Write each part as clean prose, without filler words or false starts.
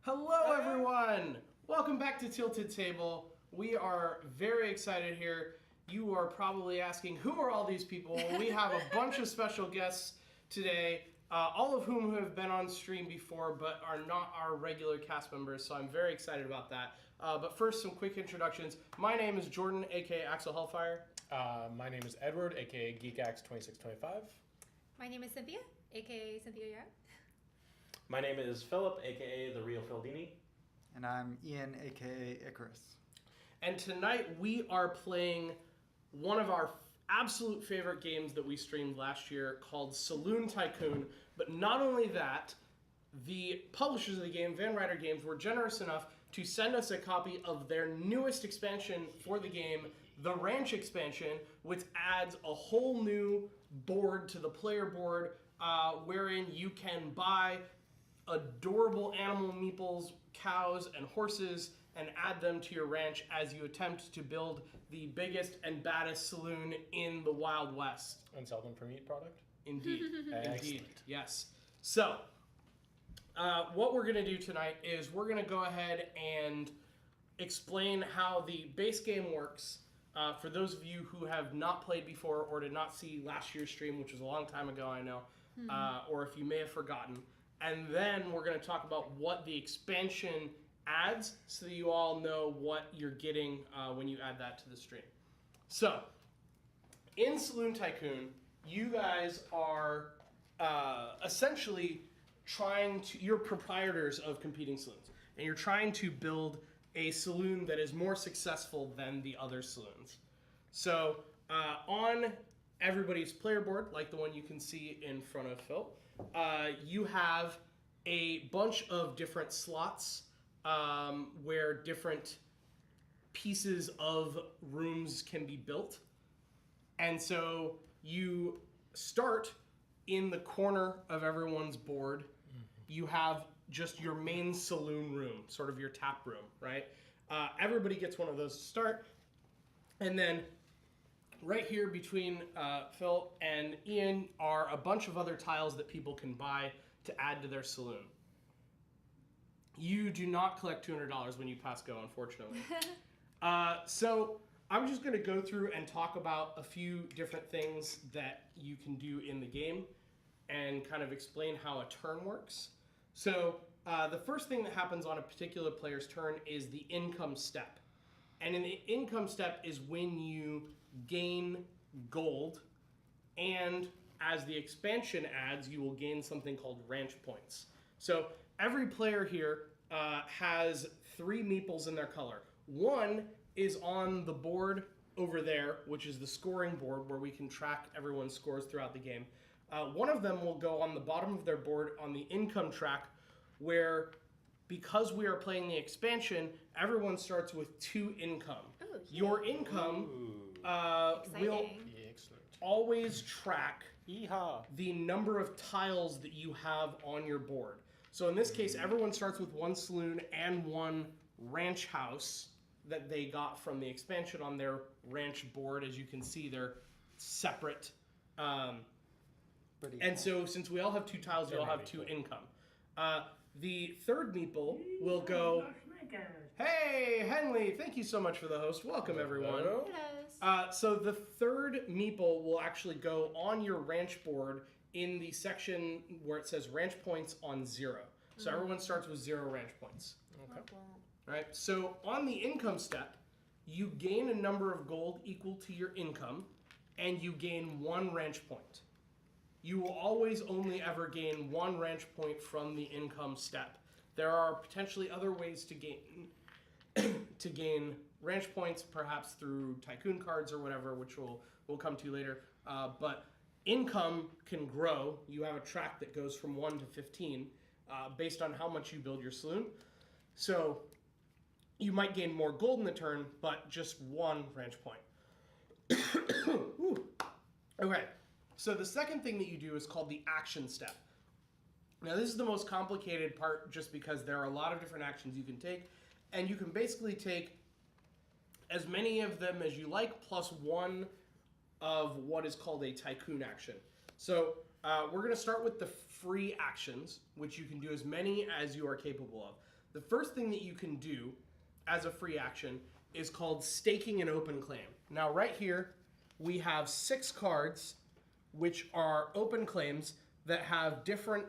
Hello, everyone! Welcome back to Tilted Table. We are very excited here. You are probably asking, who are all these people? Well, we have a bunch of special guests today, all of whom have been on stream before, but are not our regular cast members, so I'm very excited about that. But first, some quick introductions. My name is Jordan, aka Axel Hellfire. My name is Edward, aka GeekAx2625. My name is Cynthia, aka Cynthia Yara. My name is Philip, aka The Real Fildini. And I'm Ian, aka Icarus. And tonight we are playing one of our absolute favorite games that we streamed last year called Saloon Tycoon. But not only that, the publishers of the game, Van Ryder Games, were generous enough to send us a copy of their newest expansion for the game, the Ranch expansion, which adds a whole new board to the player board, wherein you can buy adorable animal meeples, cows, and horses, and add them to your ranch as you attempt to build the biggest and baddest saloon in the Wild West. And sell them for meat product? Indeed. Indeed. Excellent. Yes. So, what we're going to do tonight is we're going to go ahead and explain how the base game works. For those of you who have not played before or did not see last year's stream, which was a long time ago, I know, or if you may have forgotten. And then we're going to talk about what the expansion adds so that you all know what you're getting when you add that to the stream. So, in Saloon Tycoon, you guys are essentially you're proprietors of competing saloons, and you're trying to build a saloon that is more successful than the other saloons. So, on everybody's player board, like the one you can see in front of Phil, you have a bunch of different slots where different pieces of rooms can be built. And so you start in the corner of everyone's board. You have just your main saloon room, sort of your tap room, right? Everybody gets one of those to start. And then right here between Phil and Ian are a bunch of other tiles that people can buy to add to their saloon. You do not collect $200 when you pass go, unfortunately. So I'm just going to go through and talk about a few different things that you can do in the game and kind of explain how a turn works. So the first thing that happens on a particular player's turn is the income step. And in the income step is when you gain gold, and as the expansion adds, you will gain something called ranch points. So every player here has 3 meeples in their color. One is on the board over there, which is the scoring board where we can track everyone's scores throughout the game. One of them will go on the bottom of their board on the income track, where because we are playing the expansion, everyone starts with 2 income. Ooh, yeah. Your income will always track the number of tiles that you have on your board. So in this case, everyone starts with 1 saloon and 1 ranch house that they got from the expansion on their ranch board. As you can see, they're separate. And so since we all have 2 tiles, we all have 2 income. The third meeple will go... Hey, Henley, thank you so much for the host. Welcome, everyone. So the third meeple will actually go on your ranch board in the section where it says ranch points on 0. So everyone starts with 0 ranch points. Okay. Right. So on the income step, you gain a number of gold equal to your income, and you gain 1 ranch point. You will always only ever gain 1 ranch point from the income step. There are potentially other ways to gain ranch points, perhaps through Tycoon cards or whatever, which we'll come to later. But income can grow. You have a track that goes from 1 to 15 based on how much you build your saloon. So you might gain more gold in the turn, but just 1 ranch point. Okay. So the second thing that you do is called the action step. Now this is the most complicated part just because there are a lot of different actions you can take, and you can basically take as many of them as you like plus 1 of what is called a Tycoon action. So we're going to start with the free actions, which you can do as many as you are capable of. The first thing that you can do as a free action is called staking an open claim. Now, right here, we have 6 cards, which are open claims that have different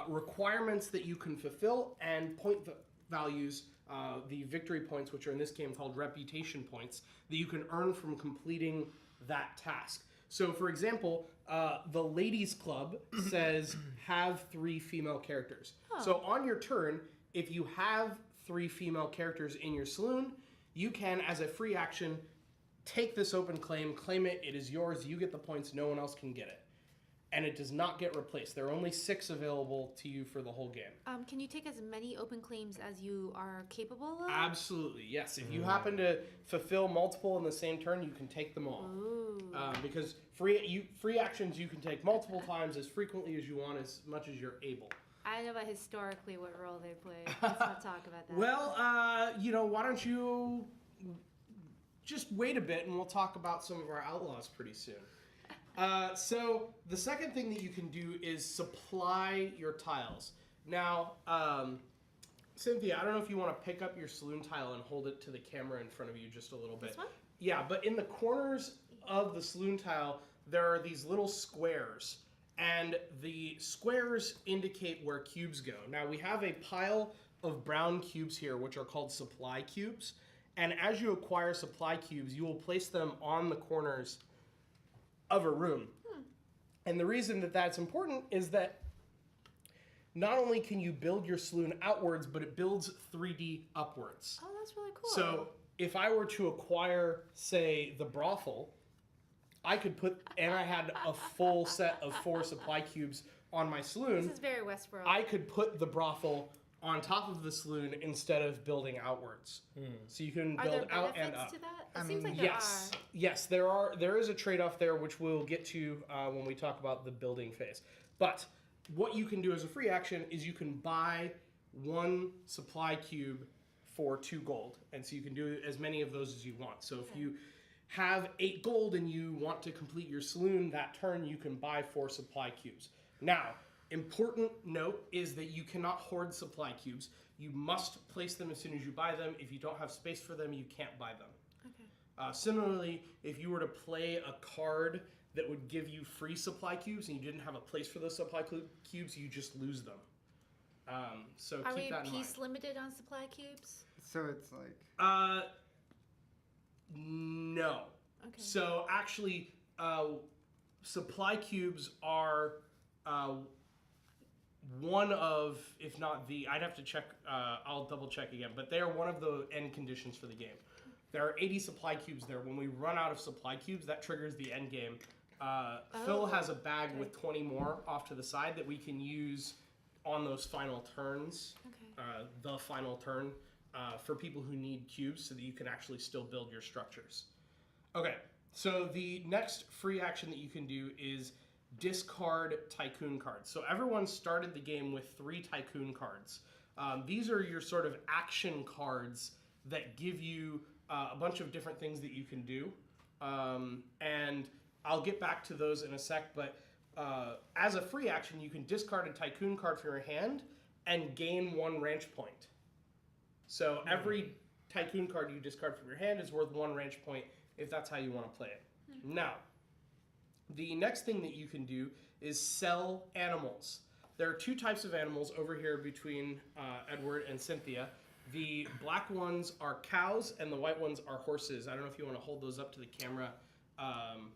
requirements that you can fulfill and point values, the victory points, which are in this game called reputation points, that you can earn from completing that task. So, for example, the Ladies Club says have 3 female characters. Oh. So on your turn, if you have 3 female characters in your saloon, you can, as a free action, take this open claim, claim it, it is yours, you get the points, no one else can get it. And it does not get replaced. There are only 6 available to you for the whole game. Can you take as many open claims as you are capable of? Absolutely, yes. If you happen to fulfill multiple in the same turn, you can take them all. Ooh. Because free actions you can take multiple times as frequently as you want, as much as you're able. I don't know about historically what role they play. Let's not talk about that. Well, why don't you just wait a bit and we'll talk about some of our outlaws pretty soon. So the second thing that you can do is supply your tiles. Now, Cynthia, I don't know if you want to pick up your saloon tile and hold it to the camera in front of you just a little bit. This one? Yeah, but in the corners of the saloon tile, there are these little squares. And the squares indicate where cubes go. Now, we have a pile of brown cubes here, which are called supply cubes. And as you acquire supply cubes, you will place them on the corners of a room. And the reason that that's important is that not only can you build your saloon outwards, but it builds 3D upwards. Oh, that's really cool. So if I were to acquire, say, the brothel, I could put, and I had a full set of 4 supply cubes on my saloon. This is very Westworld. I could put the brothel on top of the saloon instead of building outwards. So you can Are there build out and benefits up. to that? I It seems mean, like there Yes, are. yes, there is a trade-off there, which we'll get to when we talk about the building phase. But what you can do as a free action is you can buy 1 supply cube for 2 gold, and so you can do as many of those as you want. So if you have 8 gold and you want to complete your saloon that turn, you can buy 4 supply cubes. Now, important note is that you cannot hoard supply cubes. You must place them as soon as you buy them. If you don't have space for them, you can't buy them. Okay. Similarly, if you were to play a card that would give you free supply cubes and you didn't have a place for those supply cubes, you just lose them. So Are keep we that in mind. piece limited on supply cubes? So it's like, No. Okay. So actually, supply cubes are one of, if not the, I'd have to check, I'll double check again, but they are one of the end conditions for the game. There are 80 supply cubes there. When we run out of supply cubes, that triggers the end game. Phil has a bag with 20 more off to the side that we can use on those final turns, Okay. the final turn, for people who need cubes so that you can actually still build your structures. Okay, so the next free action that you can do is discard Tycoon cards. So everyone started the game with 3 Tycoon cards. These are your sort of action cards that give you a bunch of different things that you can do. And I'll get back to those in a sec, but as a free action, you can discard a Tycoon card from your hand and gain 1 ranch point. So every Tycoon card you discard from your hand is worth 1 ranch point if that's how you want to play it. Now, the next thing that you can do is sell animals. There are 2 types of animals over here between Edward and Cynthia. The black ones are cows and the white ones are horses. I don't know if you want to hold those up to the camera,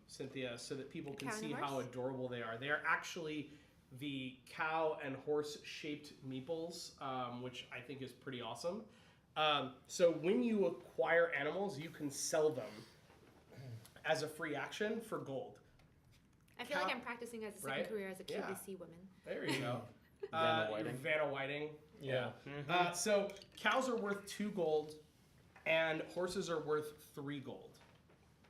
Cynthia, so that people can Cow and see horse? how adorable they are. They are actually the cow and horse shaped meeples, which I think is pretty awesome. So when you acquire animals, you can sell them as a free action for gold. I feel like I'm practicing as a second Right? career as a Yeah. QVC woman. There you go. Vanna Whiting. Vanna Whiting. Yeah. So cows are worth 2 gold, and horses are worth 3 gold.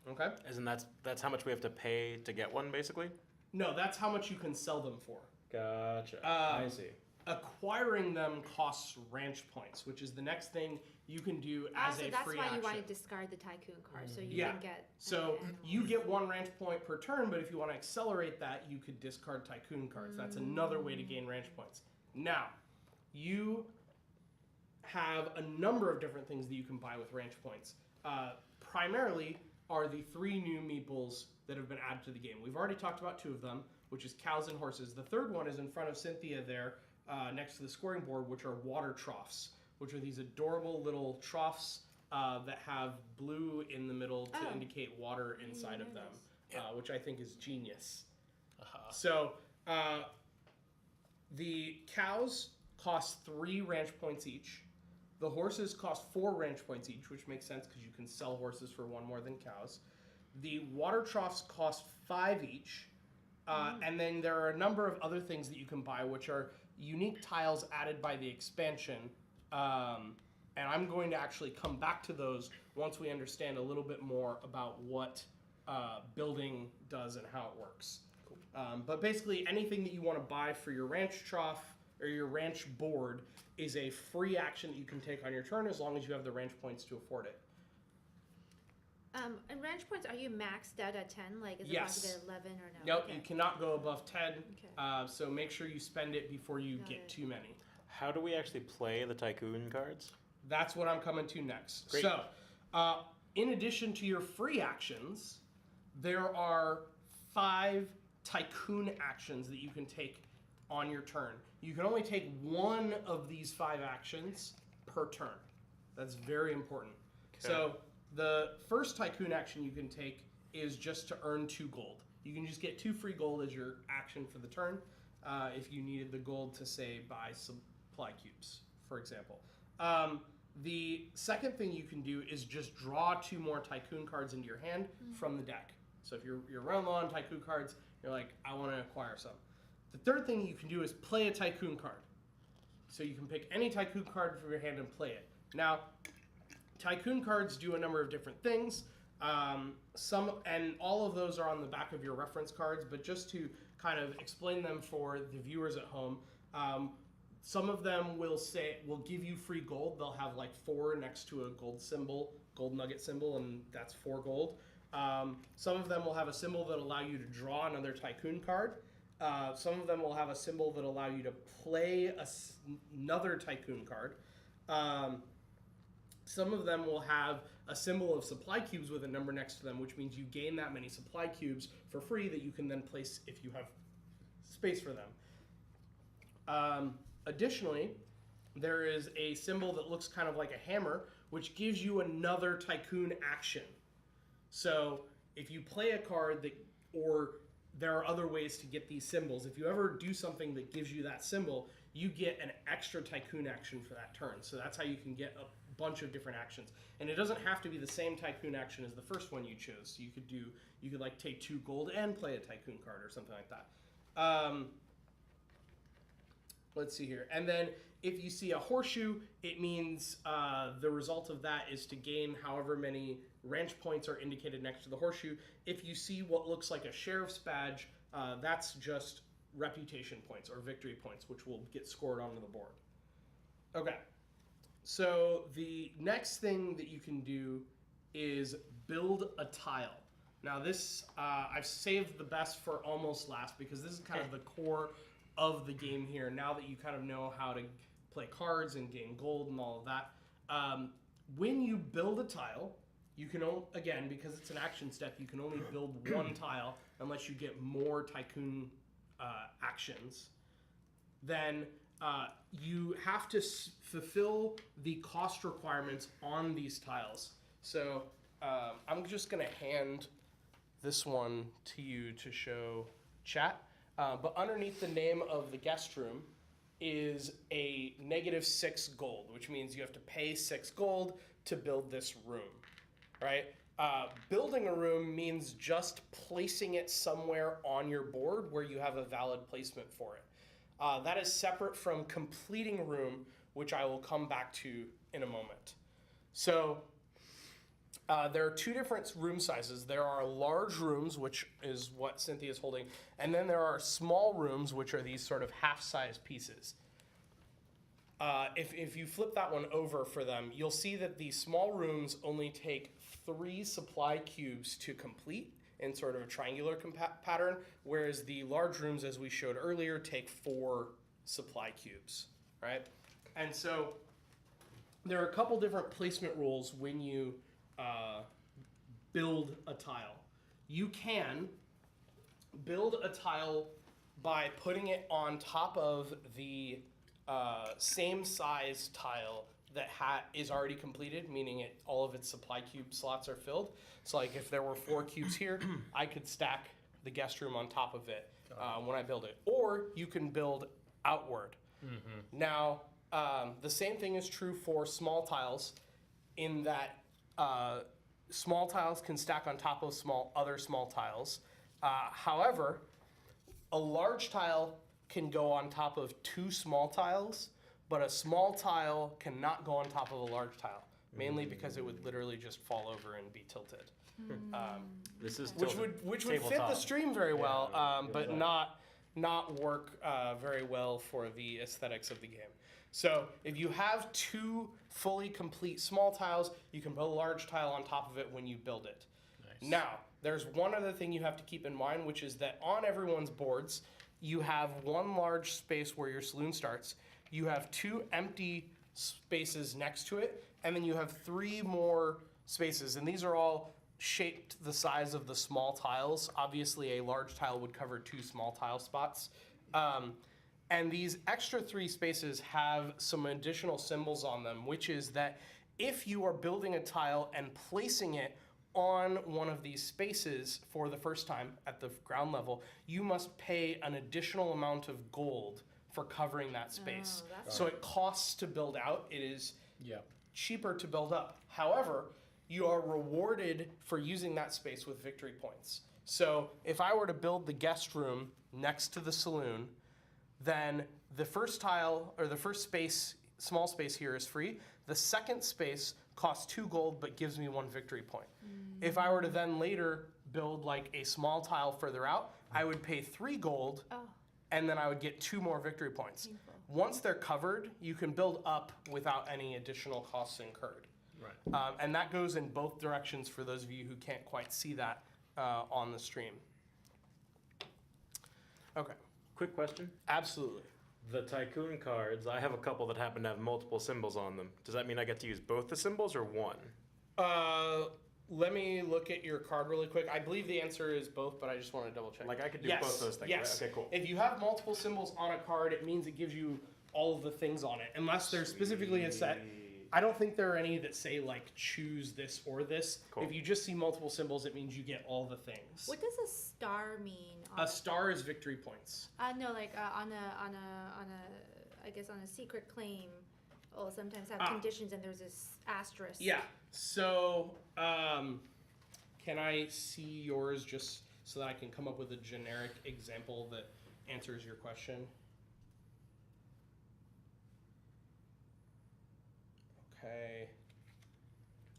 Okay. Isn't that's how much we have to pay to get one, basically? No, that's how much you can sell them for. Gotcha. Um, I see. Acquiring them costs ranch points, which is the next thing you can do as So a that's free why action. you want to discard the Tycoon card, so you Yeah. can get. So animals. you get 1 ranch point per turn, but if you want to accelerate that, you could discard Tycoon cards. That's another way to gain ranch points. Now, you have a number of different things that you can buy with ranch points. Primarily are the 3 new meeples that have been added to the game. We've already talked about 2 of them, which is cows and horses. The third one is in front of Cynthia there, next to the scoring board, which are water troughs, which are these adorable little troughs that have blue in the middle to indicate water inside of them, which I think is genius. So the cows cost 3 ranch points each. The horses cost 4 ranch points each, which makes sense because you can sell horses for 1 more than cows. The water troughs cost 5 each. And then there are a number of other things that you can buy, which are unique tiles added by the expansion. And I'm going to actually come back to those once we understand a little bit more about what building does and how it works. Cool. But basically, anything that you want to buy for your ranch trough or your ranch board is a free action that you can take on your turn as long as you have the ranch points to afford it. And ranch points, are you maxed out at 10? Like, is it Yes. possible to get 11 or no? Nope, Okay. you cannot go above 10, Okay. so make sure you spend it before you Got get it. too many. How do we actually play the Tycoon cards? That's what I'm coming to next. Great. So, in addition to your free actions, there are 5 Tycoon actions that you can take on your turn. You can only take 1 of these 5 actions per turn. That's very important. Okay. So, the first Tycoon action you can take is just to earn 2 gold. You can just get 2 free gold as your action for the turn if you needed the gold to, say, buy supply cubes, for example. The second thing you can do is just draw 2 more Tycoon cards into your hand from the deck. So if you're running low on Tycoon cards, you're like, I want to acquire some. The third thing you can do is play a Tycoon card. So you can pick any Tycoon card from your hand and play it. Now, Tycoon cards do a number of different things. And all of those are on the back of your reference cards, but just to kind of explain them for the viewers at home, some of them will give you free gold. They'll have like 4 next to a gold symbol, gold nugget symbol, and that's 4 gold. Some of them will have a symbol that allow you to draw another Tycoon card. Some of them will have a symbol that allow you to play another Tycoon card. Some of them will have a symbol of supply cubes with a number next to them, which means you gain that many supply cubes for free that you can then place if you have space for them. Additionally, there is a symbol that looks kind of like a hammer, which gives you another Tycoon action. So if you play a card or there are other ways to get these symbols. If you ever do something that gives you that symbol, you get an extra Tycoon action for that turn. So that's how you can get a bunch of different actions. And it doesn't have to be the same Tycoon action as the first one you chose. So you could like take 2 gold and play a Tycoon card or something like that. Let's see here. And then if you see a horseshoe, it means the result of that is to gain however many ranch points are indicated next to the horseshoe. If you see what looks like a sheriff's badge, that's just reputation points or victory points, which will get scored onto the board. Okay, so the next thing that you can do is build a tile. Now this, I've saved the best for almost last because this is kind of the core of the game here. Now that you kind of know how to play cards and gain gold and all of that, when you build a tile, you can only, again, because it's an action step, you can only build 1 tile unless you get more Tycoon actions. Then you have to fulfill the cost requirements on these tiles. So I'm just going to hand this one to you to show chat. But underneath the name of the guest room is a -6 gold, which means you have to pay 6 gold to build this room, right? Building a room means just placing it somewhere on your board where you have a valid placement for it. That is separate from completing a room, which I will come back to in a moment. So there are 2 different room sizes. There are large rooms, which is what Cynthia is holding, and then there are small rooms, which are these sort of half-size pieces. If you flip that one over for them, you'll see that the small rooms only take 3 supply cubes to complete in sort of a triangular pattern, whereas the large rooms, as we showed earlier, take 4 supply cubes, right? And so there are a couple different placement rules when you build a tile. You can build a tile by putting it on top of the same size tile that is already completed, meaning all of its supply cube slots are filled. So like if there were 4 cubes here, I could stack the guest room on top of it when I build it. Or you can build outward. Mm-hmm. Now, the same thing is true for small tiles in that small tiles can stack on top of other small tiles. However, a large tile can go on top of 2 small tiles, but a small tile cannot go on top of a large tile, mainly because it would literally just fall over and be tilted. This is Which would fit the stream very well, but not work very well for the aesthetics of the game. So if you have 2 fully complete small tiles, you can put a large tile on top of it when you build it. Nice. Now, there's one other thing you have to keep in mind, which is that on everyone's boards, you have 1 large space where your saloon starts. You have 2 empty spaces next to it, and then you have 3 more spaces, and these are all shaped the size of the small tiles. Obviously, a large tile would cover 2 small tile spots. And these extra 3 spaces have some additional symbols on them, which is that if you are building a tile and placing it on one of these spaces for the first time at the ground level, you must pay an additional amount of gold for covering that space. So it costs to build out. It is cheaper to build up. However, you are rewarded for using that space with victory points. So if I were to build the guest room next to the saloon, then the first tile, or the first space, small space here is free. The second space costs 2 gold, but gives me 1 victory point. If I were to then later build like a small tile further out, I would pay 3 gold, and then I would get 2 more victory points. Painful. Once they're covered, you can build up without any additional costs incurred. Right. And that goes in both directions for those of you who can't quite see that on the stream. Okay. Quick question. Absolutely. The Tycoon cards, I have a couple that happen to have multiple symbols on them. Does that mean I get to use both the symbols or one? Let me look at your card really quick. I believe the answer is both, but I just want to double check. Like I could do Yes, both those things, yes. right? Okay, cool. If you have multiple symbols on a card, it means it gives you all of the things on it. Unless there's specifically a set. I don't think there are any that say like choose this or this. Cool. If you just see multiple symbols, it means you get all the things. What does a star mean? A star is victory points. No, like on a I guess on a secret claim, will sometimes have conditions and there's this asterisk. Yeah. So, can I see yours just so that I can come up with a generic example that answers your question? Okay.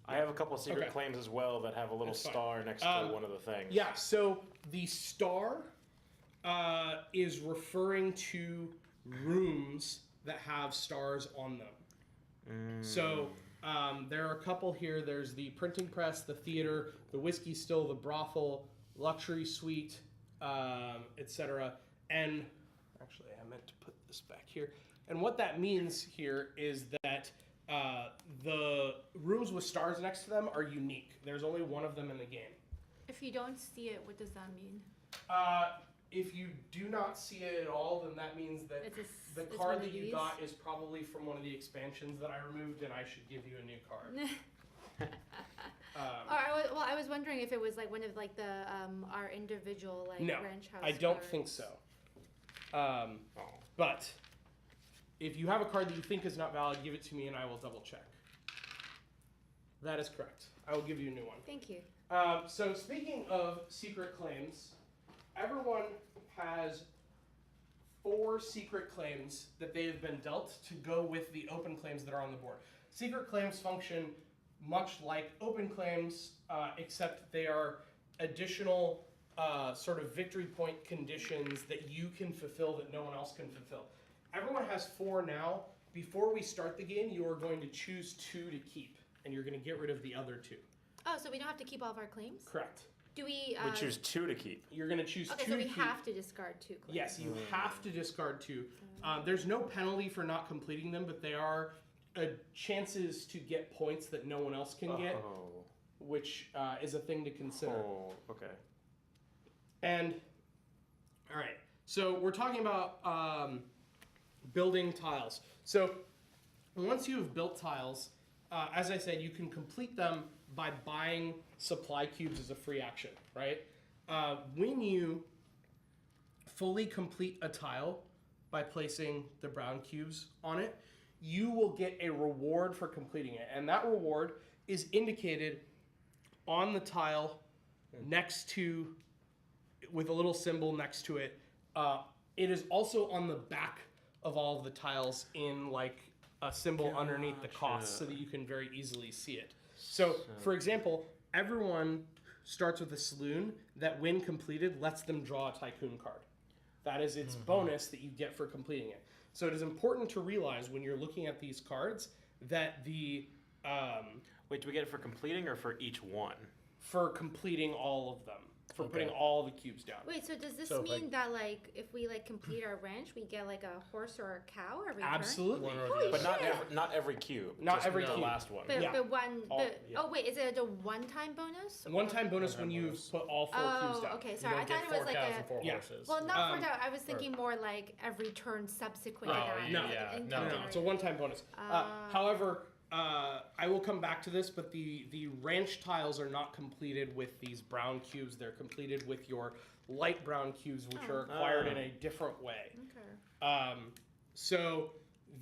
I have a couple of secret Okay. claims as well that have a little That's fine. star next to one of the things. Yeah, so the star is referring to rooms that have stars on them. So there are a couple here. There's the printing press, the theater, the whiskey still, the brothel, luxury suite, etc. And actually, I meant to put this back here. And what that means here is that the rooms with stars next to them are unique. There's only one of them in the game. If you don't see it, what does that mean? If you do not see it at all, then that means that the it's card one that of you these? got is probably from one of the expansions that I removed, and I should give you a new card. I was wondering if it was like one of like the our individual like No, ranch house. I don't cards. think so. But if you have a card that you think is not valid, give it to me and I will double check. That is correct. I will give you a new one. Thank you. So speaking of secret claims, everyone has 4 secret claims that they have been dealt to go with the open claims that are on the board. Secret claims function much like open claims, except they are additional sort of victory point conditions that you can fulfill that no one else can fulfill. Everyone has 4 now. Before we start the game, you are going to choose 2 to keep, and you're going to get rid of the other 2. Oh, so we don't have to keep all of our claims? Correct. Do we? We choose 2 to keep. You're going to choose 2 Okay, so we to keep. have to discard 2 claims. Yes, you have to discard 2. There's no penalty for not completing them, but they are chances to get points that no one else can get, which is a thing to consider. Oh, okay. And, all right, so we're talking about building tiles. So once you have built tiles, as I said, you can complete them by buying supply cubes as a free action, right? When you fully complete a tile by placing the brown cubes on it, you will get a reward for completing it. And that reward is indicated on the tile next to, with a little symbol next to it. It is also on the back of all of the tiles in like a symbol underneath the cost so that you can very easily see it. So, for example, everyone starts with a Saloon that when completed lets them draw a Tycoon card. That is its bonus that you get for completing it. So it is important to realize when you're looking at these cards that the... Wait, do we get it for completing or for each one? For completing all of them. For putting all the cubes down. Wait, so does this mean that like if we like complete our ranch, we get like a horse or a cow every turn? Absolutely. Holy But shit. not every cube. Not just every the cube. last one. But, Yeah. but one. yeah. Oh wait, is it a one-time bonus? One-time bonus when you've put all 4 cubes down. Okay. You Sorry, I don't thought get it was 4 like cows a. and 4 Yeah. horses. Well, not for that. I was thinking more like every turn subsequent to that. no, like yeah, an no. income No, it's a one-time bonus. However, I will come back to this, but the ranch tiles are not completed with these brown cubes. They're completed with your light brown cubes, which are acquired in a different way. Okay. So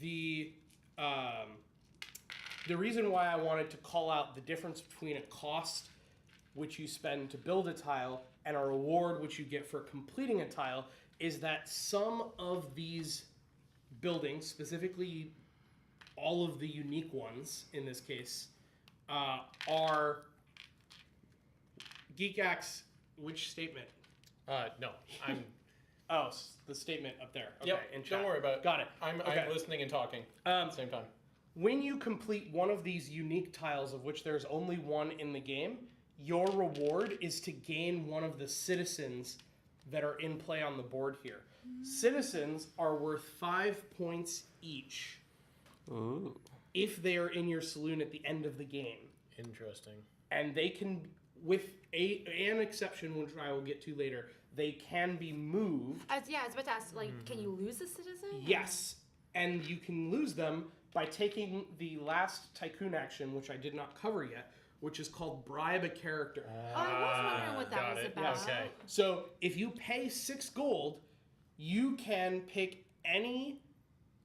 the reason why I wanted to call out the difference between a cost which you spend to build a tile and a reward which you get for completing a tile is that some of these buildings, specifically all of the unique ones in this case, are Geekax. Which statement? No, I'm. Oh, the statement up there. Okay, Yep. in chat. Don't worry about it. Got it. I'm listening and talking at the same time. When you complete one of these unique tiles, of which there's only one in the game, your reward is to gain one of the citizens that are in play on the board here. Citizens are worth 5 points each. Ooh. If they are in your saloon at the end of the game. Interesting. And they can, with an exception, which I will get to later, they can be moved. I was about to ask, like, can you lose a citizen? Yes. And you can lose them by taking the last Tycoon action, which I did not cover yet, which is called Bribe a Character. Oh, I was wondering what that Got was it. about. Okay. So if you pay 6 gold, you can pick any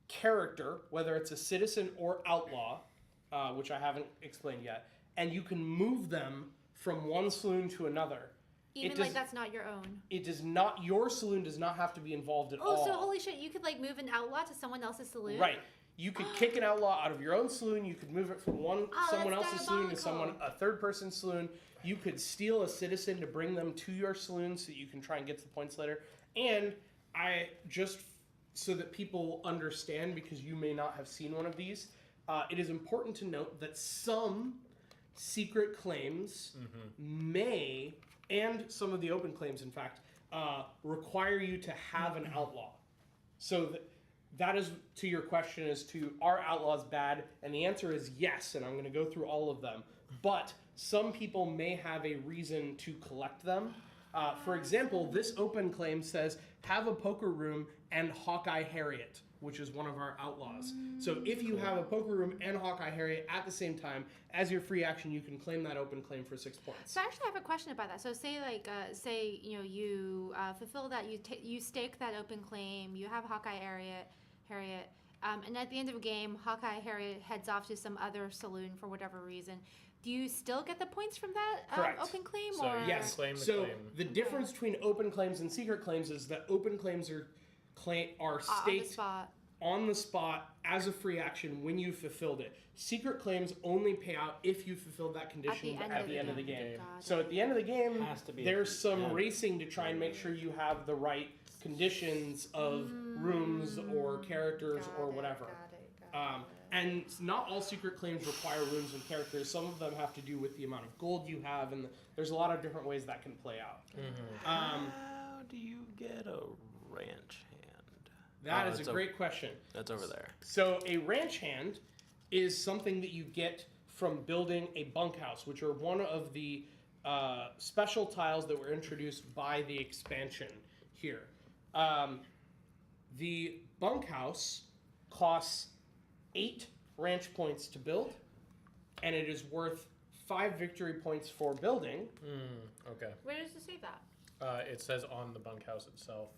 character, whether it's a citizen or outlaw, which I haven't explained yet, and you can move them from one saloon to another. Even like that's not your own. It does not. Your saloon does not have to be involved at all. Oh, so holy shit! You could like move an outlaw to someone else's saloon. Right. You could kick an outlaw out of your own saloon. You could move it from someone that's else's saloon to diabolical. a third person's saloon. You could steal a citizen to bring them to your saloon so that you can try and get the points later. And I just so that people understand, because you may not have seen one of these, it is important to note that some secret claims may, and some of the open claims, in fact, require you to have an outlaw. So that is to your question as to are outlaws bad? And the answer is yes, and I'm going to go through all of them. But some people may have a reason to collect them. For example, this open claim says, have a poker room and Hawkeye Harriet, which is one of our outlaws. So if you have a poker room and Hawkeye Harriet at the same time, as your free action, you can claim that open claim for 6 points. So I actually have a question about that. So say like you fulfill that, you stake that open claim, you have Hawkeye Harriet, and at the end of the game, Hawkeye Harriet heads off to some other saloon for whatever reason. Do you still get the points from that Correct. open claim? So or? you Yes. claim the So claim. the difference between open claims and secret claims is that open claims are On the staked spot. on the spot as a free action when you fulfilled it. Secret claims only pay out if you fulfilled that condition at the end of the game. Got So it. at the end of the game, Has to be there's at the some end. racing to try and make sure you have the right conditions of rooms or characters Got or it, whatever. Got it. And not all secret claims require rooms and characters. Some of them have to do with the amount of gold you have, and there's a lot of different ways that can play out. How do you get a ranch hand? That is it's a great question. That's over there. So a ranch hand is something that you get from building a bunkhouse, which are one of the special tiles that were introduced by the expansion here. The bunkhouse costs 8 ranch points to build, and it is worth 5 victory points for building. Okay. Where does it say that? It says on the bunkhouse itself.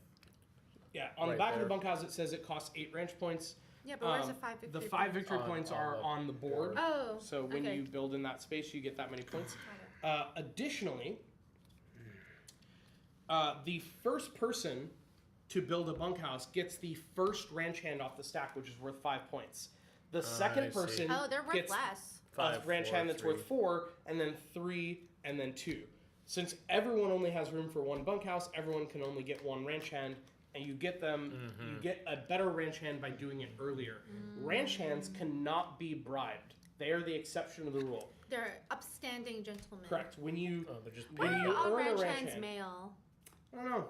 Yeah, on the Right back of there. the bunkhouse it says it costs 8 ranch points. Yeah, but where's the 5 victory The 5 victory On- points on are the on the board. Oh, So when okay. you build in that space, you get that many points. Got it. Additionally, the first person to build a bunkhouse gets the first ranch hand off the stack, which is worth 5 points. The I second see. person Oh, they're worth gets less. a 5, ranch 4, hand that's 3. worth 4, and then 3, and then 2. Since everyone only has room for one bunkhouse, everyone can only get one ranch hand, and you get them. You get a better ranch hand by doing it earlier. Ranch hands cannot be bribed; they are the exception to the rule. They're upstanding gentlemen. Correct. When you Oh, they're just Why when are you all earn a ranch ranch hands hand, male? I don't know.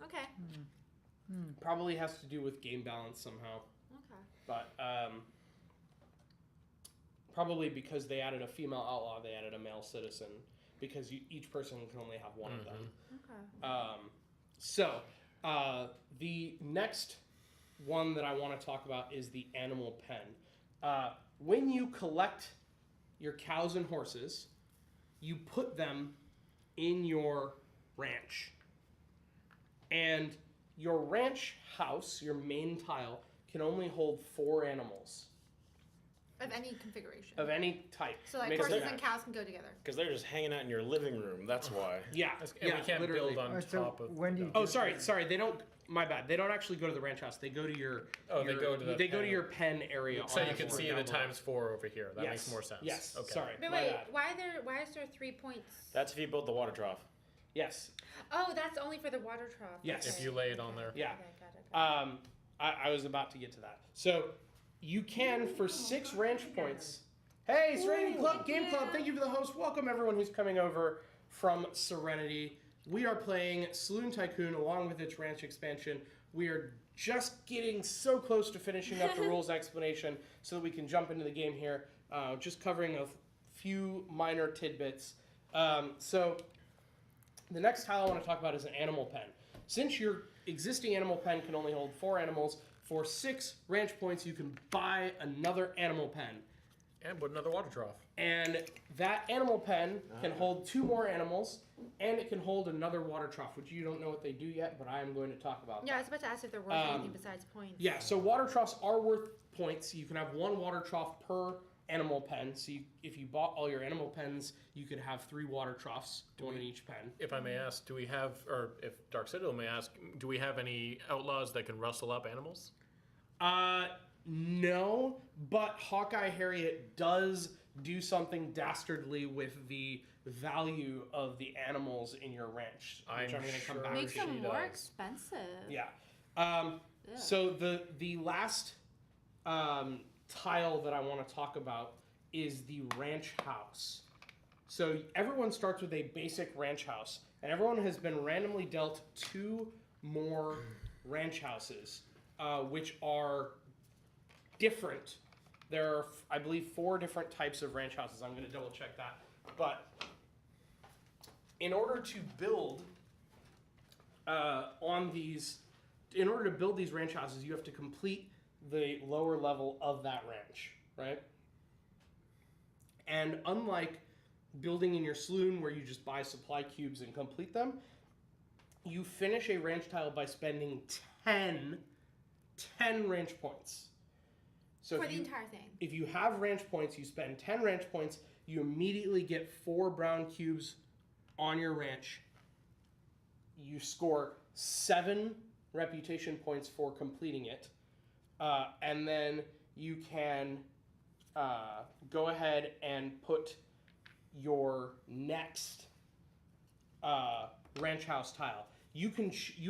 Okay. Probably has to do with game balance somehow. Okay. But probably because they added a female outlaw, they added a male citizen. Because each person can only have one of them. Okay. So the next one that I want to talk about is the animal pen. When you collect your cows and horses, you put them in your ranch. And your ranch house, your main tile, can only hold 4 animals Of any configuration. of any type. So like Mix and horses and match. cows can go together. Because they're just hanging out in your living room. That's why. Yeah, And yeah, we can't literally. build on Alright, so top of. when you Oh, sorry. They don't. My bad. They don't actually go to the ranch house. They go to your. Oh, they go to the They go to pen. your pen area. So on you the can board see down the below. *4 over here. That makes more sense. Yes. Okay. Sorry. But my wait, bad. why is there 3 points? That's if you build the water trough. Yes. Oh, that's only for the water trough. Yes. Okay. If you lay it on there. Yeah. Okay, got it. I was about to get to that. So you can for 6 ranch points. Hey, Serenity Club Game Club. Thank you for the host. Welcome everyone who's coming over from Serenity. We are playing Saloon Tycoon along with its ranch expansion. We are just getting so close to finishing up the rules explanation so that we can jump into the game here. Just covering a few minor tidbits. So the next tile I want to talk about is an animal pen. Since your existing animal pen can only hold 4 animals, for 6 ranch points you can buy another animal pen. And put another water trough. And that animal pen can hold 2 more animals, and it can hold another water trough, which you don't know what they do yet, but I am going to talk about Yeah, I that. was about to ask if they're worth anything besides points. Yeah, so water troughs are worth points. You can have 1 water trough per animal pen. So if you bought all your animal pens, you could have 3 water troughs, 1 in each pen. If I may ask, do we have, or if Dark Citadel may ask, do we have any outlaws that can rustle up animals? No, but Hawkeye Harriet does do something dastardly with the value of the animals in your ranch, which I'm going to come sure back Makes to. them she more does. expensive. Yeah. Ugh. So the last tile that I want to talk about is the ranch house. So everyone starts with a basic ranch house, and everyone has been randomly dealt 2 more ranch houses, which are different. There are, I believe, 4 different types of ranch houses. I'm going to double check that. But in order to build in order to build these ranch houses, you have to complete the lower level of that ranch, right? And unlike building in your saloon where you just buy supply cubes and complete them, you finish a ranch tile by spending 10 ranch points. So For if the you, entire thing. if you have ranch points, you spend 10 ranch points, you immediately get 4 brown cubes on your ranch. You score 7 reputation points for completing it. And then you can go ahead and put your next ranch house tile. You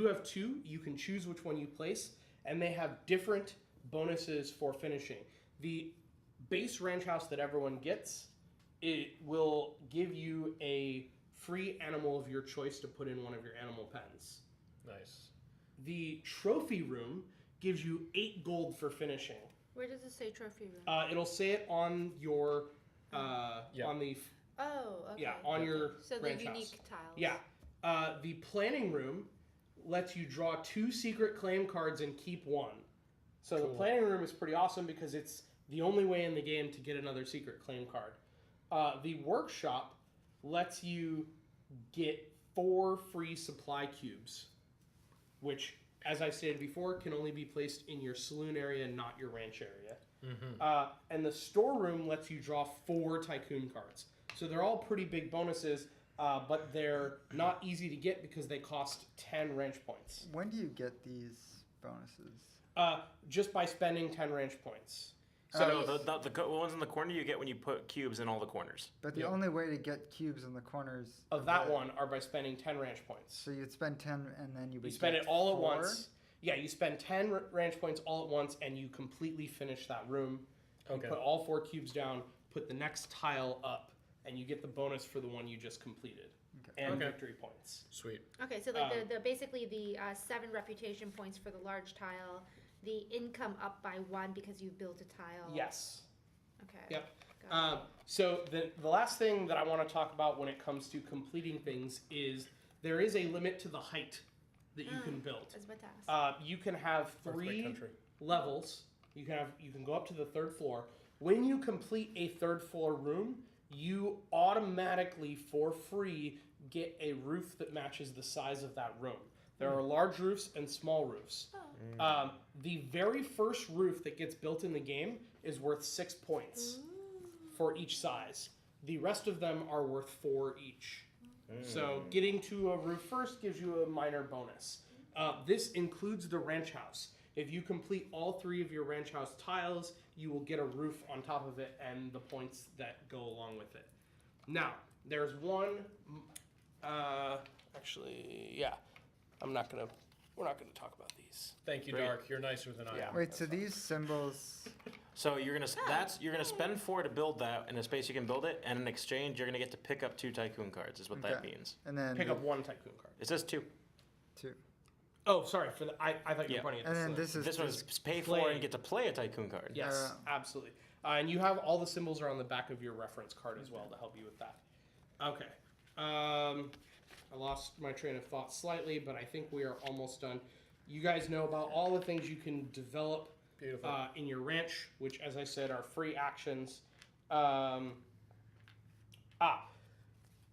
have 2. You can choose which one you place, and they have different bonuses for finishing. The base ranch house that everyone gets, it will give you a free animal of your choice to put in one of your animal pens. Nice. The trophy room gives you 8 gold for finishing. Where does it say trophy room? It'll say it on your on the Oh, okay. on your So the ranch unique house. tiles. Yeah. The planning room lets you draw 2 secret claim cards and keep 1. So the Cool. planning room is pretty awesome because it's the only way in the game to get another secret claim card. The workshop lets you get 4 free supply cubes, which, as I stated before, can only be placed in your saloon area, not your ranch area. And the storeroom lets you draw 4 Tycoon cards. So they're all pretty big bonuses, but they're not easy to get because they cost 10 ranch points. When do you get these bonuses? Just by spending 10 ranch points. So the ones in the corner you get when you put cubes in all the corners. But the only way to get cubes in the corners Of that one are by spending 10 ranch points. So you'd spend 10 and then you would You spend get it all 4? at once. Yeah, you spend 10 ranch points all at once, and you completely finish that room. You Okay. put all 4 cubes down, put the next tile up, and you get the bonus for the one you just completed. And Okay. victory points. Sweet. Okay, so like the basically the 7 reputation points for the large tile, the income up by 1 because you built a tile. Yes. Okay. Yep. Got it. So the last thing that I want to talk about when it comes to completing things is there is a limit to the height that you can build. That's what to ask. You can have Earthquake 3 country. levels. You can go up to the 3rd floor. When you complete a 3rd floor room, you automatically for free get a roof that matches the size of that room. There are large roofs and small roofs. The very first roof that gets built in the game is worth 6 points for each size. The rest of them are worth 4 each. So getting to a roof first gives you a minor bonus. This includes the ranch house. If you complete all 3 of your ranch house tiles, you will get a roof on top of it and the points that go along with it. Now, there's one. We're not gonna talk about these. Thank you, Great. Dark. You're nicer than I Yeah. am. Wait, so these symbols, So you're gonna spend 4 to build that in a space you can build it, and in exchange you're gonna get to pick up 2 Tycoon cards. Is what that Okay. means. and then Pick up 1 Tycoon card. It says 2. 2. Oh, sorry for the. I thought you Yeah. were pointing at And the then slate. this is This just one's pay for play. and you get to play a Tycoon card. Yes, absolutely. And you have all the symbols are on the back of your reference card as well to help you with that. Okay. I lost my train of thought slightly, but I think we are almost done. You guys know about all the things you can develop Beautiful. in your ranch, which, as I said, are free actions.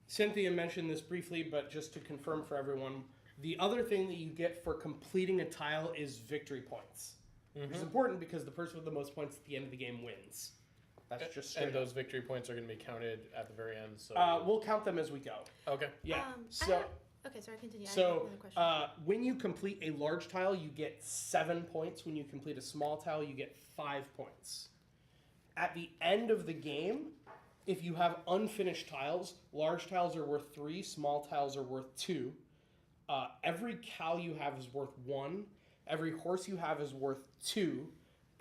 Cynthia mentioned this briefly, but just to confirm for everyone, the other thing that you get for completing a tile is victory points. Which is important because the person with the most points at the end of the game wins. That's just straight And those victory points are going to be counted at the very end. So We'll count them as we go. okay. Yeah. I So, have- okay, sorry, continue. I have another question. when you complete a large tile, you get 7 points. When you complete a small tile, you get 5 points. At the end of the game, if you have unfinished tiles, large tiles are worth 3, small tiles are worth 2. Every cow you have is worth 1. Every horse you have is worth 2.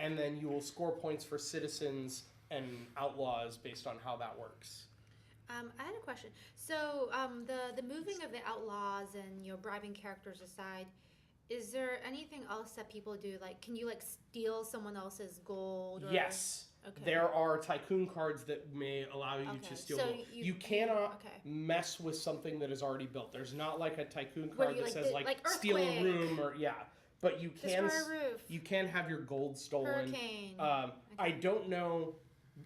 And then you will score points for citizens and outlaws based on how that works. I had a question. So, the moving of the outlaws and bribing characters aside, is there anything else that people do? Like, can you steal someone else's gold? Or... Yes. Okay. There are Tycoon cards that may allow you Okay, to steal. so gold. you- You cannot okay. mess with something that is already built. There's not like a Tycoon Where card you, that like, says the- like steal a earthquake. room or but you can Destroy a roof. you can have your gold stolen. Hurricane. I don't know,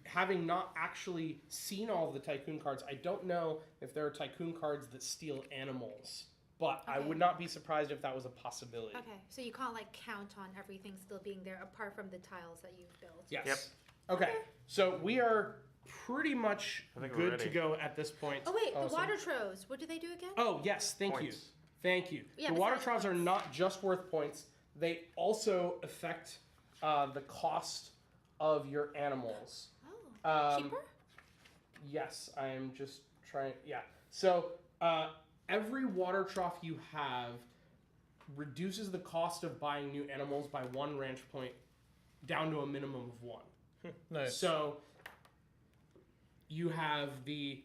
having not actually seen all of the Tycoon cards, I don't know if there are Tycoon cards that steal animals. But I Okay. would not be surprised if that was a possibility. Okay, so you can't count on everything still being there apart from the tiles that you've built. Yes. Yep. Okay. So we are pretty much I think we're good to ready. go at this point. Oh wait, the Awesome. water troves. What do they do again? Oh, yes, thank you. Points. Thank you. Yeah, the water besides troughs are points. not just worth points, they also affect the cost of your animals. Oh, Um, cheaper? Yes, I am just trying. Yeah. So every water trough you have reduces the cost of buying new animals by 1 ranch point down to a minimum of 1. Nice. So you have the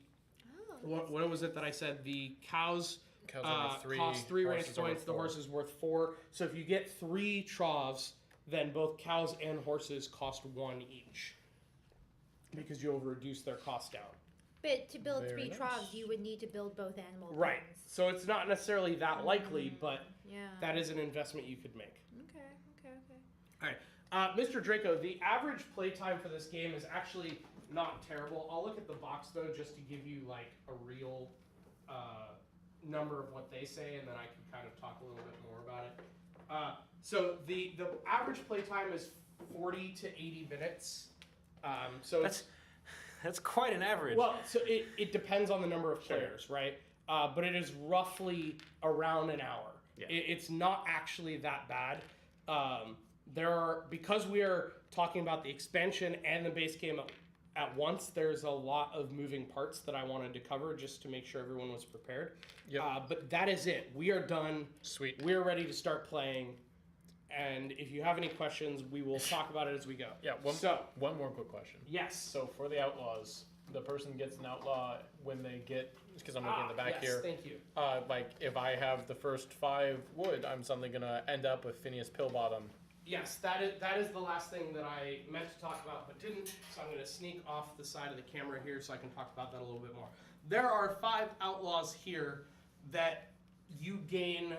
Oh, what was it that I said? The cows Cows are worth 3, cost 3 ranch horses are worth points. The 4. horse is worth 4. So if you get 3 troughs, then both cows and horses cost 1 each because you'll reduce their cost down. But to build Very 3 nice. troughs, you would need to build both animal Right. pens. So it's not necessarily that likely, but Yeah. that is an investment you could make. Okay. All right, Mr. Draco, the average playtime for this game is actually not terrible. I'll look at the box though, just to give you like a real number of what they say, and then I can kind of talk a little bit more about it. So the average playtime is 40 to 80 minutes. So That's quite an average. well, so it depends on the number of players, right? But it is roughly around an hour. Yeah. It's not actually that bad. Because we are talking about the expansion and the base game at once, there's a lot of moving parts that I wanted to cover just to make sure everyone was prepared. Yep. But that is it. We are done. Sweet. We're ready to start playing. And if you have any questions, we will talk about it as we go. Yeah. One more quick question. Yes. So for the outlaws, the person gets an outlaw when they get, because I'm looking in the back yes, here. Thank you. Like if I have the first 5 wood, I'm suddenly gonna end up with Phineas Pillbottom. Yes, that is the last thing that I meant to talk about but didn't, so I'm going to sneak off the side of the camera here so I can talk about that a little bit more. There are 5 outlaws here that you gain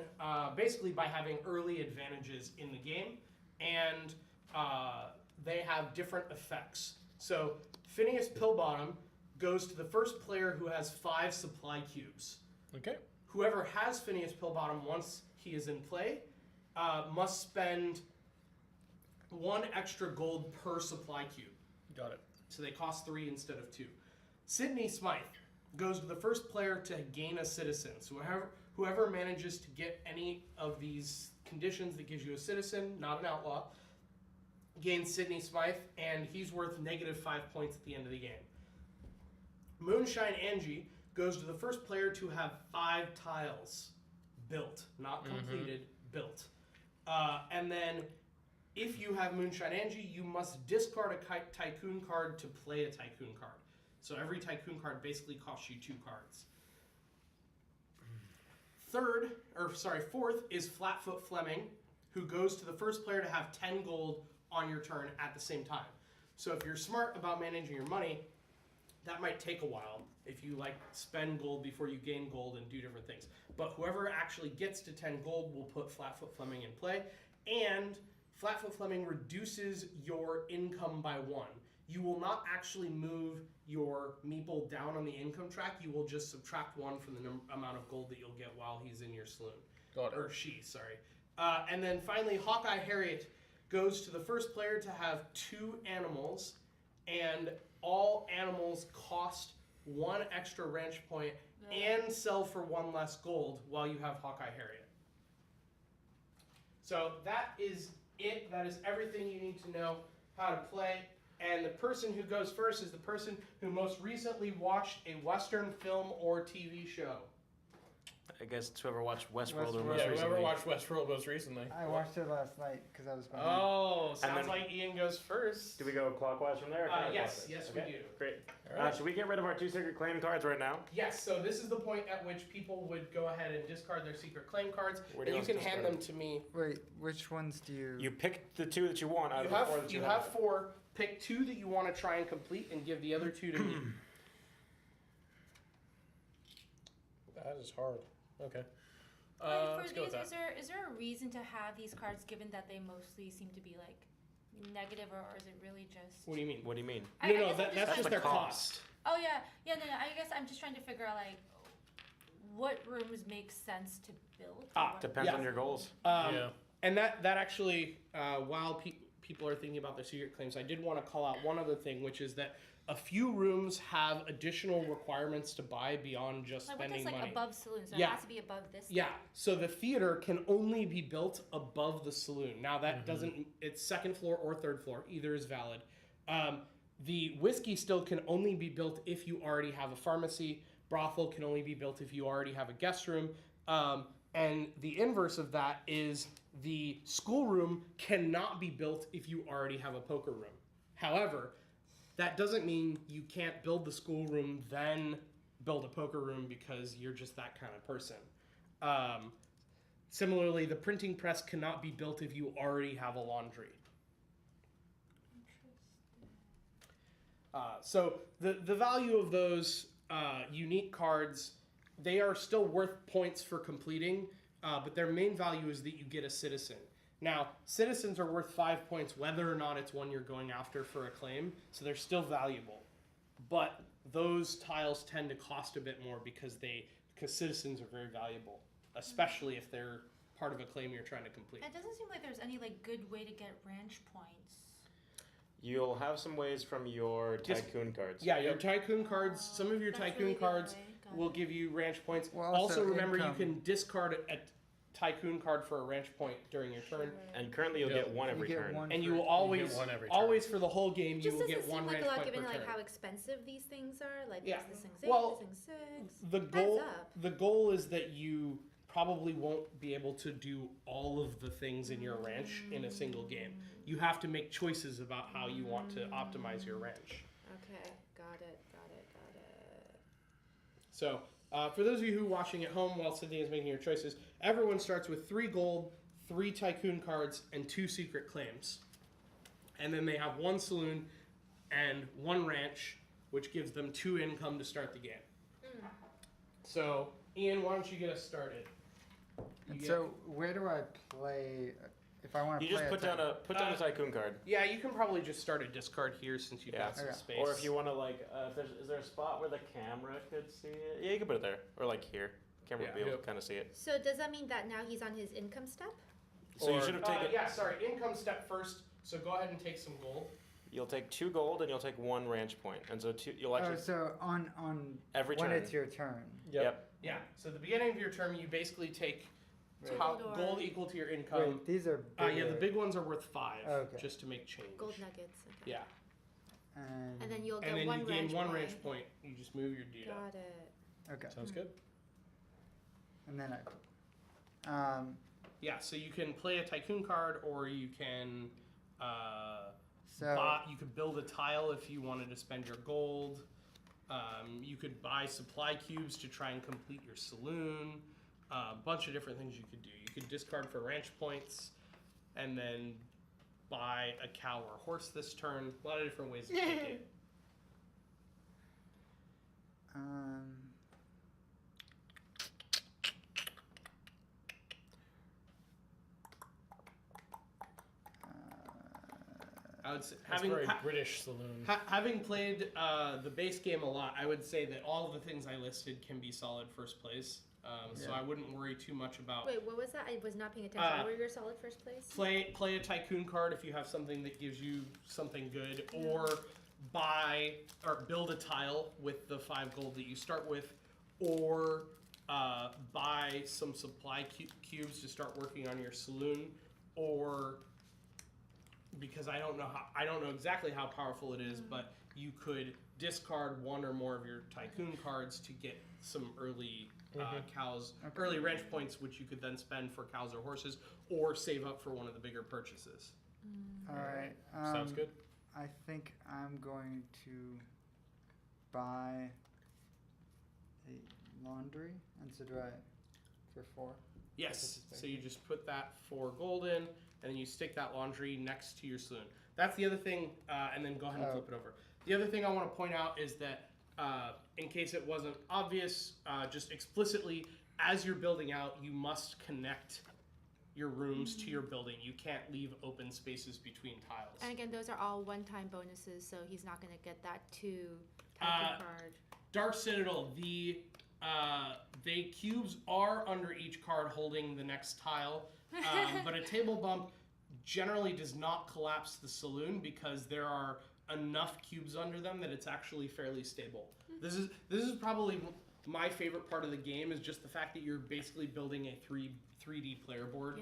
basically by having early advantages in the game, and they have different effects. So Phineas Pillbottom goes to the first player who has 5 supply cubes. Okay. Whoever has Phineas Pillbottom once he is in play must spend 1 extra gold per supply cube. Got it. So they cost 3 instead of 2. Sydney Smythe goes to the first player to gain a citizen. So whoever manages to get any of these conditions that gives you a citizen, not an outlaw, gains Sydney Smythe, and he's worth -5 points at the end of the game. Moonshine Angie goes to the first player to have 5 tiles built, not completed, built. And then if you have Moonshine Angie, you must discard a Tycoon card to play a Tycoon card. So every Tycoon card basically costs you 2 cards. Fourth is Flatfoot Fleming, who goes to the first player to have 10 gold on your turn at the same time. So if you're smart about managing your money, that might take a while if you like spend gold before you gain gold and do different things. But whoever actually gets to 10 gold will put Flatfoot Fleming in play, and Flatfoot Fleming reduces your income by 1. You will not actually move your meeple down on the income track. You will just subtract 1 from the amount of gold that you'll get while he's in your saloon. Got it. Or she, sorry. And then finally, Hawkeye Harriet goes to the first player to have 2 animals, and all animals cost 1 extra ranch point and sell for 1 less gold while you have Hawkeye Harriet. So that is it. That is everything you need to know how to play. And the person who goes first is the person who most recently watched a Western film or TV show. I guess it's whoever watched Westworld Westworld. most Yeah, recently. whoever watched Westworld most recently. I watched it last night because I was behind. Oh, sounds then- like Ian goes first. Do we go clockwise from there? or Yes, counterclockwise? yes, Okay, we do. Great. All right. Should we get rid of our 2 secret claim cards right now? Yes, so this is the point at which people would go ahead and discard their secret claim cards, Where do and you you can hand discard them to me. Wait, which ones do you? You pick the 2 that you want out You of the 4 that you you have 4. Pick 2 that you want to try and complete, and give the other 2 to me. That is hard. Okay. For Let's go with these, that. is there a reason to have these cards given that they mostly seem to be like negative, or is it really just? What do you mean? What do you mean? I No, guess I'm that's trying just to- their cost. cost. Oh yeah, no. I guess I'm just trying to figure out like what rooms make sense to build. What- Depends Yeah. on your goals. Yeah. And that actually, while people are thinking about their secret claims, I did want to call out one other thing, which is that a few rooms have additional requirements to buy beyond just Like what spending that's like money. above saloon, so Yeah. it has to be above this. Yeah, so the theater can only be built above the saloon. Now that doesn't, it's 2nd floor or 3rd floor, either is valid. The whiskey still can only be built if you already have a pharmacy. Brothel can only be built if you already have a guest room. And the inverse of that is the schoolroom cannot be built if you already have a poker room. However, that doesn't mean you can't build the schoolroom, then build a poker room because you're just that kind of person. Similarly, the printing press cannot be built if you already have a laundry. So the value of those unique cards, they are still worth points for completing, but their main value is that you get a citizen. Now, citizens are worth 5 points whether or not it's one you're going after for a claim, so they're still valuable. But those tiles tend to cost a bit more because citizens are very valuable, especially if they're part of a claim you're trying to complete. It doesn't seem like there's any like good way to get ranch points. You'll have some ways from your Tycoon cards. Yeah, your Tycoon cards, some of your That's Tycoon really good cards way. Got will it. give you ranch points. Well, also, also remember income. you can discard a Tycoon card for a ranch point during your turn. And currently you'll Yeah. get one You every get turn. one And for- you will always, one every turn. always for the whole game, you Just will doesn't get seem one like ranch a lot point given per like turn. how expensive these things are. Like Yeah. this thing's 8, Well, this thing's 6. The goal, Adds up. the goal is that you probably won't be able to do all of the things in your ranch in a single game. You have to make choices about how you want to optimize your ranch. Okay, got it. So, for those of you who are watching at home while Cynthia is making your choices, everyone starts with 3 gold, 3 Tycoon cards, and 2 secret claims. And then they have 1 saloon and 1 ranch, which gives them 2 income to start the game. So, Ian, why don't you get us started? And so where do I play if I want to You play? just put down a Tycoon card. Yeah, you can probably just start a discard here since you've got some Okay. space. Or if you want to is there a spot where the camera could see it? Yeah, you can put it there. Or like here. Camera Yeah. will be able Yep. to kind of see it. So does that mean that now he's on his income step? So you Or- should have taken. yeah, sorry, income step first. So go ahead and take some gold. You'll take 2 gold and you'll take 1 ranch point, and so you'll Oh, actually so on every when turn. it's your turn. Yep. Yeah. So at the beginning of your term, you basically take Right. gold equal to your income. Wait, these are bigger. Yeah, the big ones are worth 5, Okay. just to make change. Gold nuggets. Okay. Yeah, And And then you'll get and then one you gain ranch 1 point. range point. You just move your dude up. Got it. okay, Sounds good. and then I. Yeah, so you can play a Tycoon card, or you can So you could build a tile if you wanted to spend your gold. You could buy supply cubes to try and complete your saloon. A bunch of different things you could do. You could discard for ranch points, and then buy a cow or horse this turn. A lot of different ways to take it. I would say, That's very British saloon. having played the base game a lot, I would say that all of the things I listed can be solid first place. So Yeah. I wouldn't worry too much about Wait, what was that? I was not paying attention. Were your solid first place? play a Tycoon card if you have something that gives you something good, or buy or build a tile with the 5 gold that you start with, or buy some supply cubes to start working on your saloon, or because I don't know exactly how powerful it is, but you could discard 1 or more of your Tycoon cards to get some early cows, Okay. early ranch points, which you could then spend for cows or horses, or save up for one of the bigger purchases. all right. Sounds good. I think I'm going to buy a laundry, and so do I for 4. Yes, so you just put that 4 gold in, and then you stick that laundry next to your saloon. That's the other thing, and then go ahead and Oh. flip it over. The other thing I want to point out is that, in case it wasn't obvious, just explicitly, as you're building out, you must connect your rooms to your building. You can't leave open spaces between tiles. And again, those are all one-time bonuses, so he's not going to get that 2 Tycoon card. Dark Citadel, the cubes are under each card holding the next tile, but a table bump generally does not collapse the saloon because there are enough cubes under them that it's actually fairly stable. This is probably my favorite part of the game, is just the fact that you're basically building a 3D player board,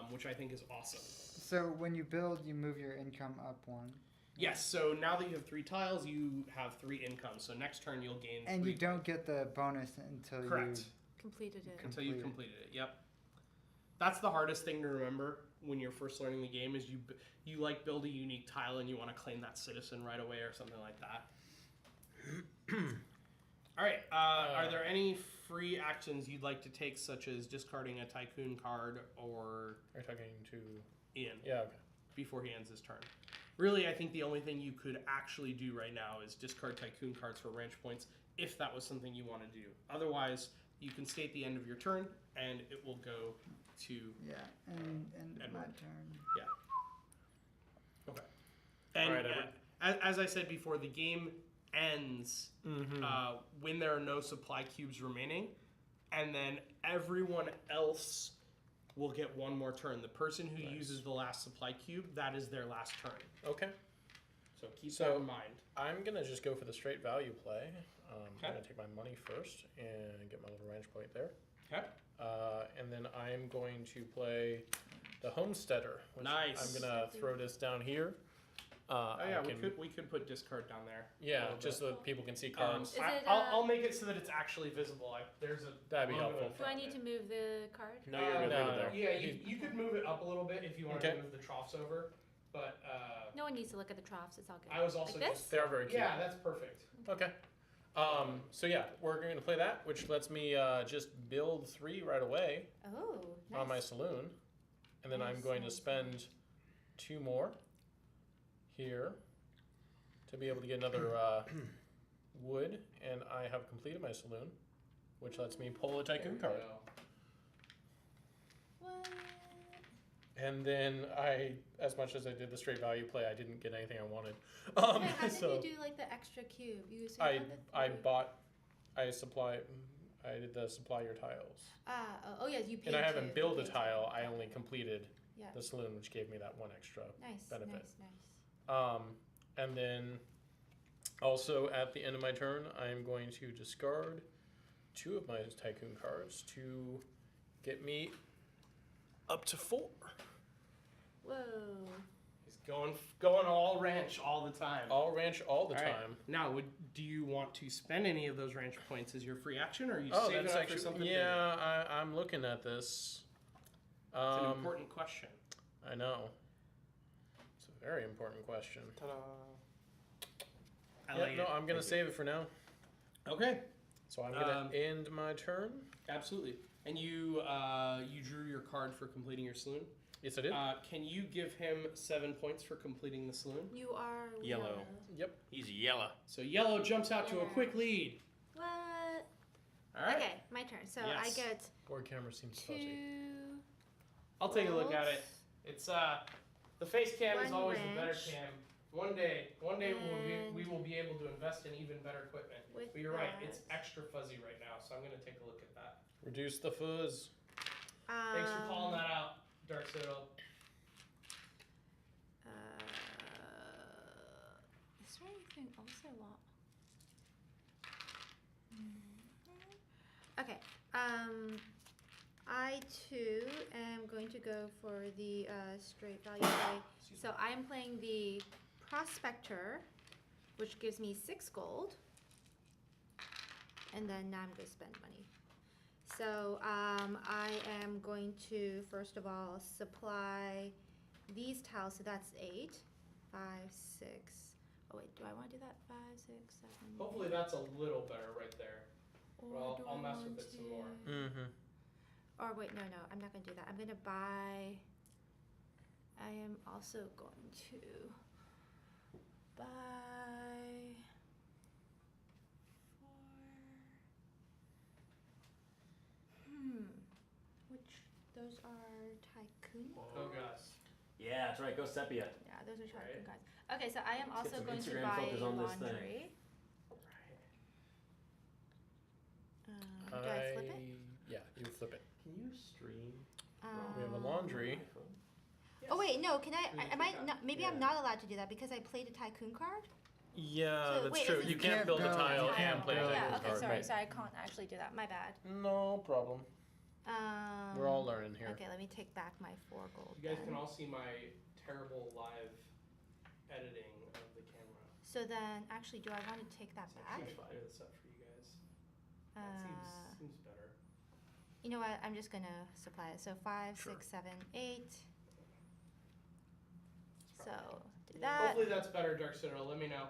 which I think is awesome. So when you build, you move your income up 1. Yes, so now that you have 3 tiles, you have 3 income. So next turn you'll gain And 3 you don't get the bonus until Correct. Completed it. Until you've complete completed it. Yep. That's the hardest thing to remember when you're first learning the game, is you like build a unique tile and you want to claim that citizen right away or something like that. All right. Are there any free actions you'd like to take, such as discarding a Tycoon card, or Are you talking to? Ian, Yeah. Okay. before he ends his turn? Really, I think the only thing you could actually do right now is discard Tycoon cards for ranch points, if that was something you want to do. Otherwise, you can stay at the end of your turn, and it will go to... Yeah, and my Edward. turn. Okay. And All right, Edward. as I said before, the game ends when there are no supply cubes remaining, and then everyone else will get one more turn. The person who uses the last supply cube, that is their last turn. Okay. So keep So- that in mind. I'm gonna just go for the straight value play. I'm Okay. gonna take my money first and get my little range point there. Okay. And then I'm going to play the Homesteader. Which Nice. I'm gonna throw this down here. Oh yeah, I can, we could put discard down there. a Yeah, little just bit. so that people can see cards. Is I, it, I'll make it so that it's actually visible. There's a That'd be logo in helpful. Do I front of need it. to move the card? No, you're good. No, Leave it no. there. Yeah, you could move it up a little bit if you want Okay. to move the troughs over, but No one needs to look at the troughs. It's all good. I was also Like this? just They are very cute. yeah, that's perfect. Okay. So yeah, we're going to play that, which lets me just build 3 right away Oh, nice. on my saloon, and then I'm going to spend 2 more here to be able to get another wood, and I have completed my saloon, which lets me pull a Tycoon There we card. go. What? And then as much as I did the straight value play, I didn't get anything I wanted. Wait, how did so you do like the extra cube? You said I you had did the supply your tiles. Oh yes, you paid. And I haven't to- built a paid to. tile, I only completed Yeah. the saloon, which gave me that 1 extra. Nice. benefit. Nice. And then also at the end of my turn, I'm going to discard 2 of my Tycoon cards to get me up to 4. Whoa. He's going all ranch all the time. All ranch all the All right. time. Now, do you want to spend any of those ranch points as your free action, or are you Oh, saving that's up actually for something yeah. I'm looking at this. bigger? It's an important question. I know. It's a very important question. Ta-da. I Yeah, like no, it. I'm gonna save it for now. Okay, So I'm gonna end my turn. absolutely. And you drew your card for completing your saloon. Yes, I did. Can you give him 7 points for completing the saloon? You are Yellow. Yep. He's yellow. So yellow jumps out to a quick lead. What? All right. Okay, my turn. So I Yes. get Board camera seems 2. fuzzy. I'll take a look at golds. it. It's the face cam is One always the better ranch. cam. One day And- we will be able to invest in even better equipment. With But you're right, that. it's extra fuzzy right now, so I'm gonna take a look at that. Reduce the fuzz. Thanks for calling that out, Dark Citadel. Is there anything else I want? Okay. I too am going to go for the straight value play. So I'm playing the Prospector, which gives me 6 gold. And then now I'm going to spend money. So I am going to, first of all, supply these tiles. So that's 8, 5, 6. Oh wait, do I want to do that? 5, 6, 7. Hopefully that's a little better right there. Or Well, do I'll I mess want with it some to- more. Mm-hmm. Or wait, no, I'm not going to do that. I'm going to buy. I am also going to buy 4. Which those are Tycoon. Oh gosh. Yeah, that's right. Go Sepia. Yeah, those are Tycoon Right. cards. Okay, so I am Let's also get some going to Instagram buy filters on this thing. laundry. Do I flip it? Yeah, you flip it. Can you stream? We have a laundry. Oh wait, no. Can I? Really Am I take that. not? Maybe I'm not allowed to do that because I played a Tycoon card. Yeah, So, that's wait, true. is it- You can't Can't build a build. tile You and can't play a build. Yeah. Tycoon Okay. card. Sorry. Right. Sorry. I can't actually do that. My bad. No problem. We're all learning here. Okay. Let me take back my 4 gold. You guys then. can all see my terrible live editing of the camera. So then, actually, do I want to take that So back? I'm gonna clear this up for you guys. That seems better. You know what? I'm just gonna supply it. So 5, Sure. 6, 7, 8. It's So probably- do that. Hopefully that's better, Dark Citadel. Let me know.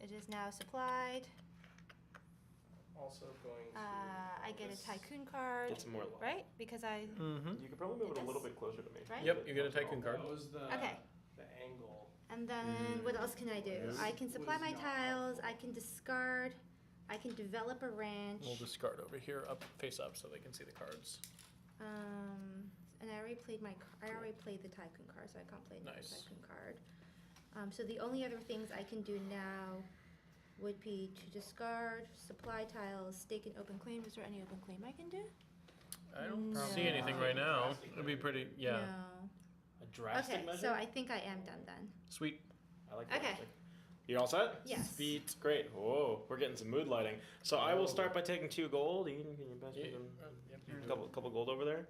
It is now supplied. Also going to. I get a this- Tycoon card, Get some more love. right? Because I Mm-hmm. You could probably move it a It little is. bit closer to me. Right? Yep, you get a Tycoon card. That was the Okay. the angle. And then what else can I do? Yes. I can supply Was my not tiles. I can discard. I can develop a ranch. We'll discard over here, up face up, so they can see the cards. And I already played I already played the Tycoon card, so I can't play another Nice. Tycoon card. So the only other things I can do now would be to discard, supply tiles, stake an open claim. Is there any open claim I can do? I don't No. see anything right now. It'd be pretty, yeah. No. A drastic Okay, measure? so I think I am done then. Sweet. I like Okay. drastic. You all set? Yes. Sweet. Great. Whoa, we're getting some mood lighting. So I will start by taking 2 gold. Ian, can you pass me Yeah. some couple gold over there?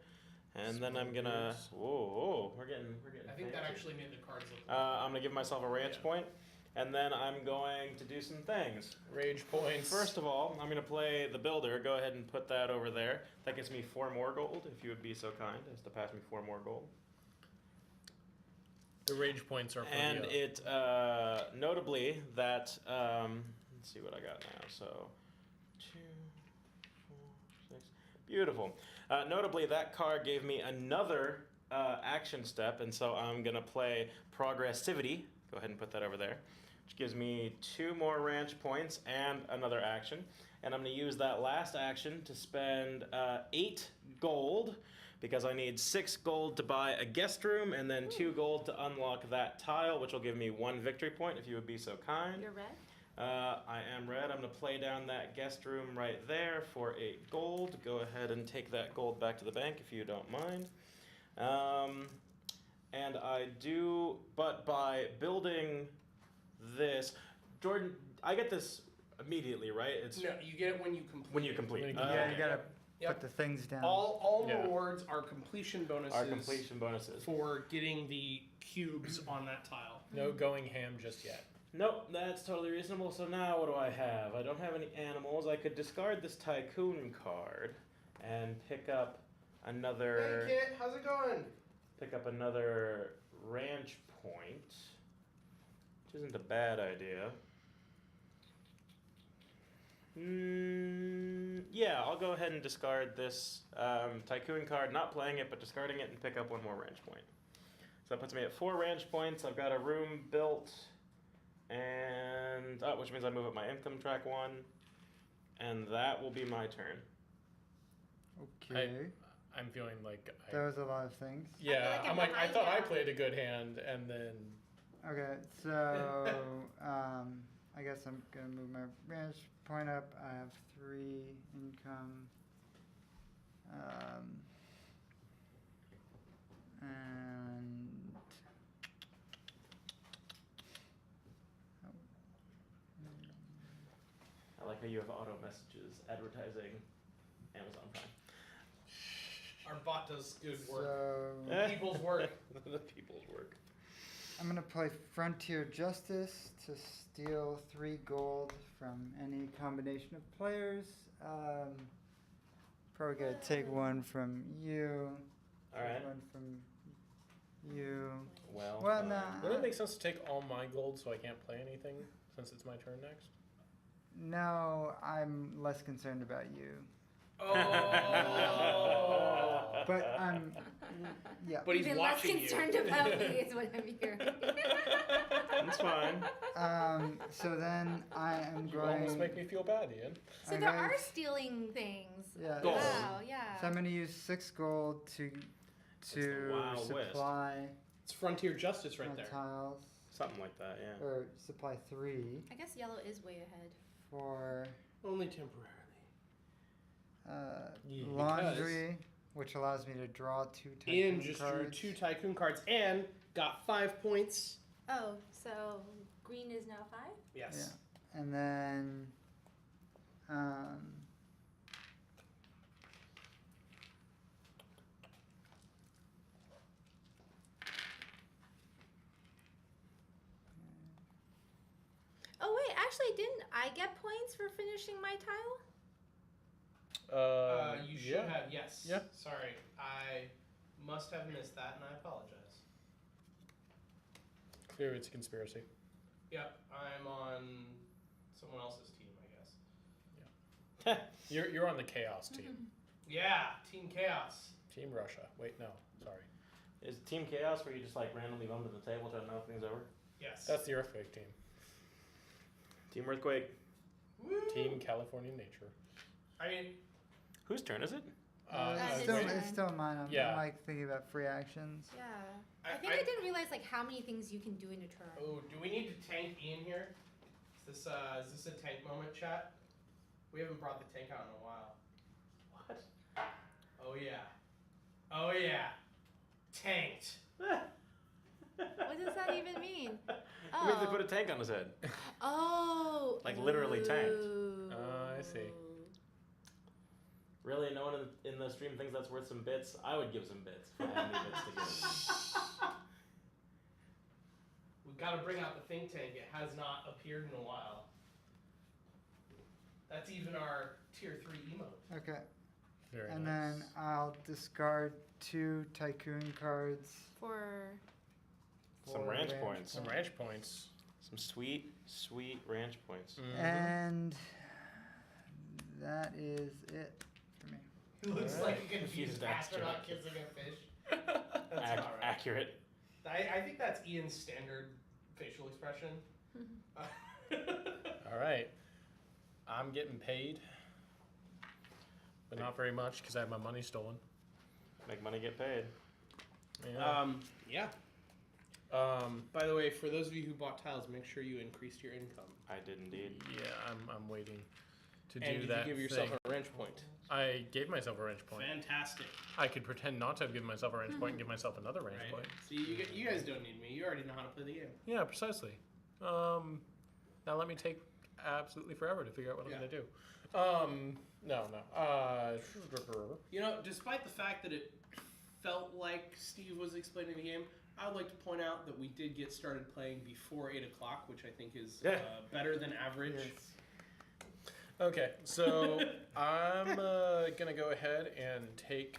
And then I'm gonna. Whoa, we're getting. I think that actually made the cards look. I'm gonna give myself a ranch Yeah. point, and then I'm going to do some things. Rage points. First of all, I'm gonna play the builder. Go ahead and put that over there. That gives me 4 more gold. If you would be so kind as to pass me 4 more gold. The rage points are for And the, it notably that let's see what I got now. So 2, 4, 6. Beautiful. Notably, that card gave me another action step, and so I'm gonna play progressivity. Go ahead and put that over there, which gives me 2 more ranch points and another action. And I'm gonna use that last action to spend 8 gold. Because I need 6 gold to buy a guest room, and then 2 gold to unlock that tile, which will give me 1 victory point, if you would be so kind. You're red? I am red. I'm going to play down that guest room right there for 8 gold. Go ahead and take that gold back to the bank, if you don't mind. And I do, but by building this, Jordan, I get this immediately, right? It's No, you get it when you complete. when you it. complete. When you Yeah, Okay. you gotta Yep. put the things down. All Yeah. rewards are completion bonuses. Our completion bonuses. For getting the cubes on that tile. no going ham just yet. Nope, that's totally reasonable. So now what do I have? I don't have any animals. I could discard this Tycoon card and pick up another Hey Kit, how's it going? ranch point, which isn't a bad idea. Yeah, I'll go ahead and discard this Tycoon card, not playing it, but discarding it and pick up 1 more ranch point. So that puts me at 4 ranch points. I've got a room built, and which means I move up my income track 1, and that will be my turn. Okay. I'm feeling like That was a lot of things. yeah, I'm I'm like, I behind thought I you. played a good hand, and then Okay, so I guess I'm gonna move my ranch point up. I have 3 income. And I like how you have auto messages advertising Amazon Prime. Our bot does good work. so People's work. The people's work. I'm gonna play Frontier Justice to steal 3 gold from any combination of players. Probably gonna take 1 from you. All right. Take 1 from you. Well, Well, fine. nah. would it make sense to take all my gold so I can't play anything since it's my turn next? No, I'm less concerned about you. Oh. But I'm, yeah. But he's Even less watching you. concerned about me is what I'm hearing. That's fine. So then I am You almost going. make me feel bad, Ian. So I'm there going- are stealing things. Yeah. Gold. Wow, yeah. So I'm gonna use 6 gold to the Wild West. supply It's Frontier Justice right my there. tiles, Something like that, yeah. or supply 3 I guess yellow is way ahead. for Only temporarily. Yeah, laundry, which allows me to draw 2 Tycoon Ian just cards. drew 2 Tycoon cards and got 5 points. Oh, so green is now 5? Yes. Yeah. And then Oh wait, actually, didn't I get points for finishing my tile? You should yeah. have, yes. Yeah. Sorry, I must have missed that, and I apologize. Clear it's a conspiracy. Yep, I'm on someone else's team, I guess. You're on the chaos team. Yeah, Team Chaos. Team Russia. Wait, no, sorry. Is Team Chaos where you just like randomly bump to the table trying to knock things over? Yes. That's the Earthquake team. Team Earthquake. Woo. Team California Nature. I mean, Whose turn is it? That's Still, his it's turn. still mine. Yeah. I'm like thinking about free actions. Yeah. I think I didn't realize like how many things you can do in a turn. oh, do we need to tank Ian here? Is this a tank moment, chat? We haven't brought the tank out in a while. What? Oh yeah. Oh yeah. Tanked. What does that even mean? It means they put a tank on his head. Oh. Like, literally tanked. Ooh. I see. Really, no one in the stream thinks that's worth some bits? I would give some bits for how many bits to give. We've got to bring out the think tank. It has not appeared in a while. That's even our tier 3 emote. Okay. Very And nice. then I'll discard 2 Tycoon cards. For Some for ranch points. Some ranch points. Some sweet, sweet ranch points. Mhm. And that is it for me. He looks Alright. like a confused Confused astronaut kissing a fish. That's about right. Accurate. I think that's Ian's standard facial expression. All right. I'm getting paid, but not very much because I have my money stolen. Make money, get paid. Yeah. Yeah. By the way, for those of you who bought tiles, make sure you increased your income. I did indeed. Yeah, I'm waiting to And do did that. you give yourself thing. a wrench point? I gave myself a wrench point. Fantastic. I could pretend not to have given myself a wrench point and give myself another wrench Right. point. See, you guys don't need me. You already know how to play the game. Yeah, precisely. Now let me take absolutely forever to figure out what I'm gonna do. No. You know, despite the fact that it felt like Steve was explaining the game, I would like to point out that we did get started playing before 8 o'clock, which I think is Yeah. better than average. Yes. Okay, so I'm gonna go ahead and take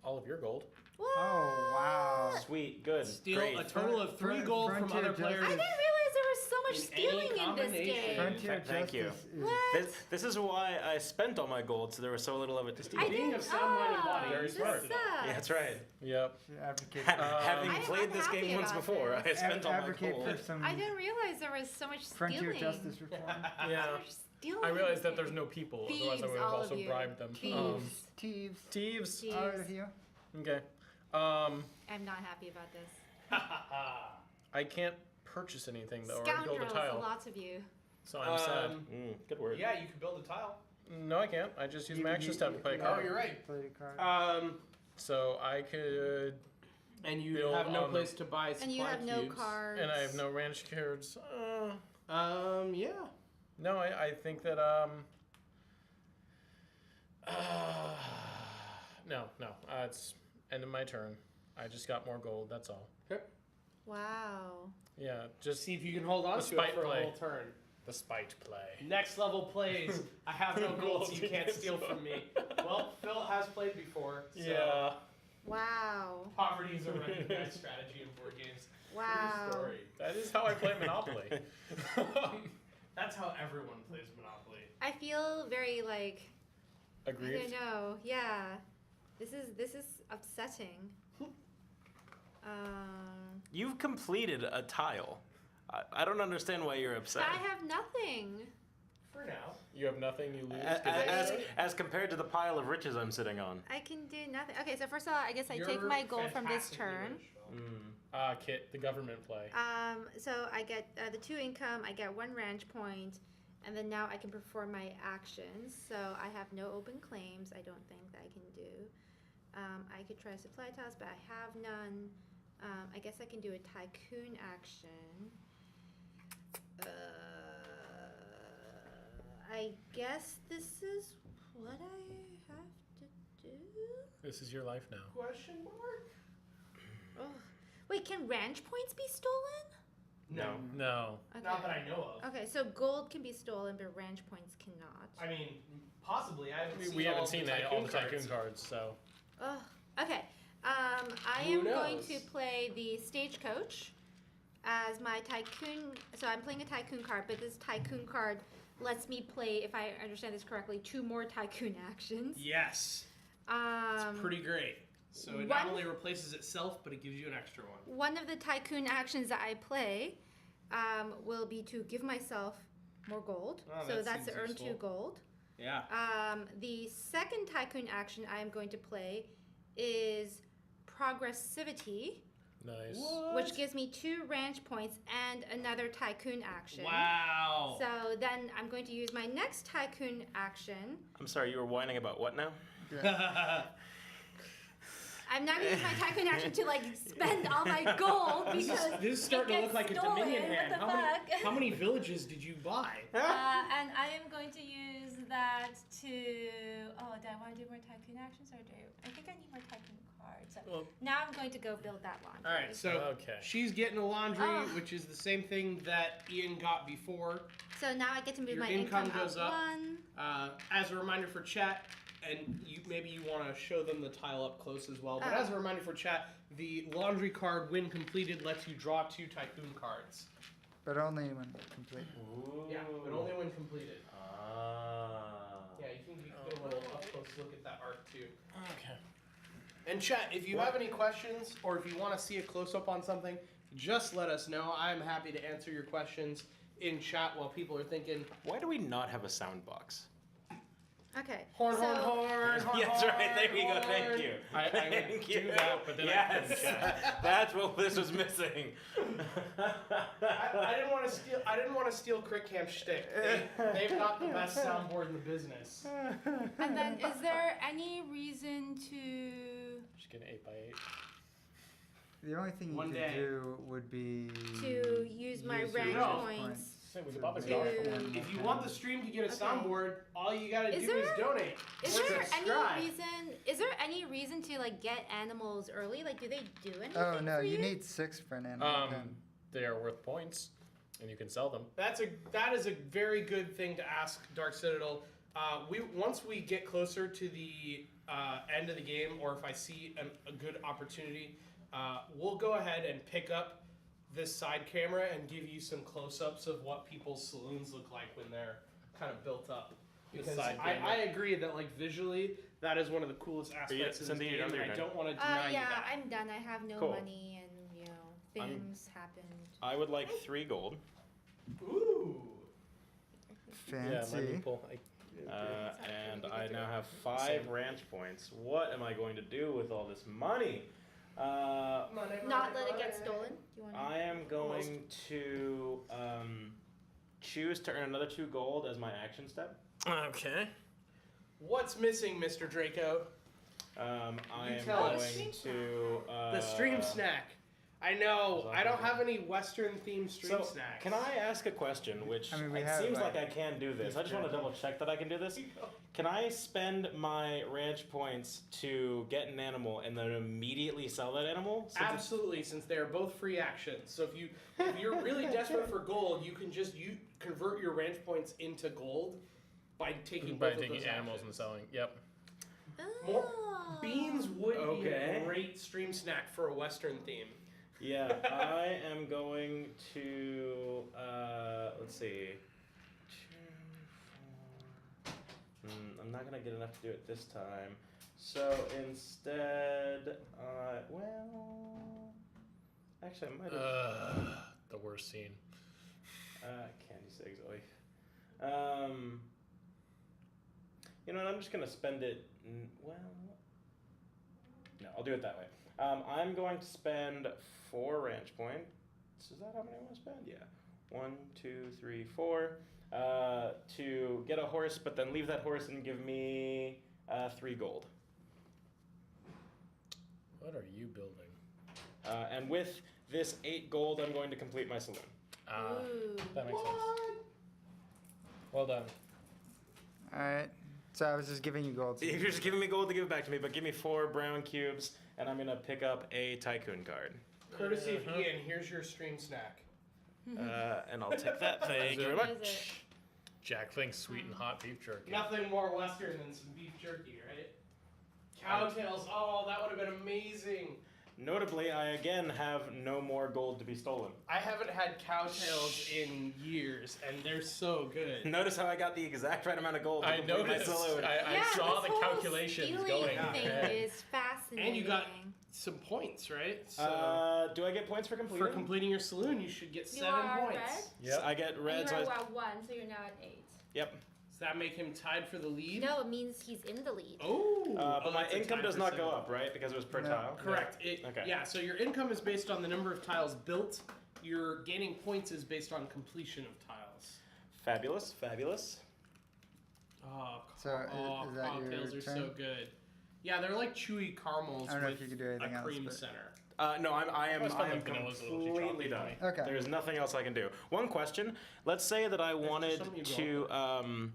all of your gold. What? Oh, wow. Sweet, good, Steal great. a total of 3 gold from Frontier other Justice. players. I didn't realize there was so much In stealing any in this combination. game. Frontier Thank you. Justice is What? This is why I spent all my gold, so there was so little of it to steal. I Being didn't. of sound-minded body, Very you this smart. fucked it up. sucks. Yeah, that's right. Yep. should advocate. Having I'm played this happy game once about before, I this. spent all my advocate gold. for some I didn't realize there was so much stealing. Frontier Justice reform. Yeah. So much stealing I in realized this that there's game. no people, Thieves, otherwise I would have all also of you. bribed them. Thieves. Thieves. Thieves. Thieves. Out of here. Okay. I'm not happy about this. I can't purchase anything though, or build a Scoundrels, tile, lots of you. so I'm sad. Good word. Yeah, you can build a tile. No, I can't. I just use my action step to play a Oh, card. you're right. Played a card. So I could, And you Build have no on place to buy supply And you have no cubes. cards. and I have no ranch cards. Yeah. No, I think that no, it's end of my turn. I just got more gold. That's all. Wow. Yeah, just See if you can hold on The to it spite for play. a whole turn. the spite play. Next level plays. I have no gold, so you can't steal from me. Well, Phil has played before, so Yeah. Wow. poverty is a recognized strategy in board games. Wow. True story. That is how I play Monopoly. That's how everyone plays Monopoly. I feel very like I Agreed. don't know. Yeah. This is upsetting. You've completed a tile. I don't understand why you're upset. I have nothing. For now. You have nothing. You lose. As compared to the pile of riches I'm sitting on. I can do nothing. Okay, so first of all, I guess I take You're my gold from this fantastically turn. rich, Phil. Kit, the government play. So I get the 2 income, I get 1 ranch point, and then now I can perform my actions. So I have no open claims. I don't think that I can do. I could try supply tiles, but I have none. I guess I can do a tycoon action. I guess this is what I have to do. This is your life now. Question mark? Oh. Wait, can ranch points be stolen? No. No. Okay. Not that I know of. Okay, so gold can be stolen, but ranch points cannot. I mean, possibly. I haven't seen We all haven't of seen the all the Tycoon tycoon cards, so. Oh, okay. I Who am going knows? to play the stagecoach as my tycoon. So I'm playing a tycoon card, but this tycoon card lets me play, if I understand this correctly, 2 more tycoon actions. Yes. It's pretty great. So it not only replaces itself, but it gives you an extra one. One of the tycoon actions that I play will be to give myself more gold. Oh, So that that's to seems earn useful. 2 gold. Yeah. The second Tycoon action I am going to play is Progressivity, Nice. which gives me 2 ranch points and another Tycoon action. Wow. So then I'm going to use my next Tycoon action. I'm sorry, you were whining about what now? I'm not going to use my Tycoon action to like spend all my gold because This is starting to look like a stolen. Dominion What hand. the fuck? How many villages did you buy? And I am going to use that to. Oh, do I want to do more Tycoon actions or do I think I need more Tycoon cards? So Well- now I'm going to go build that laundry. All right, so Okay. she's getting a laundry, Oh. which is the same thing that Ian got before. So now I get to move Your my income income goes up up. 1. As a reminder for chat, and maybe you want to show them the tile up close as well. But Oh. as a reminder for chat, the laundry card, when completed, lets you draw 2 Tycoon cards. But only when complete. Yeah, but only when completed. Ah. Yeah, you can get a little up close look at that art too. Okay. And chat, if you have any questions or if you want to see a close up on something, just let us know. I'm happy to answer your questions in chat while people are thinking. Why do we not have a sound box? Okay. Horn, so, horn, horn, horn. Yes, right. There you go. horn. Thank you. I would Thank do you. that, but then I couldn't yes, chat. that's what this was missing. I didn't want to steal. I didn't want to steal Crit Camp shtick. They've got the best soundboard in the business. And then, is there any reason to? Just get an 8x8. The only thing you One could day. do would be to use my Use your range range points. Say we could pop a To- dollar for one. If you want the stream to get a Okay. soundboard, all you gotta Is do there- is donate. Is or there subscribe. any reason? Is there any reason to like get animals early? Like, do they do anything? Oh no, for you you need 6 for an animal pen. They are worth points, and you can sell them. That is a very good thing to ask Dark Citadel. Once we get closer to the end of the game, or if I see a good opportunity, we'll go ahead and pick up this side camera and give you some close-ups of what people's saloons look like when they're kind of built up. The Because side I camera. agree that like visually, that is one of the coolest aspects of this Cindy, game, you're and I done. don't want to deny you Yeah, that. I'm done. I have no Cool. money, and things happened. I would like 3 gold. Ooh. Yeah, my Fancy. meeple. And I now have 5 ranch points. What am I going to do with all this money? Not let it get stolen. Do you want? I am going to choose to earn another 2 gold as my action step. Okay. What's missing, Mr. Draco? I You am tell us. going to The stream snack. I know. Is I don't that- have any Western themed stream So, snacks. can I ask a question? Which I mean, we it have, seems like, like I can do this. I just want to double check that I can do this. Can I spend my ranch points to get an animal and then immediately sell that animal? Since it's- Absolutely, since they are both free actions. So if you're really desperate for gold, you can just convert your ranch points into gold by taking By both taking of those animals and actions. selling. Yep. More Oh. beans would be Okay. a great stream snack for a Western theme. Yeah, I am going to, let's see. 2, 4. I'm not going to get enough to do it this time. So instead, actually I might have, The worst scene. candy cigs, oy. You know what, I'm just going to spend it, no, I'll do it that way. I'm going to spend 4 ranch points. Is that how many I want to spend? Yeah. 1, 2, 3, 4. To get a horse, but then leave that horse and give me 3 gold. What are you building? And with this 8 gold, I'm going to complete my saloon. Ooh. That makes sense. Well done. Alright. So I was just giving you gold. If you're just giving me gold to give it back to me, but give me 4 brown cubes, and I'm going to pick up a Tycoon card. Courtesy of Ian, here's your stream snack. And I'll take that. Thank you very What is much. Jack thinks sweet and hot beef jerky. Nothing more Western than some beef jerky, right? Cowtails. Oh, that would have been amazing. Notably, I again have no more gold to be stolen. I haven't had cowtails in years, and they're so good. Notice how I got the exact right amount of gold to I complete my noticed. saloon. I Yeah, saw this the whole calculations stealing going. thing Okay. is Fascinating. And you got some points, right? So Do I get points for completing? for completing your saloon, you should get You 7 are points. red? Yep. I get red. And So you I, are at 1, so you're now at 8. yep. Does that make him tied for the lead? No, it means he's in the lead. Oh. But my that's a income tie does for not go 7. up, right? Because it was per No. tile. Correct. Okay. Yeah, so your income is based on the number of tiles built. Your gaining points is based on completion of tiles. Fabulous. Fabulous. Oh, So, is that your cocktails are turn? so good. Yeah, they're like chewy caramels I don't know with if you could do anything a else, cream but- center. No, I am I just felt like completely vanilla's a little too chocolatey done. for me. Okay. There's nothing else I can do. One question. Let's say that I wanted something you to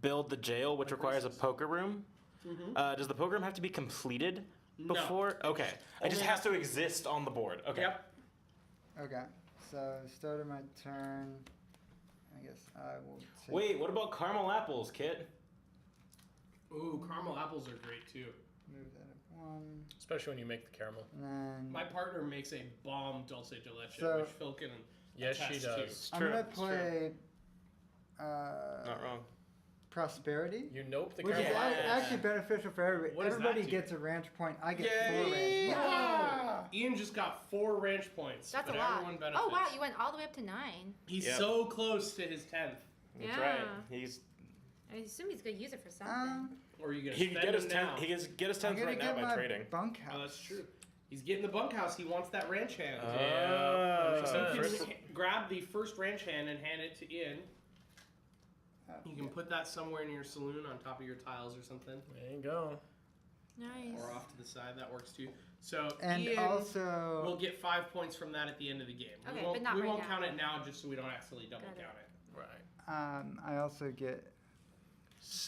build the jail, which Like requires a races. poker room. Mm-hmm. Does the poker room have to be completed No. before? Okay. It just only has to exist on the board. Okay. Yep. Okay. So, start of my turn. I guess I will take. Wait, what about caramel apples, Kit? Ooh, caramel apples are great too. Move that up 1. Especially when you make the caramel. And then. My partner makes a bomb dulce de leche, So- which Phil can Yes, she attest to. does. It's I'm true. gonna It's true. play. Not wrong. Prosperity. You nope the Which is caramel. Yeah. actually beneficial for everybody. What does that Everybody do? gets a ranch point. I get Yay! 4 ranch points. Yeah. Ian just got 4 ranch points. That's but a lot. everyone benefits. Oh wow, you went all the way up to 9. He's Yep. so close to his 10th. That's Yeah. right. He's I assume he's gonna use it for something. Or are you gonna he could spend get his him 10th. now? He can get his I'm 10th gonna right now get by my trading. bunkhouse. Oh, that's true. He's getting the bunkhouse. He wants that ranch hand. Oh. Yeah, makes So sense. you First- can grab the first ranch hand and hand it to Ian. You can Yeah. put that somewhere in your saloon on top of your tiles or something. There you go. Nice. Or off to the side. That works too. So And Ian also, will get 5 points from that at the end of the game. Okay, we won't, but not we right won't now. count it now just so we don't accidentally double Got it. count it. Right. I also get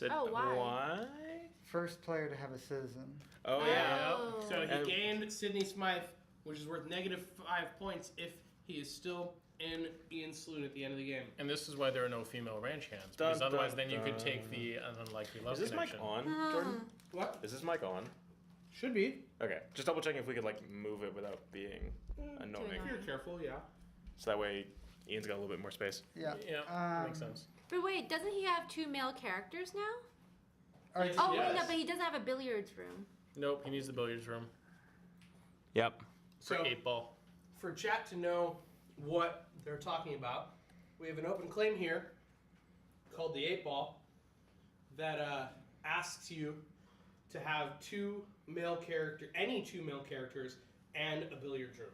Oh, why? Why? first player to have a citizen. Oh yeah. Oh. So he And- gained Sydney Smythe, which is worth -5 points if he is still in Ian's saloon at the end of the game. And this is why there are no female ranch hands. Dun, Because otherwise, dun, then you could dun. take the unlikely love Is this mic connection. on, Jordan? What? Is this mic on? Should be. Okay. Just double checking if we could like move it without being annoying. If you're careful, yeah. So that way Ian's got a little bit more space. Yeah. Yeah, makes sense. But wait, doesn't he have 2 male characters now? Alright, Yes. Oh wait, no, Yes. but he doesn't have a billiards room. Nope, he needs the billiards room Yep. for So 8-ball. for chat to know what they're talking about, we have an open claim here called the 8 Ball that asks you to have any 2 male characters and a billiards room.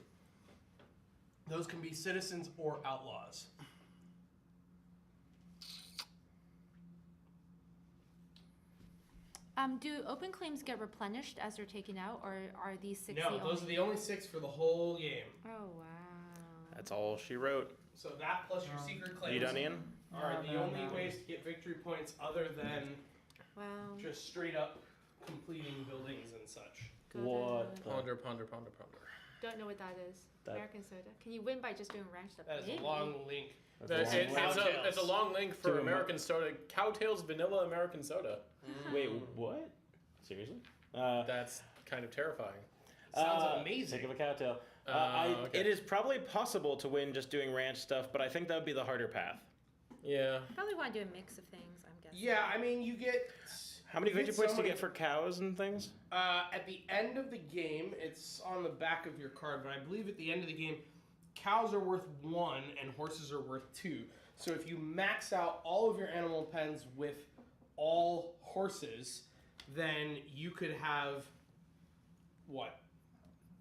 Those can be citizens or outlaws. Do open claims get replenished as they're taken out, or are these 6 No, the those are only? the only 6 for the whole game. Oh wow. That's all she wrote. So that plus your secret claims You done, Ian? are the No, only no. ways to get victory points other than Wow. just straight up completing buildings and such. Got What? it. Ponder. Don't know what that is. That- American soda. Can you win by just doing ranch stuff? That is Maybe. a long link. It's, It's it's a long link for To a American soda. Cowtail's vanilla American soda. Wait, what? Seriously? That's kind of terrifying. Sounds amazing. Think of a cowtail. Okay. It is probably possible to win just doing ranch stuff, but I think that would be the harder path. Yeah. Probably want to do a mix of things. I'm guessing. Yeah, I mean, you get. How many you get victory points so do you many- get for cows and things? At the end of the game, it's on the back of your card, but I believe at the end of the game, cows are worth 1 and horses are worth 2. So if you max out all of your animal pens with all horses, then you could have, what,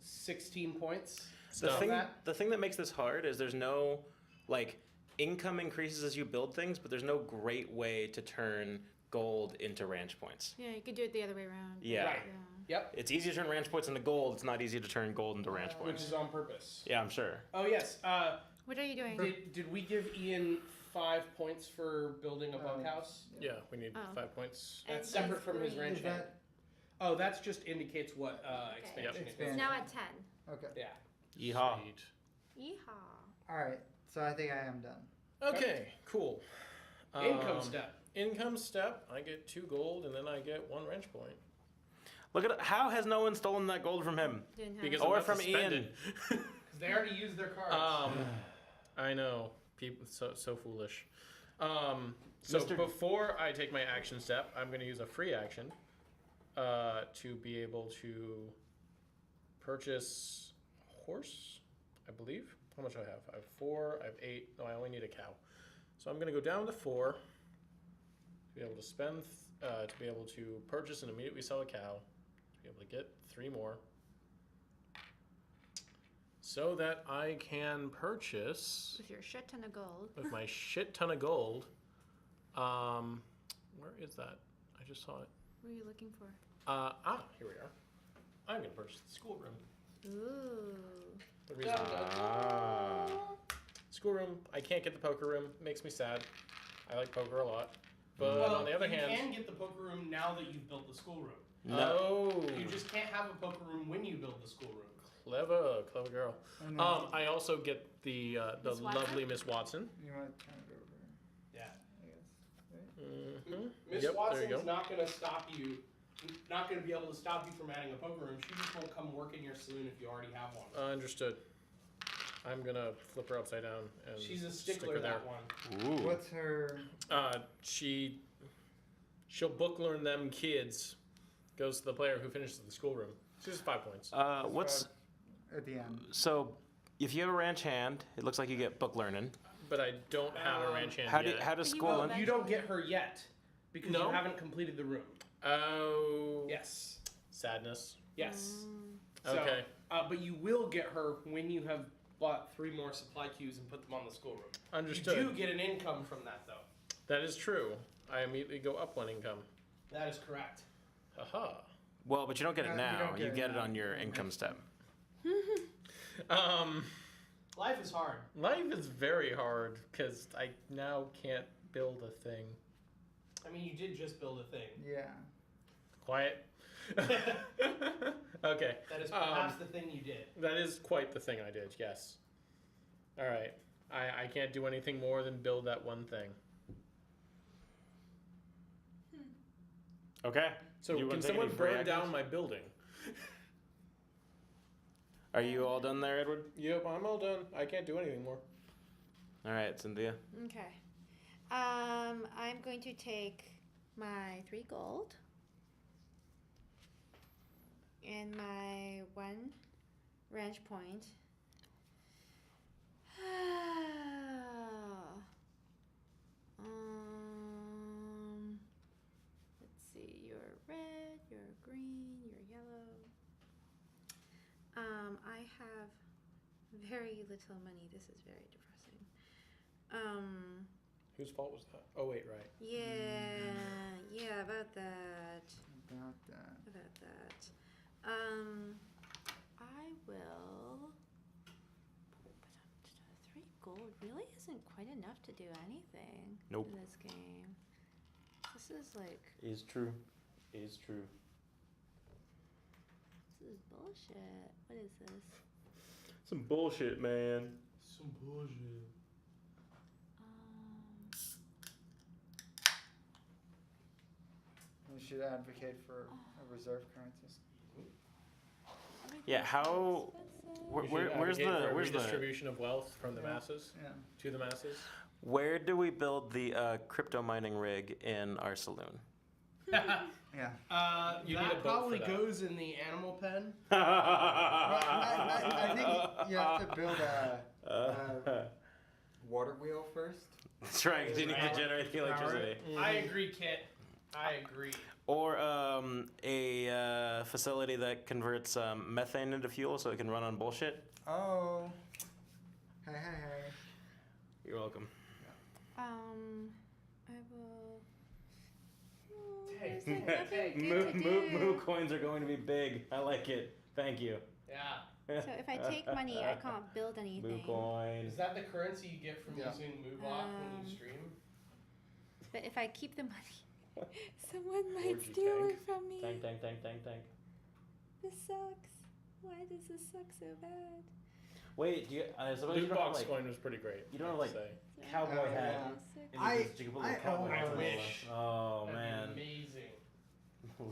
16 points? The Of thing, that? the thing that makes this hard is there's no, like, income increases as you build things, but there's no great way to turn gold into ranch points. Yeah, you could do it the other way around. Yeah. Right. Yep, It's easy to turn ranch points into gold. It's not easy to turn gold into ranch which points. is on purpose. Yeah, I'm sure. Oh, yes. What are you doing? Did we give Ian 5 points for building a bunkhouse? Yeah, we need Oh. 5 points. That's And separate from his three. ranch Is hand. that Oh, that's just indicates what expansion it It's is. now at 10. okay? Yeah. Yeehaw. Sweet. Yeehaw. Alright, so I think I am done. Okay, cool. Income Um, step. Income step. I get 2 gold, and then I get 1 ranch point. Look at how has no one stolen that gold from him? Didn't have Because it. I'm Or about to from spend Ian. it. Because they already used their cards. I know. People so foolish. So Mr. before I take my action step, I'm going to use a free action to be able to purchase horse, I believe. How much do I have? I have 4, I have 8. No, I only need a cow. So I'm going to go down to 4 to be able to spend, to be able to purchase and immediately sell a cow, to be able to get 3 more. So that I can purchase, With your shit ton of gold. with my shit ton of gold, where is that? I just saw it. What are you looking for? Here we are. I'm going to purchase the schoolroom. Ooh. The reason schoolroom, I can't get the poker room. Makes me sad. I like poker a lot. But Well, on the other you hand, can get the poker room now that you've built the schoolroom. no. You just can't have a poker room when you build the schoolroom. Clever girl. And then I also get the Miss Watson? lovely Miss Watson. you want to turn it over, Yeah. I guess. Right? Mm-hmm. Miss Yep, there you Watson's go. not going to stop you. Not going to be able to stop you from adding a poker room. She just won't come work in your saloon if you already have one. Understood. I'm gonna flip her upside down and She's a stick stickler, her there. that one. Ooh. What's her? She'll book learn them kids. Goes to the player who finishes the schoolroom. She's 5 points. What's At the end. so? If you have a ranch hand, it looks like you get book learning. But I don't have a ranch hand How yet. does But you school? will You don't get her yet because No? you haven't completed the room. Oh. Yes. Sadness. Yes. Mm. So, Okay. But you will get her when you have bought 3 more supply queues and put them on the schoolroom. Understood. You do get an income from that, though. That is true. I immediately go up 1 income. That is correct. Haha. Well, but you don't get it You now. don't You get it get it now. on your income step. Life is hard. Life is very hard because I now can't build a thing. I mean, you did just build a thing. Yeah. Quiet. Okay. That is perhaps the thing you did. That is quite the thing I did, yes. Alright. I can't do anything more than build that one thing. Okay. So You wanna can take someone any free burn down actions? my building? Are you all done there, Edward? Yep, I'm all done. I can't do anything more. All right, Cynthia. Okay. I'm going to take my 3 gold and my 1 ranch point. Let's see. You're red. You're green. You're yellow. I have very little money. This is very depressing. Whose fault was that? Oh, wait, right. Yeah, about that. About that. About that. I will. 3 gold really isn't quite enough to do anything Nope. in this game. This is like, Is true. Is true. this is bullshit. What is this? Some bullshit, man. Some bullshit. We should advocate for a reserve currency. Yeah. How? We should Where's advocate for a where's the redistribution of wealth from the Yeah. masses Yeah. to the masses? where do we build the crypto mining rig in our saloon? Yeah. You need a boat That for probably that. goes in the animal pen. Well, I think you have to build a water wheel first. That's right, 'cause you need to generate the electricity. I agree, Kit. I agree. Or a facility that converts methane into fuel so it can run on bullshit. Oh. Hey. You're welcome. I will. Hey, There's like nothing good to Moo do. coins are going to be big. I like it. Thank you. Yeah. So if I take money, I can't build Moo anything. coin. Is that the currency you get from Yeah. using MooBot when you stream? But if I keep the money, someone might Orgy steal tank. it from me. Tank. This sucks. Why does this suck so bad? Wait, do you? Suppose you Loot don't have, box like, coin was pretty great. you don't have, I have to like, say. cowboy Oh, hat. yeah. and I- you just put a little I cowboy own hat one. on I it. wish. Oh That'd man. be amazing.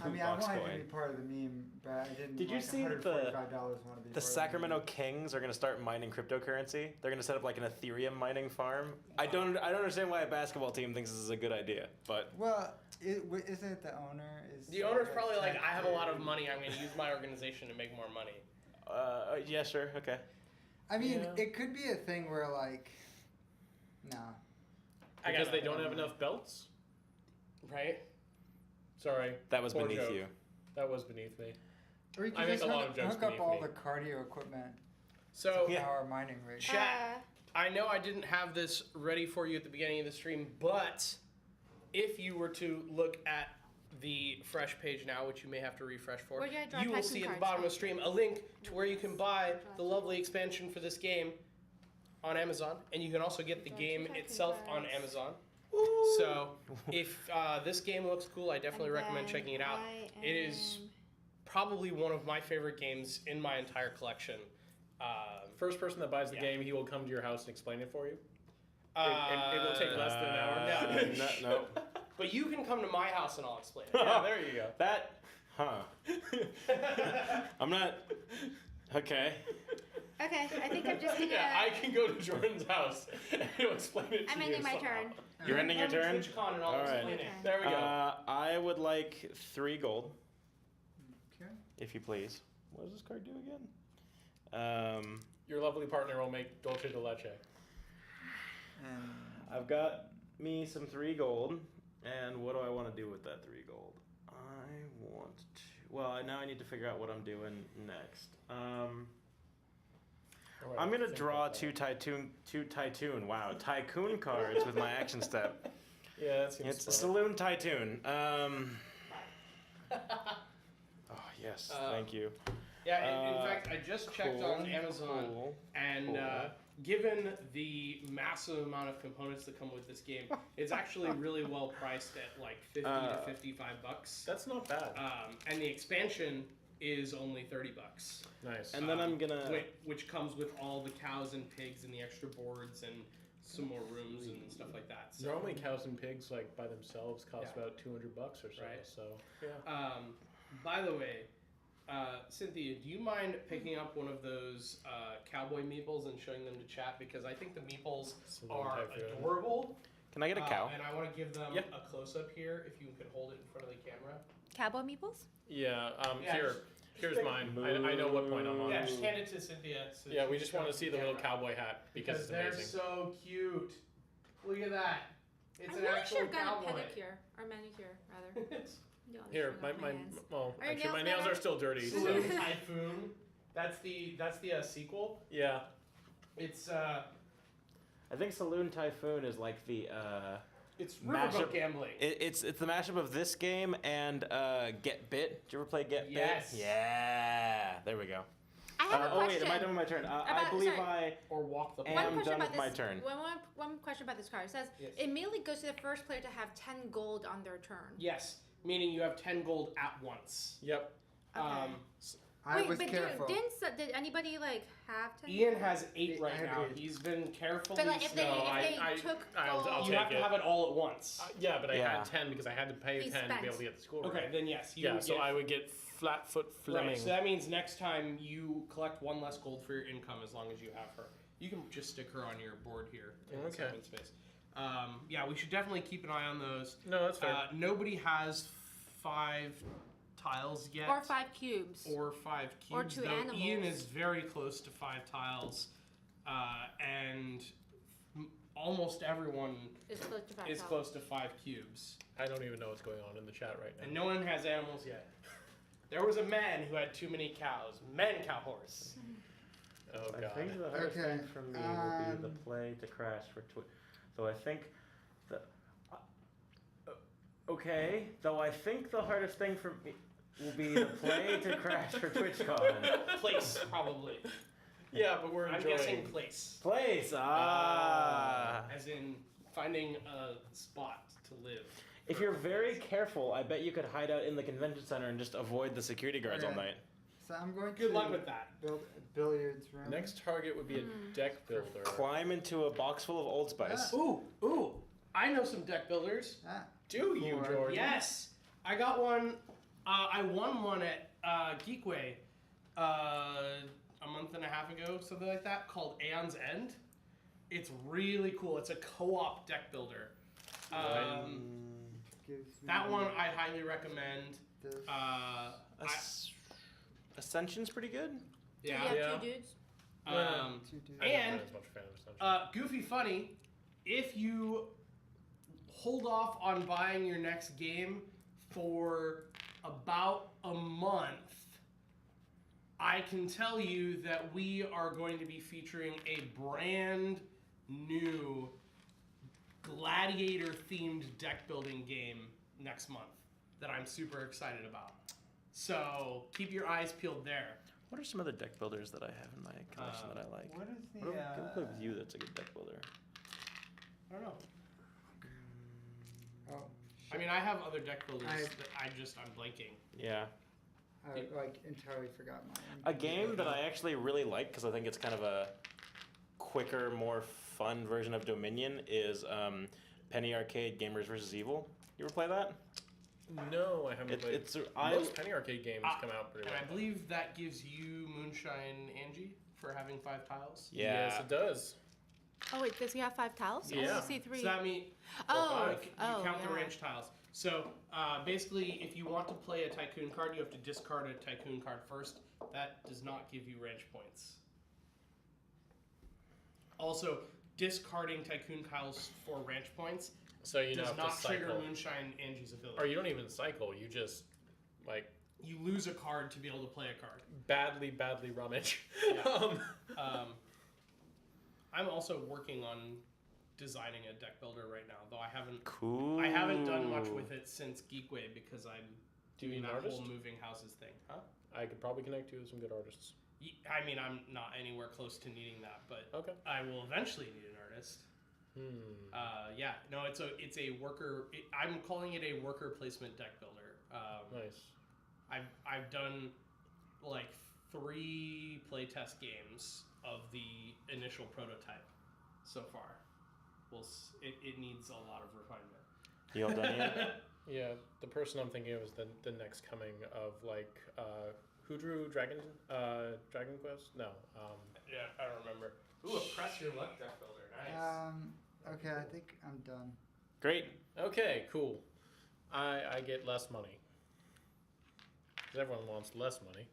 I mean, Loot I box wanted coin. to be part of the meme, but I didn't. Did you like, see that $145 want to be The part Sacramento of the Kings are going to start mining cryptocurrency. They're going to set up like an Ethereum mining farm. I don't understand why a basketball team thinks this is a good idea, but meme. Well, isn't it the owner? Is The owner's like probably like, I have a lot of tech- money. I'm going to use my organization to make more money. Yeah, sure. Okay. I mean, Yeah. it could be a thing where like, nah. I Because got they nothing. don't have enough belts? Right? Sorry. That was Poor beneath joke. you. That was beneath me. Or you I could make just a lot of jokes hook up beneath all me. the cardio equipment So, to power mining rigs. Chat. I know I didn't have this ready for you at the beginning of the stream, but if you were to look at the fresh page now, which you may have to refresh for, Where do I draw you will Tycoon see at the cards? bottom of the stream a link to where you can buy the lovely expansion for this game on Amazon, and you can also get the Draw game Tycoon itself on cards. Amazon. So if this game looks cool, I definitely And recommend then checking it out. I It is am- probably one of my favorite games in my entire collection. First person that buys the Yeah. game, he will come to your house and explain it for you. It will take less than an hour. No. But you can come to my house and I'll explain it. Yeah, there you go. That. Huh. I'm not. Okay. Okay, I think I'm just gonna. Yeah, I can go to Jordan's house and he'll explain it to I'm you. ending my somehow. turn. You're ending your Come to turn. TwitchCon and I'll All right. explain it. Okay. There we go. I would like 3 gold, Okay. if you please. What does this card do again? Your lovely partner will make dulce de leche. And I've got me some 3 gold, and what do I want to do with that 3 gold? I want to. Well, now I need to figure out what I'm doing next. All right, I'm gonna think draw about that. two Tycoon. Wow, Tycoon cards with my action step. Yeah, that seems It's a smart. Saloon Tycoon. Oh yes, thank you. Yeah, in fact, I just checked on Cool, Amazon, cool, and cool. given the massive amount of components that come with this game, it's actually really well priced at like 50 to 55 bucks. That's not bad. And the expansion is only 30 bucks. Nice. And then I'm gonna. Which comes with all the cows and pigs and the extra boards and some more rooms and stuff like that. So, Normally, cows and pigs, like by themselves, cost Yeah. about $200 or so. Right. So yeah. by the way, Cynthia, do you mind picking up one of those cowboy meeples and showing them to chat? Because I think the meeples Saloon are Tycoon. adorable. Can I get a cow? And I want to give them Yeah. a close up here. If you could hold it in front of the camera. Cowboy meeples? Yeah. Yeah, Here. just Here's pick- mine. I know what point I'm on. Yeah, just hand it to Cynthia. So Yeah, she we can just show want it to see the the little camera. cowboy hat because it's they're amazing. so cute. Look at that. It's I an really actual should have gotten cowboy. a pedicure or manicure rather. No, Here, showing my off hands. well, Are your actually, my nails nails better? are still dirty. So. Saloon Typhoon. That's the sequel. Yeah. It's I think Saloon Typhoon is like the. it's Mashup. riverboat gambling. It's the mashup of this game and Get Bit. Did you ever play Get Yes. Bit? Yeah. There we go. I have a Oh question. wait, am I done with my turn? I About- believe sorry. Or walk the And One I'm question done about with my this. turn. One question about this card. It says Yes. it immediately goes to the first player to have 10 gold on their turn. Yes, meaning you have 10 gold at once. Yep. Okay. I Wait, was but careful. did anybody like have 10? Ian has 8 I right have now. 8. He's been carefully But like if they, slow. took I'll gold, You take have to it. have it all at once. Yeah, but I Yeah. had 10 because I had to pay He 10 to be spent. able to get the score. Okay, right. then yes. You Yeah, would so get, I would get Flatfoot Fleming. Right, so that means next time you collect 1 less gold for your income as long as you have her. You can just stick her on your board here in the Okay. second space. Yeah, we should definitely keep an eye on those. No, that's fair. Nobody has 5 tiles yet. or 5 cubes. Or 5 Or cubes. 2 though animals. Ian is very close to 5 tiles, and almost everyone It's close to 5 is tiles. close to 5 cubes. I don't even know what's going on in the chat right now. And no one has animals yet. There was a man who had too many cows. Man cow horse. Oh I god. think the hardest Okay, thing for me will be the play to crash for Twitch. So I think the. Okay, though I think the hardest thing for me will be the play to crash for TwitchCon. Place, probably. Yeah, but we're I'm enjoying. guessing place. Place! As in finding a spot to live. If you're very careful, I bet you could hide out in the convention center and just avoid the security guards all Okay. night. So I'm going Good to luck with that. build a billiards room. Next target would be a deck builder. Climb into a box full of Old Spice. Ooh, I know some deck builders. Ah, Do you, Or- Jordan? Yes, I got one. I won one at Geekway a month and a half ago, something like that, called Aeon's End. It's really cool. It's a co-op deck builder. gives That me one I highly recommend. this. I- Ascension's pretty good. You Yeah. have Yeah. 2 dudes. Two dudes. I'm And not as much a fan of Ascension. Goofy funny, if you hold off on buying your next game for about a month, I can tell you that we are going to be featuring a brand new gladiator themed deck building game next month that I'm super excited about. So keep your eyes peeled there. What are some of the deck builders that I have in my collection that I like? What is the? What can we play with you that's a good deck builder? I don't know. Oh, I mean, I have other deck builders I- that I'm blanking. Yeah. I like entirely forgot mine. A game that I actually really like because I think it's kind of a quicker, more fun version of Dominion is Penny Arcade Gamers vs. Evil. You ever play that? No, I haven't played. Most Penny Arcade games come out pretty And well. I believe that gives you Moonshine Angie for having 5 tiles. Yeah. Yes, it does. Oh wait, does he have 5 tiles? I Yeah. only see 3. So that means oh, you oh, count the yeah. range tiles. So basically, if you want to play a Tycoon card, you have to discard a Tycoon card first. That does not give you range points. Also, discarding Tycoon tiles for range points So you does have not to trigger cycle. Moonshine Angie's ability. Or you don't even cycle. You just like You lose a card to be able to play a card. badly rummage. Yeah. I'm also working on designing a deck builder right now, though I haven't done much with it since Geekway because I'm Do you doing need that an artist? whole moving houses thing. Huh? I could probably connect you with some good artists. I mean, I'm not anywhere close to needing that, but Okay. I will eventually need an artist. Yeah, no, it's a worker. I'm calling it a worker placement deck builder. Nice. I've done like 3 playtest games of the initial prototype so far. It needs a lot of refinement. You all done yet? Yeah, the person I'm thinking of is the next coming of like who drew Dragon Quest? No. Yeah, I don't remember. Ooh, a press your luck deck builder. Nice. Okay, I think I'm done. Great. Okay, cool. I get less money. 'Cause everyone wants less money.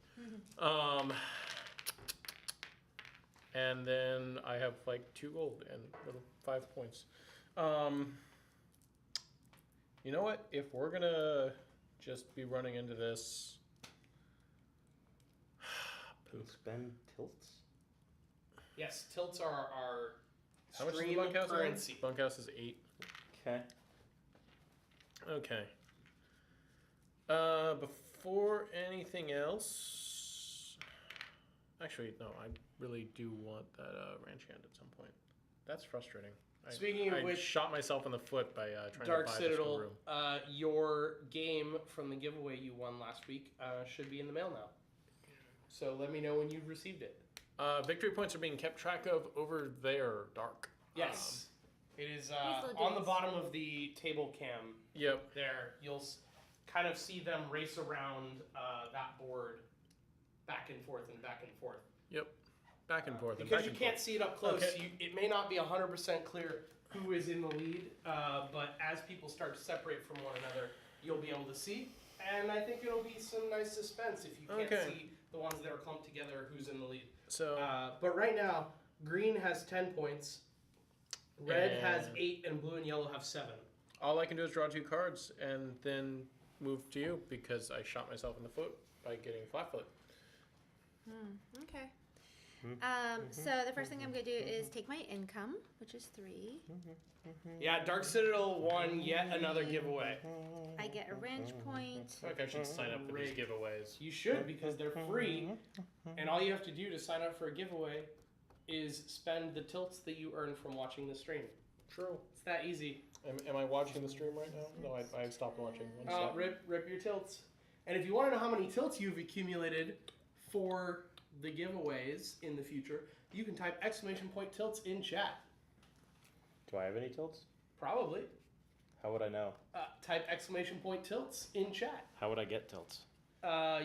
And then I have like 2 gold and little 5 points. You know what? If we're gonna just be running into this, poop. Spend tilts? Yes, tilts are our How much is the stream bunkhouse? currency. Bunkhouse is 8. Okay. Okay. Before anything else, actually, no. I really do want that ranch hand at some point. That's frustrating. Speaking of I which, shot myself in the foot by trying Dark to buy Citadel, this room. your game from the giveaway you won last week should be in the mail now. So let me know when you've received it. Victory points are being kept track of over there, Dark. Yes. It is These little on the dudes. bottom of the table cam Yep. there. You'll kind of see them race around that board back and forth and back and forth. Yep. Back and forth. And Because back you and can't forth. see it up close, Okay. it may not be 100% clear who is in the lead, but as people start to separate from one another, you'll be able to see. And I think it'll be some nice suspense if you can't Okay. see the ones that are clumped together who's in the lead. So But right now, green has 10 points, red has And- 8, and blue and yellow have 7. all I can do is draw 2 cards and then move to you because I shot myself in the foot by getting flat-foot. Okay. So the first thing I'm gonna do is take my income, which is 3. Yeah, Dark Citadel won yet another giveaway. I get a range point. I feel like I should sign up for these Great. giveaways. You should, because they're free, and all you have to do to sign up for a giveaway is spend the tilts that you earn from watching the stream. True. It's that easy. Am I watching the stream right now? No, I stopped watching. One sec. Rip your tilts. And if you want to know how many tilts you've accumulated for the giveaways in the future, you can type !tilts in chat. Do I have any tilts? Probably. How would I know? Type !tilts in chat. How would I get tilts?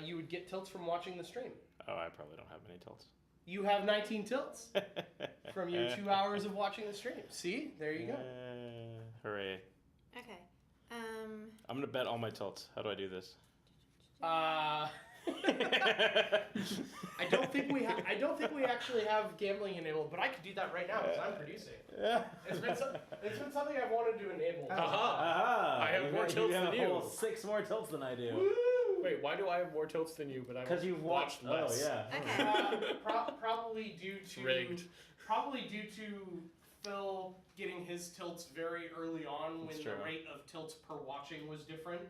You would get tilts from watching the stream. Oh, I probably don't have any tilts. You have 19 tilts from your 2 hours of watching the stream. See? There you go. Hooray. Okay. I'm going to bet all my tilts. How do I do this? I don't think we actually have gambling enabled, but I could do that right now because I'm producing. It's been something I've wanted to enable. I have more tilts than you. 6 more tilts than I do. Woo! Wait, why do I have more tilts than you? But I've Because you've watched less. Oh yeah. Okay. Probably due to Rigged. Phil getting his tilts very early on when That's the true. rate of tilts per watching was different,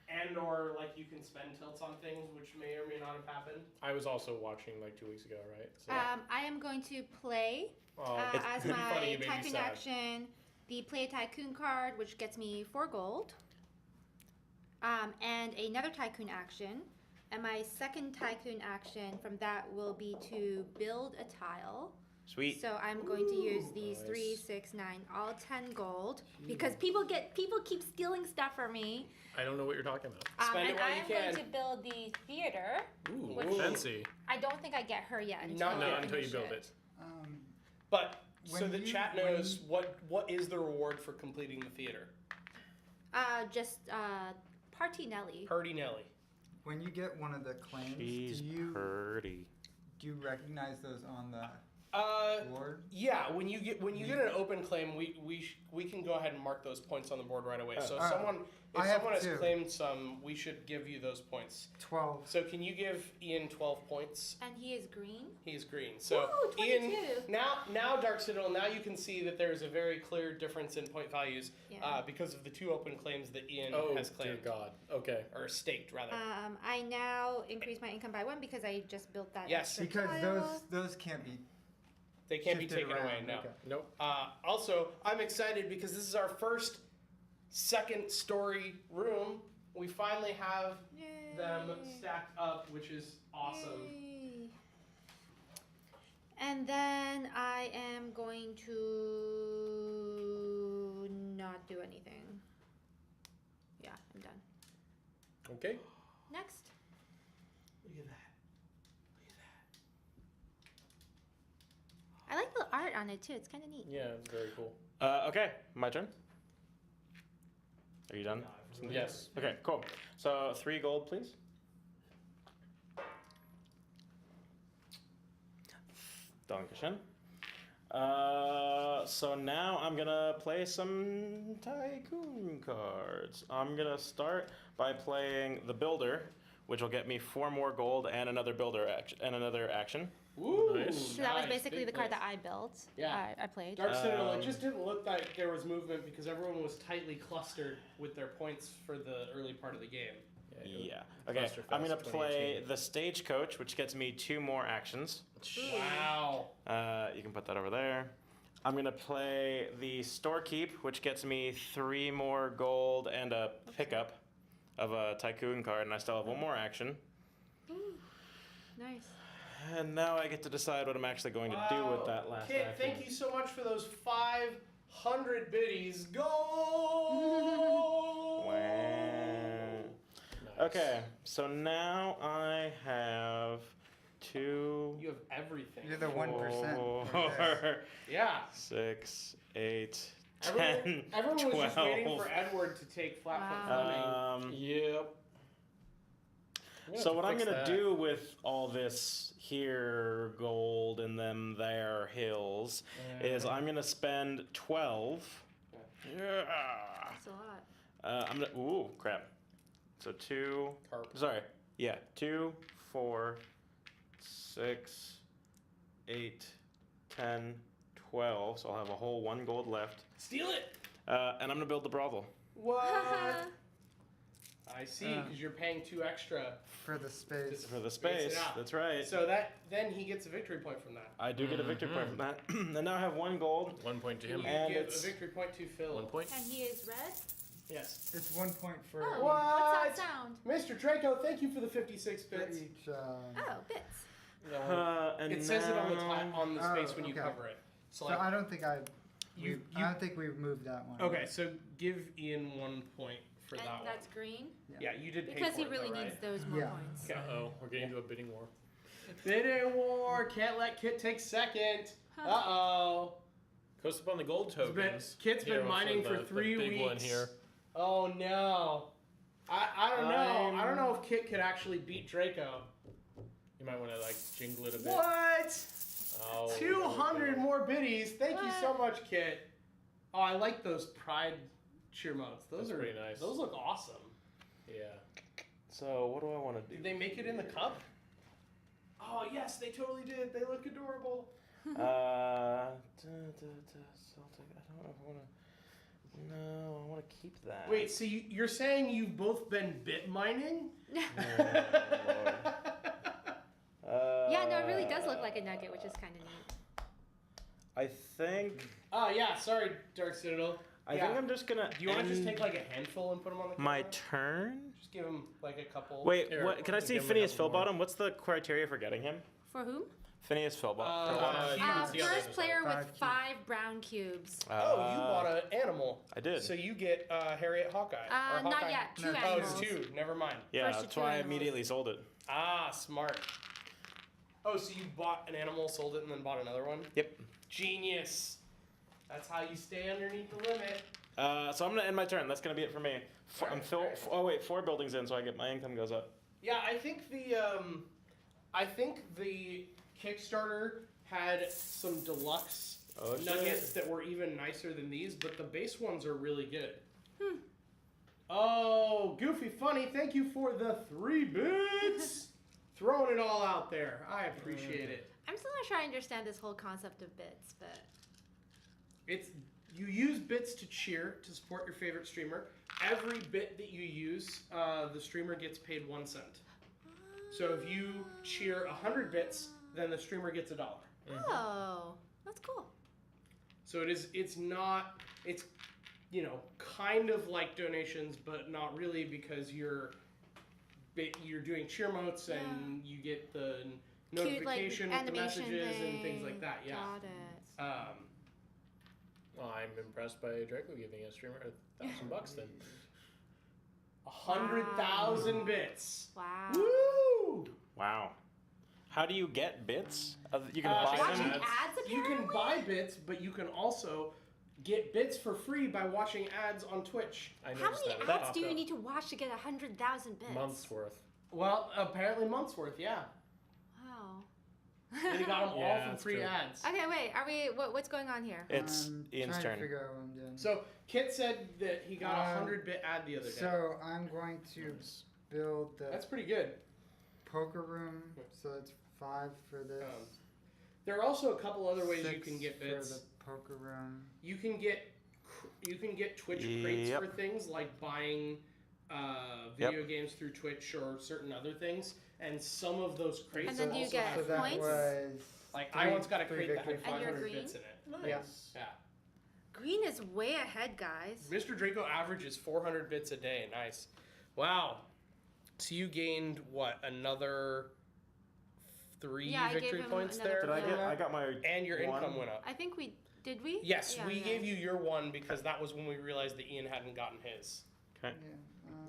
and or like you can spend tilts on things which may or may not have happened. I was also watching like 2 weeks ago, right? So, I am going to play as it'd be funny, my you made me Tycoon sad. action the play a Tycoon card, which gets me 4 gold. And another Tycoon action. And my second Tycoon action from that will be to build a tile. Sweet. So I'm going to use these Nice. 3, 6, 9, all 10 gold because people keep stealing stuff from me. I don't know what you're talking about. Spend it And while I you am going can. to build the theater. Ooh, Which- fancy. I don't think I get her yet. Not No, yet. until you build it. But so When the you- chat when knows what is the reward for completing the theater. Just Party Nelly. Purdy Nelly. When you get one of the claims, She's do you pretty. recognize those on the board? Yeah, when you get an open claim, we can go ahead and mark those points on the board right away. So if Oh. someone I have has 2. claimed some, we should give you those points. 12. So can you give Ian 12 points? And he is green. He's green. So Woo, Ian, 22. now Dark Citadel, now you can see that there's a very clear difference in point values Yeah. because of the 2 open claims that Ian Oh, has dear claimed God. Okay. or staked rather. I now increase my income by 1 because I just built that. Yes. extra Because tile. those can't be They can't be shifted taken away. around. No. Okay. Nope. Also, I'm excited because this is our first second story room. We finally have Yay. them stacked up, which is awesome. Yay. And then I am going to not do anything. Yeah, I'm done. Okay. Next. Look at that. I like the art on it too. It's kind of neat. Yeah, it's very cool. Okay, my turn. Are you done? Yes. Okay, cool. So 3 gold, please. Dankeschön. So now I'm gonna play some Tycoon cards. I'm gonna start by playing the Builder, which will get me 4 more gold and another Builder action. Woo! Nice. So that was nice. basically Big the card plays. that I built. Yeah. I played. Dark Citadel, it Um, just didn't look like there was movement because everyone was tightly clustered with their points for the early part of the game. Yeah. Okay. Clusterfest I'm gonna play 2018. the Stagecoach, which gets me 2 more actions. Wow. You can put that over there. I'm gonna play the Storekeep, which gets me 3 more gold and a pickup of a Tycoon card, and I still have 1 more action. Nice. And now I get to decide what I'm actually going to do with that last Kit, action. thank you so much for those 500 biddies. Go! Wow. Nice. Okay, so now I have 2, You have everything. You're the 1%. 4, Yeah. 6, 8, Everyone, 10, everyone was just 12. waiting for Edward to take Flatfoot Wow. Fleming. Yep. So what I'm gonna do with all this here gold and them there hills is I'm gonna spend 12. Yeah. That's a lot. I'm gonna. Ooh, crap. So 2. Carp. Sorry. Yeah. 2, 4, 6, 8, 10, 12. So I'll have a whole 1 gold left. Steal it! And I'm gonna build the brothel. What? I see, because you're paying 2 extra. For the space. For the Space it space. out. That's right. So then he gets a victory point from that. I do get a victory point from that. And now I have 1 gold. 1 point to You him. And give it's- a victory point to Phil. 1 point. And he is red. Yes. It's 1 point for Oh, What? what's that sound? Mr. Draco, thank you for the 56 for bits. each. Oh, bits. And It says it on the now- on the space when you okay. cover it. So, So like, I don't think I you don't think we've moved that one. okay. So give Ian 1 point for And that that's one. green Yeah, you did pay because for he it, really though, right? needs those more Yeah. points. Okay. Uh-oh, we're getting into a bidding war. Bidding war. Can't let Kit take second. Uh oh. Coast upon the gold tokens. Kit's been Here, mining for the 3 big weeks. one here. Oh no. I don't know. I don't know if Kit could actually beat Draco. You might want to like jingle it a bit. What? Oh, 200 more biddies. Thank you so much, Kit. Oh, I like those Pride cheer modes. Those That's are pretty nice. Those look awesome. Yeah. So what do I want to do? Did they make it in the cup? Oh yes, they totally did. They look adorable. Celtic. I don't know if I want to. No, I want to keep that. Wait, so you're saying you've both been bit mining? Yeah, no, it really does look like a nugget, which is kind of neat. I think. Oh yeah, sorry, Dark Citadel. I think I'm just gonna. Do you want to just end take like a handful and put them on the camera? my turn? Just give him like a couple. Wait, Here, what? Can I see give him a Phineas couple more. Philbottom? What's the criteria for getting him? For whom? Phineas Philbottom. It's the other First side. player with 5 5 brown cubes. Oh, you bought an animal. I did. So you get Harriet Hawkeye. or Not Hawkeye. yet. Two No. Oh, animals. it's 2. Never mind. Yeah, First to that's two why I animals. immediately sold it. Ah, smart. Oh, so you bought an animal, sold it, and then bought another one? Yep. Genius. That's how you stay underneath the limit. So I'm gonna end my turn. That's gonna be it for me. Alright, alright. Oh wait, 4 buildings in, so I get my income goes up. Yeah, I think the Kickstarter had some deluxe Oh, shit. nuggets that were even nicer than these, but the base ones are really good. Oh, Goofy Funny, thank you for the 3 bits. Throwing it all out there. I appreciate it. I'm still not sure I understand this whole concept of bits, but It's you use bits to cheer to support your favorite streamer. Every bit that you use, the streamer gets paid 1 cent. So if you cheer 100 bits, then the streamer gets $1. oh, that's cool. So it's kind of like donations, but not really, because you're doing cheer motes and you get the notification Cute, like, with the animation messages and thing. things like that. Yeah. Got it. Well, I'm impressed by Draco giving a streamer $1,000 then. 100,000 bits. Wow. Woo! Wow. How do you get bits? You can Uh, buy Watching them. ads, You apparently? can buy bits, but you can also get bits for free by watching ads on Twitch. I How noticed many that ads popped do you up. need to watch to get 100,000 bits? Months worth. Well, apparently months worth, yeah. Wow. And you got them all Yeah, from that's free true. ads. Okay, wait. Are we? What's going on here? It's I'm Ian's trying turn. to figure out what I'm doing. So Kit said that he got a 100-bit ad the other day. So I'm going to build the That's pretty good. poker room. So it's 5 for this. There are also a couple other ways you 6 can get for bits. the poker room. You can get Twitch crates Yep. for things like buying video games through Twitch or certain other things, and some of those crates And then do you also get have So that points? was like I three- once got a 3 crate that had victory And you're 500 green? bits in it. Nice. Yeah. Green is way ahead, guys. Mr. Draco averages 400 bits a day. Nice. Wow. So you gained what, another 3 Yeah, I gave victory him points another there? Did I get? Yeah. I got my. And your one. income went up. I think we did. We Yes, Yeah, we yeah. gave you your 1 because that was when we realized that Ian hadn't gotten his. yeah,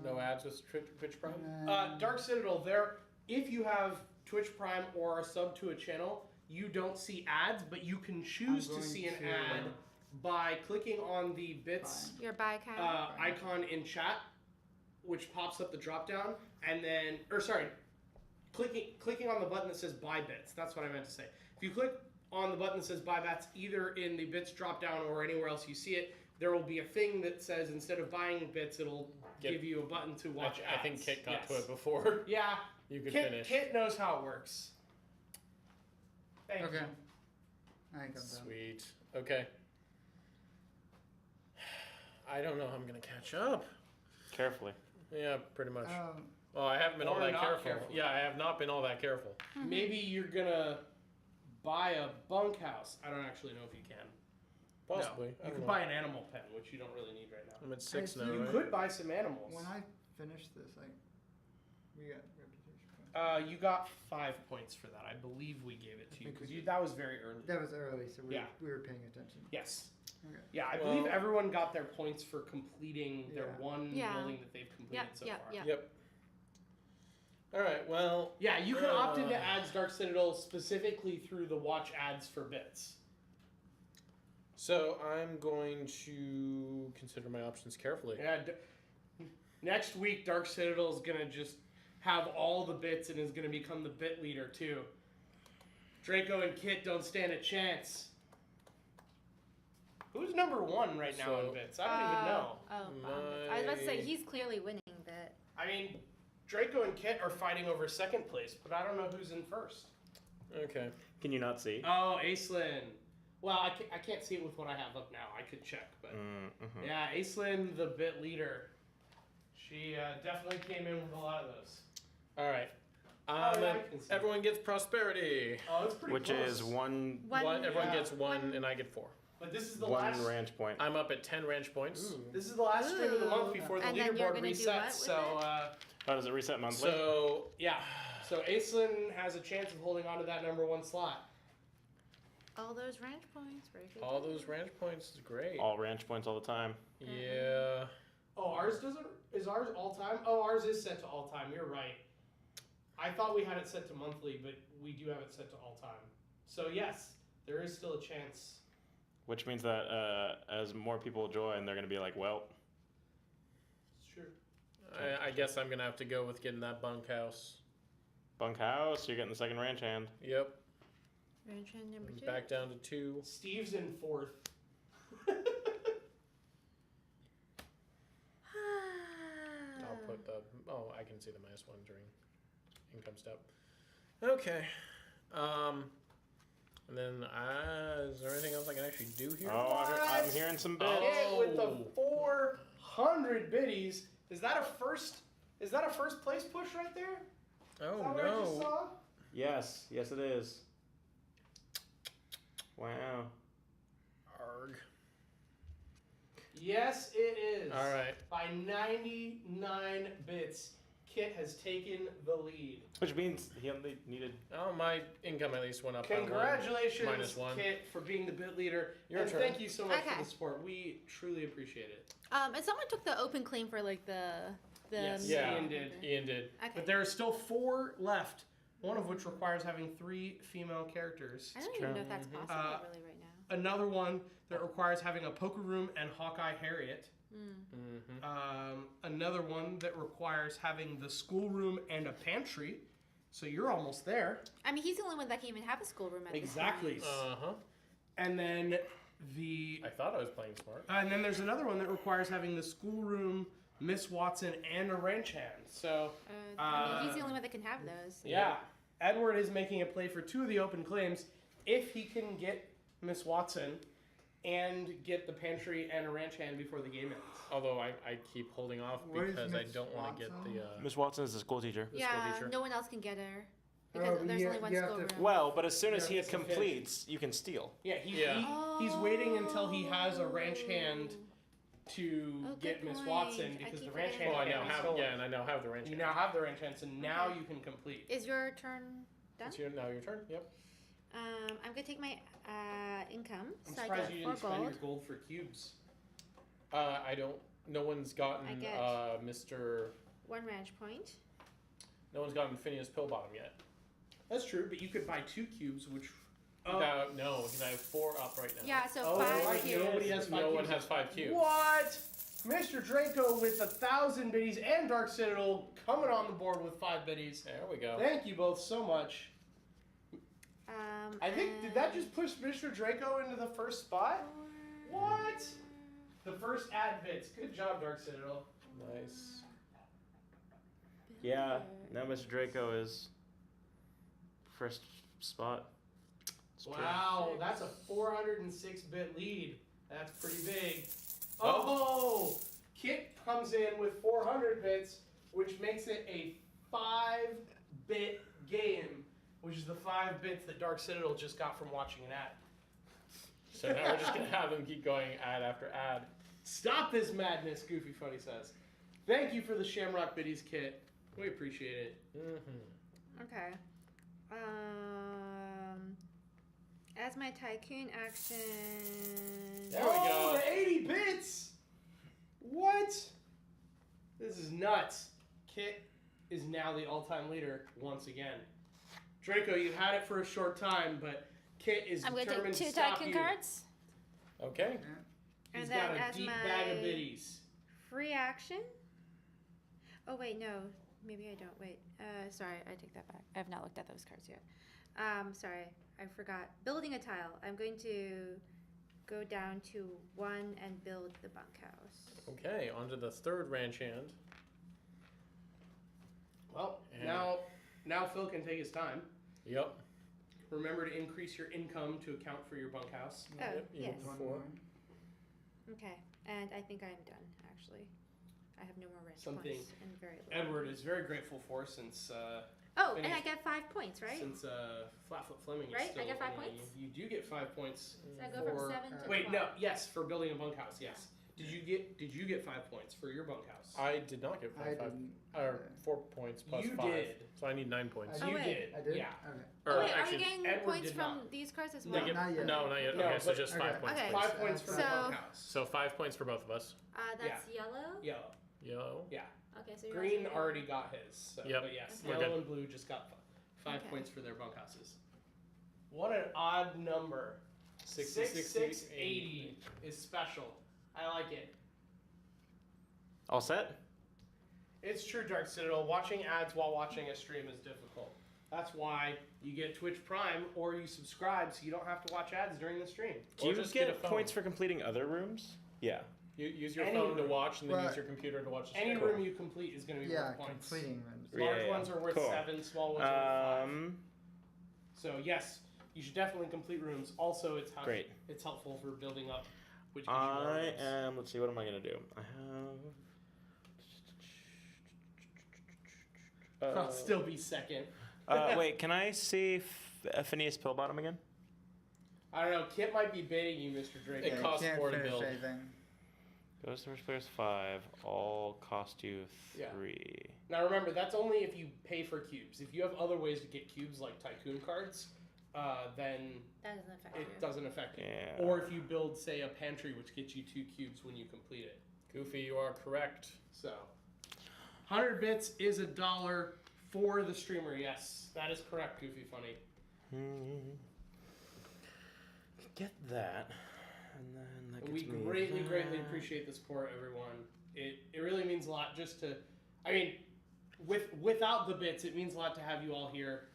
No ads with Twitch Prime? and then- Dark Citadel, if you have Twitch Prime or are sub to a channel, you don't see ads, but you can choose I'm to going see an to- ad by clicking on the bits Your buy count. icon in chat, which pops up the drop down, and then, clicking on the button that says buy bits. That's what I meant to say. If you click on the button that says buy bits, either in the bits drop down or anywhere else you see it, there will be a thing that says instead of buying bits, it'll give you a button to watch ads. I think Kit got to Yes. it before Yeah, you could Kit, finish. Kit knows how it works. Thank Okay. you. I think I'm done. Sweet. Okay. I don't know how I'm gonna catch up. Carefully. Yeah, pretty much. Um, Well, I haven't been all or that not careful. careful. Yeah, I have not been all that careful. Maybe you're gonna buy a bunkhouse. I don't actually know if you can. Possibly. No. I You don't could know. buy an animal pen, which you don't really need right now. I'm at 6 Hey, now, you You right? could buy some animals. when I finish this, we got reputation points. You got 5 points for that. I believe we gave it to you think because we that was very early. That was early, so Yeah. we were paying attention. Yes. Okay. Yeah, I Well- believe everyone got their points for completing their Yeah. one Yeah. building that they've completed Yep, so yep, far. yep. Yep. All right. Well. Yeah, you can opt into Uh. ads Dark Citadel specifically through the watch ads for bits. So I'm going to consider my options carefully. Yeah. Next week, Dark Citadel is gonna just have all the bits and is going to become the bit leader too. Draco and Kit don't stand a chance. Who's number 1 right now in bits? I don't even know. I was about to say he's clearly winning, but I mean, Draco and Kit are fighting over second place, but I don't know who's in first. Okay. Can you not see? Oh, Aislinn. Well, I can't see it with what I have up now. I could check, but yeah, Aislinn, the bit leader. She definitely came in with a lot of those. All right. I can see. Everyone gets prosperity. Oh, it's pretty Which close. is one Everyone yeah. gets 1, and I get 4. But this is the one last. range point. I'm up at 10 ranch points. This is the last stream of the month before the And then you're leaderboard gonna do what resets. with So Oh, does it reset monthly? So yeah, so Aislinn has a chance of holding on to that number 1 slot. all those ranch points. Very good. all those ranch points is great. All range points all the time. Yeah. Oh, ours doesn't. Is ours all time? Oh, ours is set to all time. You're right. I thought we had it set to monthly, but we do have it set to all time. So yes, there is still a chance. Which means that as more people join, they're going to be like, well, It's true. I guess I'm gonna have to go with getting that bunkhouse. bunkhouse, you're getting the second ranch hand. Yep. Ranch hand number 2. Back down to 2. Steve's in 4th. I'll put the. Oh, I can see the -1 during income step. Okay. And then is there anything else I can actually do here? Oh, I'm hearing some bits. Hit with the 400 biddies. Is that a first? Is that a first place push right there? Oh Is that what I just no. saw? Yes, yes it is. Wow. Arg. Yes, it is. All right. By 99 bits, Kit has taken the lead. Which means he only needed. Oh, my income at least went up. by 1. Congratulations, -1. Kit, for being the bit leader. Your and turn. thank you so much Okay. for the support. We truly appreciate it. And someone took the open claim for like the Yes. Yeah. Ian did. Ian did. Okay. But there are still 4 left, one of which requires having 3 female characters. I don't even know if that's possible really right now. Another one that requires having a poker room and Hawkeye Harriet. Mm-hmm. Another one that requires having the schoolroom and a pantry. So you're almost there. I mean, he's the only one that can even have a schoolroom at Exactly. this time. Uh-huh. And then I thought I was playing smart. and then there's another one that requires having the schoolroom, Miss Watson, and a ranch hand. So I mean, he's the only one that can have those. yeah, Edward is making a play for 2 of the open claims if he can get Miss Watson and get the pantry and a ranch hand before the game ends. Although I keep holding off What is because I Miss don't want to get Watson? the. Miss Watson is the school teacher. The school Yeah, teacher. no one else can get her Oh, because but there's you- only one you have to- schoolroom. Well, but as soon as he Yeah, it's a fish. completes, you can steal. Yeah, Yeah. he's waiting until he has a ranch hand to Oh, get good Miss point. Watson I because the keep ranch forgetting hand Oh, I can't now be have. stolen. Yeah, and I now have the ranch. You hand. now have the ranch hand, so now Okay. you can complete. Is your turn done? It's now your turn. Yep. I'm gonna take my income. I'm So I surprised get you 4 didn't spend your gold. gold for cubes. I don't. No one's gotten I get- Mr. 1 ranch point. No one's gotten Phineas Pillbottom yet. That's true, but you could buy 2 cubes, which. No, because I have 4 up right now. Yeah, so Oh, 5 right, cubes. nobody has 5 No one cubes. has 5 cubes. What? Mr. Draco with 1,000 biddies and Dark Citadel coming on the board with 5 biddies. There we go. Thank you both so much. I think, did that just push Mr. Draco into the first spot? What? The first ad bits. Good job, Dark Citadel. Nice. Yeah, now Mr. Draco is first spot. It's true. Wow, that's a 406-bit lead. That's pretty big. Oh! Kit comes in with 400 bits, which makes it a 5-bit game, which is the 5 bits that Dark Citadel just got from watching an ad. So now we're just gonna have them keep going ad after ad. Stop this madness, Goofy Funny says. Thank you for the Shamrock Biddies kit. We appreciate it. Mm-hmm. Okay. As my Tycoon action. There we go. The 80 bits! What? This is nuts. Kit is now the all-time leader once again. Draco, you had it for a short time, but Kit is I'm going to determined take to 2 stop Tycoon you. cards. Okay. He's And got then a as deep my bag of biddies. free action. Oh, wait, no. maybe I don't. Wait. Sorry, I take that back. I have not looked at those cards yet. Sorry, I forgot. Building a tile. I'm going to go down to 1 and build the bunkhouse. Okay, on to the third ranch hand. Well, And- now Phil can take his time. Yep. Remember to increase your income to account for your bunkhouse. Oh, Yep, yes. One Four. more. Okay, and I think I'm done, actually. I have no more rest Something points and very little. Edward is very grateful for since Oh, and finished- I get 5 points, right? since Flatfoot Fleming is Right? I still get 5 annoying points? You do get 5 points. So I go from for- 7 to 12. Wait, no, yes, for building a bunkhouse, yes. Did you get 5 points for your bunkhouse? I did not get I 5. didn't. Or 4 points plus You 5. did. So I need 9 points. I You wait. did. I did? Yeah. Okay. Oh, wait, actually, are we getting Edward points did from not. these cards as No. well? They get- Not yet. No, not yet. No, Okay, so but- just okay. 5 points. Okay. please. 5 points for the So- bunkhouse. So 5 points for both of us. That's yellow? Yellow. Yellow. Yeah. Okay, so you're Green also already got his. So, Yep. But yes, Okay. We're yellow good. and blue just got 5 Okay. points for their bunkhouses. What an odd number. 6680 is special. I like it. All set? It's true, Dark Citadel. Watching ads while watching a stream is difficult. That's why you get Twitch Prime or you subscribe so you don't have to watch ads during the stream. Do Or you just get a get phone. points for completing other rooms? Yeah. You use your Any phone to room. watch and then Well, use your computer to watch the Any stream. room you complete is going to be Yeah, worth points. completing rooms. Large Yeah, ones are worth cool. 7, small ones are worth 5. Um, So yes, you should definitely complete rooms. Also, it's Great. It's helpful for building up. Which gives you more I rooms. am. Let's see. What am I gonna do? I have. I'll still be second. Wait. Can I see Phineas Pillbottom again? I don't know. Kit might be baiting you, Mr. Drake. It Yeah, costs you can't more to finish build. anything. Goes to first players 5. All cost you Yeah. 3. Now remember, that's only if you pay for cubes. If you have other ways to get cubes like Tycoon cards, then That doesn't affect it you. doesn't affect you. Yeah. Or if you build, say, a pantry, which gets you 2 cubes when you complete it. Goofy, you are correct. So, 100 bits is $1 for the streamer. Yes, that is correct, Goofy Funny. Get that, and then that We gets me greatly, that. greatly appreciate the support, everyone. It really means a lot just to, I mean, without the bits, it means a lot to have you all here.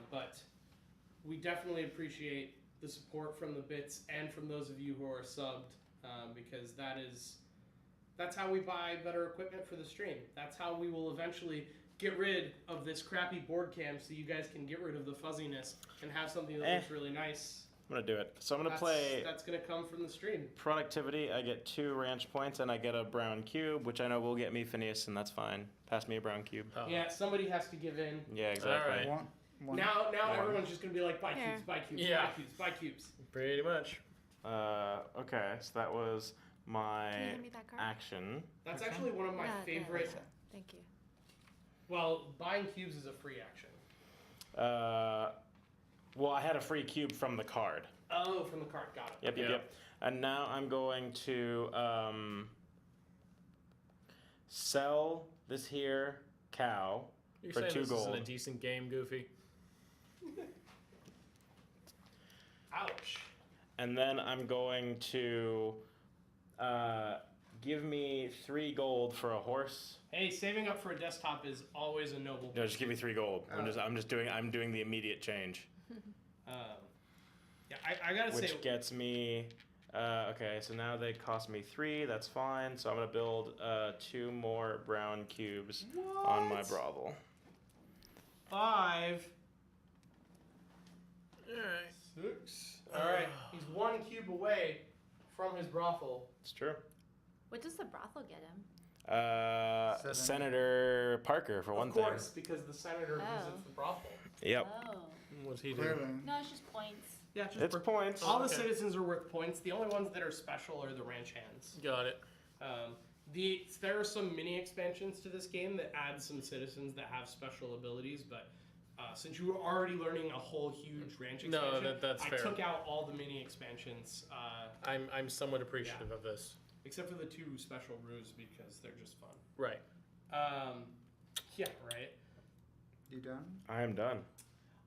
But we definitely appreciate the support from the bits and from those of you who are subbed, because that's how we buy better equipment for the stream. That's how we will eventually get rid of this crappy board cam so you guys can get rid of the fuzziness and have something that looks really nice. I'm gonna do it. So I'm gonna play That's gonna come from the stream. productivity. I get 2 ranch points, and I get a brown cube, which I know will get me Phineas, and that's fine. Pass me a brown cube. Oh. Yeah, somebody has to give in. Yeah, exactly. Alright. One. Now One. everyone's just gonna be like, buy Here. cubes, buy cubes, Yeah. buy cubes, buy cubes. Pretty much. Okay, so that was my Can you hand me that card? action. That's Okay. actually one of my Yeah, yeah, favorite. yeah. Thank you. Well, buying cubes is a free action. Well, I had a free cube from the card. Oh, from the card, got it. Yep, Yeah. yep. And now I'm going to sell this here cow You're for saying 2 this gold. isn't a decent game, Goofy? Ouch. And then I'm going to give me 3 gold for a horse. Hey, saving up for a desktop is always a noble. No, just give me 3 gold. I'm doing the immediate change, Yeah, I gotta which say, gets me. Okay, so now they cost me 3. That's fine. So I'm gonna build 2 more brown cubes on my What? brothel. 5, Alright. 6. All right, he's 1 cube away from his brothel. It's true. What does the brothel get him? Senator Parker for one Of thing. course, because the senator Oh. visits the brothel. Yep. Oh. What's he Clearly. doing? No, it's just points. Yeah, just It's points. all the Okay. citizens are worth points. The only ones that are special are the ranch hands. Got it. There are some mini expansions to this game that add some citizens that have special abilities, but since you were already learning a whole huge ranch No, expansion, that's I fair. took out all the mini expansions, I'm somewhat appreciative of this. except for the 2 special roos because they're just fun. Right. Yeah, right. You done? I am done.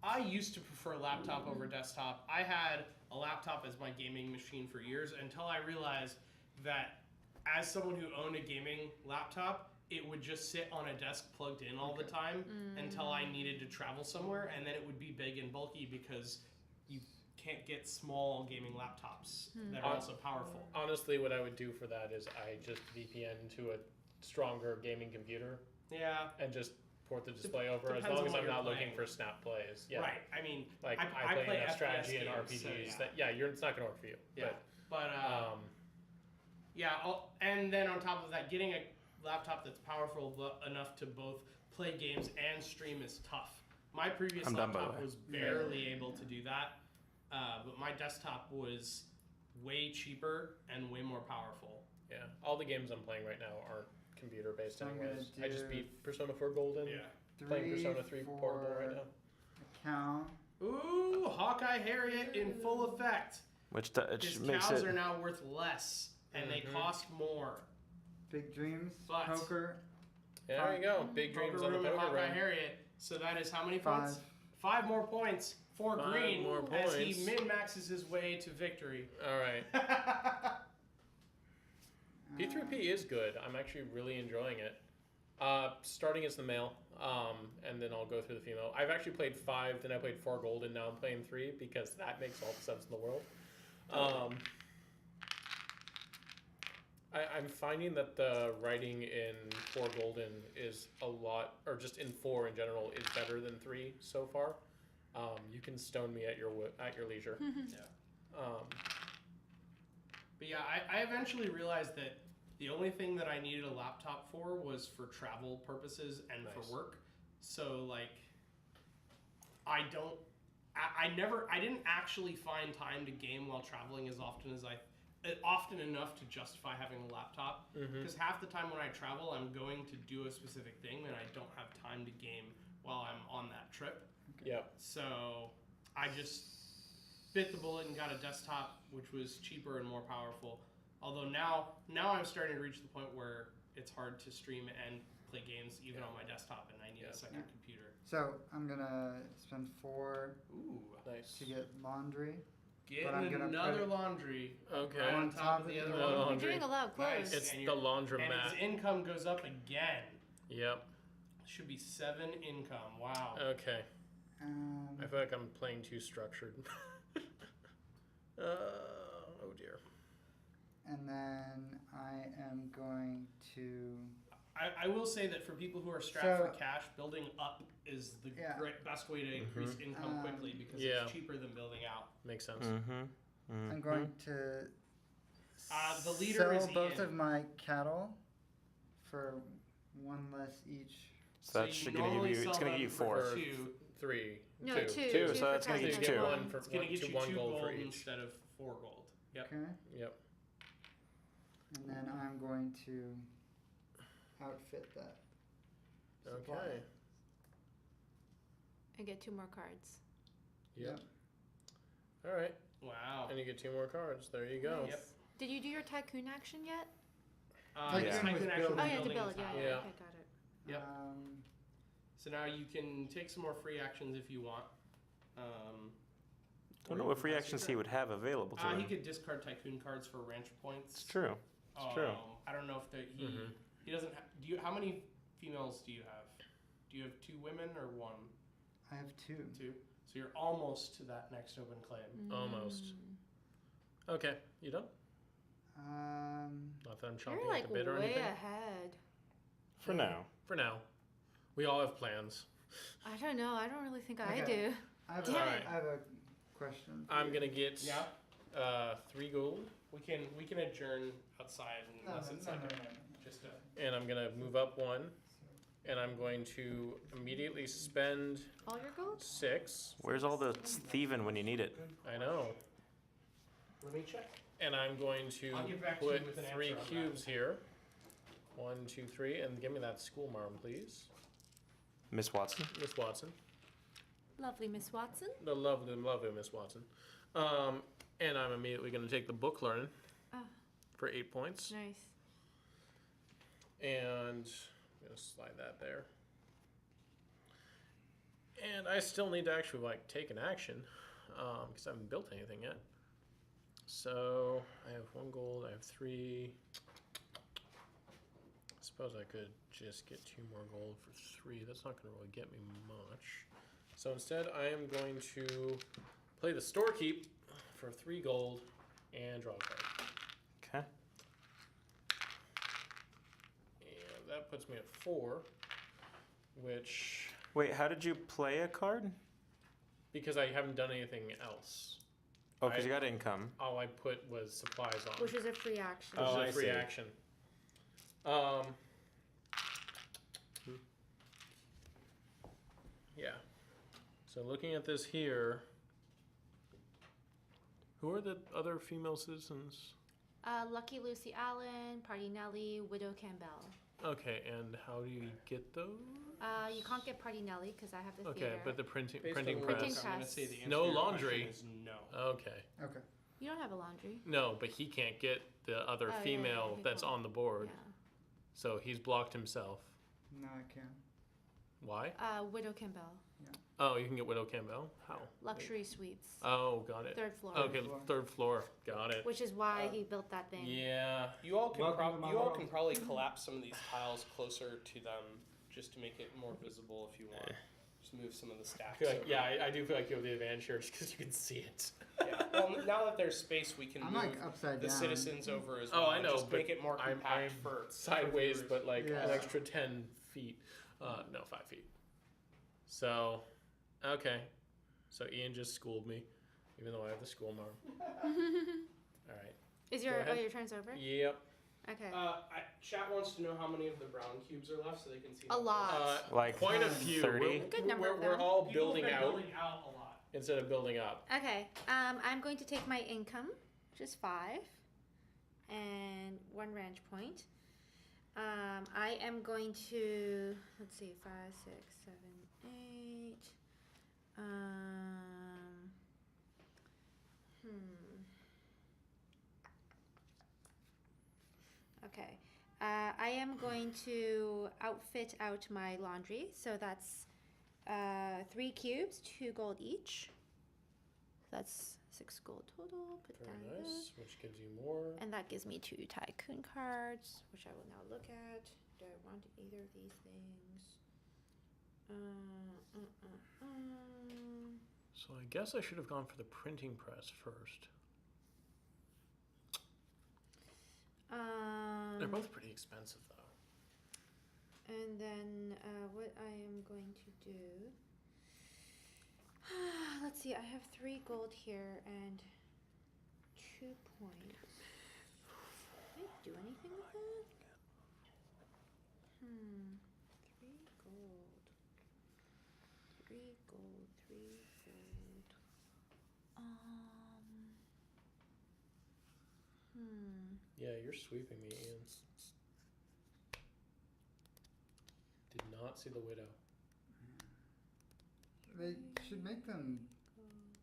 I used to prefer laptop over desktop. I had a laptop as my gaming machine for years until I realized that as someone who owned a gaming laptop, it would just sit on a desk plugged in all the time until I needed to travel somewhere, and then it would be big and bulky because you can't get small gaming laptops that are also powerful. Honestly, what I would do for that is I just VPN to a stronger gaming computer Yeah. and just port the display over as Depends long on as what I'm you're not looking playing. for snap plays. Yeah. Right. I mean, Like I play play enough FPS strategy and games, RPGs so yeah. that it's not gonna work for you. Yeah. But But and then on top of that, getting a laptop that's powerful enough to both play games and stream is tough. My previous I'm done, by the laptop way. was barely able to do that, but my desktop was way cheaper and way more powerful. yeah, all the games I'm playing right now aren't computer based So I'm gonna anyways. I just do beat Persona 4 Golden. Playing 3 Persona 3 portable for right now. Account. Ooh, Hawkeye Harriet in full effect. Which His makes cows it. are now worth less, and they cost more. Big Dreams. But- Poker. Yeah, there you go. Big dreams Poker on the room and poker Hawkeye room. Harriet. So that is how many 5. points? 5 more points for 5 Green more as he points. min-maxes his way to victory. All right. P3P is good. I'm actually really enjoying it. Starting as the male, and then I'll go through the female. I've actually played 5, then I played 4 gold, and now I'm playing 3 because that makes all the sense in the world. I'm finding that the writing in 4 golden is a lot, or just in 4 in general, is better than 3 so far. You can stone me at your leisure. But yeah, I eventually realized that the only thing that I needed a laptop for was for travel purposes and Nice. for work. So like, I didn't actually find time to game while traveling as often enough to justify having a laptop. Because half the time when I travel, I'm going to do a specific thing and I don't have time to game while I'm on that trip. Yep. So I just bit the bullet and got a desktop, which was cheaper and more powerful. Although now I'm starting to reach the point where it's hard to stream and play games even on my desktop, and I need a second computer. So I'm gonna spend 4 Ooh, Nice. to get laundry. getting I'm gonna another put- laundry Okay. right on top of the other Another one. You're laundry. doing a lot of clothes. Nice. It's And the you're- And laundromat. his income goes up again. Yep. Should be 7 income. Wow. Okay. Um, I feel like I'm playing too structured. Oh dear. and then I am going to. I will say that for people who are strapped for So- cash, building up is the Yeah. best way to increase income quickly because Yeah. it's cheaper than building out. Makes sense. I'm going to. The leader sell is both Ian. of my cattle for 1 less each. So that you should gonna normally give you. It's sell gonna them give you for 4. 2. 3. No, 2. two. Two, Two so for that's gonna custom. get you 2. One for It's gonna get to you 1 2 gold for each. instead of 4 gold. Yep. Okay. Yep. And then I'm going to outfit that. supply. Okay. And get 2 more cards. Yep. All right. Wow. And you get 2 more cards. There you go. Yep. Did you do your tycoon action yet? Tycoon yes, was Tycoon building. actually Oh, you have to building build. the Yeah, tower. yeah. Yeah. Okay, got it. Yep. Um, So now you can take some more free actions if you want. Don't know what free actions he would have available to He him. could discard Tycoon cards for ranch points. It's true. It's true. I don't know if he doesn't. Do you? How many females do you have? Do you have 2 women or 1? I have 2. 2. So you're almost to that next open claim. Almost. Okay. You done? Not that I'm chomping You're at like the bit or way anything. ahead. For now. For now. We all have plans. I don't know. I don't really think I Okay. do. I have, Damn a, it. I have a question. for I'm you. gonna get Yeah. 3 gold, We can adjourn outside unless it's like just a. and I'm gonna move up 1, and I'm going to immediately spend All your gold? 6. Where's all the thieving when you need it? I know. Let me check. And I'm going to I'll get back to you put with an 3 answer on cubes here. 1, 2, 3, and give me that school marm, please, Miss Watson? Miss Watson. Lovely Miss Watson. The lovely, lovely Miss Watson. And I'm immediately going to take the book learning Ah. for 8 points, Nice. and I'm gonna slide that there. And I still need to actually like take an action because I haven't built anything yet. So I have 1 gold. I have 3. suppose I could just get 2 more gold for 3. That's not going to really get me much. So instead, I am going to play the storekeep for 3 gold and draw a card. Okay. And that puts me at 4, which, Wait, how did you play a card? because I haven't done anything else, Oh, because I- you got income. all I put was supplies on. Which is a free action. Which Oh, is I a free see. action. Yeah. So looking at this here, who are the other female citizens? Lucky Lucy Allen, Party Nelly, Widow Campbell. Okay, and how do you get those? You can't get Party Nelly because I have the Okay, theater. but the printing Based on printing the press. rules, I'm gonna press. say the answer No to your laundry. question is no. Okay. Okay. You don't have a laundry. No, but he can't get the other Oh, yeah, female he that's can't. on the board. Yeah. So he's blocked himself. No, I can. Why? Widow Campbell. Oh, you can get Widow Campbell? How? Luxury Suites. Oh, got it. 3rd floor. Okay, floor. 3rd floor. Got it. Which is why he built that thing. Yeah. You all can Welcome to my you all world. can probably collapse some of these tiles closer to them just to make it more visible if you want. Just move some of the I stacks. feel like, over. yeah, I do feel like you have the advantage here just because you can see it. Yeah. Well, now that there's space, we can I'm move like upside the down. citizens over as Oh, well. I and know, just but make it more I'm compact for sideways, viewers. but like Yeah. an extra 10 feet. No, 5 feet. So, okay. So Ian just schooled me, even though I have the school mark. All right. Is Go your ahead. your turn's over? Yep. Okay. Chat wants to know how many of the brown cubes are left, so they can see. A how lot. close. Like Quite a few. 30? Good number of We're them. all People have building been out building out a lot. instead of building up. Okay. I'm going to take my income, which is 5, and 1 ranch point. I am going to, let's see, 5, 6, 7, 8. Okay. I am going to outfit out my laundry. So that's 3 cubes, 2 gold each. That's 6 gold total. Put Very down nice, which gives you more. and that gives me 2 Tycoon cards, which I will now look at. Do I want either of these things? So I guess I should have gone for the printing press first. They're both pretty expensive though. And then what I am going to do. Let's see, I have 3 gold here and 2 points. Can I do anything with that? 3 gold. 3 gold, 3 gold. Yeah, you're sweeping me, Ian. Did not see the widow. They should make them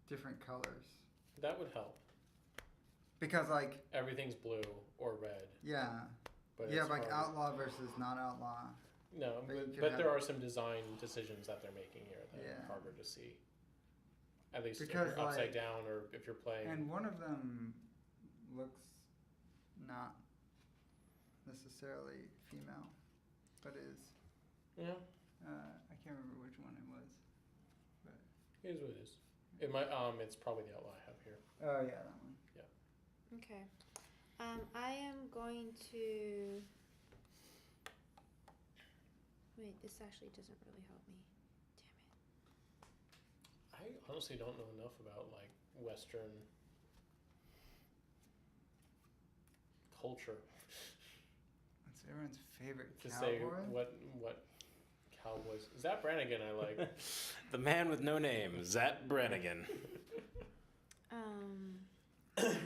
different colors. That would help. Because, like, Everything's blue or red. yeah. But You it's have, like, hard. outlaw versus not outlaw. No, but you but, could there have- are some design decisions that they're making here that Yeah. are harder to see. At least Because, if you're upside like- down or if you're playing. And one of them looks not necessarily female, but is. Yeah, I can't remember which one it was. it is what it is. It might. It's probably the outlaw I have here. Oh, yeah, that one. Okay. I am going to. Wait, this actually doesn't really help me. Damn it. I honestly don't know enough about like Western culture That's everyone's favorite to cowboy. say what cowboys. Zap Brannigan I like. The man with no name, Zat Brannigan.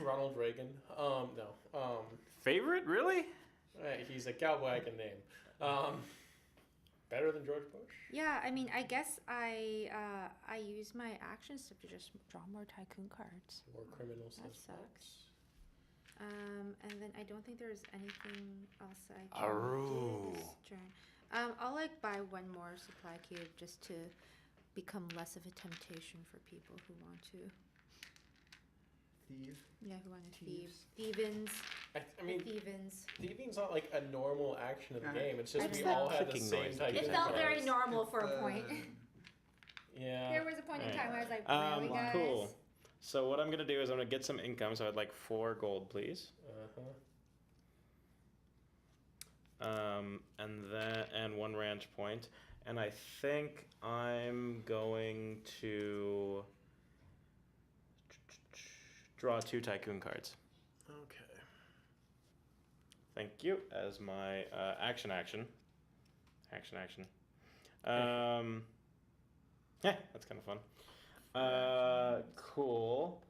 Ronald Reagan. No. Favorite, really? He's a cowboy I can name. Better than George Bush. Yeah, I mean, I guess I use my action stuff to just draw more Tycoon cards. War criminal That says sucks. And then I don't think there's anything else I can Aroo. do this turn. I'll like buy 1 more supply cube just to become less of a temptation for people who want to. Thief. Yeah, who want to thieve. Thieves. Thievens. I mean, Thievings. thieving's not like a normal action of the game. It's just It's we that all had the clicking same noise type that of It keeps felt very cards. normal for a point. Yeah. There was a point in Alright. time where I was like, really, guys? Cool. So what I'm gonna do is I'm gonna get some income. So I'd like 4 gold, please. And 1 ranch point. And I think I'm going to draw 2 tycoon cards. Okay. Thank you. As my action. Yeah, that's kind of fun. Cool.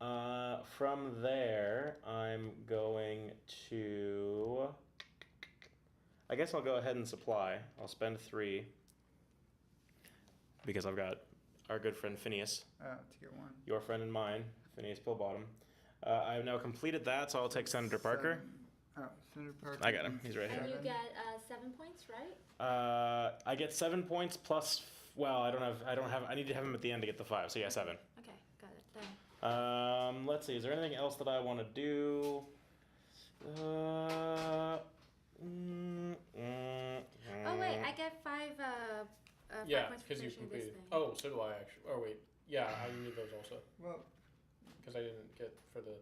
From there, I'm going to. I guess I'll go ahead and supply. I'll spend 3 because I've got our good friend Phineas, To get 1. your friend and mine, Phineas Pillbottom. I've now completed that, so I'll take Senator Parker. 7. Oh, Senator Parker. I got him. He's right here. And you 7. get 7 points, right? I get 7 points plus. Well, I need to have him at the end to get the 5. So yeah, 7. Okay, got it. Then. Let's see. Is there anything else that I want to do? Oh wait, I get 5. 5 Yeah, points for because you finishing this completed. thing. Oh, so do I actually. Oh wait. Yeah, I need those also Well, because I didn't get for the.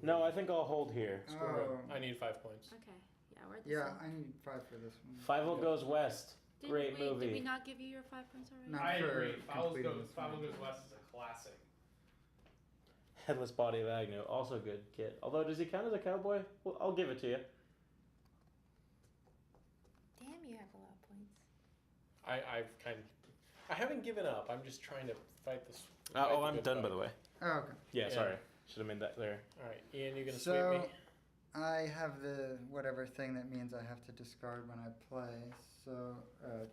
No, I think I'll hold here. oh. I need 5 points. Okay. Yeah, we're at the Yeah, same. I need 5 for this one. Five goes west. Did Great Did we movie. not give you your 5 points already? No. I for agree. completing this Five one. Goes West is a classic. Headless Body of Agnew, also good kit. Although, does he count as a cowboy? Well, I'll give it to you. Damn, you have a lot of points. I haven't given up. I'm just trying to fight this. I'm done, by the way. Oh, okay. Yeah, Yeah. sorry. Should have made that clear. All right, Ian, you gonna So, sweep me? I have the whatever thing that means I have to discard when I play. So,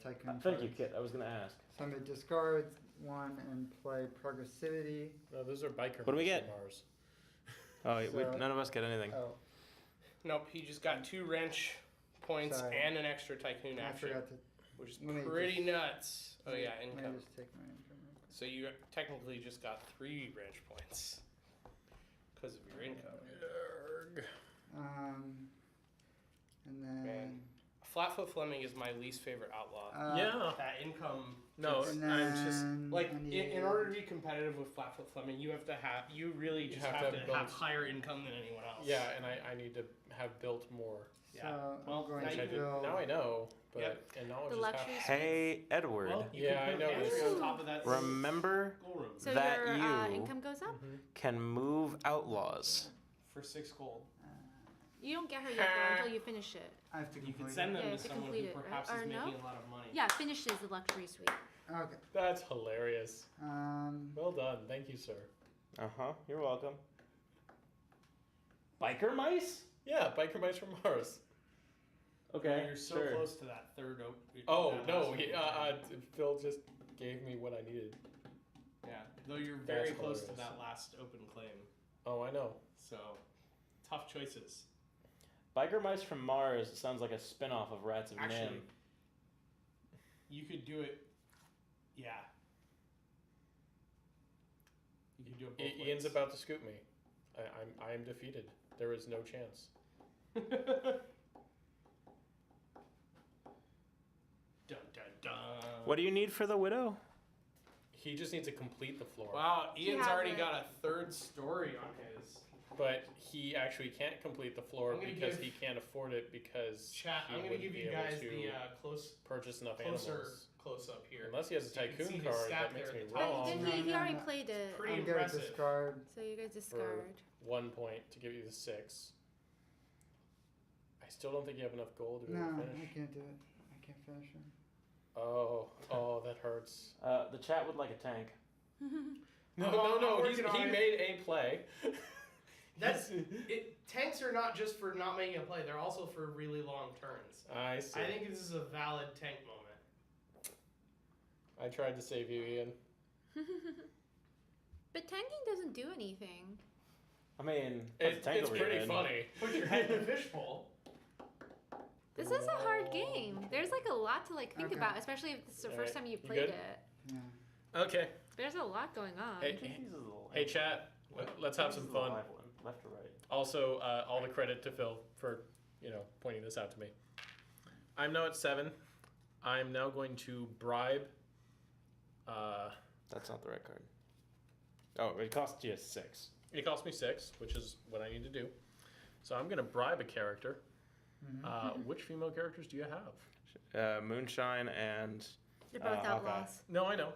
Tycoon Thank you, cards. Kit. I was going to ask. So I'm going to discard 1 and play Progressivity. No, those are biker. What do we mice get? from Mars. Oh, So- none of us get anything. Oh, Nope, he just got 2 wrench points Sorry. and an extra tycoon I action, forgot to. which is let me pretty just- nuts. Oh yeah, Let income. me just take my income. real quick. So you technically just got 3 wrench points because of your income. And then. Man. Flatfoot Fleming is my least favorite outlaw. Yeah. That income. No, just- And I'm just. then like I in need- order to be competitive with Flatfoot Fleming, you really You just have have to to build- have higher income than anyone else. Yeah, and I need to have built more. So Yeah. Well, I'm going now Which to I you- did. build. Now I know, but Yep. and now I The just luxury have. Hey, Edward. Well, you Yeah, can I put know. pantry Ooh. on top of that. Remember Schoolroom So that your you- income goes up? Mhm. can move outlaws. for 6 gold. You don't get her yet though until you finish it. I have to You complete can send Yeah, them you to have to someone complete who it, right? perhaps Or is no? making a lot of money. Yeah, finishes the luxury suite. it. Okay. That's hilarious. Um. Well done. Thank you, sir. You're welcome. Biker mice? Yeah, biker mice from Mars. Okay, You're so sure. close to that third Oh that no, last one. Phil just gave me what I needed. Yeah, though you're very That's close to hilarious. that last open claim. Oh, I know. So, tough choices. Biker mice from Mars sounds like a spin-off of Rats of Actually, Nim. you could do it. Yeah. You could do it both Ian's ways. about to scoop me. I am defeated. There is no chance. Dun dun dun. What do you need for the widow? He just needs to complete the floor. Wow, Ian's has already it. got a third story on his. But he actually can't complete the floor I'm gonna because give- he can't afford it because Chat. he I'm gonna wouldn't give be you able guys to the purchase enough closer animals. close up here. Unless he has a So you can see tycoon his card, stat that makes there me at the But top. wrong. he No, already no. played it. Pretty I'm gonna impressive. discard. So you guys discard. 1 point to give you the 6. I still don't think you have enough gold to be No, able to I finish. can't do it. I can't finish him. Oh, that hurts. The chat would like a tank. No, I'm working on he it. made a play. That's it. Tanks are not just for not making a play; they're also for really long turns. I see. I think this is a valid tank moment. I tried to save you, Ian. But tanking doesn't do anything. I mean, that's a tank It's over your pretty head. funny. Put your head in the fishbowl. This is a hard game. There's like a lot to like think Okay. about, especially if it's the first time you played good? it. Yeah. Okay. There's a lot going on. Hey, hey, chat. Let's have some fun. Left or right? Also, all the credit to Phil for pointing this out to me. I'm now at 7. I'm now going to bribe. That's not the right card. Oh, it costs you 6. It cost me 6, which is what I need to do. So I'm going to bribe a character. Which female characters do you have? Moonshine and They're both Hawkeye. outlaws. No, I know.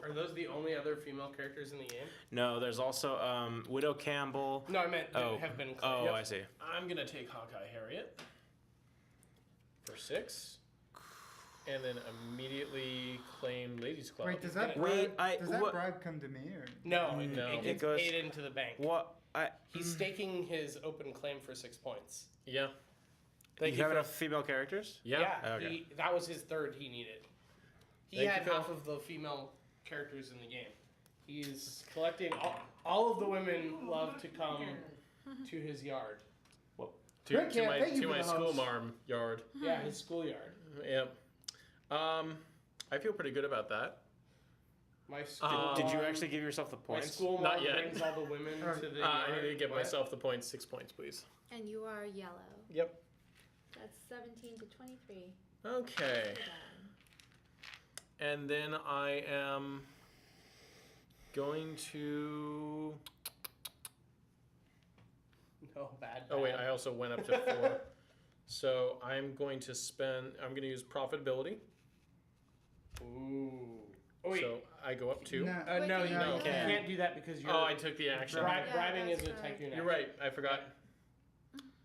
Are those the only other female characters in the game? No, there's also Widow Campbell. No, I meant that have been claimed. Oh, Yep. I see. I'm going to take Hawkeye Harriet for 6. And then immediately claim Ladies Club. Wait, does that Wait, bribe, does that what- bribe come to me or? No, No. it It gets goes- paid into the bank. What? He's staking his open claim for 6 points. Yeah. You have enough female characters? Yeah. Okay. That was his third he needed. He Thank you, had Phil. half of the female characters in the game. He's collecting all of the women love to come to his yard. To Rick, yeah, thank you to for my the school host. marm yard. Yeah, his schoolyard. Yep. I feel pretty good about that. My school. Did you actually give yourself the My points? school Not mom yet. brings all the women to the I yard. need to give What? myself the points. 6 points, please. And you are yellow. Yep. That's 17 to 23. Okay. You're done. And then I am going to. No, bad. Oh wait, bad. I also went up to 4. So I'm going to spend. I'm going to use profitability. Ooh. Oh wait. So I go up 2. No. Wait, No, can you you do that? can't do that because you're. Oh, I took the action. Right. Yeah, Bribing is that's a right. tycoon action. You're right. I forgot.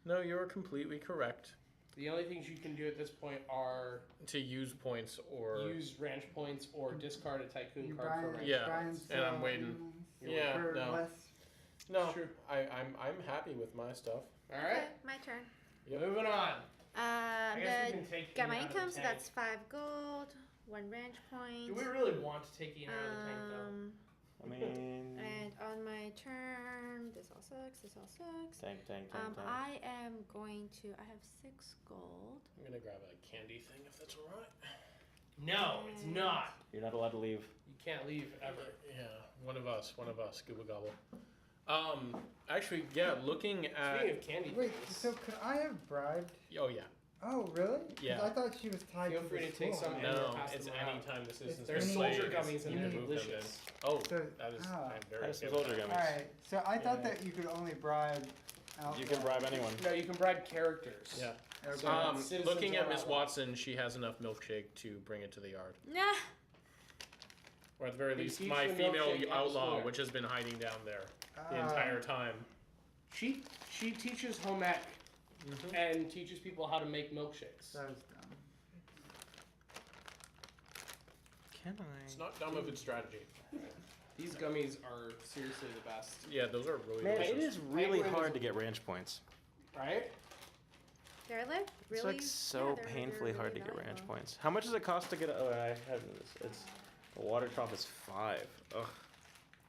No, you're completely correct. The only things you can do at this point are To use points or. use ranch points or discard a tycoon You card buy, for ranch. Yeah, buy points. and I'm sell waiting. animals Yeah, for no. less. No, Sure. I'm happy with my stuff. All right. Okay, my turn. Yep. Moving on. I'm I guess we gonna can take get Ian my out of the income, so tank. that's 5 gold, 1 ranch point. Do we really want to take Ian out of the tank though? I mean, And on my turn, this all sucks, this all sucks. tank. I am going to, I have 6 gold. I'm gonna grab a candy thing if that's alright. No, it's not. You're not allowed to leave. You can't leave ever. Yeah, one of us, Gooba Gobble. Actually, yeah, looking at. Speaking of candy Wait, things, so could I have bribed? Oh yeah. Oh, really? 'Cause Yeah. I thought she was tied Feel to free the to take school. some. No, pass it's them around. anytime this isn't. There's been soldier played, gummies and you they're can move them in. delicious. Oh, So- that is. ah. I'm very. Have some okay with soldier that. gummies. Alright, so I thought Yeah. that you could only bribe outlaws. You can bribe anyone. No, you can bribe characters. Yeah. Okay. So- Citizens Looking at or Miss outlaws. Watson, she has enough milkshake to bring it to the yard. Nah. Or at the very They least, teach my the female milkshake at the outlaw, schoolyard. which has been hiding down there the Ah. entire time. She teaches home ec and teaches people how to make milkshakes. That was dumb. Can It's I? not dumb of its strategy. These gummies are seriously the best, Yeah, those are really Man, delicious. it is really Tycoon hard is- to get ranch points. right? They're like It's really. like so they're painfully hard to really get ranch valuable. points. How much does it cost to get? Oh, I have this. It's the water trough is 5. Ugh.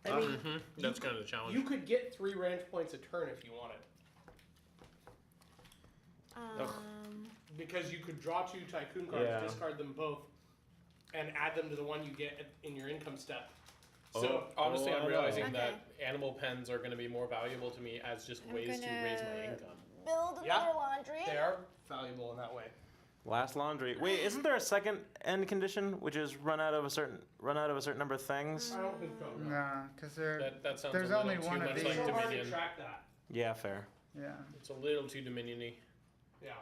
I mean, That's kind of the challenge. you could get 3 ranch points a turn if you wanted, because you could draw 2 tycoon cards, Yeah. discard them both, and add them to the one you get in your income step. So So honestly, I I'm know. realizing Okay. that animal pens are going to be more valuable to me as just I'm ways to raise my gonna- income. Build Yeah. another laundry. they are valuable in that way. Last laundry. Wait, isn't there a second end condition, which is run out of a certain number of things? I don't think so. No. Nah, because they're. That sounds There's a little only too one of much these. like It's so hard to Dominion. track that. Yeah, fair. Yeah. It's a little too Dominion-y. Yeah.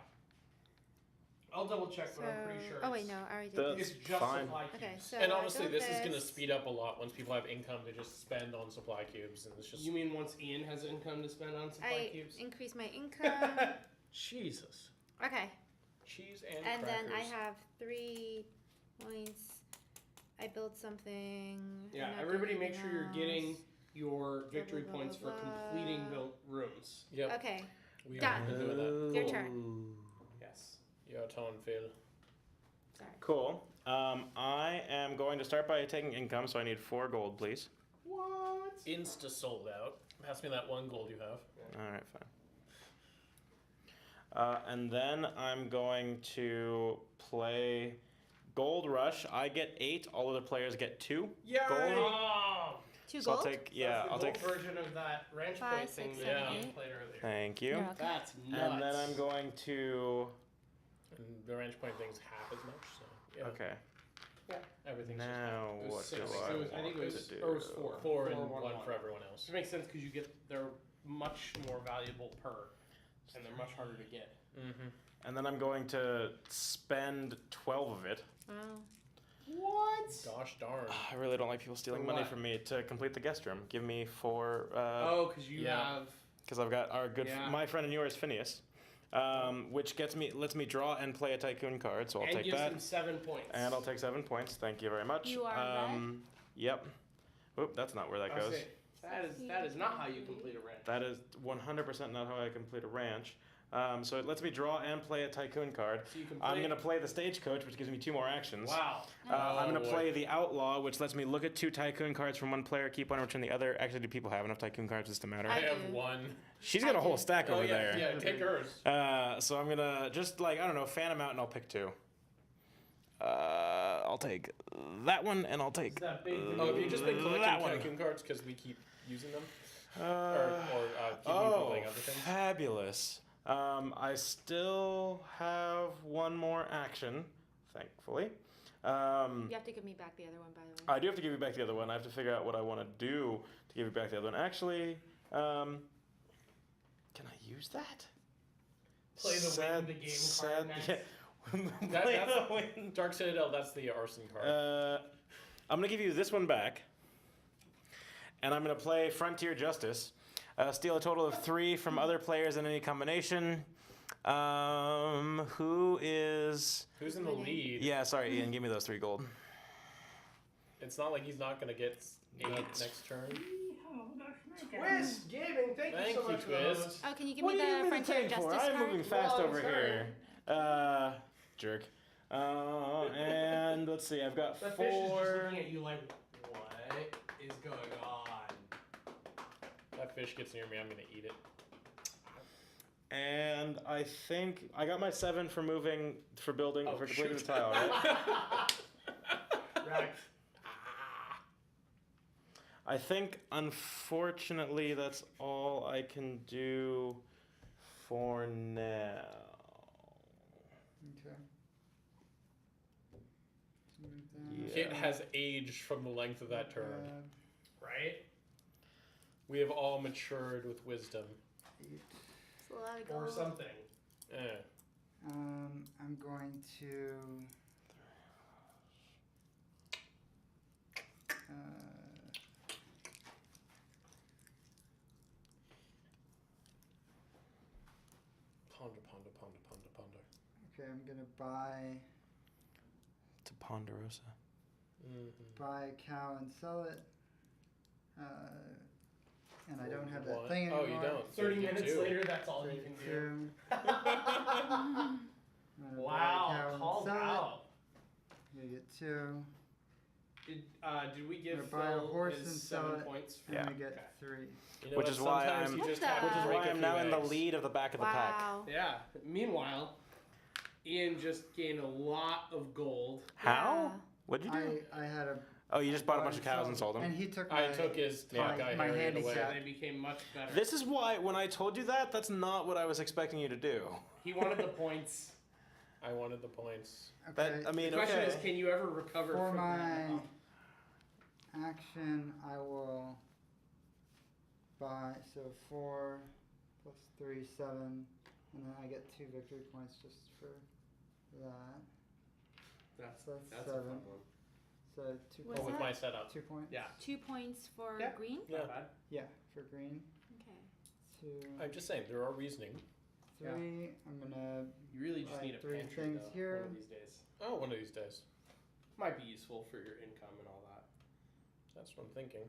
I'll double check, but I'm pretty sure. Oh wait, it's- no, I already did. The- this. It's just Fine. supply Okay, cubes. so And I honestly, built this is going to this. speed up a lot once people have income to just spend on supply cubes, and it's just You mean once Ian has income to spend on supply I cubes? increase my income. Jesus, Okay, cheese and and then I crackers. have 3 points. I build something. Yeah, I'm not everybody doing make sure you're anything getting else. your victory blah, points blah, for blah. completing built rooms. Yep, Okay, we done. are doing that. Your turn. Yes. Your turn, Phil. sorry. Cool. I am going to start by taking income, so I need 4 gold, please. What? Insta sold out. Pass me that 1 gold you have. All right, fine. And then I'm going to play Gold Rush. I get 8. All other players get 2. Yeah. Gold. Oh, 2 So I'll gold? take, yeah, That's the I'll gold take. version of that ranch 5, point thing 6, that 7, you 8. played earlier. Thank you. You're okay. That's nuts. And then I'm going to. And the range point thing's half as much, so yeah. Okay. Everything's Now It was what six. do So I it was- I think it want was- to do? or it was 4. just 4 and 1, 1 for everyone else. Which makes sense because they're much more valuable per, and they're much harder to get. Mm-hmm. And then I'm going to spend 12 of it. Wow. What? Gosh darn. I really don't like people stealing For money what? from me to complete the guest room. Give me 4. Oh, because you yeah. have. Because I've got our good, Yeah. my friend and yours, Phineas, which lets me draw and play a Tycoon card. So I'll and take gives that, them 7 points. and I'll take 7 points. Thank you very much. You are red? Yep. Oop, that's not where that I'll goes. say, that is not how you complete a ranch. That is 100% not how I complete a ranch. So it lets me draw and play a Tycoon card. So you can I'm play. going to play the Stagecoach, which gives me 2 more actions. Wow. I'm going to boy. play the Outlaw, which lets me look at 2 Tycoon cards from one player, keep one, return the other. Actually, do people have enough Tycoon cards just to matter? I I have do. 1. She's got a I whole do. stack over yeah, there. Yeah, take hers. So I'm going to just, like, I don't know, fan them out, and I'll pick 2. I'll take that one, and I'll take Is that big? Oh, have you just been collecting that one. Tycoon cards because we keep using them? Uh, Keep me from playing other things? fabulous. I still have 1 more action, thankfully. You have to give me back the other one, by the way. I do have to give you back the other one. I have to figure out what I want to do to give you back the other one. Actually, can I use that? Play the win the game card next. Yeah. That- Play that's- the win. Dark Citadel, that's the arson card. I'm going to give you this one back. And I'm going to play Frontier Justice. Steal a total of 3 from other players in any combination. Who is... Who's in the lead? Yeah, sorry, Ian. Give me those 3 gold. It's not like he's not going to get 8 That's- next turn. Twist Gaming, thank you so Thank you, much for those. Twist. Oh, can you give What me do you the need me to Frontier pay for? Justice I'm card? moving fast Well, over sorry. here. Jerk. And let's see, I've got The fish is just 4. looking at you like, what is going on? That fish gets near me, I'm going to eat it. And I think I got my 7 for moving, for building, Oh, for completing the shoot. tile, right? Right. I think, unfortunately, that's all I can do for now. Okay. Yeah. Kit has aged from the length of that turn. Right? We have all matured with wisdom. 8. It's a lot of Or gold. something. I'm going to. Ponder. Okay, I'm gonna buy To Ponderosa. buy a cow and sell it. And I don't have that One. thing Oh, anymore. you don't. 30 minutes 32. later, that's all you can do. 2. I'm gonna buy a cow Wow, and called sell it. out. I'm gonna get 2. Did we give I'm gonna buy a Phil horse his and 7 sell it. points? I'm Yeah. gonna get Okay. 3. You know Which what? is why Sometimes I'm- you just What have the- to Which is break why a I'm few now in the eggs. lead of the back of the pack. Wow. Yeah. Meanwhile, Ian just gained a lot of gold. How? Yeah. What'd you do? I had a. Oh, you just bought a bunch of cows and sold And them. he took I my. took his Yeah. Hawkeye my Harriet handicap. away. They became much better. This is why, when I told you that, that's not what I was expecting you to do. He wanted the points. I wanted the points. Okay. That, I mean, The question okay. is, can you ever recover For from my that? action, I will buy 4 plus 3, 7, and then I get 2 victory points just for that. That's So a 7. fun one. So 2 What's Oh, with that? my setup. 2 points. Yeah. 2 points for Yeah. green? Yeah. Not bad. Yeah, for green. Okay. 2, I'm just saying, there are reasoning. 3. I'm gonna. You really just Like need a 3 pantry things though, here. one of these days. Oh, one of these days. Might be useful for your income and all that. That's what I'm thinking.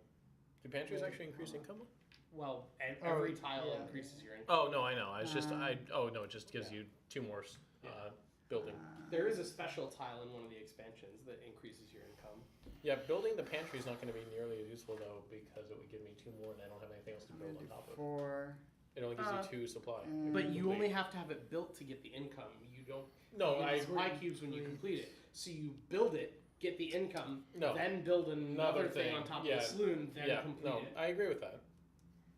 Do pantries actually increase income? Well, Oh, every tile yeah. increases your income. Oh, no, I know. It's just, no, it just gives Yeah. you 2 more building. There is a special tile in one of the expansions that increases your income. Yeah, building the pantry is not going to be nearly as useful, though, because it would give me 2 more and I don't have anything else to I'm build gonna on do top of it. 4. It only gives you 2 supply. But you Complete. only have to have it built to get the income. You don't. No, you I get supply agree. cubes when you Complete. complete it. So you build it get the income, No. then build another thing on top Yeah. of the saloon, then complete no, it. I agree with that.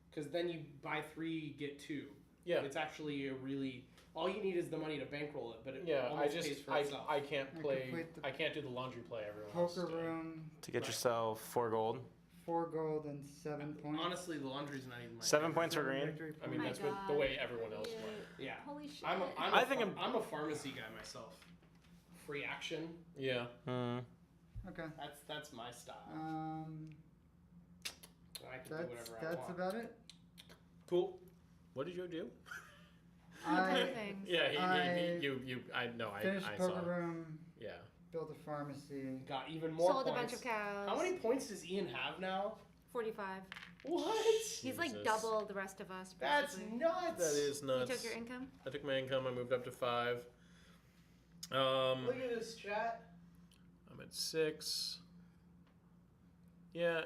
Because then you buy 3, get 2. Yeah. It's actually a really... All you need is the money to bankroll it, but it Yeah, almost pays for itself. I can't And play. complete the I can't do the laundry play everyone else Poker is doing. room, To get Right. yourself 4 gold. 4 gold and 7 points. Honestly, the laundry's not even my 7 favorite. points for 7 green. victory I mean, my points. that's what the God. way everyone else went. Yeah. Holy shit. I'm I think I'm a pharmacy guy myself. Free action. Yeah. Okay. That's my style. I can do That's whatever I that's want. about it. Cool. What did you do? I Things. Yeah, I I know. finished I poker saw. room, Yeah. built a pharmacy. Got even more Sold points. a bunch of cows. How many points does Ian have now? 45. What? He's like Jesus. double the rest of us. That's basically. nuts. That is You nuts. took your income? I took my income. I moved up to 5. Look at this chat. I'm at 6. Yeah.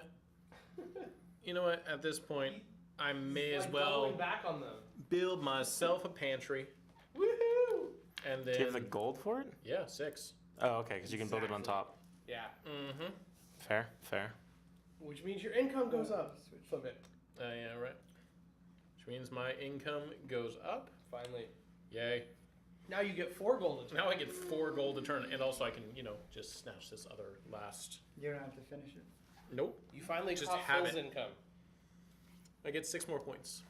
You know what? At this point, I may as Like well doubling back on them. build myself a pantry, Woohoo! and Do you have the then gold for it? yeah, 6. Oh, okay, because you can build it on Exactly. top. Yeah. Mm-hmm. Fair. Which means your income goes up. Flip it. Yeah, right. Which means my income goes up. Finally. Yay! Now you get 4 gold a turn. Now I get 4 gold a turn, and also I can, just snatch this other last. You don't have to finish it. Nope. You finally Just caught have Phil's it. income. I get 6 more points.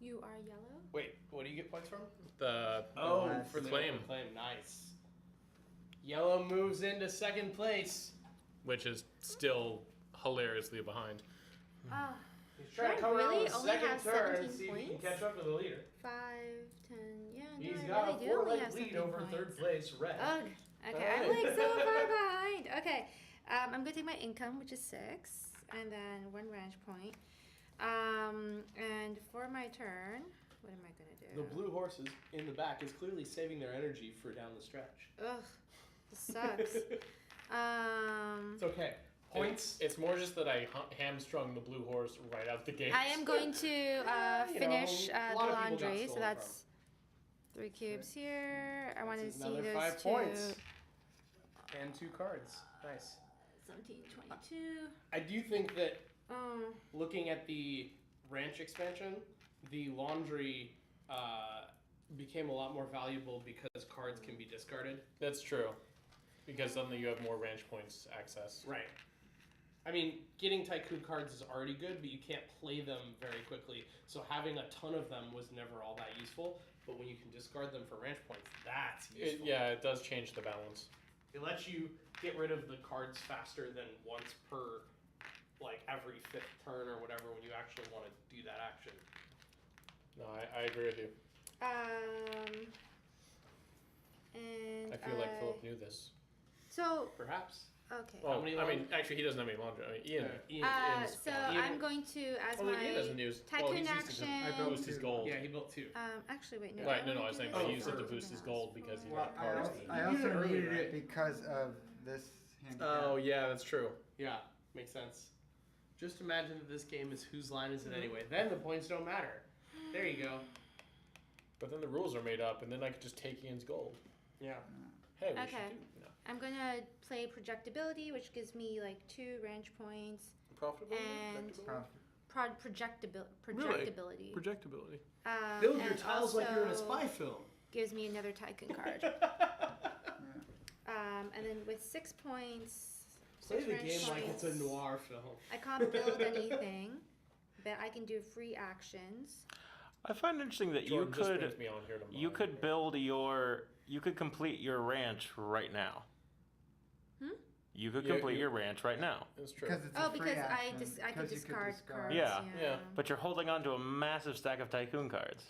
You are yellow? Wait, what do you get points from? The last for the claim. claim. Nice. Yellow moves into second place. which is still hilariously behind. Ah, He's trying to Red come around really with a only second has turn and 17 see if he can points? catch up to the leader. 5, 10, yeah, no, He's I got really a do only 4-leg have lead 17 over points. third place, Red. Ugh. Okay, I'm like so far behind. Okay, I'm gonna take my income, which is 6, and then 1 ranch point. And for my turn, what am I gonna do? The blue horse is in the back is clearly saving their energy for down the stretch. Ugh, this sucks. It's okay. Points. It's more just that I hamstrung the blue horse right out the gate. I am going to you know, finish a the lot of people got laundry, so stolen that's 3 cubes here. I want to That's see another those 5 two. points. And 2 cards. Nice. 17, 22. I do think that Oh, looking at the ranch expansion, the laundry became a lot more valuable because cards can be discarded. That's true, because suddenly you have more ranch points access. Right. I mean, getting Tycoon cards is already good, but you can't play them very quickly. So having a ton of them was never all that useful. But when you can discard them for ranch points, that's useful. It does change the balance. It lets you get rid of the cards faster than once per, like, every 5th turn or whatever when you actually want to do that action. No, I agree with you. and I feel like Philip knew this. So, Perhaps. okay. Well, many I mean, actually, he doesn't have any laundry. I mean, Ian. Ian. Ian's So gone. Ian- I'm going to, as Well, my Ian doesn't use. Well, Tycoon he's used it action. I to built boost his two. gold. Yeah, he built 2. Actually, wait, no. Right, I no, wanna I was do saying, this but he used it for to boost his something gold else. because he Well, got I cards. also, that I he- also did it earlier, needed right? it because of this handicap. Oh yeah, that's true. Yeah, makes sense. Just imagine that this game is whose line is it anyway. Then the points don't matter. There you go. But then the rules are made up, and then I could just take Ian's gold. Yeah. Hey, we Okay. should do no. I'm gonna play projectability, which gives me like 2 ranch points. Profitability. And- Projectability? Projectability. Projectability. Build your and tiles like you're in a also spy film. Gives me another Tycoon card. And then with 6 points, Play 6 the ranch game like it's a points, noir film. I can't build anything, but I can do free actions. I find it interesting that Jordan just you brings me on here to you mine. could you could complete your ranch right now. Hmm? You could Yeah, complete you- your ranch right now, It's true. Because it's Oh, a free because I action, I could because you discard cards. Yeah. Yeah. but you're holding on to a massive stack of Tycoon cards.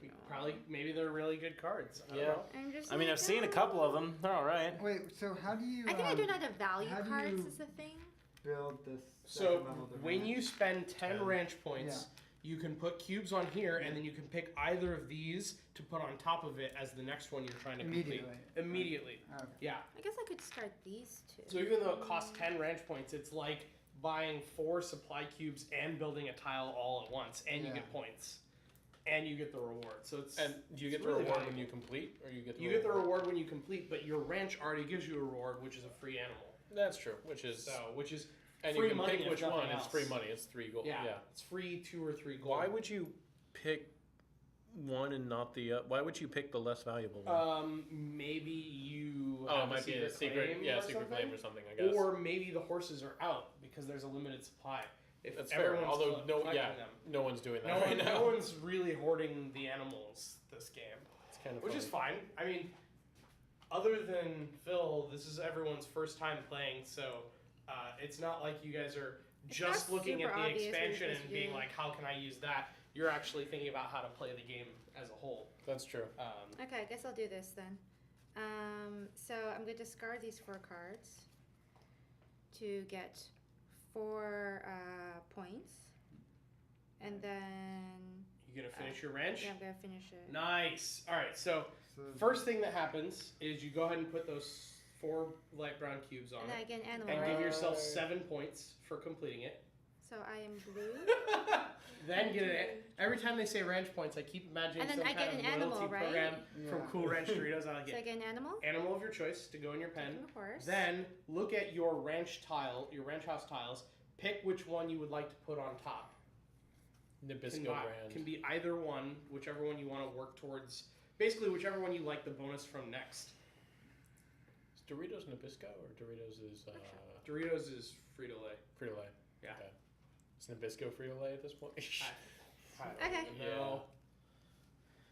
I know. Probably, maybe they're really good cards. I don't Yeah. know. I'm just I mean, like, I've seen a couple of them. They're all right. Wait, so how do you? I think I do not have value how do cards you- is the thing. build this. So second level to when ranch? you spend 10 10. ranch points, you can put cubes on here, and then you can pick either of these to put on top of it as the next one you're trying to complete. Immediately. Okay. Yeah. I guess I could start these 2. So even though it costs 10 ranch points, it's like buying 4 supply cubes and building a tile all at once, and you Yeah. get points, and you get the reward. So it's And do you get it's the really reward valuable. when you complete, or you get the You get the reward when you complete, but your ranch already gives you a reward, which is a free animal. That's true. Which is which is and free you can money pick if which nothing one. It's else. free money. It's 3 gold. yeah, Yeah. it's free 2 or 3 gold. Why would you pick one and not the? Why would you pick the less valuable one? Maybe you Oh, have it might be a secret. claim Yeah, or secret something? claim or something. I guess. Or maybe the horses are out because there's a limited supply. If That's fair. everyone's Although collecting them. no one's doing that No, right now. no one's really hoarding the animals this game, It's kind of which is fine. I mean, other than Phil, this is everyone's first time playing, so it's not like you guys are It's just not looking at super the obvious what you're expansion supposed and to being do. like, how can I use that? You're actually thinking about how to play the game as a whole. That's true. Okay, I guess I'll do this then. So I'm going to discard these 4 cards to get 4 points. And then, You gonna finish your ranch? yeah, I'm going to finish it. Nice. All right. So So first thing that happens is you go ahead and put those 4 light brown cubes on And then I it, get an animal, and right? give yourself 7 points for completing it. So I am blue. Then get it. Every time they say ranch points, I keep imagining And then some I get kind of an animal, loyalty right? program from Yeah. Cool Ranch Doritos. I So I get get an animal. animal of your choice to go in your pen. Taking a horse. Then look at your ranch tile, your ranch house tiles. Pick which one you would like to put on top. Nabisco brand. Can be either one, whichever one you want to work towards. Basically, whichever one you like the bonus from next. Is Doritos Nabisco or Doritos is Doritos is Frito-Lay. Frito-Lay? Yeah. Okay. Is Nabisco Frito-Lay at this point? I Okay. don't know.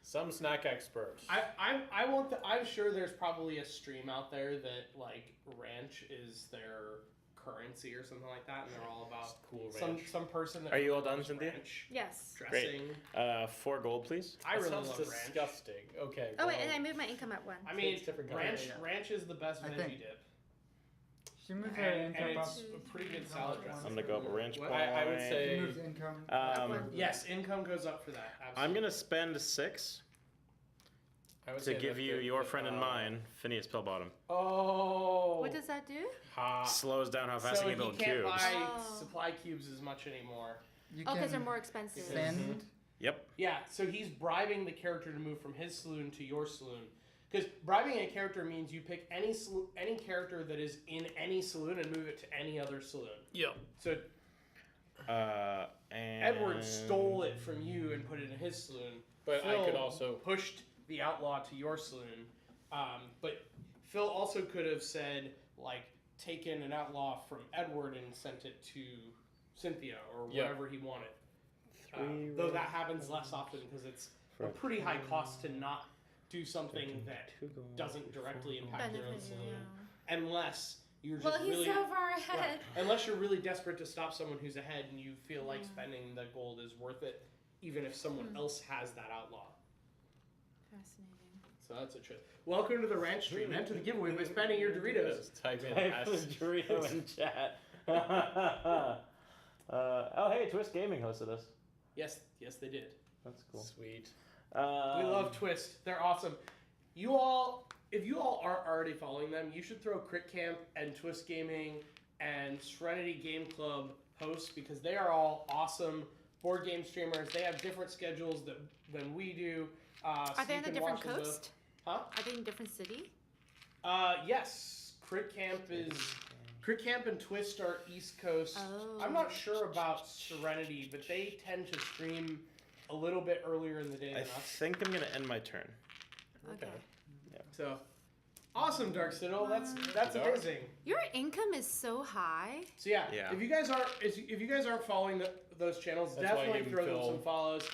Some snack expert. I want the. I'm sure there's probably a stream out there that like ranch is their currency or something like that, and they're all about Cool some ranch. some person that Are you all loves done, Cynthia? ranch Yes. dressing. 4 gold, please. I That really sounds love ranch. disgusting. Okay. Oh, wait, well, and I moved my income up 1. I mean, Takes different ranch colors. ranch is the best I veggie think- dip, she moves her and income up. it's a pretty good salad dressing. I'm gonna go up a ranch What? point. I would She say moves income. Yes, income goes up for that. Absolutely. I'm gonna spend 6 I would to say give that you the- your friend and mine, Phineas Pillbottom. Oh. What does that do? Ha. Slows down how fast So you can he build can't cubes. buy Oh. supply cubes as much anymore. You Oh, because they're can more expensive. send. Yep. Yeah, so he's bribing the character to move from his saloon to your saloon. Because bribing a character means you pick any character that is in any saloon and move it to any other saloon. Yep. So And Edward stole it from you and put it in his saloon. But I Phil could also. pushed the outlaw to your saloon. But Phil also could have said, like, taken an outlaw from Edward and sent it to Cynthia or Yep. wherever he wanted. 3 Though that happens less often because it's a pretty high cost to not do something that 2 gold, doesn't directly impact your own Benefit, saloon, yeah. unless you're just Well, he's really so far right, ahead. unless you're really desperate to stop someone who's ahead and you feel like spending the gold is worth it, even if someone else has that outlaw. Fascinating. So that's a trick. Welcome to the ranch stream. Enter the giveaway by spending your Doritos. Just type in Type in S- Dorito in chat. Oh, hey, Twist Gaming hosted us. Yes, they did. That's cool. Sweet. We love Twist. They're awesome. You all, if you all aren't already following them, you should throw Crit Camp and Twist Gaming and Serenity Game Club posts because they are all awesome board game streamers. They have different schedules than we do. So Are they you on a can different watch them both. coast? Huh? Are they in a different city? Yes. Crit Camp and Twist are East Coast. Oh. I'm not sure about Serenity, but they tend to stream a little bit earlier in the day I than us. think I'm gonna end my turn. Okay. So, awesome, Dark Citadel. That's Dark. amazing. Your income is so high. So yeah, Yeah. if you guys aren't following those channels, That's why I definitely gave throw them Phil- some follows.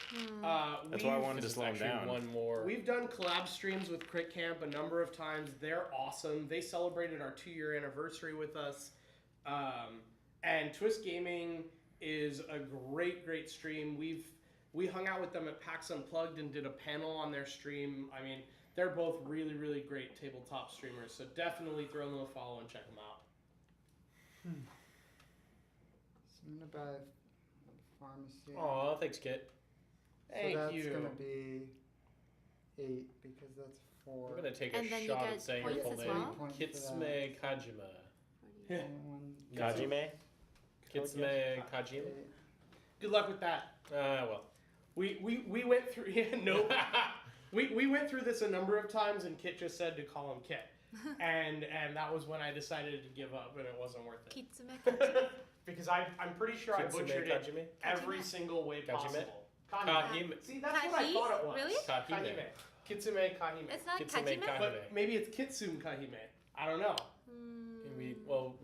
That's why I wanted to This is slow him actually down. one more. We've done collab streams with Crit Camp a number of times. They're awesome. They celebrated our 2-year anniversary with us. And Twist Gaming is a great stream. We hung out with them at PAX Unplugged and did a panel on their stream. I mean, they're both really great tabletop streamers. So definitely throw them a follow and check them out. So I'm gonna buy a pharmacy. Aw, thanks, Kit. Thank so that's you. gonna be 8 because that's 4. I'm gonna take And a then you shot get at saying your points full as name. well? Points for Kitsme that. Kajima. Yeah. Kajime? Kitsme Kajima. Good luck with that. Well. We went through no. We went through this a number of times, and Kit just said to call him Kit. and that was when I decided to give up, and it wasn't worth it. Kitsume Kajime. Because I'm pretty sure I Kitsume butchered it Kajime? every Kajime. single way Kajime? possible. Kahime. See, that's what I Kahi? thought it was. Really? Kahime. Kitsune Kahime. It's not Kitsume Kajime? Kahime. But maybe it's Kitsune Kahime. I don't know. Would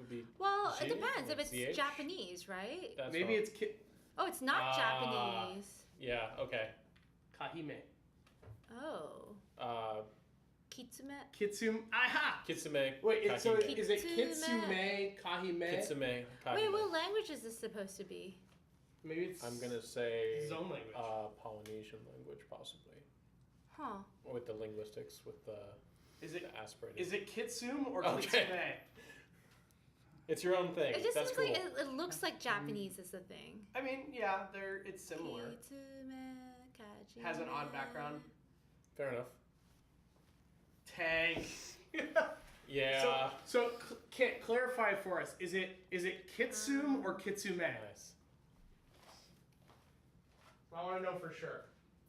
be. Well, it G? depends if it's CH? Japanese, right? That's Maybe wrong. it's Oh, it's not Ah. Japanese. Yeah. Okay. Kahime. Oh. Kitsume. Kitsune. Aha! Kitsune. Wait, so Kahime. is it Kitsune. Kitsune Kahime? Kitsune. Kahime. Wait, what language is this supposed to be? Maybe it's I'm gonna say zone language. Polynesian language, possibly, Huh. with the linguistics, with the is it aspirated. is it Kitsune or Okay. Kitsune? It's your own thing. It just That's seems cool. like it looks like Japanese is the thing. I mean, yeah, it's similar. Kitsume Kajime. Has an odd background. Fair enough. Tank. Yeah. So clarify for us. Is it Kitsune or Kitsume? Nice. I want to know for sure.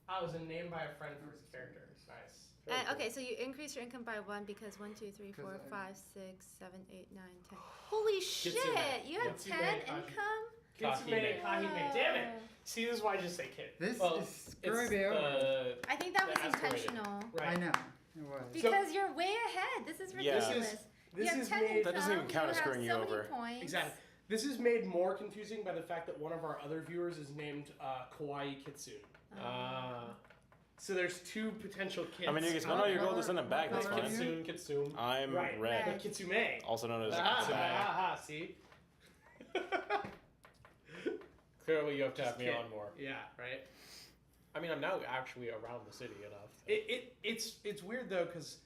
I was a name by a friend for his character. Nice. Very cool. Okay, so you increase your income by 1 because 1, 2, 3, 4, 'Cause 5, 6, 7, 8, 9, 10. Holy shit! Kitsune. You have Kitsune 10 Kajime. income? Kitsune Kahime. Kahime. Damn it. See, this is why I just say kid. This Well, is it's screwing me over. I think that was The aspirated. intentional. Right. I know. It was. Because you're way ahead. This is Yeah. ridiculous. This you have is 10 made income, That doesn't even count as you have screwing you so many over. Points. exactly. This is made more confusing by the fact that one of our other viewers is named Kawaii Kitsune. So there's two potential kids. I mean, you can spend all your gold in a bag. That's Color? fine. Kitsune. Kitsune. I'm Right. red, But Kitsune. also known as Ah, bag. see? Clearly, you have to Just have me kid. on more. Yeah, right. I mean, I'm now actually around the city enough. It's weird though because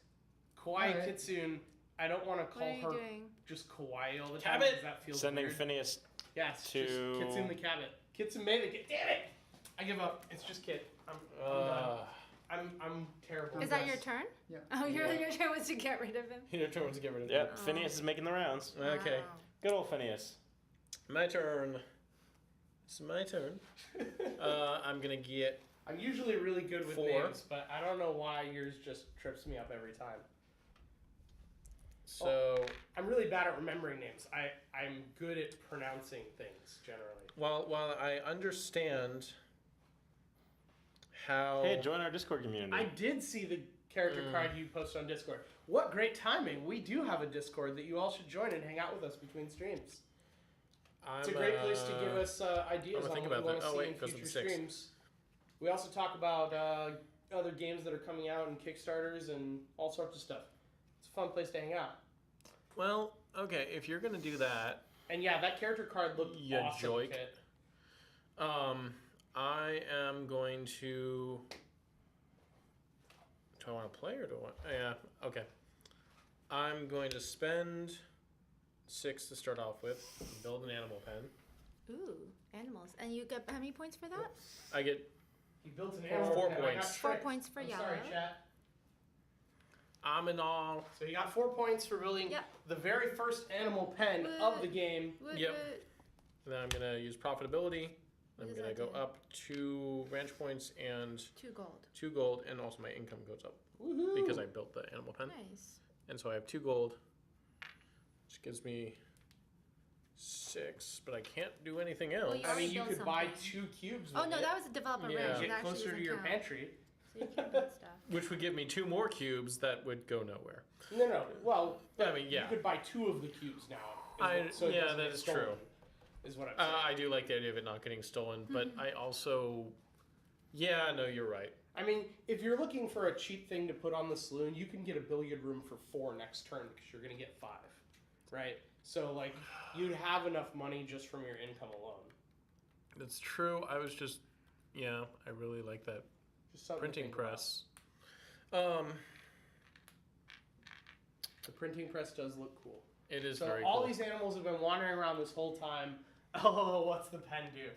Kawaii Alright. Kitsune. I don't want to What call are you her doing? just Kawaii all the time Cabot! because that feels Sending weird. Phineas. Yes, to- just Kitsune the Cabot. Kitsune the Kid. Damn it! I give up. It's just Kid. I'm done. I'm terrible. Is that your turn? Yeah. Oh, your Yeah. turn was to get rid of him? Your turn to get rid of Yep, Oh. Phineas is making the rounds. Okay. Wow. Good old Phineas. My turn. It's my turn. I'm gonna get. I'm usually really good with 4. names, but I don't know why yours just trips me up every time. So I'm really bad at remembering names. I'm good at pronouncing things generally. while I understand how. Hey, join our Discord community. I did see the character card you posted on Discord. What great timing! We do have a Discord that you all should join and hang out with us between streams. It's a great place to give us ideas I'm on gonna think what we about want that. to Oh, see wait, in it goes future to 6. streams. We also talk about other games that are coming out and Kickstarters and all sorts of stuff. It's a fun place to hang out. Well, okay, if you're gonna do that, And yeah, that character card looked You awesome. joik. Kit. I am going to. Do I want to play or do I want? Yeah, okay. I'm going to spend 6 to start off with. Build an animal pen. Ooh, animals. And you get how many points for that? I get. He built an 4 animal pen. I got points. 4 tricked. points for I'm yellow. sorry, chat. I'm in all. So he got 4 points for building Yep. the very first animal pen of the game. Woot Yep. woot. And then I'm gonna use profitability. What I'm does gonna that go do? up 2 ranch points and 2 gold. 2 gold, and also my income goes up Woohoo! because I built the animal pen. Nice. And so I have 2 gold, which gives me 6, but I can't do anything else. Well, you I mean, already you built could buy something. 2 cubes. Oh with no, it. that was a developer Yeah. range. It Get actually closer to doesn't your count. pantry. So you can build stuff. Which would give me 2 more cubes that would go nowhere. No. Well, I mean, yeah. you could buy 2 of the cubes now. Yeah, it doesn't that get is stolen, true. Is what I'm saying. I do like the idea of it not getting stolen, but I also. Yeah, no, you're right. I mean, if you're looking for a cheap thing to put on the saloon, you can get a billiard room for 4 next turn because you're going to get 5, right? So, like, you'd have enough money just from your income alone. That's true. I was just. Yeah, I really like that Just something to printing think about. press. The printing press does look cool. It is So very all cool. these animals have been wandering around this whole time. Oh, what's the pen do?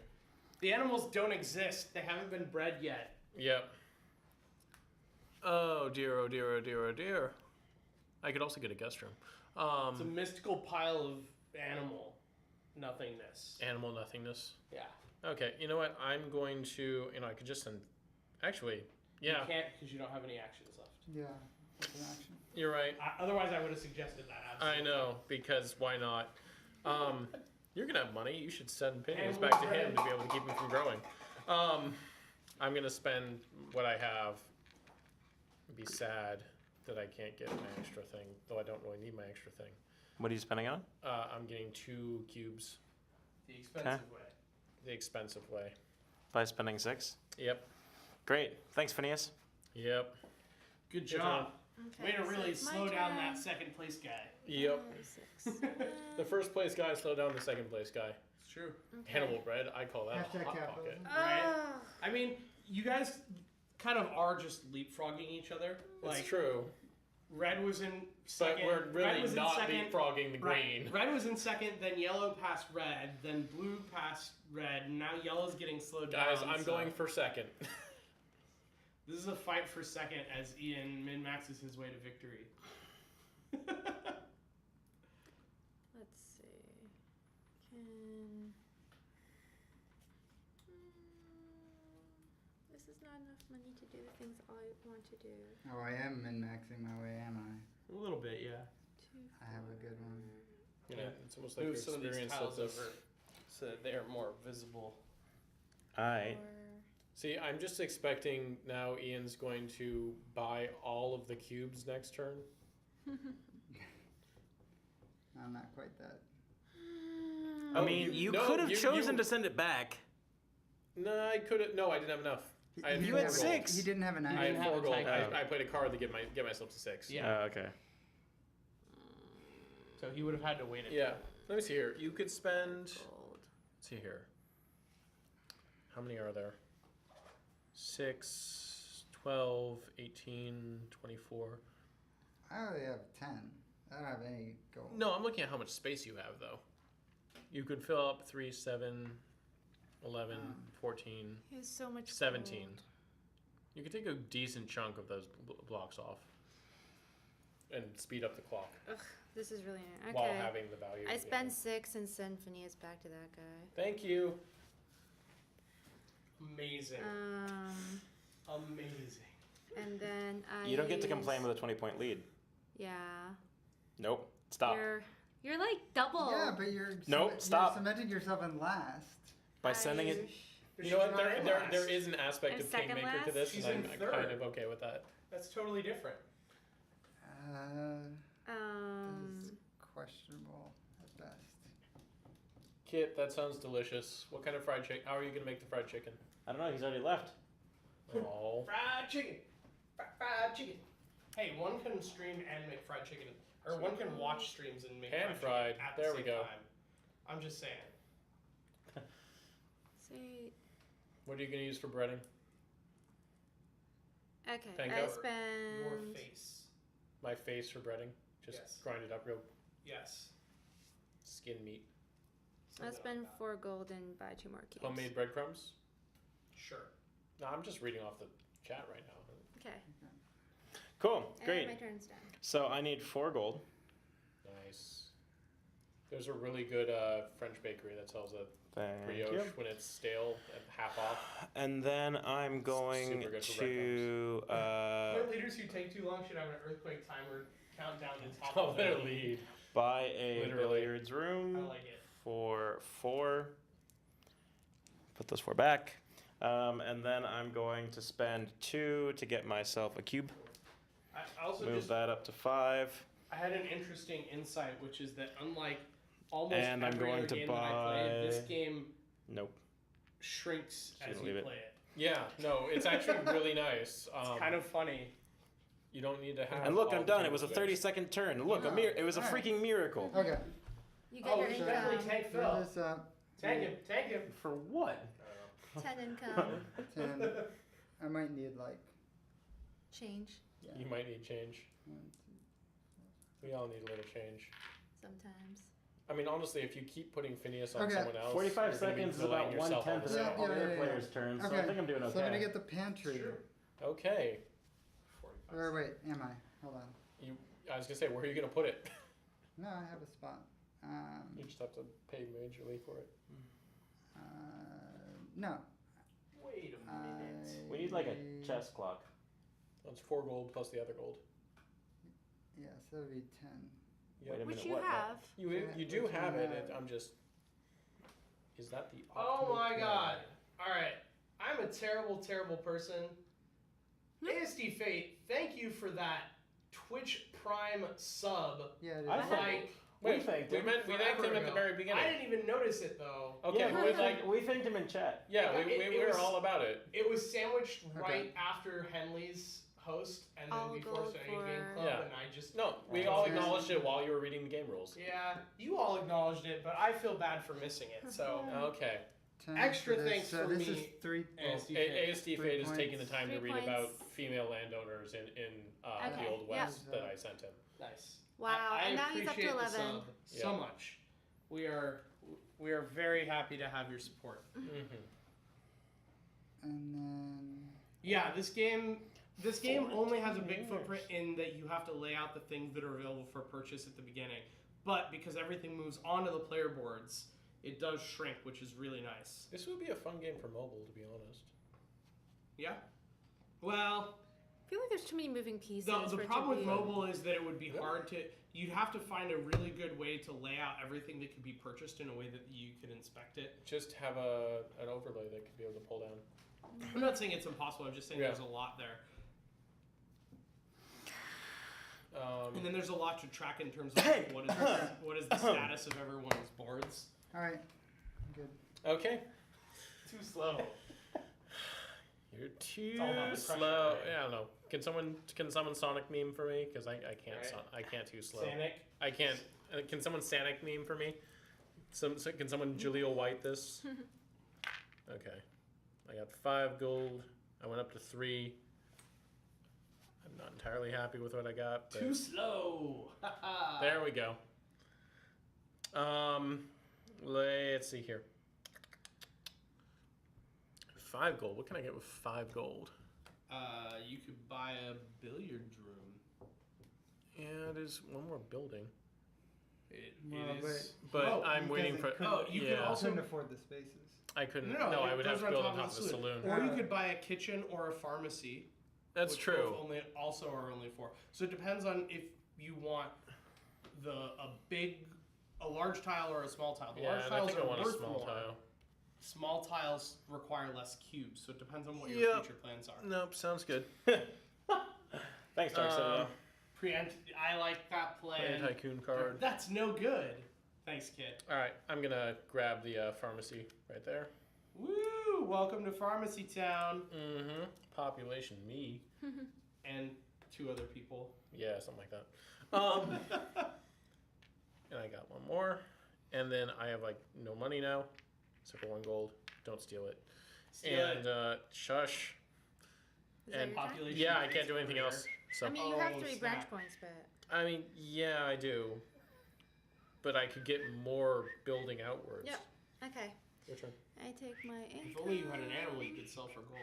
The animals don't exist. They haven't been bred yet. Yep. Oh dear, oh dear, oh dear, oh dear. I could also get a guest room. It's a mystical pile of animal nothingness. Animal nothingness. Yeah. Okay, you know what? I'm going to. I could just send. Actually, yeah. You can't because you don't have any actions left. Yeah. That's an action. You're right. Otherwise, I would have suggested that. I Absolutely. know, because why not? You're gonna have money. You should send pennies And back to we'll him to be able to keep him from growing. I'm gonna spend what I have. Be sad that I can't get my extra thing, though I don't really need my extra thing. What are you spending on? I'm getting 2 cubes The expensive way. the expensive way. By spending 6. Yep. Great. Thanks, Phineas. Good Good job. Okay, Way to so really it's my slow down turn. that second place guy. Yep. 6. The first place guy slowed down the second place guy. It's true. Hannibal bread, I call that a Hashtag hot capitalism. pocket. Right. Oh. I mean, you guys kind of are just leapfrogging each other. It's Like, true. red was in But second. we're red really was in not second. leapfrogging the Right. green. Red was in second, then yellow passed red, then blue passed red, and now yellow's getting slowed Guys, down. I'm so going for second. This is a fight for second as Ian min-maxes his way to victory. Let's see. This is not enough money to do the things I want to do. Oh, I am min-maxing my way, am I? A little bit, yeah. 2, I have a good one. You know, it's almost like Move your some of these experience tiles slips over so that they are more visible. Alright. See, I'm just expecting now Ian's going to buy all of the cubes next turn. I'm not quite that. I Oh, mean, you no, could have you- chosen you- to send it back. No, I could have. No, I didn't have enough. I had You four had gold. 6. He didn't have an I action. had have 4 a gold. Tycoon. I played a card to get myself to 6. Yeah. Okay. So he would have had to wait it. Yeah. Let me see here. You could spend. Gold. Let's see here. How many are there? 6, 12, 18, 24. I only have 10. I don't have any gold. No, I'm looking at how much space you have, though. You could fill up 3, 7, 11, 14, He has so much 17. gold. You could take a decent chunk of those blocks off and speed up the clock This is really okay. while having the value. I of the spend game. 6 and send Phineas back to that guy. Thank you. Amazing. Amazing. And then I. You don't get to complain use- with a 20-point lead. Yeah. Nope. Stop. You're like double. Yeah, but you're Nope, you're stop. cementing yourself in last. By sending it. You know what? She's not There last. is an aspect And of second Kingmaker to last? this, She's and in I'm third. kind of okay with that. That's totally different. This is questionable at best. Kit, that sounds delicious. What kind of fried chicken? How are you going to make the fried chicken? I don't know. He's already left. Oh. Fried chicken. Fried chicken. Hey, one can stream and make fried chicken, or one can watch streams and make Pan fried fried. chicken at the There same we go. time. I'm just saying. See. What are you going to use for breading? Okay. Thank I you. Your spend. face. My face for breading? Just Yes. grind it up real Yes. skin meat. I Something spend like that. 4 gold and buy 2 more cubes. Homemade breadcrumbs? Sure. No, I'm just reading off the chat right now. Okay. Cool. And Great. my turn's done. So I need 4 gold. Nice. There's a really good French bakery that sells a Thank brioche you. when it's stale and half off. And then I'm going Super good for to. Point leaders who take too long should have an earthquake timer countdown to top Oh, of their their lead. buy a Literally. billiards I room like it. for 4. Put those 4 back. And then I'm going to spend 2 to get myself a cube. I also Move just that up to 5. I had an interesting insight, which is that unlike almost And I'm every going other to game that I played, this buy- game Nope. shrinks as Shouldn't you leave it. play it. Yeah, no, it's actually really nice. It's kind of funny. You don't need to have. And look, all I'm the done. time It was a to 30-second turn. Look, Oh, it was a alright. freaking miracle. Okay. You get Oh, your we should income. definitely tank Fill Phil. this up. Tag him. Tag him. For what? 10 income. 10. I might need like. Change. Yeah. You might need change. 1, We all need a little change. Sometimes. I mean, honestly, if you keep putting Phineas on Okay. someone else, 45 you're gonna be seconds is delaying about yourself all 1/10 the of Yeah, time. all the yeah, other yeah. players' turns, so I Okay. think I'm doing So I'm gonna okay. get the pantry. Sure. Okay. 45 Or wait, am I? Hold on. I was gonna say, where are you gonna put it? No, I have a spot. You just have to pay majorly for it. No. Wait a minute. We need like a chess clock. That's 4 gold plus the other gold. Yeah, so that would be 10. Yep. Wait a Which minute, you what? have. You do Which have one, it. I'm just. Is that the? Oh optimal my plan? god. Alright. I'm a terrible, terrible person. ASD Fate, thank you for that Twitch Prime sub. Yeah, it is. I Like, think we thanked him. we thanked him at the ago. very beginning. I didn't even notice it though. Okay, Yeah, we we thanked him in chat. Yeah, It we was- were all about it. It was sandwiched Okay. right after Henley's host and then All before gold starting Game for- Club, Yeah. and I just. No, we Oh, all okay. acknowledged it while you were reading the game rules. Yeah, you all acknowledged it, but I feel bad for missing it, so. Okay. 10 Extra for this. thanks so for this me, is 3. ASD Fate. ASD 3 Fate is taking the points. time to 3 read about points. female landowners in Okay, the Old yeah. West that I sent him. Nice. Wow, I and now he's up to appreciate the 11. sub so Yeah. much. We are very happy to have your support. Mm-hmm. And then. Yeah, this game only has a big 14 footprint in that you have to lay out the things that are available for purchase at the beginning. But because everything moves onto the player boards, it does shrink, which is really nice. This would be a fun game for mobile, to be honest. Yeah. Well, I feel like there's too many moving pieces. the for it to problem with be- mobile is that it would be Yep. hard to. You'd have to find a really good way to lay out everything that could be purchased in a way that you could inspect it. Just have an overlay that could be able to pull down. I'm not saying it's impossible. I'm just saying Yeah. there's a lot there. And then there's a lot to track in terms of like, what is the status of everyone's boards. Alright. Good. Okay. Too slow. You're too all about the pressure, slow. right? Yeah, I don't know. Can someone Sonic meme for me? Because I can't Right. I can't too slow. Sanic. I can't. Can someone Sonic meme for me? Can someone Jaleel White this? Okay. I got 5 gold. I went up to 3. I'm not entirely happy with what I got. But Too slow. there we go. Let's see here. 5 gold. What can I get with 5 gold? You could buy a billiards room. Yeah, there's one more building. It Well, is. But Oh, I'm waiting for. Oh, you could yeah. also- Couldn't afford the spaces. I couldn't. No, No, it I would have goes to on build top on top of the saloon. Or you could buy a kitchen or a pharmacy. That's which true. both also are only 4. So it depends on if you want a large tile or a small tile. The Yeah, large and I tiles think I are want a worth small more. tile. Small tiles require less cubes, so it depends on what your Yep. future plans are. Nope, sounds good. Thanks, Dark Citadel. Preempt. I like that Play a plan. tycoon card. That's no good. Thanks, Kit. All right, I'm gonna grab the pharmacy right there. Woo! Welcome to Pharmacy Town. Mm-hmm. Population me. And 2 other people. Yeah, something like that. And I got 1 more, and then I have like no money now, except for 1 gold. Don't steal it. Steal and it. Shush. Is that and your turn? Population. Yeah, I can't increase do anything career. else. So I mean, you have Oh, 3 snap. branch points, but I mean, yeah, I do. But I could get more building outwards. Yep. okay. Your turn. I take my If income. only you had an animal you could sell for gold.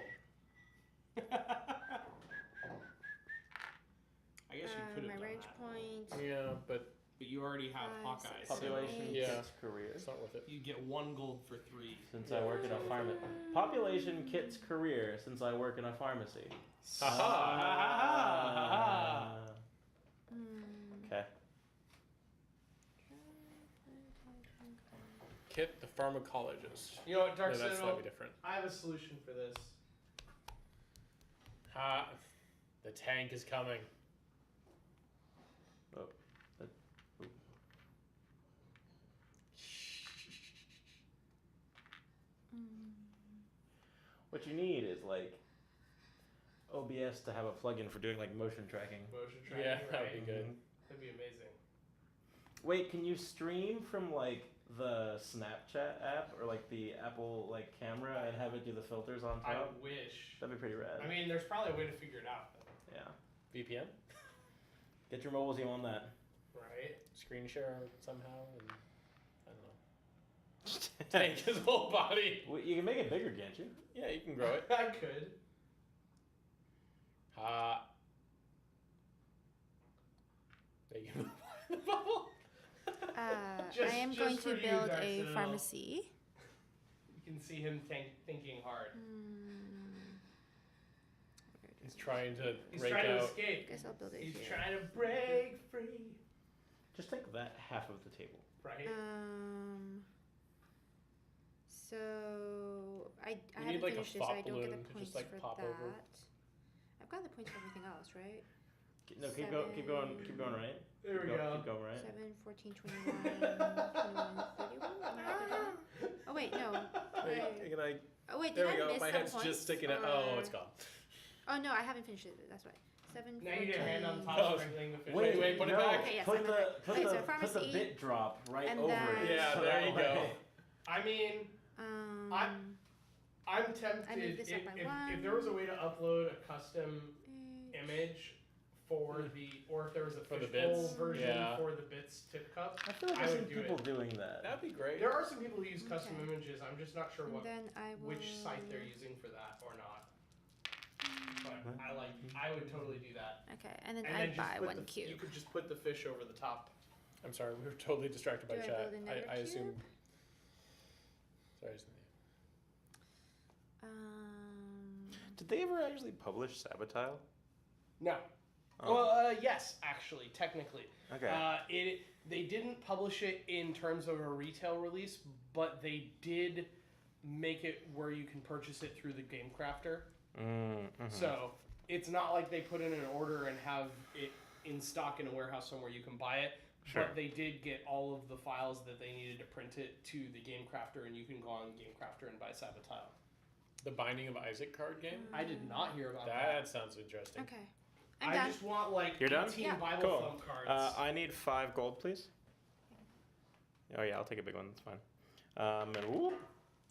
I guess you could my have done range that. point. Yeah, but But you already have 5, Hawkeye. 6, So Population eight. Yeah. kits career. it's not worth it. you get 1 gold for 3. Since I work in a pharmacy. Population kits career since I work in a pharmacy. Ha-ha. Hmm. Okay. Kit the pharmacologist. You know what, Dark No, that's Citadel? slightly different. I have a solution for this. Ha! The tank is coming. What you need is like OBS to have a plugin for doing like motion tracking. Motion tracking, Yeah, right? that would be good. That'd be amazing. Wait, can you stream from like the Snapchat app or like the Apple like camera and have it do the filters on I top? wish. That'd be pretty rad. I mean, there's probably a way to figure it out, Yeah. VPN? Get your mobile team on that. right? Screen share somehow? And I don't know. Tank his whole body. Well, you can make it bigger, can't you? Yeah, you can grow it. I could. Ha! There you go. The bubble. Just- I am just going for to you, build Dark a Citadel. pharmacy. You can see him thinking hard. He's trying to He's break trying to out. escape. Guess I'll build it He's here. trying to break free. Just take that half of the table. Right. So I You haven't need, like, a finished this, so I fop don't get balloon the to points just, like, for pop that. over. I've got the points for everything else, right? No, keep going right. There we go. Keep going right. 7, 14, 21, 21, 31. Oh wait, no. Wait, Wait. can I? Oh wait, did There we I go. miss My some head's points? just sticking out. Oh, Or- it's gone. Oh no, I haven't finished it. That's why. 7, Now you need a hand on 14. top Oh, sprinkling the fish. wait, put it no, back. Okay, yes, put I the put put it. Okay, the so put the pharmacy, bit drop right and over then- it. Yeah, so there that you way- go. I mean, I'm tempted I moved this up by if there was a way to upload a custom eh, image for the, or if there was a For the fishbowl bits? version Yeah. for the bits tip cup. I feel like I I've seen would do people it. doing that. That'd be great. There are some people who use custom Okay. images. I'm just not sure and what then I will. which site they're using for that or not. But I would totally do that. Okay, and then And I then just buy put one You cube. could just put the fish over the top. I'm sorry, we were totally distracted by Do I chat. build another I assume. cube? Sorry, Cynthia. Did they ever actually publish Sabotage? No. Oh. Well, yes, actually, technically. Okay. They didn't publish it in terms of a retail release, but they did make it where you can purchase it through the Game Crafter. So it's not like they put in an order and have it in stock in a warehouse somewhere you can buy it. Sure. But they did get all of the files that they needed to print it to the Game Crafter, and you can go on Game Crafter and buy Sabotage. The Binding of Isaac card game? I did not hear about that. That sounds interesting. Okay, I'm I done. just want like You're done? 18 Yeah. Bible Cool. thumb cards. I need 5 gold, please. Oh yeah, I'll take a big one. That's fine. And whoop,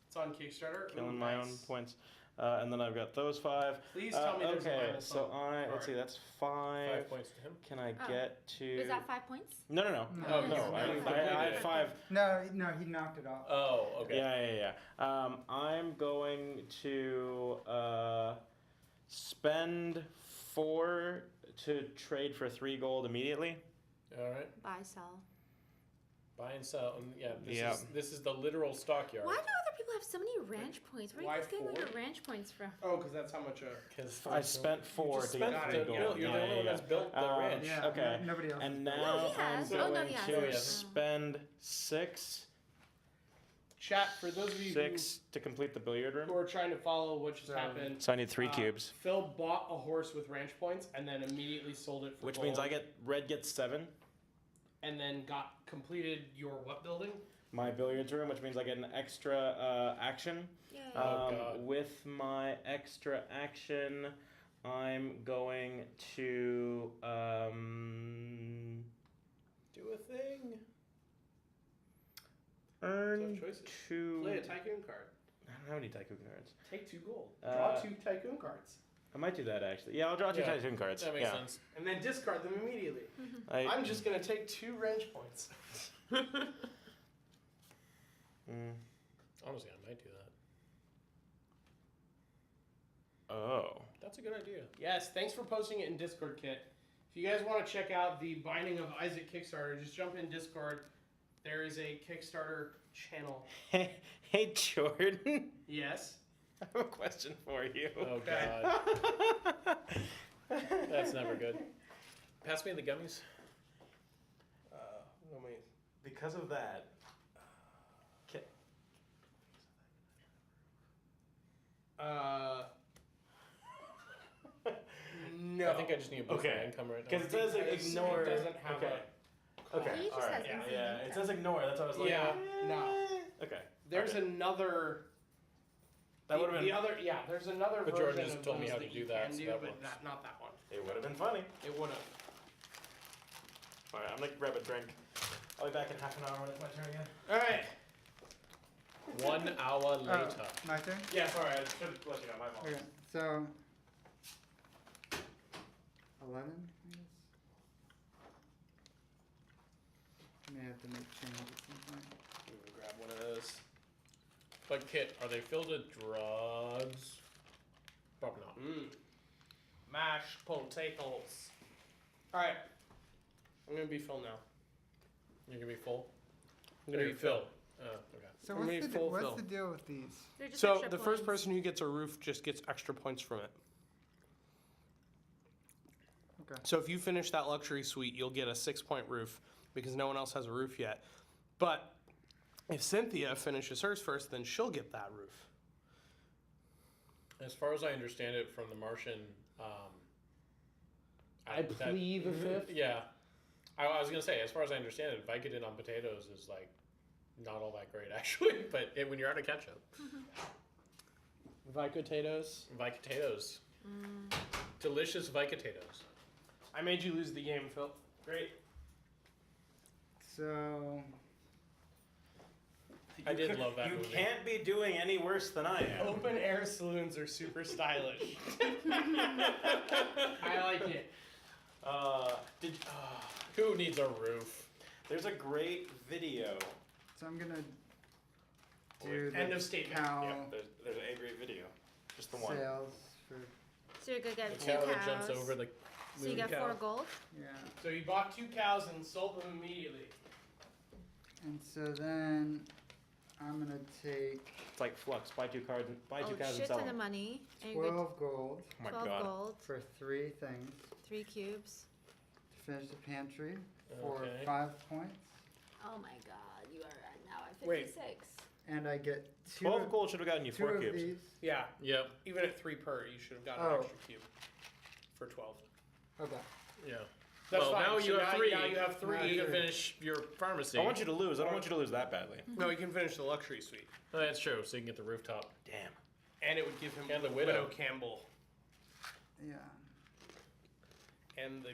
It's on Kickstarter. killing Ooh, my own nice. points. And then I've got those 5. Please tell me there's a okay, Bible so thumb let's card. see, that's 5. 5 points to him. Can I Oh. get to? Was that 5 points? No. No. Oh, No, you I completed had it. 5. No, he knocked it off. Oh, okay. Yeah. I'm going to spend 4 to trade for 3 gold immediately. All right. Buy, sell. Buy and sell. And yeah, Yeah. this is the literal stockyard. Why do other people have so many ranch points? Where are Why you guys getting all your 4? ranch points from? Oh, because that's how much a. Because I spent 4 just to spent get got 3 it. gold. You're the only one that's built the ranch. Yeah, Okay. nobody else. And No, now he I'm has. Oh, no, going he has. to Yes. spend 6 Chat, for those of you to complete the billiard who room. are trying to follow what just So- happened. So I need 3 uh, cubes, Phil bought a horse with ranch points and then immediately sold it for which gold, means red gets 7. and then completed your what building? My billiards room, which means I get an extra action. Yay. Oh, God. With my extra action, I'm going to Do a thing. earn Tough choices. 2. Play a Tycoon card. I don't have any Tycoon cards. Take 2 gold. Draw 2 Tycoon cards. I might do that actually. Yeah, I'll draw 2 Yeah, Tycoon cards. That makes yeah. sense. And then discard them immediately. I, I'm just going to take 2 ranch points. Honestly, I might do that. Oh. That's a good idea. Yes, thanks for posting it in Discord, Kit. If you guys want to check out the Binding of Isaac Kickstarter, just jump in Discord. There is a Kickstarter channel. Hey Jordan, Yes. I have a question for you. Oh Okay. God, that's never good. Pass me the gummies. Let me. Because of that, No. I think I just need a boost Okay. my income right now. because it says Because ignore. it doesn't have okay. Okay. He just All right. has Yeah. insane Yeah. It income. says ignore. That's why I was like. Yeah, no. Okay. There's Okay. another. That would have the been. other. Yeah, there's another But version Jordan just of told me those how to that do you that, can so do, that but works. not that one. It would have been funny. It would have. All right. I'm gonna grab a drink. I'll be back in half an hour when it's my turn again. All right. 1 hour later. My turn? Yeah, sorry, I should let you know. My fault. Okay, so 11, I guess. May have to make changes at some point. I'm gonna grab one of those. But Kit, are they filled with drugs? Probably not. Mashed potatoes. All right. I'm gonna be Phil now. You're gonna be full. I'm gonna Or be you Phil. Oh, okay. So For me, what's full fill. the deal with these? They're just So extra the first points. person who gets a roof just gets extra points from it. Okay. So if you finish that luxury suite, you'll get a 6-point roof because no one else has a roof yet. But if Cynthia finishes hers first, then she'll get that roof. As far as I understand it from the Martian, I plead the fifth. Yeah, I was gonna say, as far as I understand it, Vicodin on potatoes is like not all that great actually. But when you're out of ketchup, Vicotatoes. Vicotatoes, delicious Vicotatoes. I made you lose the game, Phil. Great. So I did love that You movie. can't be doing any worse than I am. Open air saloons are super stylish. I like it. Who needs a roof? There's a great video. I'm gonna do End the of statement. cow Yeah, there's a great video. Just the one. sales for So you're gonna get The 2 cow cows. that jumps over the So you moon get cow. 4 gold. yeah. So you bought 2 cows and sold them immediately. And so then I'm gonna take It's like Flux. Buy 2 cards. Buy 2 Oh, cows and shit sell ton of them. money. And you get 12 gold Oh my 12 god. gold, for 3 things 3 cubes. to finish the pantry for Okay. 5 points, Oh my god, you are now at Wait. 56. and I get 12 gold should have gotten you 2 4 of cubes. these. Yeah. Yep. Even at 3 per, you should have gotten Oh. an extra cube for 12. Okay. Yeah. That's well, fine. now So you have now- 3. now you have 3. You can finish your pharmacy. I want you to lose. I don't want you to lose that badly. No, he can finish the luxury suite. Oh, that's true. So you can get the rooftop. Damn. And it would give him And the widow. Campbell Yeah. and the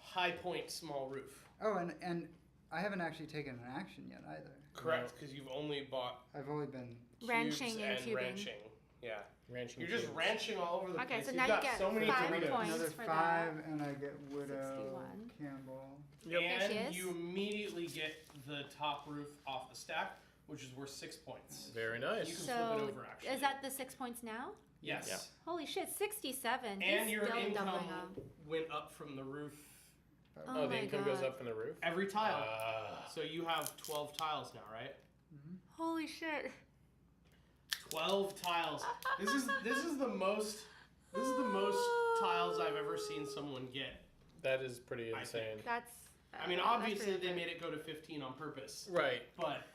high point small roof. Oh, and I haven't actually taken an action yet either. Correct, because you've only bought I've only been cubes Ranching and cubing. ranching. Yeah. Ranching You're just cubes. ranching all over the Okay, place. so You've now you got get so many 5 Doritos. points. another for 5, and I get Widow 61. Campbell. Yep. There she And is. you immediately get the top roof off the stack, which is worth 6 points. Very You nice. can flip So it over, actually. is that the 6 points now? Yes. Yeah. Holy shit, 67. And He's your still income doubling up. went up from the roof Oh the my income god. goes up from the roof. every tile. Ah. So you have 12 tiles now, right? Holy shit. 12 tiles. This is the most tiles I've ever seen someone get. That is pretty I insane. That's. I mean, that's obviously pretty they good. made it go to 15 on purpose. Right. But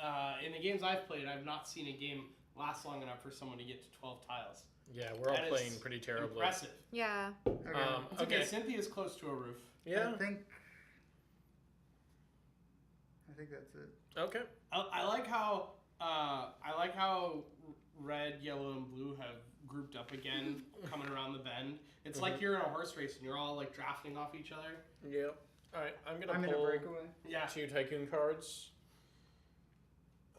in the games I've played, I've not seen a game last long enough for someone to get to 12 tiles. Yeah, we're all That is playing pretty terribly. Impressive. Yeah. Okay. It's okay. Okay. Cynthia's close to a roof. Yeah. I think that's it. Okay. I like how red, yellow, and blue have grouped up again, coming around the bend. It's like you're in a horse race and you're all like drafting off each other. Yep. All right. I'm gonna I'm in a pull breakaway. Yeah. 2 Tycoon cards.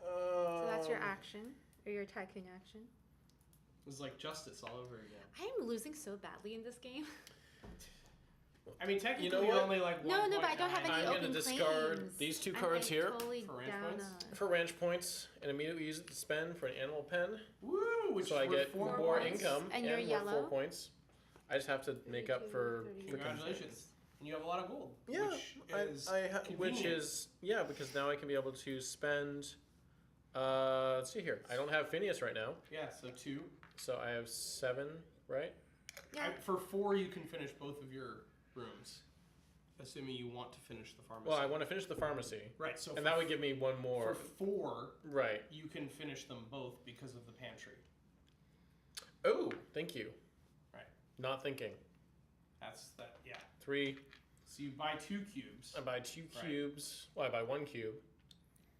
So that's your action, or your tycoon action. It's like justice all over again. I am losing so badly in this game. I mean, technically, You know you're what? only like No, one no, but I point don't have behind. any I'm gonna open discard claims. these 2 I'm, cards here Totally For range down points? on. for ranch points, and immediately use it to spend for an animal pen. Woo! Which So I is get worth 4 more points. income And you're more yellow? 4 points. I just have to make up for. 32, for Congratulations. And you have a lot of gold. Yeah, Which is which convenient. is because now I can be able to spend. Let's see here. I don't have Phineas right now, Yeah, so 2. so I have 7, right? Yeah. For 4, you can finish both of your rooms. Assuming you want to finish the pharmacy. Well, I want to finish the pharmacy, Right, so and that would give me 1 more. for 4, Right. you can finish them both because of the pantry. Oh, thank you. Right. Not thinking. That's that. Yeah. 3. So you buy 2 cubes. I buy 2 Right. cubes. Well, I buy 1 cube,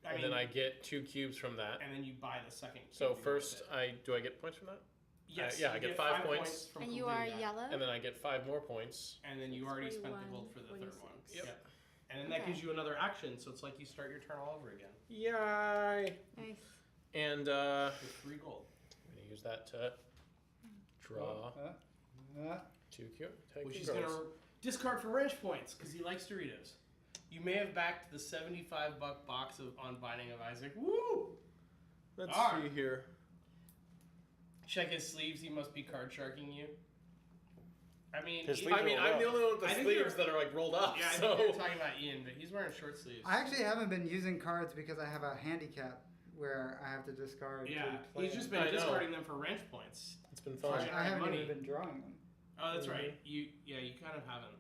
and then I get 2 cubes from that. and then you buy the second. Cube So to go first, with it. do I get points from that? Yes. yeah, you I get 5 points. from And you completing are that. yellow. And then I get 5 more points. And then you It's already spent the 41, gold for the third one. 46. Yep. And then that Okay. gives you another action, so it's like you start your turn all over again Yay! Nice. And with 3 gold. I'm gonna use that to draw 2 cube. Which he's gonna discard for wrench points because he likes Doritos. You may have backed the $75 box on Binding of Isaac. Woo! Let's Alright. see here. Check his sleeves. He must be card sharking you. I mean, His he- sleeves I mean, rolled I'm up. the only one with I the think sleeves you're- that are like rolled up. yeah, I so think you're talking about Ian, but he's wearing short sleeves. I actually haven't been using cards because I have a handicap where I have to discard. Yeah, to play he's just them. been I know. discarding them for wrench points. it's been Fine. fun. I haven't money. even been drawing them. Oh, that's Mhm. right. You kind of haven't.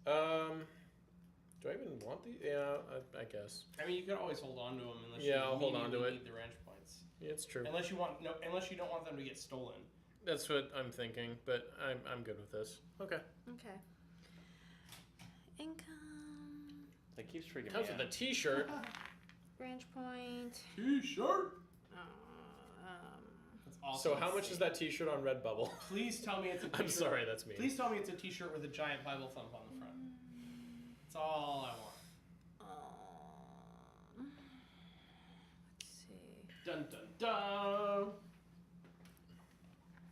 Do I even want these? Yeah, I guess. I mean, you could always hold on to them unless Yeah, you I'll hold on to immediately it. need the wrench points. Yeah, it's true. Unless you don't want them to get stolen. That's what I'm thinking, but I'm good with this. Okay. Okay. Income. That keeps freaking Comes me with a out. T-shirt. Branch point. T-shirt. That's awesome. So how much is that T-shirt on Redbubble? Please tell me it's a T-shirt. I'm sorry, that's me. Please tell me it's a T-shirt with a giant Bible thump on the front. That's all I want. Let's see. Dun dun dun.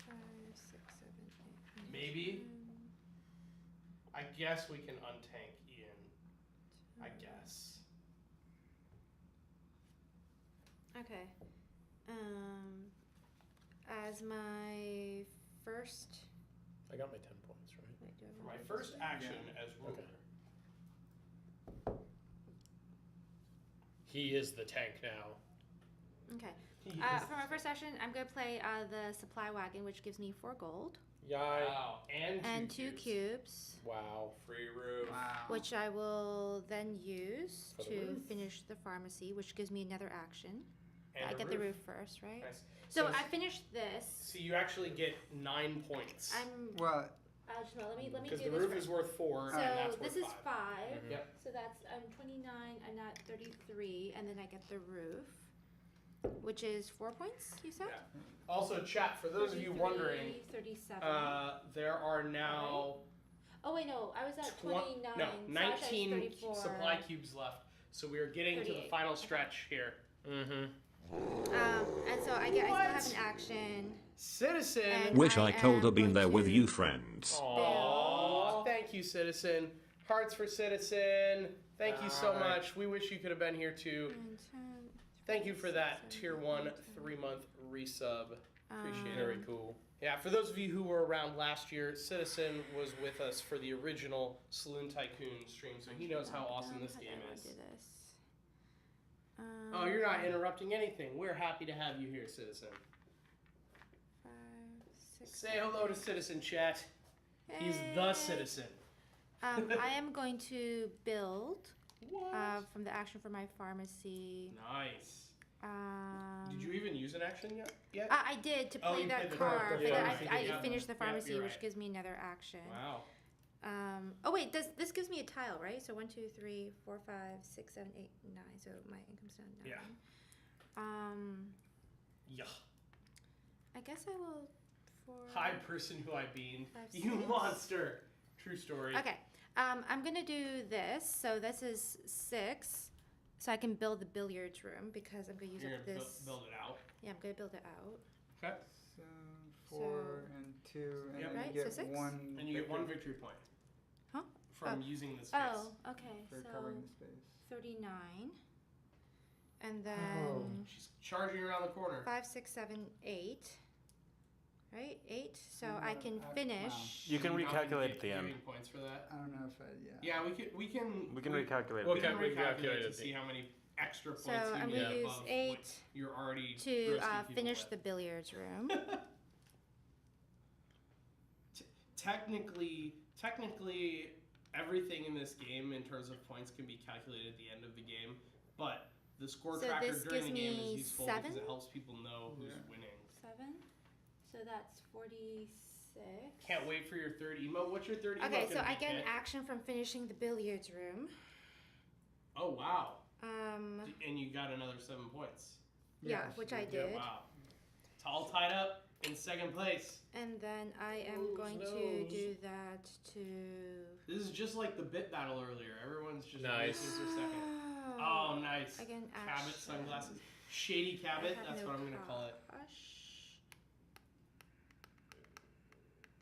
5, 6, 7, 8, 9, Maybe. 10. I guess we can untank Ian. I guess. Okay. As my first. I got my 10 points, right? Wait, do I For my want first action as ruler. Okay. He is the tank now. Okay. He is- For my first action, I'm going to play the supply wagon, which gives me 4 gold Yay. Wow. and 2 cubes, Wow. Free roof. Wow. which I will then use For the to roof. finish the pharmacy, which gives me another action. And I a get the roof first, right? Nice. So So- I finished this. So you actually get 9 points. I'm. What? Just let me do Because this the roof first. is worth 4, So and that's worth this is 5. 5. Mhm. Yep. So that's 29. I'm at 33, and then I get the roof, which is 4 points. You said. Yeah. Also, chat, for those of you 33, wondering, 37. there are now Oh wait, no, I was at 29. no, Sasha is 19 34. supply cubes left. So we are getting to the 38. final stretch here. Mm-hmm. And so I still have What? an action. Citizen. And Wish I could am have been going there with to you, friends. Aww, thank you, Citizen. Hearts for Citizen. Thank you so Alright. much. We wish you could have been here too. And 10, Thank you for that 6, tier 7, 1 8, 3-month resub. Appreciate it. Very cool. Yeah, for those of you who were around last year, Citizen was with us for the original Saloon Tycoon stream, so he knows how awesome this game is. Do this. Oh, you're not interrupting anything. We're happy to have you here, Citizen. 5, 6. Say hello to Citizen Chat. He's the Citizen. I am going to build What? from the action for my pharmacy. Nice. Um, Did you even use an action yet? I did to Oh, play you that played the card, card, but yeah, then I yeah. finished the Yep, pharmacy, you're which right. gives me another action. Wow. Oh wait, this gives me a tile, right? So 1, 2, 3, 4, 5, 6, 7, 8, 9. So my income's down 9. Yeah. Yeah. I guess I will. Hi, person who I bean. 5, You 6. monster. True story. Okay. I'm gonna do this. So this is 6. So I can build the billiards room because I'm gonna use You're up gonna this. build it out. Yeah, I'm gonna build it out. Okay. So 4 So- and 2, and Yep. then Right, you so get 6? 1. And you get 1 victory point. Huh? From Oh. using the space. Oh, okay. for So covering the space. 39, and Oh. then She's charging around the corner. 5, 6, 7, 8. Right, 8. So And I then can wow. finish. You can You're not gonna recalculate get at the end. giving points for that. I don't know if I. Yeah. Yeah, we can recalculate. we Okay, can we recalculate calculate to it. see how many extra points So you I'm need gonna use above 8 what you're already to roasting people finish with. the billiards room. Technically, everything in this game in terms of points can be calculated at the end of the game, but the score So tracker this during gives the game me is useful 7? because it helps people know who's Yeah. winning. 7. So that's 46. Can't wait for your third emote. What's your third emote? Okay, so gonna I be, get an Kit? action from finishing the billiards room. Oh wow! Um, And you got another 7 points. yeah, Yes, which you I did. did. Wow! It's all tied up in second place. And then I am Who's going to knows? do that to. This is just like the bit battle earlier. Everyone's just Nice. racing for second. Oh, nice. Again, Cabot action. sunglasses. Shady I Cabot. have That's no what I'm gonna call it. crush.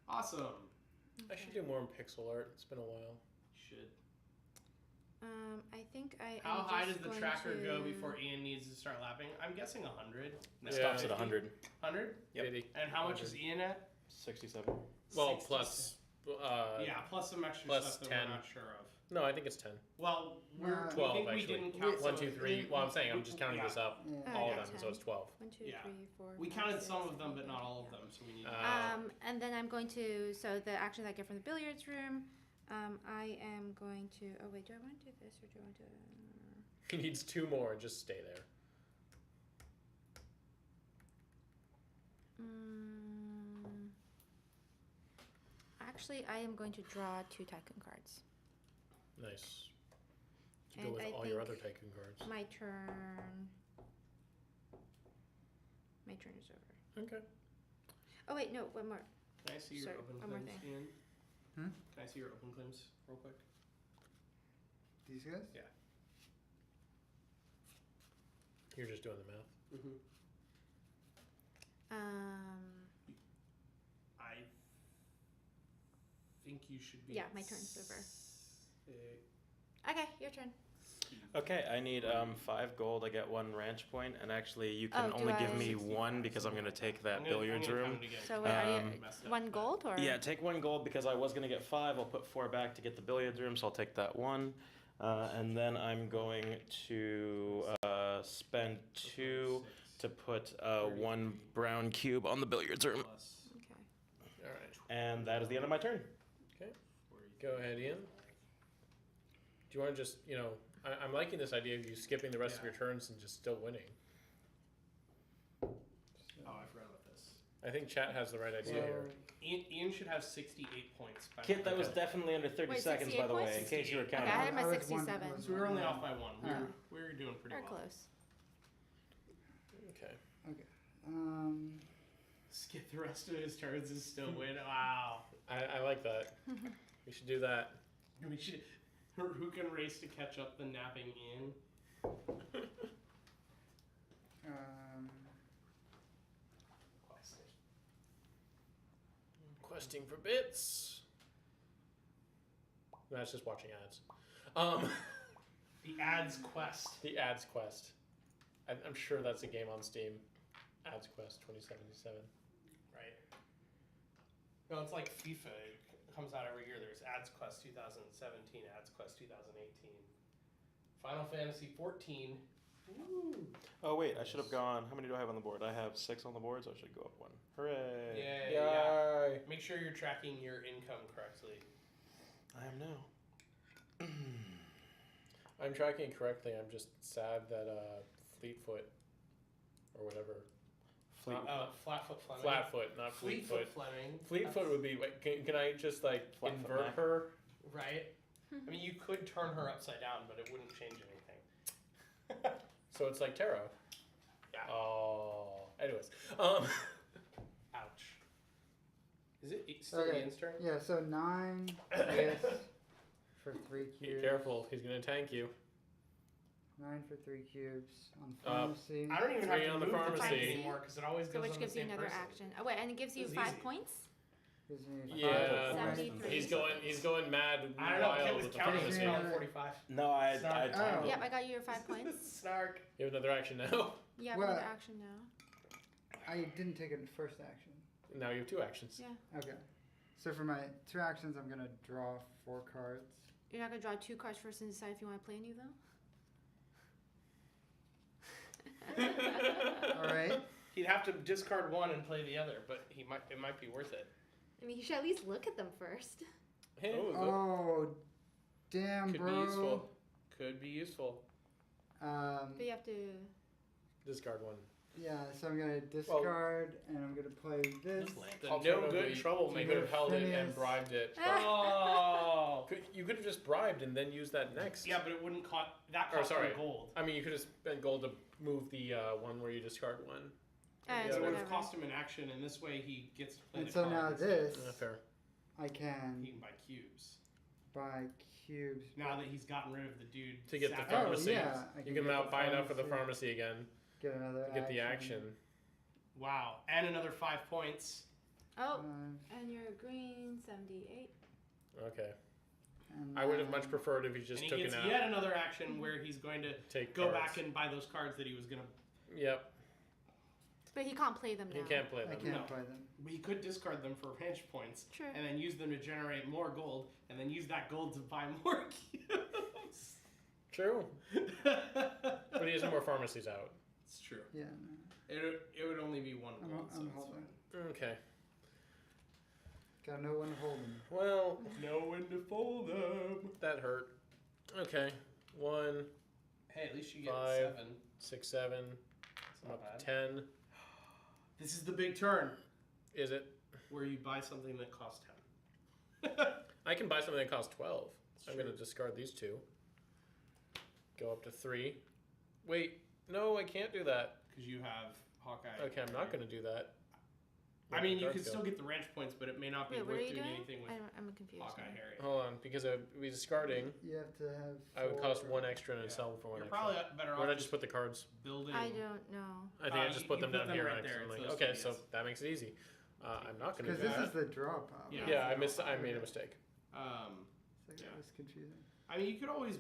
Awesome. I should do more in pixel art. It's been a while. Should. I think I. How am high just does the going tracker go to- before Ian needs to start lapping? I'm guessing 100. No, It stops at 100. 100? Yep. 80. And how much is Ian at? 67. Well, 60. plus. Yeah, plus some extra plus stuff that 10. we're not sure of. No, I think it's 10. Well, we 12, think we actually. didn't count 1, some 2, of 3. them. Well, I'm saying I'm just counting Yeah. this up. Yeah. All Okay, of them, so it's 12. 1, 2, Yeah. 3, 4. We 5, counted 6, some of them, 7, but not 8, all of 9. them, so we need to. Ah. And then I'm going to. So the action that I get from the billiards room, I am going to. Oh wait, do I want to do this or do I want to? He needs 2 more. Just stay there. Actually, I am going to draw 2 Tycoon cards. Nice. To And go with I all your think other Tycoon cards. My turn. My turn is over. Okay. Oh wait, no, one more. Can I see your Sorry, open one more claims, thing. Ian? Hmm? Can I see your open claims real quick? These guys? Yeah. You're just doing the math. Mm-hmm. I think you should be. Yeah, at my turn's over. 6. Okay, your turn. Okay, I need 5 gold. I get 1 ranch point, and actually, you Oh, can do only give I- me 1 because I'm going to take that I'm gonna billiards room. count it again, So 'cause wait, I are Um, you messed up, 1 but- gold or? Yeah, take 1 gold because I was going to get 5. I'll put 4 back to get the billiards room, so I'll take that 1. And then I'm going to spend 2 to put 1 brown cube on the billiards room. Plus Okay. All right. And that is the end of my turn. Go ahead, Ian. Do you want to just, I'm liking this idea of you skipping the rest of Yeah. your turns and just still winning. Oh, I forgot about this. I think chat has the right idea here. Ian should have 68 points. By Kit, that was Okay. definitely under 30 Wait, seconds, by 68 the way, points? in case you were Okay, counting. I had him I at was one- 67. So we were only off by 1. Oh. We were doing pretty We're well. close. Okay. Skip the rest of his turns and still win. Wow. I like that. We should do that. We should. Who can race to catch up the napping Ian? Questing for bits. That's just watching ads. The ads quest. The ads quest. I'm sure that's a game on Steam. Ads quest 2077. Right. No, it's like FIFA. It comes out every year. There's Ads Quest 2017, Ads Quest 2018, Final Fantasy 14. Woo. Oh, wait, I should have gone. How many do I have on the board? I have 6 on the board, so I should go up 1. Hooray! Yeah. Yay! Make sure you're tracking your income correctly. I am now. I'm tracking it correctly. I'm just sad that Fleetfoot or whatever. Flatfoot Fleming. Flatfoot, not Fleetfoot. Fleming. Fleetfoot would be. Wait, can I just like Flatfoot invert Mac. her? Right? I mean, you could turn her upside down, but it wouldn't change anything. So it's like tarot. Yeah. Oh. Anyways, Ouch. Is it still Okay. Ian's turn? Yeah, so 9 yes, for 3 be cubes. careful. He's gonna tank you. 9 for 3 cubes on Uh, pharmacy. I don't even 3 have to on the move the pharmacy. time anymore because it always So goes which on gives the you same another person. action. Oh wait, and it gives you This is 5 easy. points? Gives me 5 Yeah. points. 73. He's going mad I don't know. Kit wild was with the counting pharmacy. us around 45. No, I Sorry. timed Oh. it. Yep, I got you your 5 points. Snark. You have another action now. You have Well- another action now. I didn't take it in first action. Now you have 2 actions. Yeah. Okay. So for my 2 actions, I'm going to draw 4 cards. You're not gonna draw 2 cards first and decide if you want to play any of them? Alright. He'd have to discard one and play the other, but it might be worth it. I mean, you should at least look at them first. Hey, Oh, damn, could bro. be useful. Could be useful. But you have to. Discard 1. Yeah, so I'm going to discard, and I'm going to play this. The no Alternatively, good You troublemaker. could have held it and Phineas. bribed it. Oh. You could have just bribed and then used that next. Yeah, but it wouldn't cost. That Or, cost sorry. him gold. I mean, you could have spent gold to move the one where you discard 1. Ah, Yeah, it's It would have whatever. cost him an action, and this way he gets to play And the so card now instead. this, Fair. I can He can buy cubes. buy cubes. Now that he's gotten rid of the dude To get the sapping pharmacy. his- yeah, I You get can now the buy enough for the pharmacy, pharmacy again Get another to get the action. Wow, and another 5 points. Oh, Five, and you're green, 78. Okay. and I would have much then- preferred if he just And he took gets it out. yet another action where he's going to Take go cards. back and buy those cards that he was going to. Yep. But he can't play them now. He can't play I them. can't No. play them. But he could discard them for range points Sure. and then use them to generate more gold and then use that gold to buy more cubes. True. But he has more pharmacies out. It's true. Yeah, no. It would only be 1 gold. so I'm it's holding. fine. Okay. Gotta know when to hold them. Well, Know when to fold them. that hurt. Okay. 1, Hey, at least you get 5, 7. 6, 7. That's I'm not up to bad. 10. This is the big turn Is it? where you buy something that costs 10. I can buy something that costs 12. It's I'm true. going to discard these 2. Go up to 3. Wait. No, I can't do that. Because you have Hawkeye. Okay, I'm not going to do that. I Where'd mean, the you cards can go? still get the ranch points, but it may not be Wait, what are worth you doing doing? anything with I'm confused. Hawkeye now. Harriet. Hold on, because I would be discarding. You have to have. I would cost 4. 1 extra and I'd Yeah. sell them for 1 You're extra. probably better Where off did I just put the cards? building. I don't know. I think I just put them you down put them here right there. accidentally. It's those Okay, so studios. that makes it easy. I'm not going to Because do this that. is the draw pile. Yeah. Yeah, I made a mistake. It's like, Yeah. that was confusing. I mean, you could always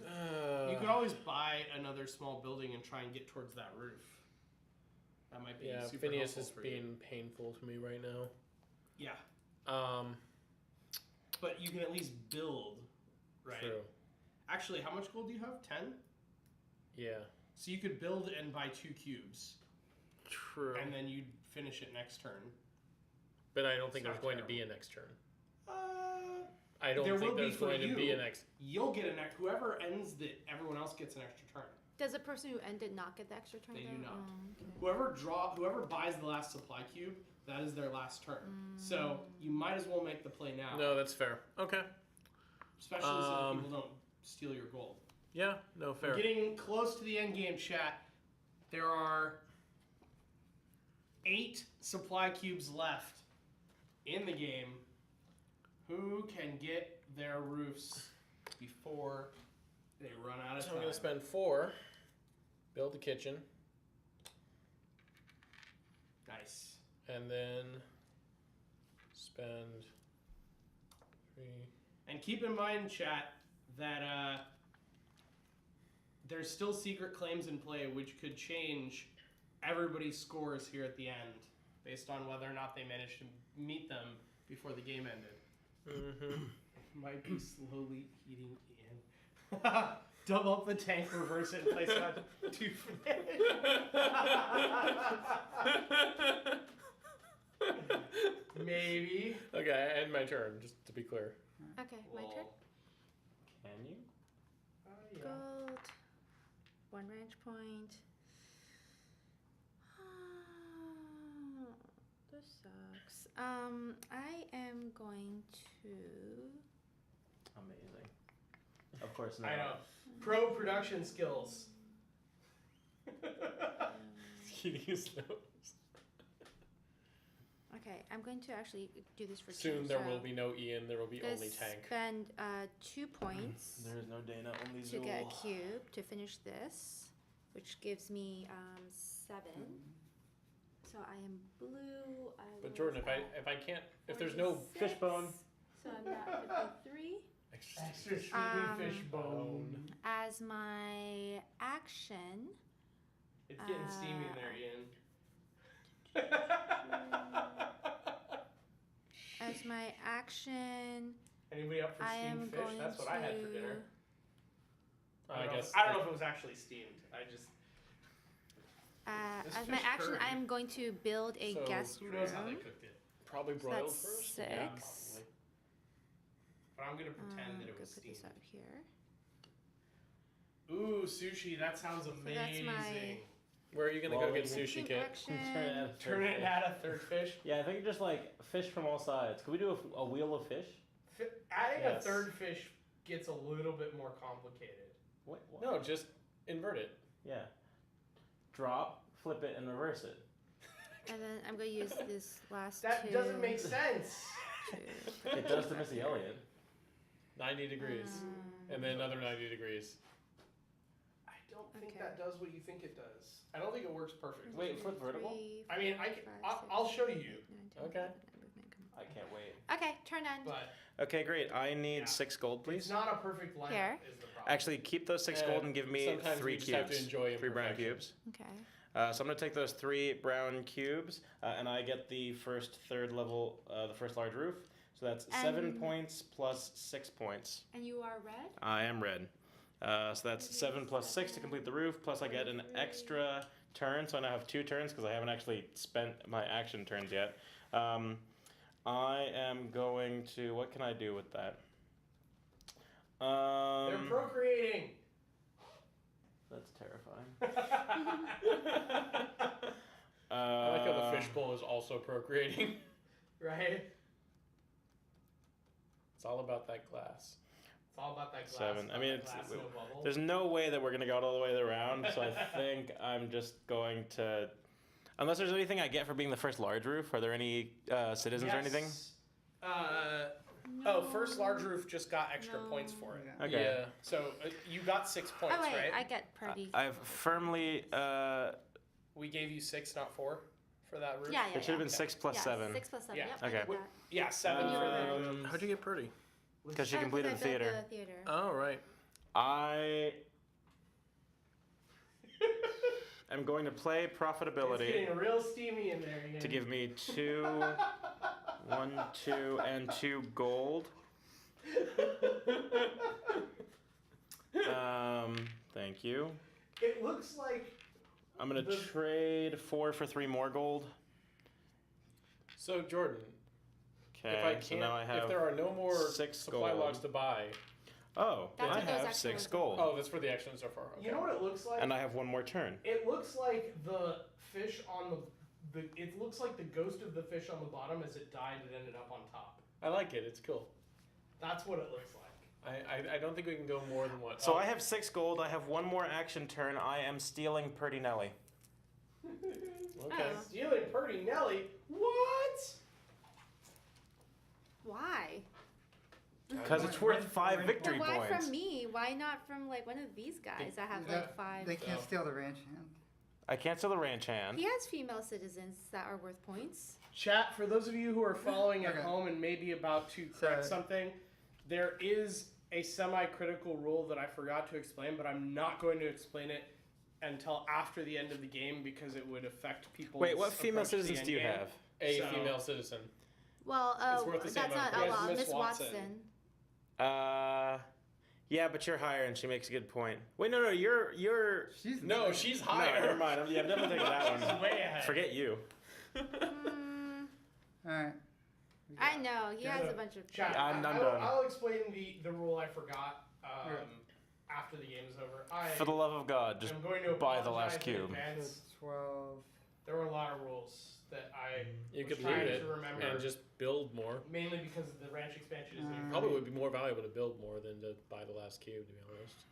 buy another small building and try and get towards that roof. That might be Yeah, super Phineas helpful is for being you. painful to me right now. Yeah, Um, but you can at least build, right? True. Actually, how much gold do you have? 10. Yeah. So you could build and buy 2 cubes, True. and then you'd finish it next turn. But I don't think It's there's not going to be a next turn. I There don't will think be there's for going to be you. a next. You'll get a next. Whoever ends it, everyone else gets an extra turn. Does the person who ended not get the extra turn? They do though? not. Oh, okay. Whoever buys the last supply cube, that is their last turn. So you might as well make the play now. No, that's fair. Okay. Especially so that people don't steal your gold. Yeah. No, fair. We're getting close to the end game, chat. There are 8 supply cubes left in the game. Who can get their roofs before they run out of So time? I'm going to spend 4. Build the kitchen. Nice. And then spend 3. And keep in mind, chat, that there's still secret claims in play, which could change everybody's scores here at the end, based on whether or not they managed to meet them before the game ended. Mm-hmm. Might be slowly eating in. Double up the tank, reverse it, and place it on 2 Maybe. Okay, I end my turn, just to be clear. Okay, my turn. Can you? Yeah. Gold. 1 ranch point. This sucks. I am going to. Amazing. Of course not. I know. Pro production skills. Use those. Okay, I'm going to actually do this for Soon two, there so will be no Ian, there will be gonna only Tank. Spend 2 points There is no Dana, only to Zool. get a cube to finish this, which gives me 7. So I am blue. But Jordan, if I can't, if there's no 46. fishbone, So I'm at 53. Extra streamy fish bone. As my action, It's getting steamy in there, Ian. as my action, Anybody up for I steamed am fish? going That's what I had for dinner. to. I guess. I don't know if it was actually steamed. I just This As my fish action, curry. I'm going to build a So, guest who knows how they room. cooked it. Probably So broiled that's first. 6. Yeah, But I'm gonna pretend that it Go was put steamed. this up here. Ooh, sushi! That sounds that's amazing. my- Where are you gonna Well, go get then- sushi, Action, Kit? action. Turn it and add a third fish. Yeah, I think just like fish from all sides. Could we do a wheel of fish? Adding Yes. a third fish gets a little bit more complicated. What? No, just invert it. Yeah. Drop, flip it, and reverse it. And then I'm going to use this last That two. doesn't make sense. to It does to Missy Elliott. 90 degrees. And then another 90 degrees. I don't think Okay. that does what you think it does. I don't think it works perfectly. Wait, flip vertical? I mean, I'll show you. Okay. I can't wait. Okay, turn end. But Okay, great. I need Yeah. 6 gold, it's please. not a perfect lineup. Here. Is the problem. Actually, keep those 6 gold and give me sometimes 3 we just have cubes. to enjoy 3 brown imperfection. cubes. Okay. So I'm gonna take those 3 brown cubes, and I get the first third level, the first large roof. So that's 7 And- points plus 6 points. And you are red? I am red. So that's 7 plus 6 to complete the roof. Plus I get an extra turn, so I now have 2 turns because I haven't actually spent my action turns yet. I am going to. What can I do with that? They're procreating. That's terrifying. I like how the fishbowl is also procreating. Right? It's all about that glass. It's all about that glass. 7. I mean, that glass, no bubble. there's no way that we're gonna go all the way around. So I think I'm just going to. Unless there's anything I get for being the first large roof. Are there any citizens or anything? Oh, first large roof just got extra points for it. Yeah. Okay. Yeah. So you got 6 points, Oh wait, right? I get pretty. I've firmly. We gave you 6, not 4, for that roof. Yeah, yeah. It should have been 6 plus 7. 6 plus 7. Yeah. Yep. Okay. I get that. Yeah, 7 for the. How'd you get pretty? Because she Oh, completed I the built theater. The theater. Oh, right. I am going to play It's profitability getting real steamy in there again. to give me 2, 1, 2, and 2 gold. Thank you. It looks like. I'm gonna The- trade 4 for 3 more gold. So Jordan, Okay. if I so can't, now I have. if there are no more 6 supply gold. logs to buy, Oh, That's I what those have extra 6 ones are. gold, oh, that's for the action so far. Okay. You know what it looks like? and I have 1 more turn. It looks like the fish on the. It looks like the ghost of the fish on the bottom as it died, it ended up on top. I like it. It's cool. That's what it looks like. I don't think we can go more than one. So I have 6 gold. I have 1 more action turn. I am stealing Purdy Nelly. Okay. Oh. Stealing Purdy Nelly? What? Why? Because it's worth 5 victory Well, why points. from me? Why not from like one of these guys that have like 5? They can't So- steal the ranch hand. I can't steal the ranch hand. He has female citizens that are worth points. Chat, for those of you who are following at Okay. home and maybe about to correct something, there is a semi-critical rule that I forgot to explain, but I'm not going to explain it until after the end of the game because it would affect people. Wait, what female citizens do you have? A So- female citizen. Well, It's worth the same that's not amount. Yes, outlaw. Miss Miss Watson. Watson. Yeah, but you're higher, and she makes a good point. Wait, no, you're. She's No, she's No, higher. never mind. I'm definitely taking that She's one. way ahead. Forget you. Mm, All right. I know he Yeah. has a bunch of. Chat, I'm done. I'll explain the rule I forgot after the game is over. For the love of God, just I'm going to buy the last apologize in cube. advance. It's 12. There were a lot of rules that I You was could leave trying it to remember, and just build more. mainly because the ranch expansion is new. Probably would be more valuable to build more than to buy the last cube, to be honest.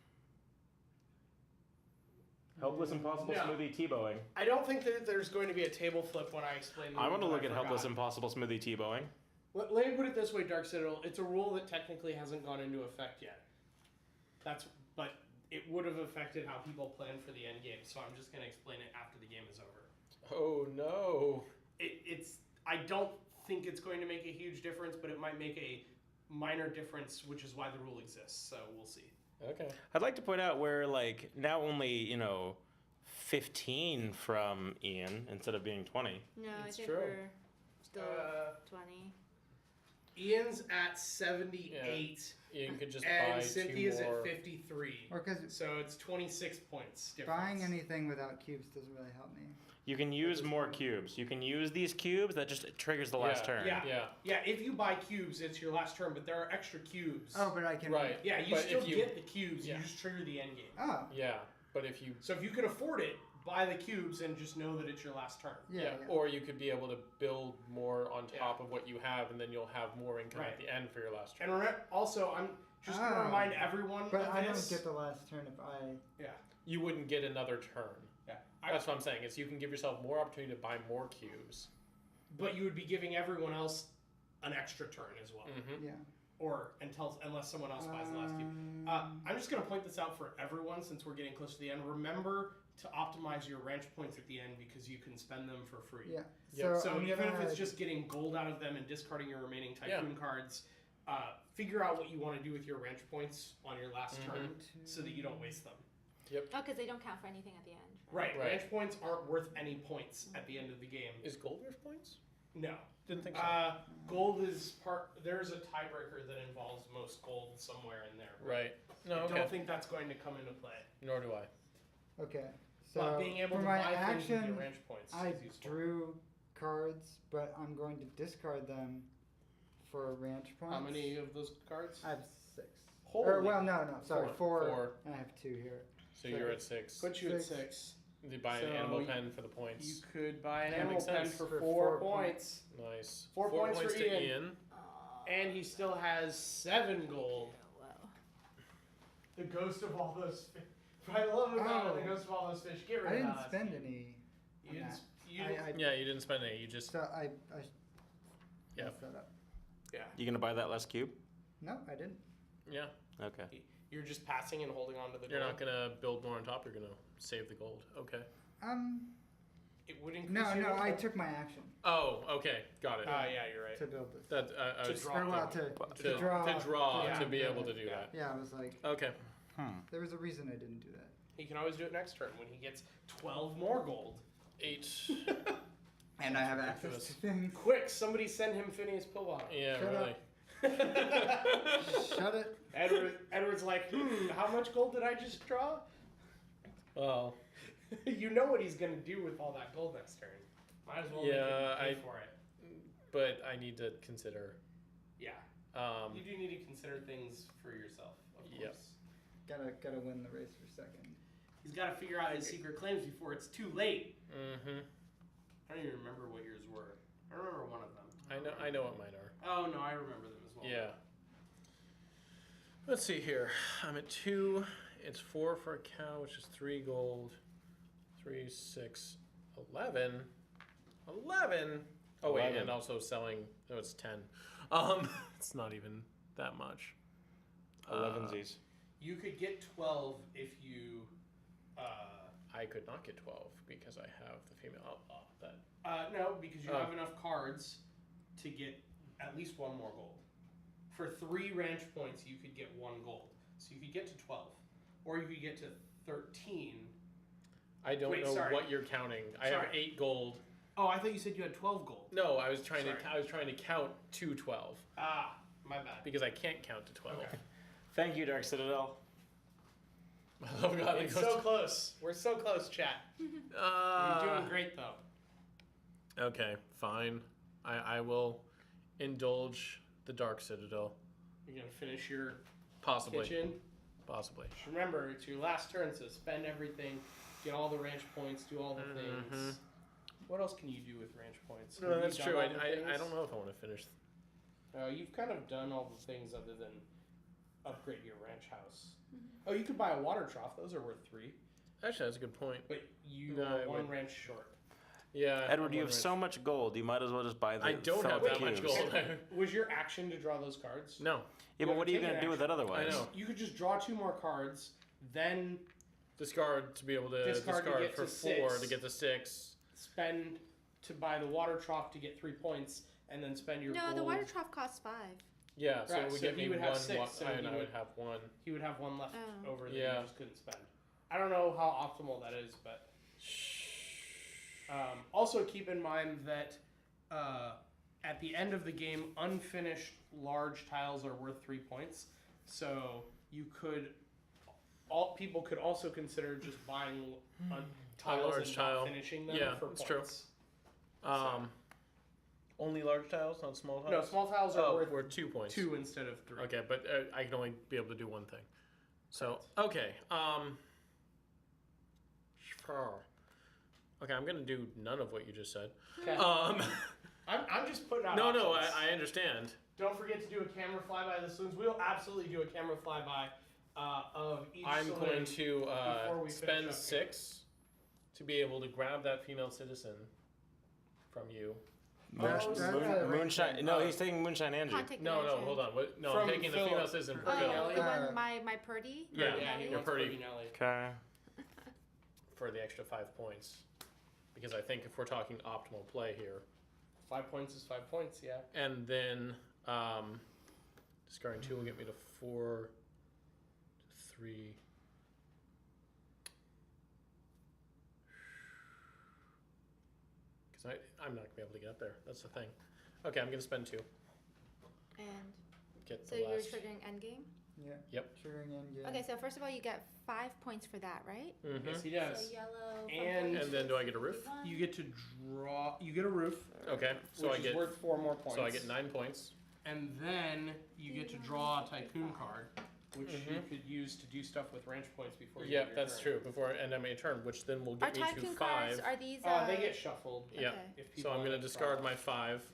Helpless Impossible No. Smoothie T-bowing. I don't think that there's going to be a table flip when I explain. The I want to rule look that at I Helpless forgot. Impossible Smoothie T-bowing. Let me put it this way, Dark Citadel. It's a rule that technically hasn't gone into effect yet. But it would have affected how people plan for the end game. So I'm just going to explain it after the game is over. Oh no. I don't think it's going to make a huge difference, but it might make a minor difference, which is why the rule exists. So we'll see. Okay. I'd like to point out we're like now only 15 from Ian instead of being 20. No, It's I think true. we're still Uh, 20. Ian's at 78, Ian could just and buy Cynthia's 2 more. at 53. Or because So it's 26 points difference. buying anything without cubes doesn't really help me. You can use more cubes. You can use these cubes. That just triggers the last turn. Yeah. Yeah. Yeah, if you buy cubes, it's your last turn, but there are extra cubes. Oh, but I can. Right. Yeah, you But still if you- get the cubes, yeah. you just trigger the end game. Oh. Yeah. But if you So if you can afford it, buy the cubes and just know that it's your last turn. Yeah. or you could be able to build more on top of what you have, and then you'll have more income Right. at the end for your last turn. And also, I'm just going to Oh. remind everyone But of I don't this. get the last turn if I. Yeah. You wouldn't get another turn. Yeah. That's what I'm saying. Is you can give yourself more opportunity to buy more cubes. But you would be giving everyone else an extra turn as well. Mm-hmm. Yeah. Or unless someone else buys the last cube. I'm just going to point this out for everyone since we're getting close to the end. Remember to optimize your ranch points at the end because you can spend them for free. Yeah. Yep. So I'm even if gonna- it's just getting gold out of them and discarding your remaining Tycoon cards, figure out what you want to do with your ranch points on your last turn so that you don't waste them. Oh, because they don't count for anything at the end. Right. Right. Ranch points aren't worth any points at the end of the game. Is gold worth points? No. Didn't think so. Gold is there's a tiebreaker that involves most gold somewhere in there. Right. No. I Okay. don't think that's going to come into play. Nor do I. Okay. So But being able for to my buy things with your action, ranch points I is useful. drew cards, but I'm going to discard them 4 ranch points. How many of those cards? I have 6. Holy. Or, well, no, sorry, 4. Four. And I have 2 here. So you're at 6. Put you at 6. 6. You buy So an animal pen for the points. You could buy an That animal makes pen sense. for For 4 4 points. Nice. 4 points for to Ian. Ian. And he still has 7 gold. Wow. The ghost of all those fish. I love about Oh. the ghost of all those fish. Get rid I of didn't that. spend any. You on didn't. that. You I Yeah, you didn't spend any. You just so I Yeah. messed that up. yeah. You gonna buy that last cube? No, I didn't. yeah. Okay. You're just passing and holding on to the You're gold. not gonna build more on top. You're gonna save the gold. Okay. It would increase No, your I income. took my action Oh, okay. Got it. Ah, yeah, you're right. to build this. That I To was draw. Or, well, them. to draw. to draw Yeah. to be able to do Yeah. that. Yeah, I was like, Okay. there was a reason I didn't do that. He can always do it next turn when he gets 12 more gold. 8. And I have ridiculous. access to things. Quick, somebody send him Phineas Pillbottom. Yeah, Shut really. Shut it. Edward's like, how much gold did I just draw? Well, You know what he's gonna do with all that gold next turn. Might as well make Yeah, him pay for it. but I need to consider. Yeah. Um, You do need to consider things for yourself, of course. Yep. Gotta win the race for second. He's got to figure out his secret claims before it's too late. mm-hmm. I don't even remember what yours were. I remember one of them. I know what mine are. Oh no, I remember them as well. Yeah. Let's see here. I'm at 2. It's 4 for a cow, which is 3 gold. 3, 6, 11. 11. Oh wait, 11. and also selling. No, it's 10. It's not even that much. 11sies. You could get 12 if you. I could not get 12 because I have the female. That. No, because you Oh. have enough cards to get at least 1 more gold. For 3 ranch points, you could get 1 gold. So you could get to 12. Or you could get to 13. I don't Wait, know sorry. what you're counting. I have Sorry. 8 gold. Oh, I thought you said you had 12 gold. No, I was trying Sorry. to count to 12 Ah, my bad. because I can't count to 12. Okay. Thank you, Dark Citadel. Oh god, It's so close. We're so close, chat. You're doing great, though. Okay, fine. I will indulge the Dark Citadel. You're going to finish your Possibly. kitchen. Possibly. Just remember, it's your last turn, so spend everything, get all the ranch points, do all the Mhm. things. What else can you do with ranch points? No, Have you that's done true. all I the don't things? know if I want to finish. You've kind of done all the things other than upgrade your ranch house. Oh, you could buy a water trough. Those are worth 3. Actually, that's a good point. But you No, are I 1 would- ranch short. Yeah. Edward, you I'm have wondering- so much gold. You might as well just buy the. I don't have felt that much cubes. gold. Was your action to draw those cards? No, Yeah, but what are you gonna do with it otherwise? I know. You could just draw 2 more cards, then discard to be able to Discard discard, to get for to 4 6. to get to 6. spend to buy the water trough to get 3 points, and then spend your No, gold. the water trough costs 5. Yeah, so Right, it would so get he me would have 1, 6, so and he I would- would have 1. He would have 1 left Oh. over that Yeah. you just couldn't spend. I don't know how optimal that is, but also keep in mind that at the end of the game, unfinished large tiles are worth 3 points. So you could, people could also consider just buying tiles large and tile. not finishing them Yeah, for that's points. true. Only large tiles, not small tiles. No, small tiles are worth worth 2 points. 2 instead of 3. Okay, but I can only be able to do one thing. So okay. Sure. Okay, I'm gonna do none of what you just said. Okay. I'm just putting out No, options. I understand. Don't forget to do a camera flyby of the saloons. We'll absolutely do a camera flyby of each I'm saloon. going to before we finish spend up here. 6 to be able to grab that female citizen from you. Moonshine. No, he's taking Moonshine Angie. Can't take the No, ranch in. hold on. What? No, From I'm taking the Phil- female citizen from from Phil. Phil Oh, Nelly? the one, my Purdy? Yeah, Yeah, he you're wants pretty- Purdy Nelly. Okay. for the extra 5 points. Because I think if we're talking optimal play here, 5 points is 5 points, yeah. and then discarding 2 will get me to 4 to 3. Because I'm not gonna be able to get up there. That's the thing. Okay, I'm gonna spend 2. And Get so the you're last. triggering endgame? Yeah. Yep. Triggering end game. Okay, so first of all, you get 5 points for that, right? Mhm. Yes, he does. So yellow. from And- And then do I get a roof? 41. You get to draw. You get a roof, Okay, so which I is get worth 4 more points. so I get 9 points. and then you get to draw a Tycoon card, which you Mhm. could use to do stuff with range points before you Yeah, end your that's turn. true. Before I end my turn, which then will Are get me to Tycoon 5. cards, are these, They get shuffled. Yeah. Okay. If So people I'm have going a to discard problem. my 5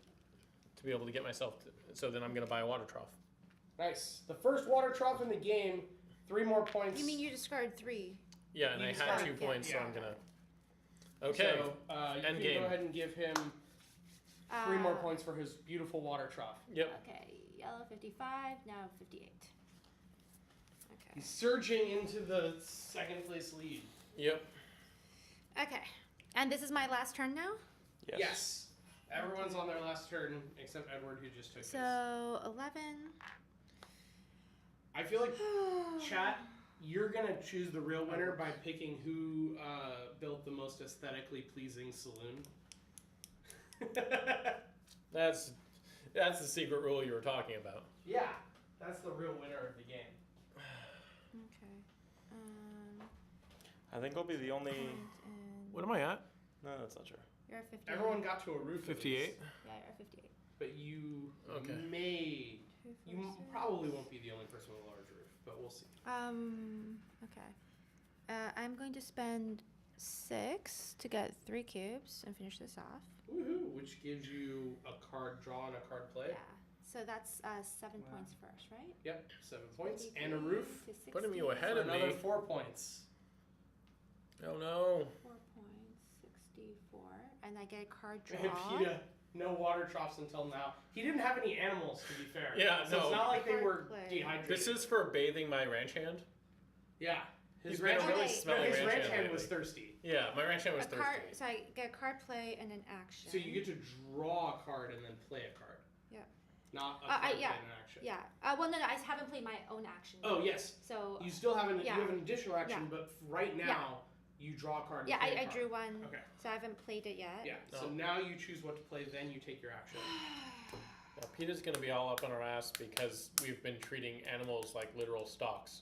to be able to get myself. So then I'm going to buy a water trough. Nice. The first water trough in the game, 3 more points. You mean you discard 3? Yeah, and You I had discard- 2 points, so yeah. I'm going to. Okay. So you End can game. go ahead and give him 3 more points for his beautiful water trough. Yep. Okay, yellow 55, now 58. Okay. He's surging into the second place lead. Yep. Okay. And this is my last turn now? Yes. Everyone's on their last turn except Edward, who just took his. So 11. I feel like, chat, you're going to choose the real winner by picking who built the most aesthetically pleasing saloon. That's the secret rule you were talking about. Yeah, that's the real winner of the game. Okay. I think I'll be the only. What am I at? No, that's not true. You're at 58. Everyone got to a roof. at 58. least, Yeah, you're at 58. But you Okay. may. Two, You four, six. probably won't be the only person with a large roof, but we'll see. Okay. I'm going to spend 6 to get 3 cubes and finish this off. Woohoo! Which gives you a card draw and a card play. Yeah. So that's 7 Wow. points first, right? Yep, 7 points and a roof. To Putting you 60. ahead For of another me. 4 points. Oh no. 4 points, 64. And I get a card And draw. PETA, no water troughs until now. He didn't have any animals, to be fair. Yeah, so no. it's not like they Card were play. dehydrated. This is for bathing my ranch hand. Yeah. He's His been ranch, a really Okay. smelly his ranch ranch hand hand lately. was thirsty. Yeah, my ranch hand was A thirsty. card, so I get a card play and an action. So you get to draw a card and then play a card. Yeah. Not a I- card yeah. play and an action. Yeah. Well, no, I haven't played my own action. Oh, yes. So You still have Yeah. you have an additional action, but right now you draw a card. And yeah, play a I card. drew one. Okay. So I haven't played it yet. Yeah. So No. now you choose what to play, then you take your action. Yeah, PETA's going to be all up on our ass because we've been treating animals like literal stocks.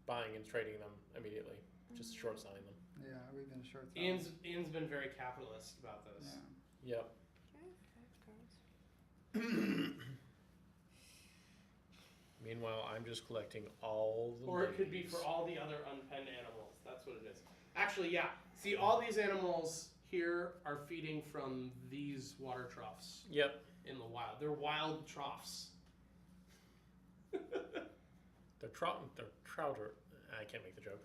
Buying and trading them immediately. Just short selling them. Yeah, we've been short. Ian's been very capitalist about this. Yeah. Yep. Okay, 5 cards. Meanwhile, I'm just collecting all the Or it could be for leaves. all the other unpenned animals. That's what it is. Actually, yeah. See, all these animals here are feeding from these water troughs Yep. in the wild. They're wild troughs. They're trouter. I can't make the joke.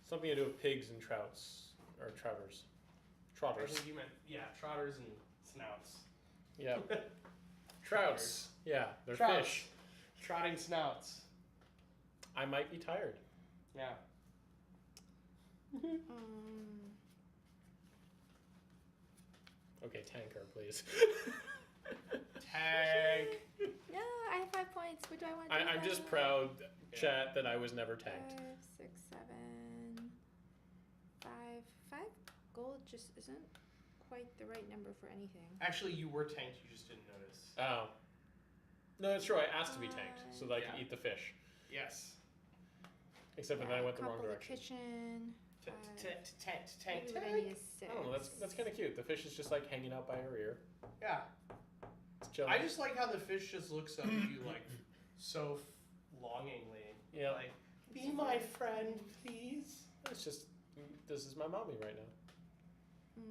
Something to do with pigs and trouts. Or trouters. I Trotters. think you meant, yeah, trotters and snouts. Yep. Trouts. Yeah, they're Trouts. fish. Trotting snouts. I might be tired. Yeah. Okay, tanker, please. Tank. No, I have 5 points. What do I want to do? I'm just proud, chat, that I was never tanked. 5, 6, 7, 5. 5 gold just isn't quite the right number for anything. Actually, you were tanked. You just didn't notice. Oh. No, that's true. I asked to be tanked so that I could Yeah. eat the fish. Yes. Except for then I went the wrong Couple of direction. kitchen. Tank. Maybe what I need is 6. Oh, that's kind of cute. The fish is just like hanging out by her ear. Yeah. It's chilling. I just like how the fish just looks up at you like so longingly. Yeah. Like, be my friend, please. It's just, this is my mommy right now.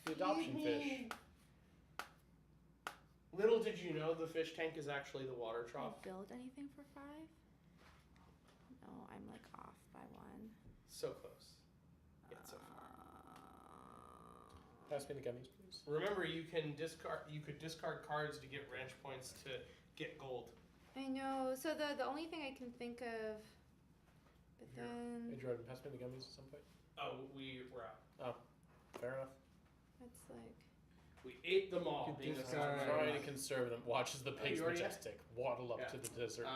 The adoption Feed fish. me. Little did you know the fish tank is actually the water Can I trough. build anything for 5? No, I'm like off by 1. So close. Yet so far. Pass me the gummies, please. Remember, you could discard cards to get ranch points to get gold. I know. So the only thing I can think of, but Here. then Hey, Jordan, pass me the gummies at some point. Oh, we're out. Fair enough. it's like We ate them all. Could Being a discard- smart Trying man. to conserve them. Watches the pigs you already had- majestic waddle up Yeah. to the desert.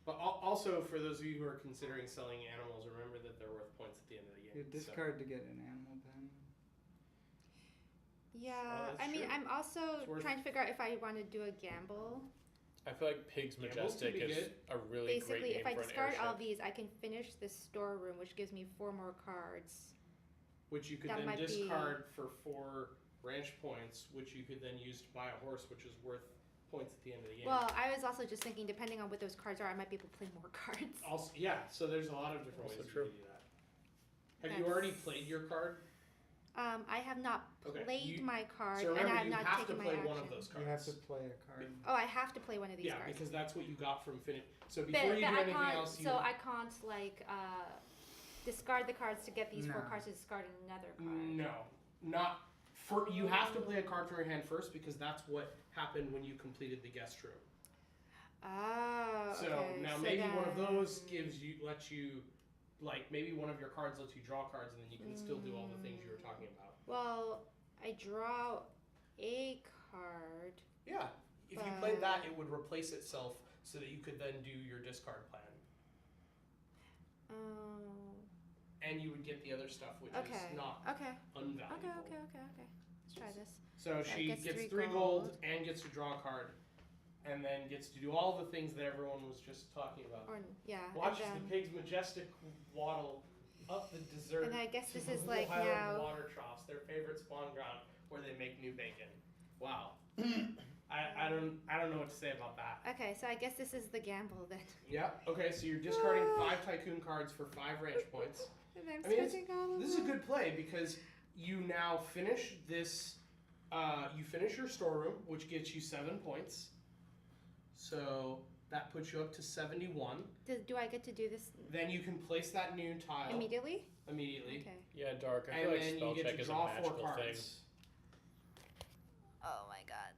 But also, for those of you who are considering selling animals, remember that they're worth points at the end of the game. You discard to get an animal pen. yeah. that's I mean, true. I'm also It's worth- trying to figure out if I want to do a gamble. I feel like Pigs Yeah, both Majestic could be is good. a really Basically, great name if I for an discard all airship. these, I can finish the storeroom, which gives me 4 more cards. Which you could That then might be- discard for 4 ranch points, which you could then use to buy a horse, which is worth points at the end of the game. Well, I was also just thinking, depending on what those cards are, I might be able to play more cards. Also, yeah, so there's a lot of different Also ways true. you can do that. Have you already played your card? I have not Okay, played my card, So and I remember, have you not have to taken my play action. one of those cards. You have to play a card. Oh, I have to play one of these Yeah, cards. because that's what you got from finish. So But, before you but do I anything can't. else, you So I can't like discard the cards to get these 4 No. cards to discard another card. no, not for. You have to play a card from your hand first because that's what happened when you completed the guest room. Oh. So okay. now So maybe one of then- those lets you, like maybe one of your cards lets you draw cards, and then you can still do all the things you were talking about. Well, I draw a card. Yeah, if you played that, it would replace itself so that you could then do your discard plan, Oh. and you would get the other stuff, which Okay. is not Okay. unvaluable. Okay. Let's try this. So That she gets gets 3 3 gold gold. and gets to draw a card, and then gets to do all the things that everyone was just talking about. Or yeah. Watch and the then, pig's majestic waddle up the dessert. And I guess this to is the like Highland now. water troughs, their favorite spawn ground, where they make new bacon. Wow. I don't know what to say about that. Okay, so I guess this is the gamble then. Yeah. Okay. So you're discarding 5 Tycoon cards for 5 ranch points. And I'm I mean, it's- spending all of This is a them. good play because you now finish this. You finish your storeroom, which gets you 7 points. So that puts you up to 71. Do I get to do this Then you can place that new tile immediately? immediately. Okay. Yeah, Dark. I And feel like then spell you get check to is a draw 4 magical cards. thing. Oh my god.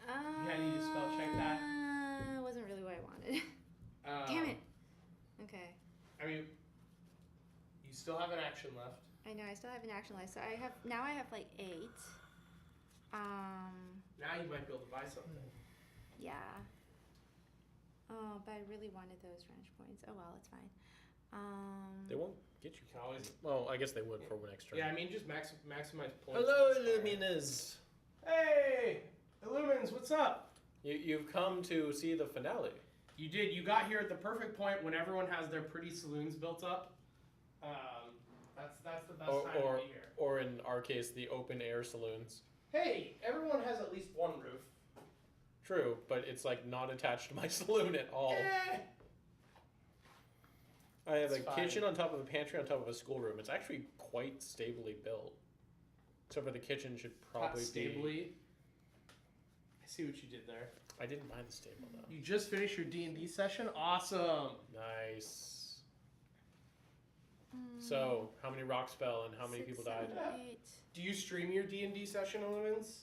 Yeah, you just spell check that. Wasn't really what I wanted. Damn it. Okay. I mean, you still have an action left. I know, I still have an action list. So I have like 8. Now you might be able to buy something. Yeah. Oh, but I really wanted those ranch points. Oh well, it's fine. They won't get you. You can always. Well, I guess they would for next turn. Yeah, I mean, just maximize points. Hello, Illuminers. Hey, Illumins, what's up? You've come to see the finale. You did. You got here at the perfect point when everyone has their pretty saloons built up. That's the best time to be here. Or in our case, the open air saloons. Hey, everyone has at least one roof. True, but it's like not attached to my saloon at all. Eh. I have It's a fine. kitchen on top of a pantry on top of a schoolroom. It's actually quite stably built. Except for the kitchen should probably be. Stably. I see what you did there. I didn't buy the stable though. You just finished your D&D session. Awesome. Nice. So, how many rocks fell and how many 6, people 7, died? 8. Do you stream your D&D session, Illumins?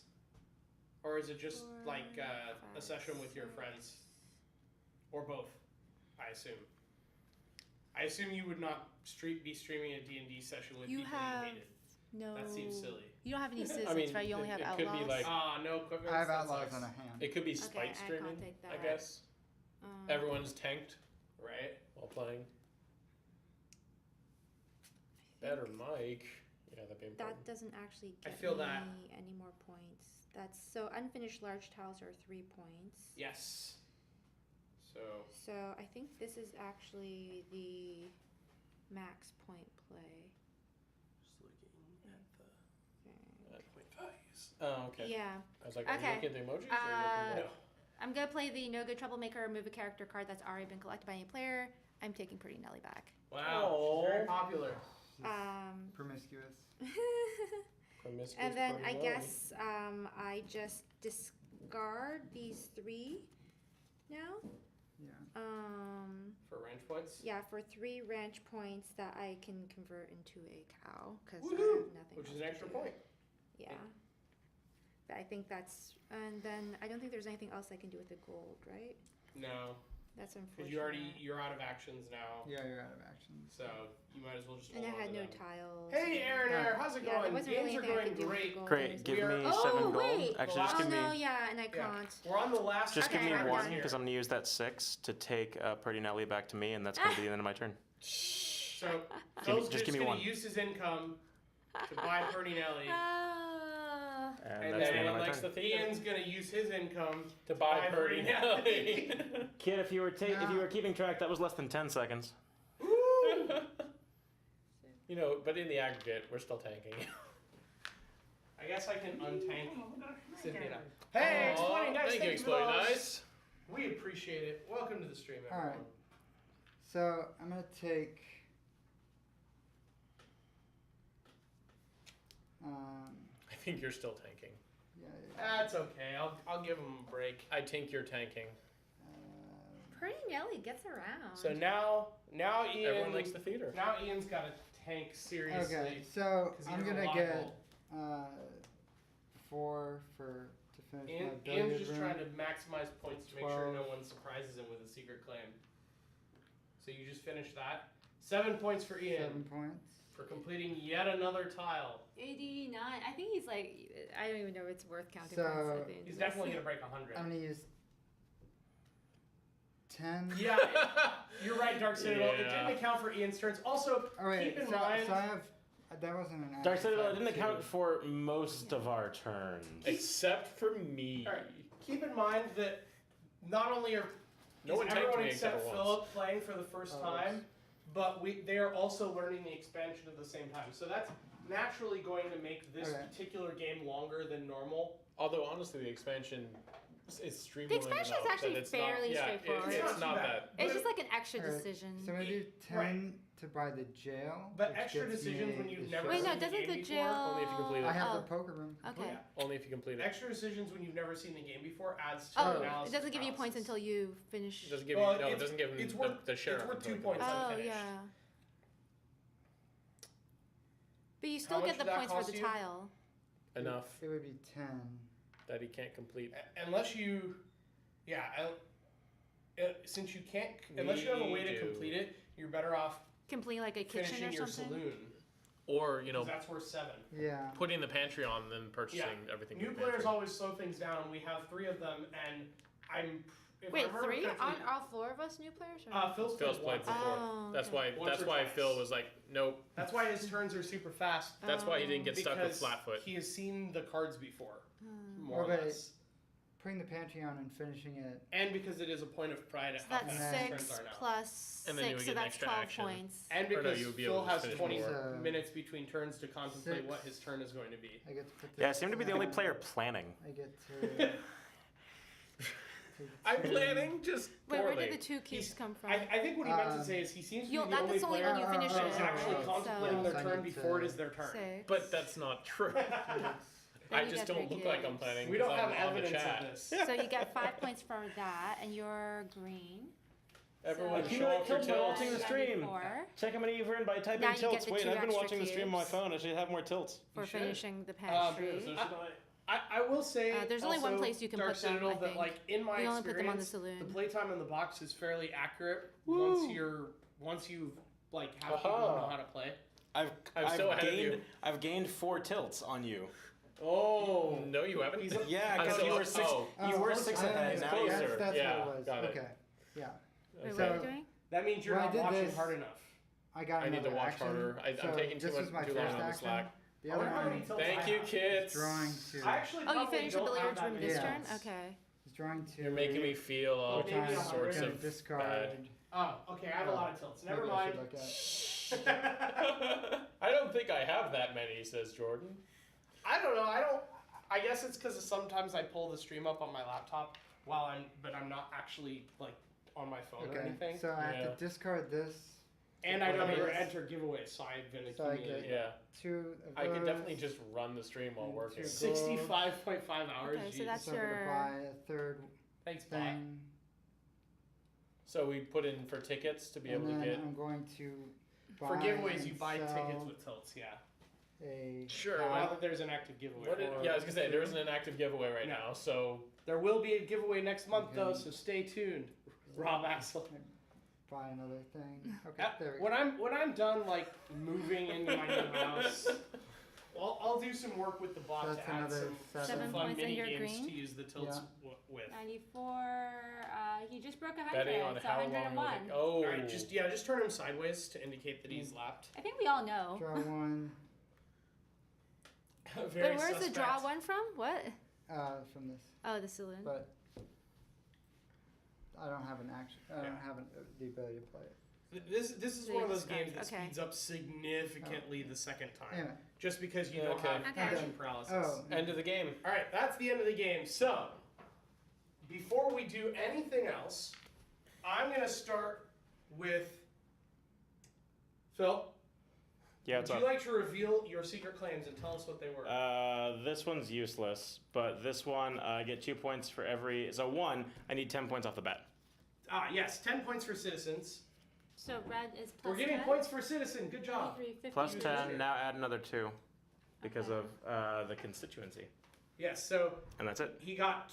Or is it just 4, like a 5, session with your 6. friends? Or both, I assume. I assume you would not be streaming a D&D session with You people have- you hated. No. That seems silly. You don't have any citizens, I mean, right? You only it have could be outlaws. like- No equipment. I have that outlaws sucks. on a hand. It could be Okay, spite I streaming, can't take I that. guess. Everyone's tanked Right? while playing. Better mic. Yeah, that'd be important. That doesn't actually I get feel me that. any more points. That's so unfinished large tiles are 3 points. Yes. So, So I think this is actually the max point play. just looking at the Okay. point values. Oh, okay. Yeah, I was like, are Okay. you looking at the emojis? Or are you looking at I'm gonna play the No Good Troublemaker. Remove a character card that's already been collected by any player. I'm taking Pretty Nelly back. Wow, she's very popular. Promiscuous. promiscuous And then I Pretty Nelly? guess I just discard these 3 now. Yeah. For range points? Yeah, for 3 ranch points that I can convert into a cow because I Woohoo! have nothing. Which else is an to extra do. point. Yeah. But I think that's, and then I don't think there's anything else I can do with the gold, right? No, That's because unfortunate. you're out of actions now. Yeah, you're out of action. So you might as well just And I hold on had to no them. tiles. Hey, Aaron, Yeah. how's it Yeah, there going? wasn't really Games are anything I going could do with the great. gold. Great. There's Give We are- me Oh, 7 gold. wait. Actually, just Oh give me no, yeah, and I Yeah. can't. We're on the last. just give Okay, me I'm 1 done. because I'm gonna use that 6 to take Pretty Nelly back to me, and that's gonna be the end of my turn. So Give me- Phil's just give me gonna 1. use his income to buy Purdy Nelly, Ah. And and that's the end then of my likes turn. the Ian's gonna use his income to buy buy Purdy Nelly. Kid, if you were keeping track, that was less than 10 seconds. You know, but in the aggregate, we're still tanking. I guess guess I can untank Cynthia. Hey, Aw, Exploding Dice, thank you, for Exploding those. Dice. We appreciate it. Welcome to the stream, everyone. Alright. So I'm gonna take I think you're still tanking. yeah, That's okay. I'll give him a break. I think you're tanking. Pretty Nelly gets around. So now Ian. Everyone likes the theater. Now Ian's got to tank seriously. okay, so 'cause he I'm has a gonna lot get goal. 4 to finish my Ian's billiard just room. trying to maximize points to make sure 12. no one surprises him with a secret claim. So you just finished that. 7 points for Ian 7 points. for completing yet another tile. 89. I think he's like, I don't even know if it's worth counting So- points at the end He's of definitely this. gonna break 100. I'm gonna use 10. Yeah, you're right, Dark Citadel. It Yeah. didn't account for Ian's turns. Also, Oh wait, keep in so mind. I have that wasn't an Dark actual Citadel five, didn't account too. for most of our turns. Except for me. All right, keep in mind that not only are No is one tanked everyone me except except for once. Philip playing for the first Oh, time, but they are also learning the expansion at the same time. So that's naturally going to make this Okay. particular game longer than normal. Although honestly, the expansion is streamlined The expansion is enough actually that it's fairly not, straightforward. It's It's not not too bad. that. It's just like an extra Alright, decision. So I'm gonna do 10 to buy the jail. But which extra gets decisions me when you've the never Wait, seen no, the doesn't game the before. jail? Only if you complete it. I have Oh. the poker room. Okay. Yeah. Only if you complete it. Extra decisions when you've never seen the game before adds to Oh, analysis it doesn't give you points paralysis. until you finish. It doesn't give Well, you. No, it it's- doesn't give it's him worth- the sheriff. it's worth until 2 he points. completes it. Oh unfinished. yeah. But you still much get the did that points for cost the you? tile. Enough It would be 10. that he can't complete. Unless you, since you can't, unless you have a way to We do. complete it, you're better off Complete like a kitchen finishing or your something. saloon. Or you know, 'Cause that's worth 7. Yeah. putting the pantry on, and then purchasing everything. in New the players pantry. always slow things down. We have 3 of them, and if I Wait, remember 3? correctly, On all 4 of us new players? Or? Phil's Phil's played played once. before. Oh, That's okay. why. Once That's or why twice. Phil was like, nope. That's why his turns are super fast. That's why he didn't get stuck with Because Flatfoot. he has seen the cards before, Hmm. more or Well, but less. Putting the pantry on and finishing it. And because it is a point of pride at So how that's fast his turns 6 are now. plus And then you 6, would so get an that's extra 12 action. points. And Or no, because you would be Phil able to has finish 20 more. minutes between turns to contemplate 6. what his turn is going to be. I get to put this. Yeah, I seem to be the only in. player planning. I get to. I'm planning just Wait, poorly. where did the 2 cubes He's- come from? I think what he meant to say is he seems to be You'll, the only that's only player when you finish that it, is actually right? contemplating So, their So I turn need before it to- is their turn. 6. But that's not true. Then I you just get don't 3 look like I'm cubes. planning. We 'cause don't I'm have on the evidence chat. of this. So you get 5 points for that, and you're green. Everyone So- show off your Kills by watching the tilts. stream. 94 Check how many you've earned by typing Now you get tilts. the Wait, 2 I've been extra watching the stream on my cubes. phone. I should have more tilts. for You should. finishing the pantry. I will say There's only one also, place you can Dark put them, Citadel, I that think. like in my We only put them on the experience, saloon. the playtime in the box is fairly accurate Woo. once you've like have people Aha. who know how to play. I'm still ahead of gained. you. I've gained 4 tilts on you. Oh, No, you haven't. Yeah, I'm because still- you were 6. oh. You were close. 6 I ahead. It's Now closer. you're. That's Yeah, what it was. got it. Okay. Yeah. Wait, So- what are you doing? that means you're When I not did watching this- hard enough. I got I need to another watch action. harder. I'm So taking this was my too long first on the action. slack. The I other wonder how many one tilts Thank I you, have. is kids. drawing to. I actually Oh, you probably finished the don't have billiards that room many this Yeah. turn? tilts. Okay. Is drawing to. You're making me feel Oh, Which maybe I'm not. sorts gonna of discard. bad. Oh, okay. I have a lot of tilts. Never Maybe I mind. should look at. I don't think I have that many, says Jordan. I don't know. I guess it's because sometimes I pull the stream up on my laptop but I'm not actually like on my phone or Okay. anything. So I have Yeah. to discard this. And I don't Okay. ever enter giveaways, so I've been So I accumulating. get- Yeah, 2 of I could those. definitely just run the stream while And working. two. 65.5 hours. Okay, so jeez. that's So I'm gonna your- buy a third Thanks, bot. thing. So we put in for tickets to be And able to then get. I'm going to buy For giveaways, and you buy sell tickets with tilts. Yeah. a Sure. Now Well, that there's an active giveaway. what did, yeah, I was gonna say there isn't an active giveaway right No. now, so There will be a giveaway next month though, Okay. so stay tuned. Rob Axel. buy another thing. Okay, there we go. When I'm done like moving into my new house, I'll do some work with the bot So to that's add another some 7 fun points and mini you're games green? to use the tilts with. 94. He just broke 100. betting on so how long it will 101. take. Oh, All right, just turn him sideways to indicate that he's lapped. I think we all know. Draw 1 Very But where's the draw suspect. one from? What? from this, Oh, the saloon. but I don't have an action. I don't Yeah. have the ability to play it. This is So one you of those described- games that okay. speeds up significantly the second time, Anyway. just because you Yeah, don't okay. have Okay. action paralysis. Oh. End of the game. All right, that's the end of the game. So, before we do anything else, I'm going to start with Phil. Yeah, Would what's you up? like to reveal your secret claims and tell us what they were? This one's useless, but this one I get 2 points for every. So 1, I need 10 points off the bat. Yes, 10 points for citizens. So red is plus We're getting 10? points for citizen. Good job. 23, 50. Plus You 10. did. Now add another 2 because Okay. of the constituency, Yes, so and that's it. he got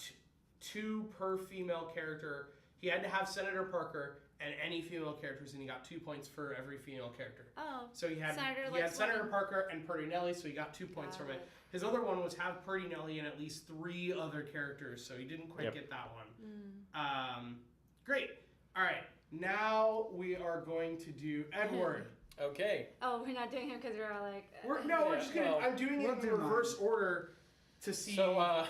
2 per female character. He had to have Senator Parker and any female characters, and he got 2 points for every female character. Oh. So he had Senator he had likes Senator women. Parker and Purdy Nelly, so he got 2 points Got from it. it. His other one was have Purdy Nelly and at least 3 other characters, so he didn't quite Yep. get that one. Mm. Great. All right. Now we are going to do Edward. Okay. Oh, we're not doing him because we're all like. We're Yeah, just gonna. well, I'm doing it we'll in do reverse order to see. So I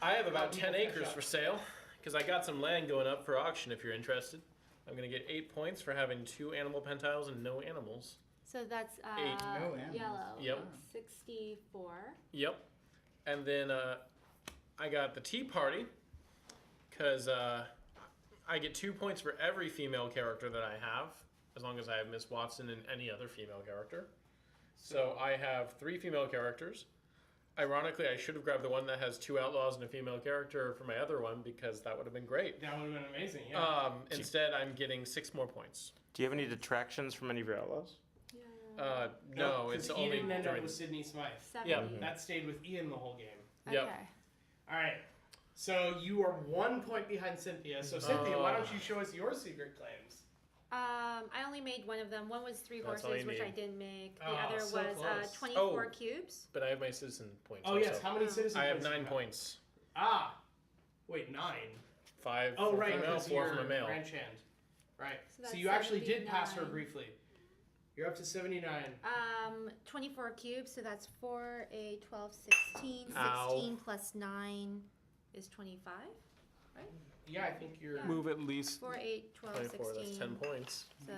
have about people 10 catch acres up. for sale because I got some land going up for auction if you're interested. I'm going to get 8 points for having 2 animal pen tiles and no animals. So that's 8. No animals. yellow. Yep. 64. Yep. And then I got the Tea Party because I get 2 points for every female character that I have, as long as I have Miss Watson and any other female character. So I have 3 female characters. Ironically, I should have grabbed the one that has 2 outlaws and a female character for my other one because that would have been great. that would have been amazing. Yeah. Instead, I'm getting 6 more points. Do you have any detractions from any of your outlaws? Yeah. No, 'cause it's Ian only didn't end up during. with Sydney Smythe. 70. Yeah. That stayed with Ian the whole game. Yep. Okay. All right. So you are 1 point behind Cynthia. So Cynthia, why don't you show us your secret claims? I only made one of them. One was 3 That's all horses, you which I need. didn't make. The Oh, other so was close. 24 Oh. cubes. But I have my citizen points. Oh also. yes, how many citizen I have points do 9 you points. Wait, 9. 5 Oh from right, a female, because 4 you're from a male. ranch hand. Right. So So that's you actually did pass her 79. briefly. You're up to 79. 24 cubes, so that's 4, 8, 12, 16. Ow. 16 plus 9 is 25. Yeah, I think you're Yeah. Move at least 4, 8, 12, 24. 16. That's 10 points. So,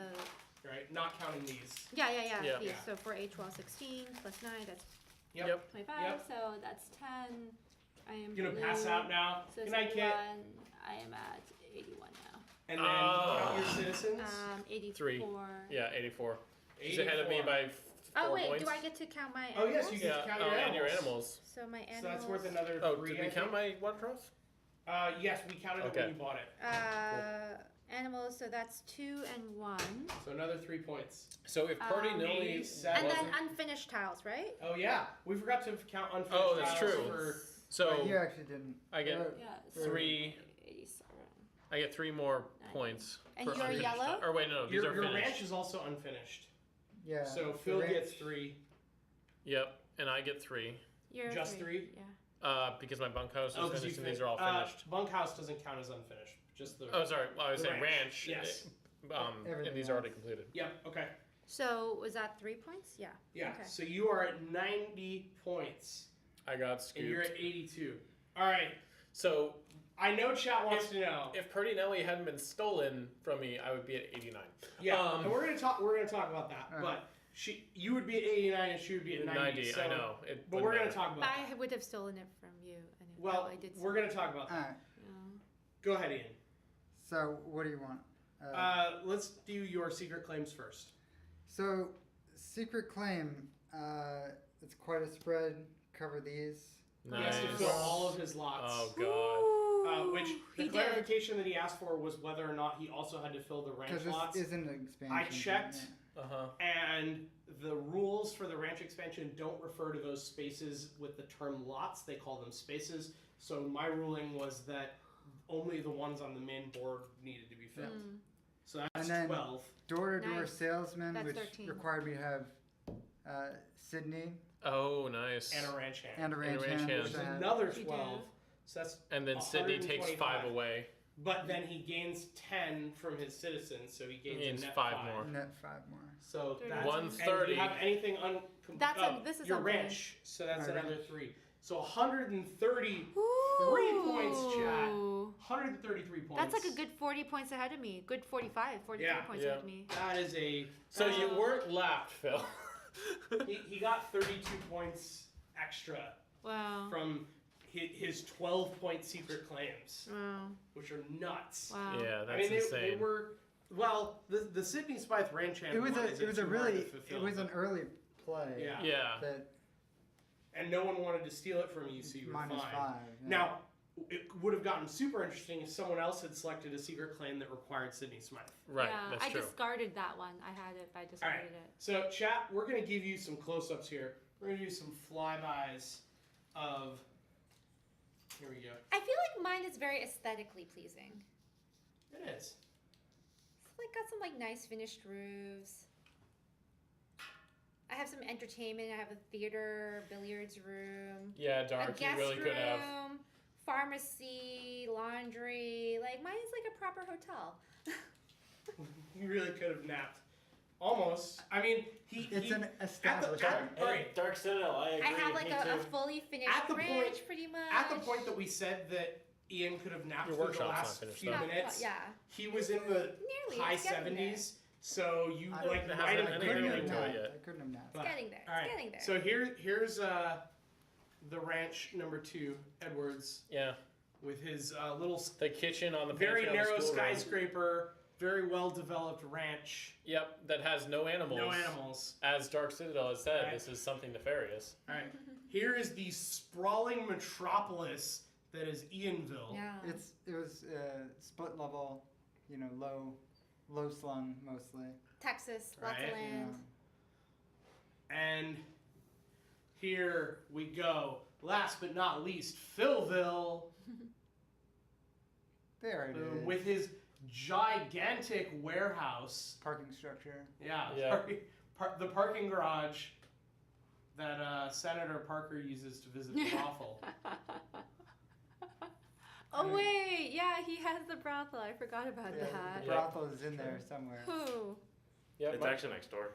right, not counting these. yeah. Yeah. These. Yeah. So 4, 8, 12, 16 plus 9, that's Yep. 25. Yep. So that's 10. I am You're gonna blue. pass out now. So Good night, kid. 71. I am at 81 now. And then count your citizens. 84. Yeah, 84. She's ahead of me 84. by 4 Oh wait, points. do I get to count my Oh, animals? yes, you get Yeah, to count your and your animals. animals. So my animals. So that's worth another 3. Oh, did we I count think. my watercross? Yes, we counted it Okay. when you bought it. Animals. So that's 2 and 1. So another 3 points. So if Purdy Nilly 87. And then wasn't... unfinished tiles, right? Oh yeah, we forgot to count unfinished Oh, that's tiles true. for. So But you actually didn't. I get Yeah. 3. 87. I get 3 more points. And for you're unfinished yellow? Or wait, no, these Your are finished. ranch is also unfinished. Yeah. So the Phil ranch- gets 3. Yep, and I get 3. You're Just 3? Yeah. Because my bunkhouse is 'cause finished you and these are all finished. Bunkhouse doesn't count as unfinished. Just the. Oh, sorry. Well, I was the saying ranch. Yes. And Everything these are already else. completed. Yep. Okay. So was that 3 points? Yeah. Yeah. Okay. So you are at 90 points, I got and you're scooped. at 82. All right. So I know chat wants to know. if Purdy Nelly hadn't been stolen from me, I would be at 89. Yeah, and we're gonna talk about that. Alright. But you would be at 89, and she would be at 90. so, I know. But we're gonna talk about I that. would have stolen it from you. Well, I did. we're gonna talk about that. Alright. Go ahead, Ian. So what do you want? Let's do your secret claims first. So secret claim. It's quite a spread. Cover these. He Nice. has to fill all of his lots. Oh god. Which the he did. clarification that he asked for was whether or not he also had to fill the ranch Because lots. this isn't an expansion. I checked. Yeah. And the rules for the ranch expansion don't refer to those spaces with the term lots. They call them spaces. So my ruling was that only the ones on the main board needed to be filled. So that's And then 12. Door-to-door Nice. salesman, That's which 13. required me to have Sydney Oh, nice. And a ranch hand. and a ranch ranch hand. hand. which Which I is had. another You 12. do. So that's And then Sydney takes 125. 5 away. But then he gains 10 from his citizens, so he gains, Gains a net 5 5 more. Net 5 more. So 30. that's 130. And if you have anything That's this is your something. ranch, so that's My another ranch. 3. So 133 points, chat. 133 points. That's like a good 40 points ahead of me. Good 45, 43 points ahead of me. That is a... So you weren't lapped, Phil. he got 32 points extra Wow. from his 12-point secret claims, Wow. which are nuts. Wow. Yeah, I that's mean, insane. they were... Well, the Sydney Smythe Ranch Hand It was one a isn't it was a too hard really to fulfill, it was an but- early play. Yeah. Yeah. That And no one wanted to steal it from you, so you were minus fine. 5. Yeah. Now, it would have gotten super interesting if someone else had selected a secret claim that required Sydney Smythe. Right, Yeah, that's I true. discarded that one. I had it, but I discarded Alright. it. So, chat, we're going to give you some close-ups here. We're going to do some flybys of... Here we go. I feel like mine is very aesthetically pleasing. It is. It's like got some like nice finished roofs. I have some entertainment. I have a theater, billiards room, Yeah, a Dark, you guest really room, could have. pharmacy, laundry. Like mine is like a proper hotel. You really could have napped. Almost. I mean, It's an establishment. Alright. Dark Citadel, I agree. I have like me a too. fully finished At the ranch, point- pretty much. At the point that we said that Ian could have napped Your for the workshop's not last finished, few though. minutes, Yeah, he was in the nearly. high It's getting there. 70s, so you I like don't might have have anything couldn't to have do napped. it yet. I couldn't have napped. It's getting there. All right. It's getting there. So here's the ranch number 2, Edwards, Yeah. with his little The kitchen on the very pantry on the narrow schoolroom. skyscraper, very well developed ranch. Yep, that has no animals. No animals. As Dark Citadel has said, Right. this is something nefarious. All right. Here is the sprawling metropolis that is Ianville. Yeah. It was split level, low slung mostly. Texas, lots Right. of land. And here we go. Last but not least, Philville, There it is. with his gigantic warehouse. Parking structure. Yeah, Yeah. the parking garage that Senator Parker uses to visit the brothel. Oh wait, yeah, he has the brothel. I forgot about Yeah, that. the brothel is in there somewhere. Who? Yep, It's actually next door.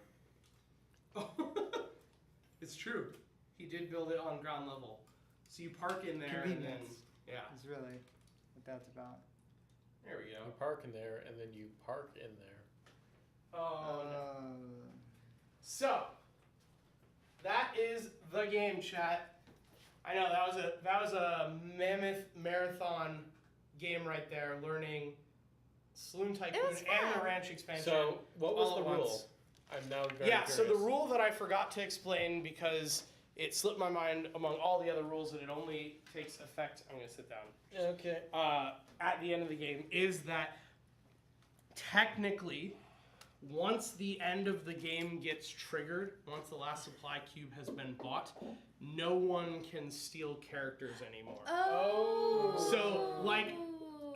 It's true. He did build it on ground level. So you park in there and then... Convenience. Yeah, Is really what that's about. there we you go. park in there, and then you park in there. Oh, no. So, that is the game, chat. I know that was a mammoth marathon game right there, learning Saloon Tycoon was and the fun. ranch expansion. So, what was all the at rule? once. I'm now very Yeah, so the curious. rule that I forgot to explain because it slipped my mind among all the other rules and it only takes effect. I'm gonna sit down. Okay. At the end of the game is that technically, once the end of the game gets triggered, once the last supply cube has been bought, no one can steal characters anymore. Oh. So, like,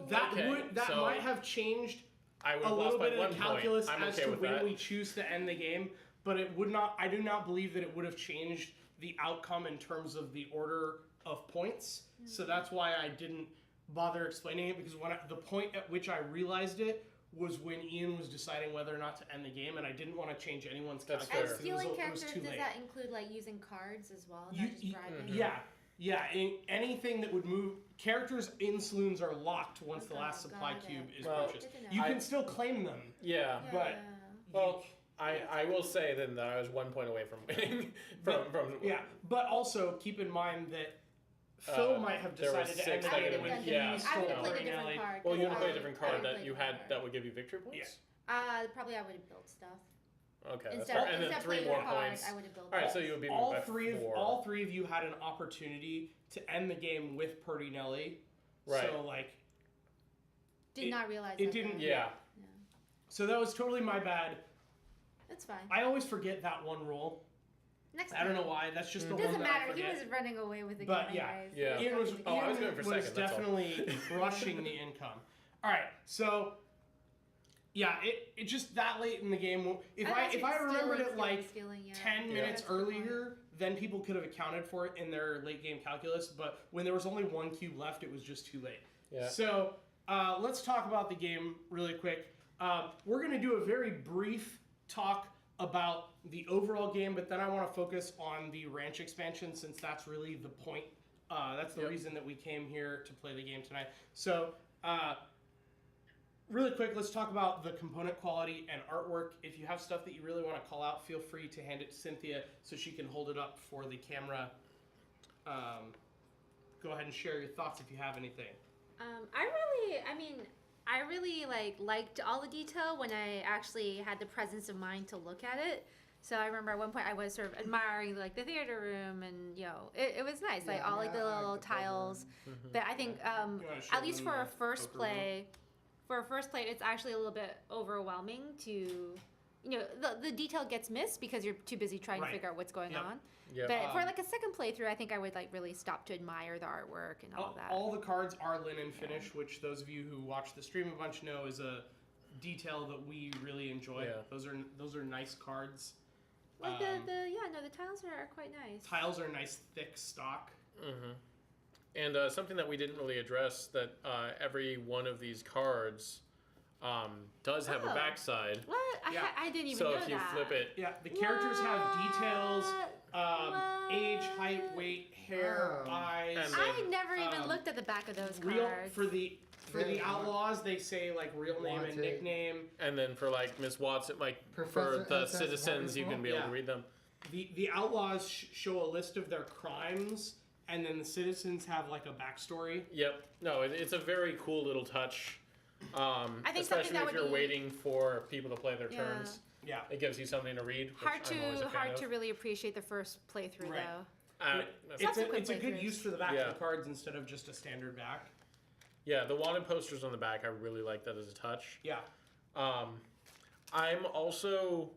That Okay, so- might have changed I would a have little lost by bit one of the calculus point. I'm as okay to with when that. we choose to end the game, but it would not. I do not believe that it would have changed the outcome in terms of the order of points. So that's why I didn't bother explaining it, because the point at which I realized it was when Ian was deciding whether or not to end the game, and I didn't want to change anyone's That's calculus. fair. And stealing it was characters, too does late. that include like using cards as well? You- Not just you- bribing? Yeah, anything that would move characters in saloons are locked once the Okay, last supply got it. cube is Well, purchased. Good to know. You I- can still claim them, Yeah. but Well, I will say then that I was 1 point away from winning. from yeah. But also keep in mind that Phil might have there were decided to 6 end the that game would've when done he yeah, I would stole have played a Bernie different Alley. card. Well, you want to play a 'cause different I card would've that played you a had different that would give you victory points. Probably I would have built stuff. Okay, that's Instead fair. of, And then instead of 3 playing more a card, points. I would have built All right, stuff. so you would be all by three 4. all three of you had an opportunity to end the game with Perdinelli. Right. So like Did not realize it that didn't- though. Yeah. so that was totally my bad. That's fine. I always forget that one rule. Next I don't know time. why. That's just the It one doesn't that I matter. He forget. was running away with the But game yeah. anyways. Yeah. It Ian was, fucking Oh, I was Ian going for was second, that's all. definitely crushing the income. All right, so yeah, it just that late in the game. If I remembered it like stealing, yeah. 10 Yeah. minutes That's a good point. earlier, then people could have accounted for it in their late game calculus. But when there was only 1 cube left, it was just too late. Yeah. So let's talk about the game really quick. We're going to do a very brief talk about the overall game, but then I want to focus on the ranch expansion since that's really the point That's the Yep. reason that we came here to play the game tonight. So, really quick, let's talk about the component quality and artwork. If you have stuff that you really want to call out, feel free to hand it to Cynthia so she can hold it up for the camera. Go ahead and share your thoughts if you have anything. I really liked all the detail when I actually had the presence of mind to look at it. So I remember at one point I was sort of admiring like the theater room, and it was nice, like all like the I little like the puzzle. tiles. But I think You wanna show at least them for a the first poker room? play, it's actually a little bit overwhelming to. The detail gets missed because you're too busy trying Right. to figure out what's going Yep. on. Yeah. But for like a second playthrough, I think I would like really stop to admire the artwork and all of that. All the cards are linen finish, which those of you who watch the stream a bunch know is a detail that we really enjoy. Yeah. Those are nice cards. Like the tiles are quite nice. Tiles are nice, thick stock. Mm-hmm. And something that we didn't really address, that every one of these cards does have a Oh. backside. What? Yeah. I didn't even So know if you that. flip it, Yeah, the characters have details, What? age, height, weight, hair, Oh. eyes. And I never even um, looked at the back of those Real cards. for the Yeah. outlaws, they say like real name and Wanted. nickname. and then for like Miss Watson, like for Professor the SS citizens, you can be able Yeah. to read them. The outlaws show a list of their crimes, and then the citizens have like a backstory. Yep. No, it's a very cool little touch. I think something Especially that if would you're be- waiting for people to play their Yeah. turns. Yeah. It gives you something to read. Which Hard I'm always a fan hard of. to really appreciate the first playthrough Right. though. It's Subsequent a good playthroughs. use for the back Yeah. of the cards instead of just a standard back. Yeah, the wanted posters on the back, I really like that as a touch. Yeah. I'm also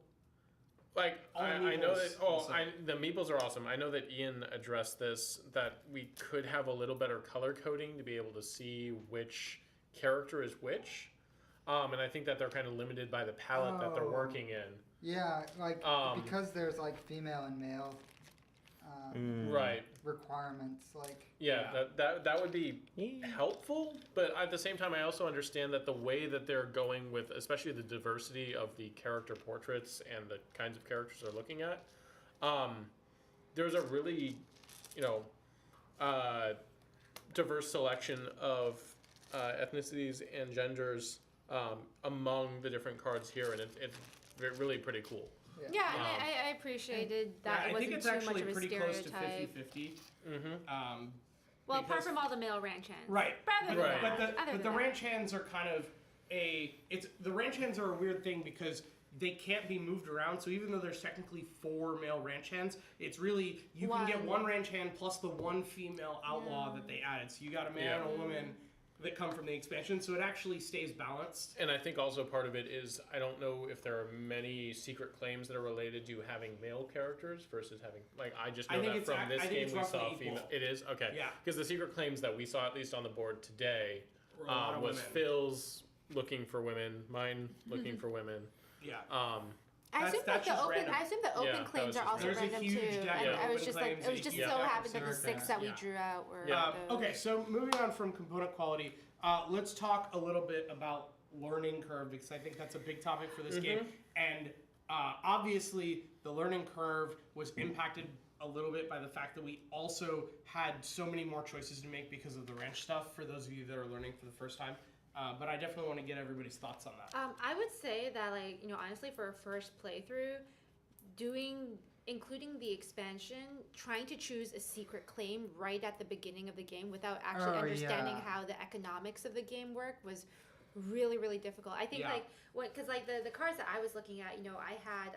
like All the I know meeples that also. the meeples are awesome. I know that Ian addressed this, that we could have a little better color coding to be able to see which character is which. And I think that they're kind of limited by the palette that they're Oh. working in. Yeah, like because there's like female and male Right. requirements. Like Yeah, that would be helpful, but at the same time, I also understand that the way that they're going with, especially the diversity of the character portraits and the kinds of characters they're looking at, there's a really, diverse selection of ethnicities and genders among the different cards here, and it's really pretty cool. Yeah, and Um, I appreciated that I it think wasn't it's too much actually of a pretty close to stereotype. 50-50. Mm-hmm. Well, apart because- from all the male ranch hands. Right. Other than Right. that- But the ranch hands are kind of the ranch hands are a weird thing because they can't be moved around. So even though there's technically 4 male ranch hands, it's really you can get One. 1 ranch hand plus the 1 female outlaw that they added. So you got a man Yeah. and a woman that come from the expansion. So it actually stays balanced. And I think also part of it is, I don't know if there are many secret claims that are related to having male characters versus having, like, I just know I think that it's from ac- this I think game it's we roughly saw equal. female. It is? Okay. Yeah. Because the secret claims that we saw, at least on the board today, Or a lot of was women. Phil's looking for women, mine looking for women. Yeah. I assume That's the just open. random. I assume the Yeah, open that claims was are just also random. There's a random huge too. deck And of I was open just like, claims it was that just you so can't happened that the consider 6 that we Yeah. drew out were. Yeah. those. Okay, so moving on from component quality, let's talk a little bit about learning curve because I think that's a big topic for this game. And obviously, the learning curve was impacted a little bit by the fact that we also had so many more choices to make because of the ranch stuff for those of you that are learning for the first time. But I definitely want to get everybody's thoughts on that. I would say that, like, honestly, for a first playthrough, including the expansion, trying to choose a secret claim right at the beginning of the game without actually Oh, understanding yeah. how the economics of the game work was really, really difficult. I think, Yeah. because the cards that I was looking at, I had,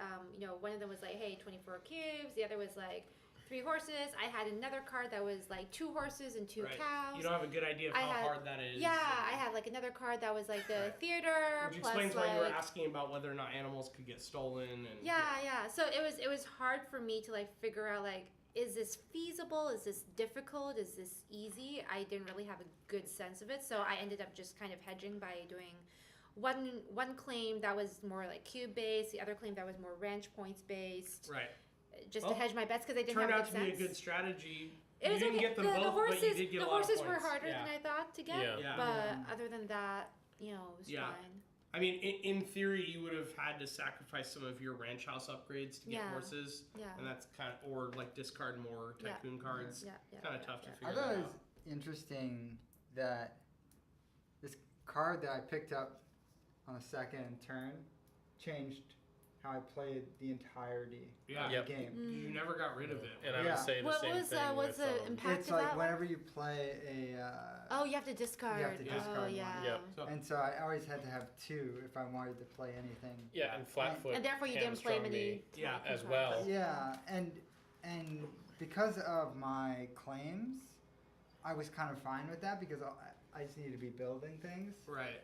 one of them was like, hey, 24 cubes. The other was like 3 horses. I had another card that was like 2 horses and 2 Right. cows. You don't have a good idea of I how had- hard that is. Yeah, I had like another card that was like the Right. theater. Which plus, explains why you were like, asking about whether or not animals could get stolen. And yeah. So it was hard for me to like figure out like, is this feasible? Is this difficult? Is this easy? I didn't really have a good sense of it, so I ended up just kind of hedging by doing one claim that was more like cube based, the other claim that was more ranch points based, Right. just Well, to hedge my bets because they didn't Turned have out a to good be a sense. good strategy. It You was didn't okay. get them the both, horses, but you did get the a lot of horses were points. harder Yeah. than I thought to get, Yeah. Yeah. but other than that, it was Yeah. fine. I mean, in theory, you would have had to sacrifice some of your ranch house upgrades to get Yeah. horses, Yeah. and that's kind of, or like discard more Yeah. tycoon cards. Yeah. Kind of tough to I figure thought that it was out. interesting that this card that I picked up on the second turn changed how I played the entirety Yeah. of Yep. the game. You never got rid of it. And I Yeah. would say the What same was thing what's with, the impact It's of like that? whenever you play a, Oh, you have to discard. have to discard oh, one. yeah. Yep. So, and so I always had to have 2 if I wanted to play anything. Yeah, and Flatfoot And therefore, you didn't play hamstrung many. me Yeah, Tycoon as cards. well. Yeah, and because of my claims, I was kind of fine with that because I just needed to be building things. right.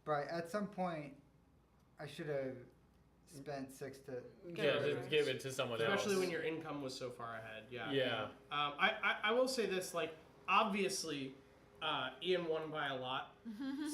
But at some point, I should have spent 6 to. Yeah, rid just of give it to someone Especially else. when your income was so far ahead. Yeah. Yeah. I will say this, like, obviously, Ian won by a lot.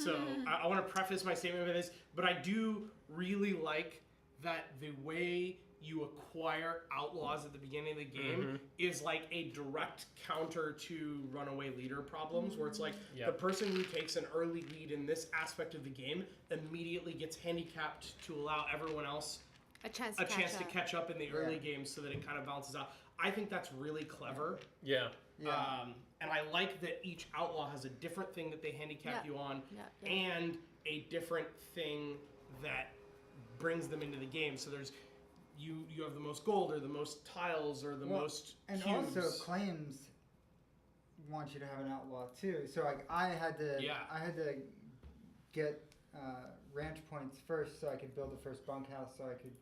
So I want to preface my statement with this, but I do really like that the way you acquire outlaws at the beginning of the game is like a direct counter to runaway leader problems, where it's like Yep. the person who takes an early lead in this aspect of the game immediately gets handicapped to allow everyone else A chance a to chance catch to up. catch up in the early Yeah. games so that it kind of balances out. I think that's really clever. Yeah. Yeah. And I like that each outlaw has a different thing that they handicap Yeah. you on Yeah. and a different thing that brings them into the game. So there's you have the most gold or the most tiles or the Well, most And cubes. also claims want you to have an outlaw too. So like I had to get ranch points first so I could build the first bunkhouse so I could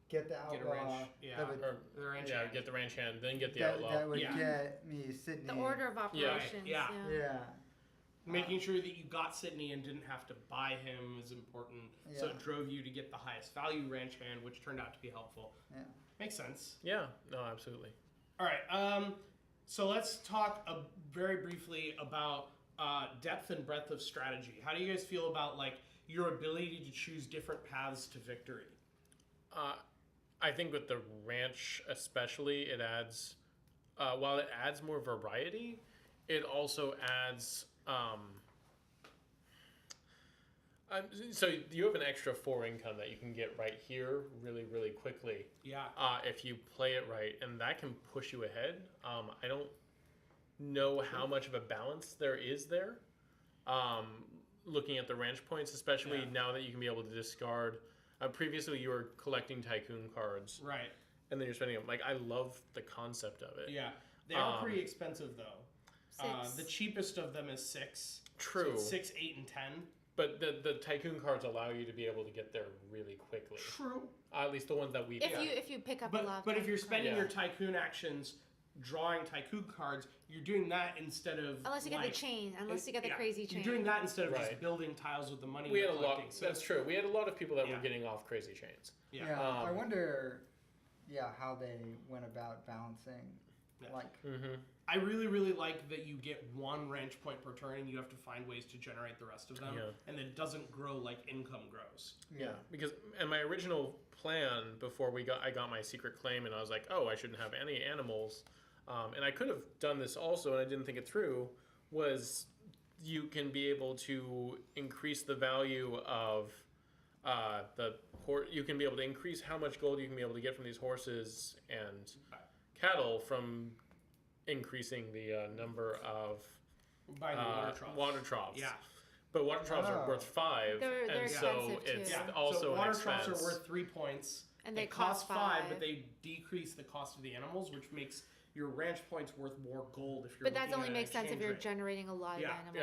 get the Get a outlaw ranch, yeah. that would, Or, the ranch yeah, hand. get the ranch hand, then get the that, outlaw. that would Yeah. get me Sydney. The order of operations. yeah. Yeah. Making sure that you got Sydney and didn't have to buy him is important. So Yeah. it drove you to get the highest value ranch hand, which turned out to be helpful. Yeah. Makes sense. Yeah, no, absolutely. All right. So let's talk very briefly about depth and breadth of strategy. How do you guys feel about like your ability to choose different paths to victory? I think with the ranch especially, it adds, while it adds more variety, it also adds, so you have an extra 4 income that you can get right here really, really quickly Yeah. if you play it right, and that can push you ahead. I don't know how much of a balance there is there. Looking at the ranch points, especially Yeah. now that you can be able to discard. Previously, you were collecting Tycoon cards, Right. and then you're spending them. Like, I love the concept of it. Yeah. They are pretty expensive though. 6. The cheapest of them is 6. True, So it's 6, 8, and 10. but the Tycoon cards allow you to be able to get there really quickly. True. At least the ones that we If you pick up a lot. But of if you're Tycoon spending Yeah. your Tycoon actions drawing Tycoon cards, you're doing that instead of unless you get like, the chain, unless you get the yeah, crazy chain. You're doing that instead of Right. just building tiles with the money we you're had a lot. collecting. So That's true. We had a lot of people that Yeah. were getting off crazy chains. Yeah. Yeah. I Um, wonder how they went about balancing Yeah. like Mm-hmm. I really, really like that you get 1 ranch point per turn and you have to find ways to generate the rest of them. Yeah. And it doesn't grow like income grows. Yeah, because and my original plan before I got my secret claim, and I was like, oh, I shouldn't have any animals, and I could have done this also, and I didn't think it through. Was you can be able to increase the value of you can be able to increase how much gold you can be able to get from these horses and cattle from increasing the number of Buying the water troughs. Yeah. But water troughs are Oh. worth 5, They're and so expensive, it's too. Yeah. also so an water expense. troughs are worth 3 points. And they cost cost 5, 5. but they decrease the cost of the animals, which makes your ranch points worth more gold if you're But that looking only at makes an sense if exchange you're rate. generating a lot Yeah. of animals.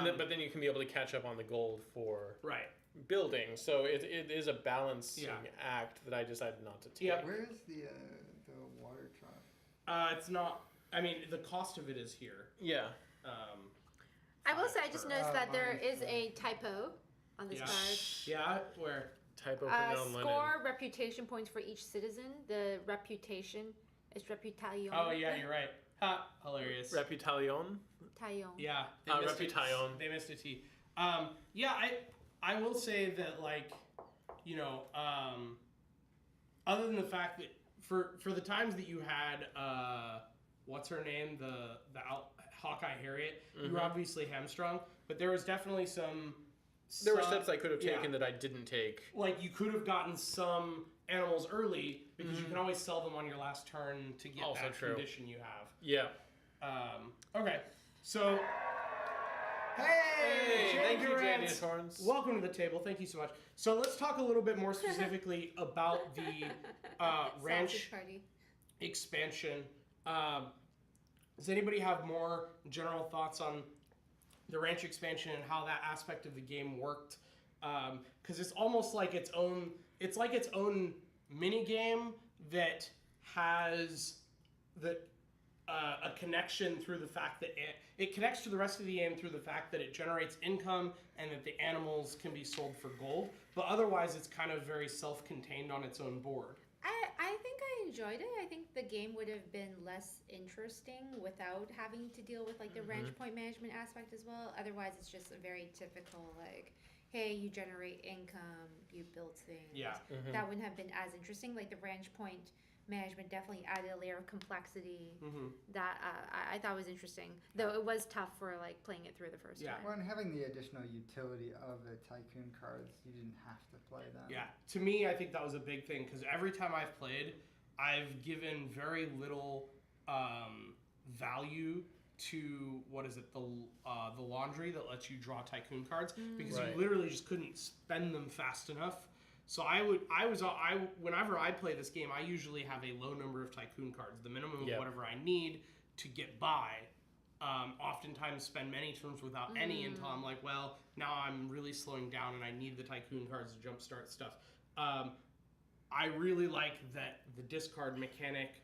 Yeah, but then you can be able to catch up on the gold for Right. building. So it is a balancing Yeah. act that I decided not to take. Yep. where is the water trough? It's not. I mean, the cost of it is here. Yeah. I will say, I just noticed that there mine is is, a typo on this Yeah. card. Yeah. Where? Typo printed on linen. Score reputation points for each citizen. The reputation is reputation. Oh yeah, you're right. Ha! Hilarious. Reputalion. Taillon. Yeah. Reputation. They missed a T. Yeah, I will say that, like, you know, other than the fact that for the times that you had what's her name, the Hawkeye Harriet, you were obviously hamstrung, but there was definitely some There were steps I could have taken that I didn't take. Like, you could have gotten some animals early because you can always sell them on your last turn to get Also that true. condition you have. Yeah. Okay, so... Hey, thank you, Rants. Horns. Welcome to the table. Thank you so much. So let's talk a little bit more specifically about the ranch Sausage party. expansion. Does anybody have more general thoughts on the ranch expansion and how that aspect of the game worked? Because it's almost like its own. It's like its own mini game that has a connection through the fact that it connects to the rest of the game through the fact that it generates income and that the animals can be sold for gold. But otherwise, it's kind of very self-contained on its own board. I think I enjoyed it. I think the game would have been less interesting without having to deal with like the ranch point management aspect as well. Otherwise, it's just a very typical like, hey, you generate income, you build things. Yeah. That wouldn't have been as interesting. Like the ranch point management definitely added a layer of complexity that I thought was interesting. Though it was tough for like playing it through the first time. Well, and having the additional utility of the Tycoon cards, you didn't have to play them. Yeah, to me, I think that was a big thing because every time I've played, I've given very little value to the laundry that lets you draw Tycoon cards because you literally just couldn't spend them fast enough. So whenever I play this game, I usually have a low number of Tycoon cards, the minimum of whatever I need to get by. Oftentimes spend many turns without any until I'm like, well, now I'm really slowing down and I need the Tycoon cards to jumpstart stuff. I really like that the discard mechanic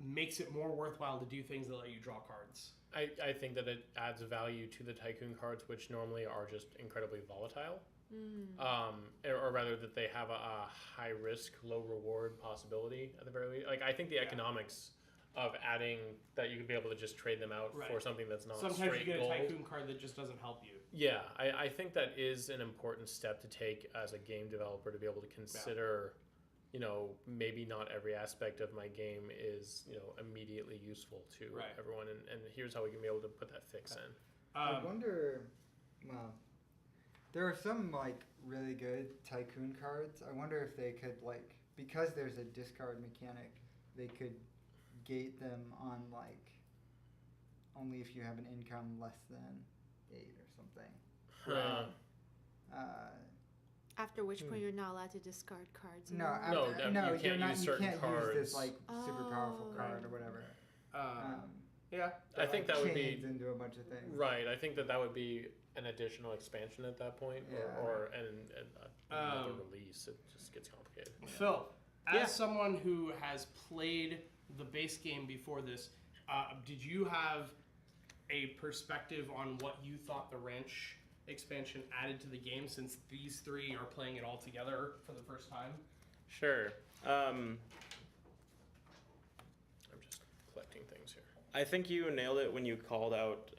makes it more worthwhile to do things that let you draw cards. I think that it adds value to the Tycoon cards, which normally are just incredibly volatile. Or rather that they have a high risk, low reward possibility at the very least. Like I think the economics of adding that you could be able to just trade them out for something that's not Sometimes straight you get gold. a Tycoon card that just doesn't help you. Yeah, I think that is an important step to take as a game developer to be able to consider, maybe not every aspect of my game is, immediately useful to everyone. And here's how we can be able to put that fix in. I wonder, well, there are some like really good Tycoon cards. I wonder if they could like, because there's a discard mechanic, they could gate them on like only if you have an income less than 8 or something. After which point you're not allowed to discard cards. You certain can't cards. use this like super powerful card or whatever. I think that would be into a bunch of things. Right. I think that would be an additional expansion at that point, or another release. It just gets complicated. Phil, as someone who has played the base game before this, did you have a perspective on what you thought the ranch expansion added to the game, since these three are playing it all together for the first time? Sure. I'm just collecting things here. I think you nailed it when you called out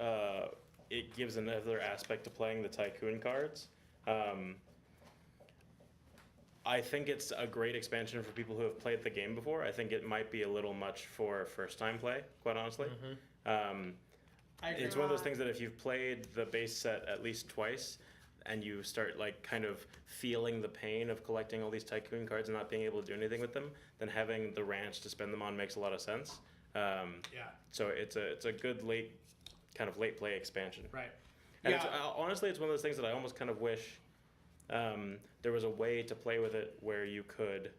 it gives another aspect to playing the Tycoon cards. I think it's a great expansion for people who have played the game before. I think it might be a little much for first-time play, quite honestly. It's one of those things that if you've played the base set at least twice and you start like kind of feeling the pain of collecting all these Tycoon cards and not being able to do anything with them, then having the ranch to spend them on makes a lot of sense. So it's a good late play expansion. Right. And honestly, it's one of those things that I almost kind of wish there was a way to play with it where you could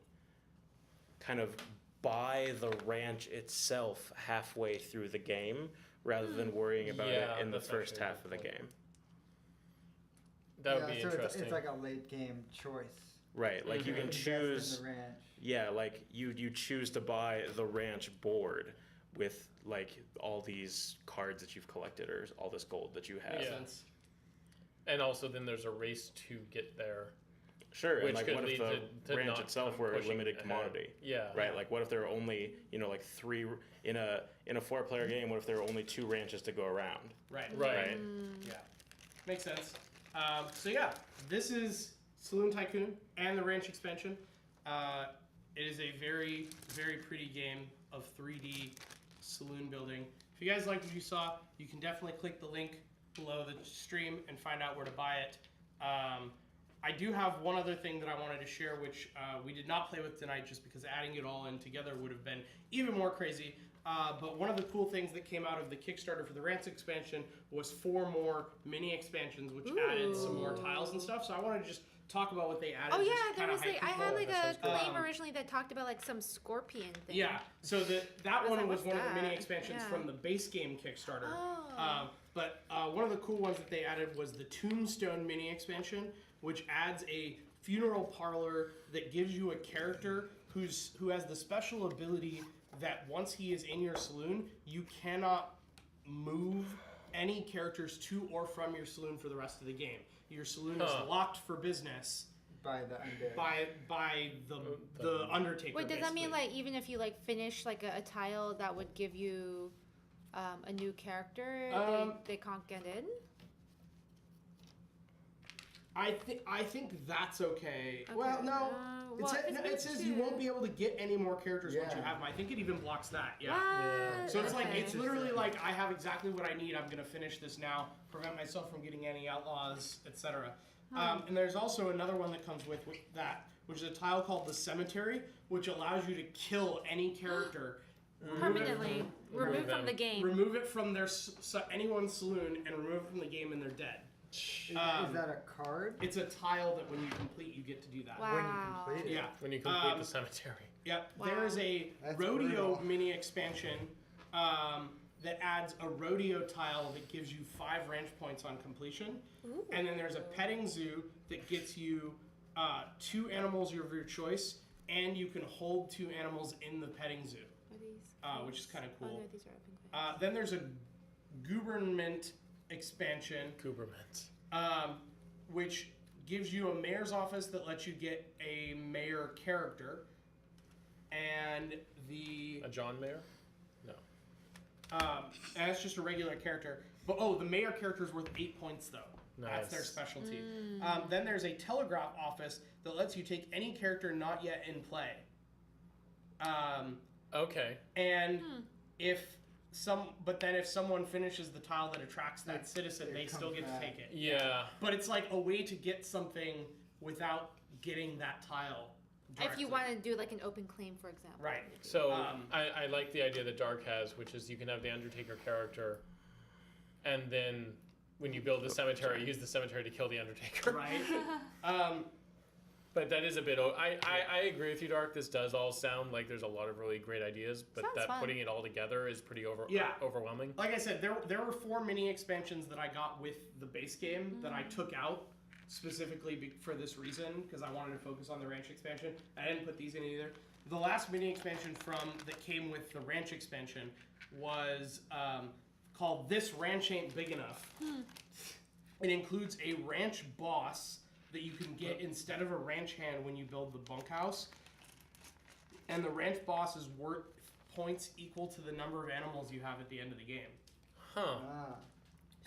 kind of buy the ranch itself halfway through the game rather than worrying about it in the first half of the game. That would be so interesting. It's like a late game choice. Right, like you can choose. In the ranch. Yeah, like you choose to buy the ranch board with like all these cards that you've collected or all this gold that you have. Yeah. And also then there's a race to get there. Sure, which and like could what if lead the to ranch not itself were a pushing limited ahead. commodity? Yeah. Right, like what if there are only, like 3 in a 4-player game, what if there are only 2 ranches to go around? Right. Yeah. Makes sense. So this is Saloon Tycoon and the ranch expansion. It is a very, very pretty game of 3D saloon building. If you guys liked what you saw, you can definitely click the link below the stream and find out where to buy it. I do have one other thing that I wanted to share, which we did not play with tonight just because adding it all in together would have been even more crazy. But one of the cool things that came out of the Kickstarter for the Ranch expansion was 4 more mini expansions, which added some more tiles and stuff. So I wanted to just talk about what they added. Oh yeah, just there kinda was like hype I had people. like a claim originally that talked about like some scorpion thing. Yeah, so that one was what's one of the mini that? expansions Yeah. from the base game Kickstarter. Oh. But one of the cool ones that they added was the Tombstone mini expansion, which adds a funeral parlor that gives you a character who has the special ability that once he is in your saloon, you cannot move any characters to or from your saloon for the rest of the game. Your saloon is locked for business By the undead. by the Undertaker. Wait, does that mean basically. like even if you like finish like a tile that would give you a new character, they can't get in? I think that's okay. Okay. Well, no. Well, if it's It says you won't be able to get any more characters once you Yeah. have them. I think it even blocks that. Yeah. What? So it's like Okay. it's literally like I have exactly what I need. I'm gonna finish this now, prevent myself from getting any outlaws, etc. And there's also another one that comes with that, which is a tile called the Cemetery, which allows you to kill any character. Permanently removed from them. the game. Remove it from their anyone's saloon and remove it from the game, and they're dead. Is that a card? It's a tile that when you complete, you get to do that. Wow. When you complete it? Yeah. When you complete the cemetery. Yep. Wow. There is a That's rodeo brutal. mini expansion that adds a rodeo tile that gives you 5 ranch points on completion. Ooh. And then there's a petting zoo that gets you 2 animals of your choice, and you can hold 2 animals in the petting zoo, Are these which is kind of Oh, cool. no, these are open claims. Then there's a government expansion, Goobermans. which gives you a mayor's office that lets you get a mayor character, and A John Mayer? No. and it's just a regular character. But the mayor character is worth 8 points though. That's their Nice. specialty. Then there's a telegraph office that lets you take any character not yet in play. Okay. And if someone finishes the tile that attracts that citizen, it they still comes get back. to take it. Yeah. But it's like a way to get something without getting that tile. If you directly. want to do like an open claim, for example. Right. So Um, I like the idea that Dark has, which is you can have the Undertaker character, and then when you build the cemetery, use the cemetery to kill the Undertaker. Right. But that is a bit. I agree with you, Dark. This does all sound like there's a lot of really great ideas, but Sounds that fun. putting it all together is pretty Yeah. overwhelming. Like I said, there were 4 mini expansions that I got with the base game that I took out specifically for this reason because I wanted to focus on the ranch expansion. I didn't put these in either. The last mini expansion that came with the ranch expansion was called "This Ranch Ain't Big Enough." It includes a ranch boss that you can get instead of a ranch hand when you build the bunkhouse, and the ranch boss is worth points equal to the number of animals you have at the end of the game. Huh. Ah.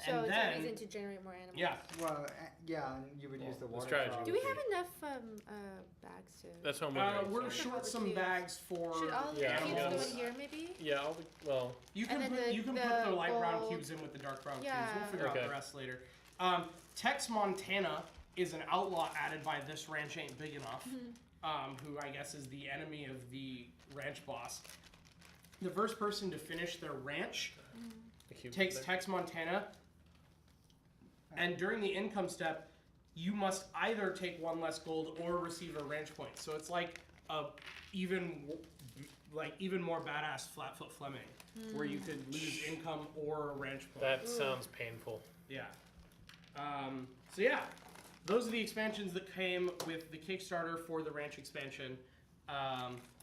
So And it's then- a reason to generate more animals. Yeah. Well, yeah, and you would use the the water. strategy trough. Do we have enough bags to? That's what I'm wondering. We're Yeah. short some Cubes. bags for Should all the Yeah, cubes yeah. go in here, maybe? Yeah. Well. You can And put then you can the put the light brown gold- cubes in with the dark brown cubes. Yeah. We'll figure out Okay. the rest later. Tex Montana is an outlaw added by This Ranch Ain't Big Enough, who I guess is the enemy of the ranch boss. The first person to finish their ranch The cube takes there. Tex Montana, and during the income step, you must either take 1 less gold or receive a ranch point. So it's like a even more badass Flatfoot Fleming, where you could lose income or a ranch point. That sounds painful. Yeah. So yeah, those are the expansions that came with the Kickstarter for the ranch expansion.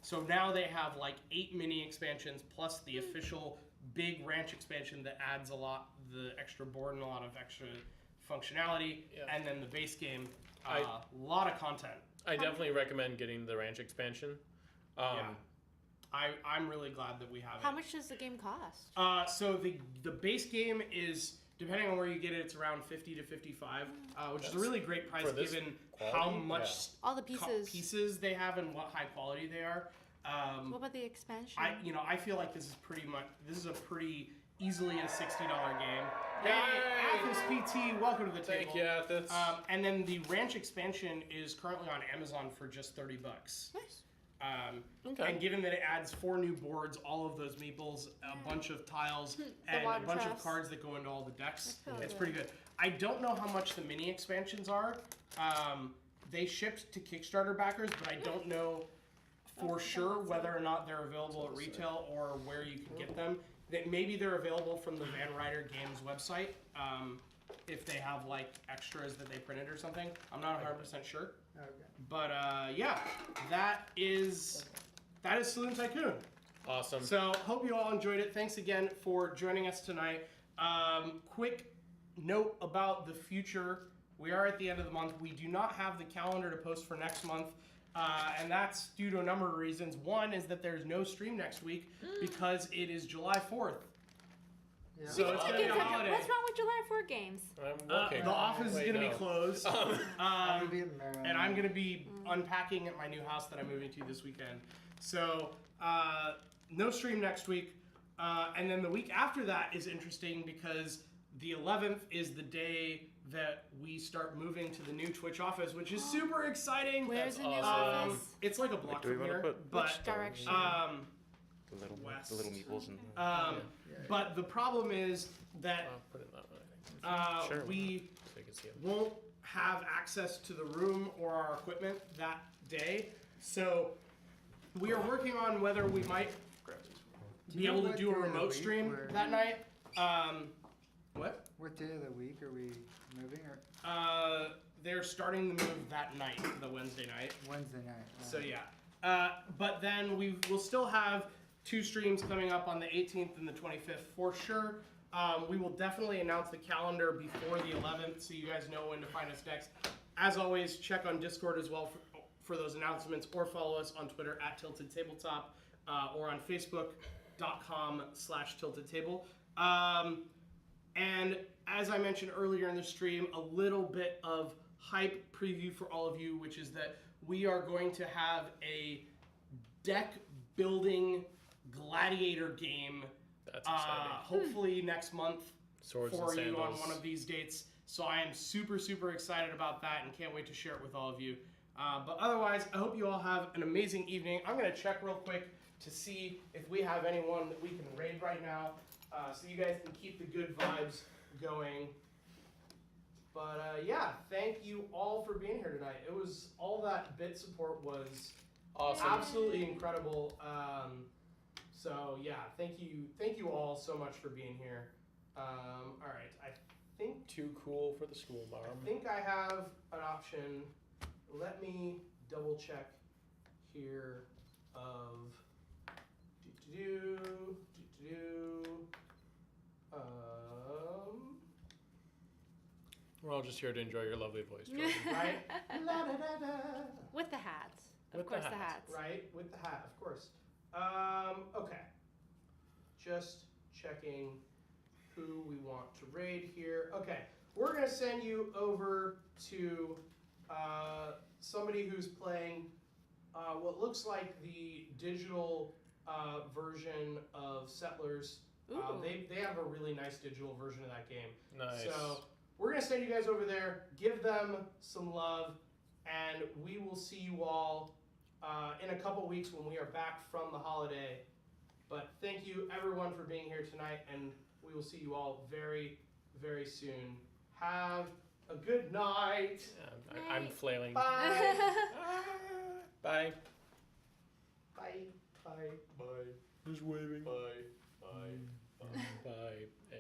So now they have like 8 mini expansions plus the official big ranch expansion that adds the extra board and a lot of extra functionality, Yeah. and then the base game, I- a lot of content. I definitely recommend getting the ranch expansion. Yeah. I'm really glad that we have How it. much does the game cost? So the base game is, depending on where you get it, it's around 50 to 55, which is a That's- really great price for this given quality? how much All the pieces. pieces they have and what high quality they are. What about the expansion? I feel like this is a pretty easily a $60 game. Yay! Hey, Athos PT, welcome to the table. Thank you, Athos. And then the Ranch expansion is currently on Amazon for just $30. Nice. Okay. And given that it adds 4 new boards, all of those meeples, a bunch of tiles, and a water bunch of troughs. cards that go into all the decks, That's really it's good. pretty good. I don't know how much the mini expansions are. They shipped to Kickstarter backers, but I don't know for sure whether or not they're available at retail or where you can get them. That maybe they're available from the Van Ryder Games website if they have like extras that they printed or something. I'm not 100% sure. Okay. But yeah, that is Saloon Tycoon. Awesome. So hope you all enjoyed it. Thanks again for joining us tonight. Quick note about the future. We are at the end of the month. We do not have the calendar to post for next month. And that's due to a number of reasons. One is that there's no stream next week because it is July 4th. Yeah. So it's going to be a holiday. What's wrong with July 4 games? I'm working. The office is Wait, going to no. be closed. I'm gonna be in Maryland. And I'm going to be unpacking at my new house that I'm moving to this weekend. So, no stream next week. And then the week after that is interesting because the 11th is the day that we start moving to the new Twitch office, which is super exciting. Where's the new awesome. office? It's like a block do we from wanna here. put- But, Which direction? west. The little meeples and But the problem is that I'll put it that way, I think. Sure. we So you can see it. won't have access to the room or our equipment that day. So we are working on whether we might Do be you know able to what do a day of the remote week stream we're- that night. What? What day of the week are we moving? Or They're starting the move that night, the Wednesday night. Wednesday night? So yeah. But then we will still have 2 streams coming up on the 18th and the 25th for sure. We will definitely announce the calendar before the 11th so you guys know when to find us next. As always, check on Discord as well for those announcements or follow us on Twitter at Tilted Tabletop or on Facebook.com/Tilted Table. And as I mentioned earlier in the stream, a little bit of hype preview for all of you, which is that we are going to have a deck building gladiator game That's exciting. hopefully next month Swords for and you on sandals. one of these dates. So I am super, super excited about that and can't wait to share it with all of you. But otherwise, I hope you all have an amazing evening. I'm going to check real quick to see if we have anyone that we can raid right now so you guys can keep the good vibes going. But yeah, thank you all for being here tonight. It was all that bit support was Awesome. absolutely incredible. So yeah, thank you all so much for being here. All right, I think Too cool for the school, Mom. I think I have an option. Let me double check here of We're all just here to enjoy your lovely voice, Jordan. right? La, da, da, da. With the hats. Of With the course, the hats. hats. Right, with the hat, of course. Okay. Just checking who we want to raid here. Okay, we're gonna send you over to somebody who's playing what looks like the digital version of Settlers. Ooh. They have a really nice digital version of that game. Nice. So we're gonna send you guys over there, give them some love, and we will see you all in a couple weeks when we are back from the holiday. But thank you everyone for being here tonight, and we will see you all very, very soon. Have a good night. Yeah, I'm flailing. Bye. Bye. Bye. Bye. Bye. Just waving. Bye. Bye. Bye. Bye.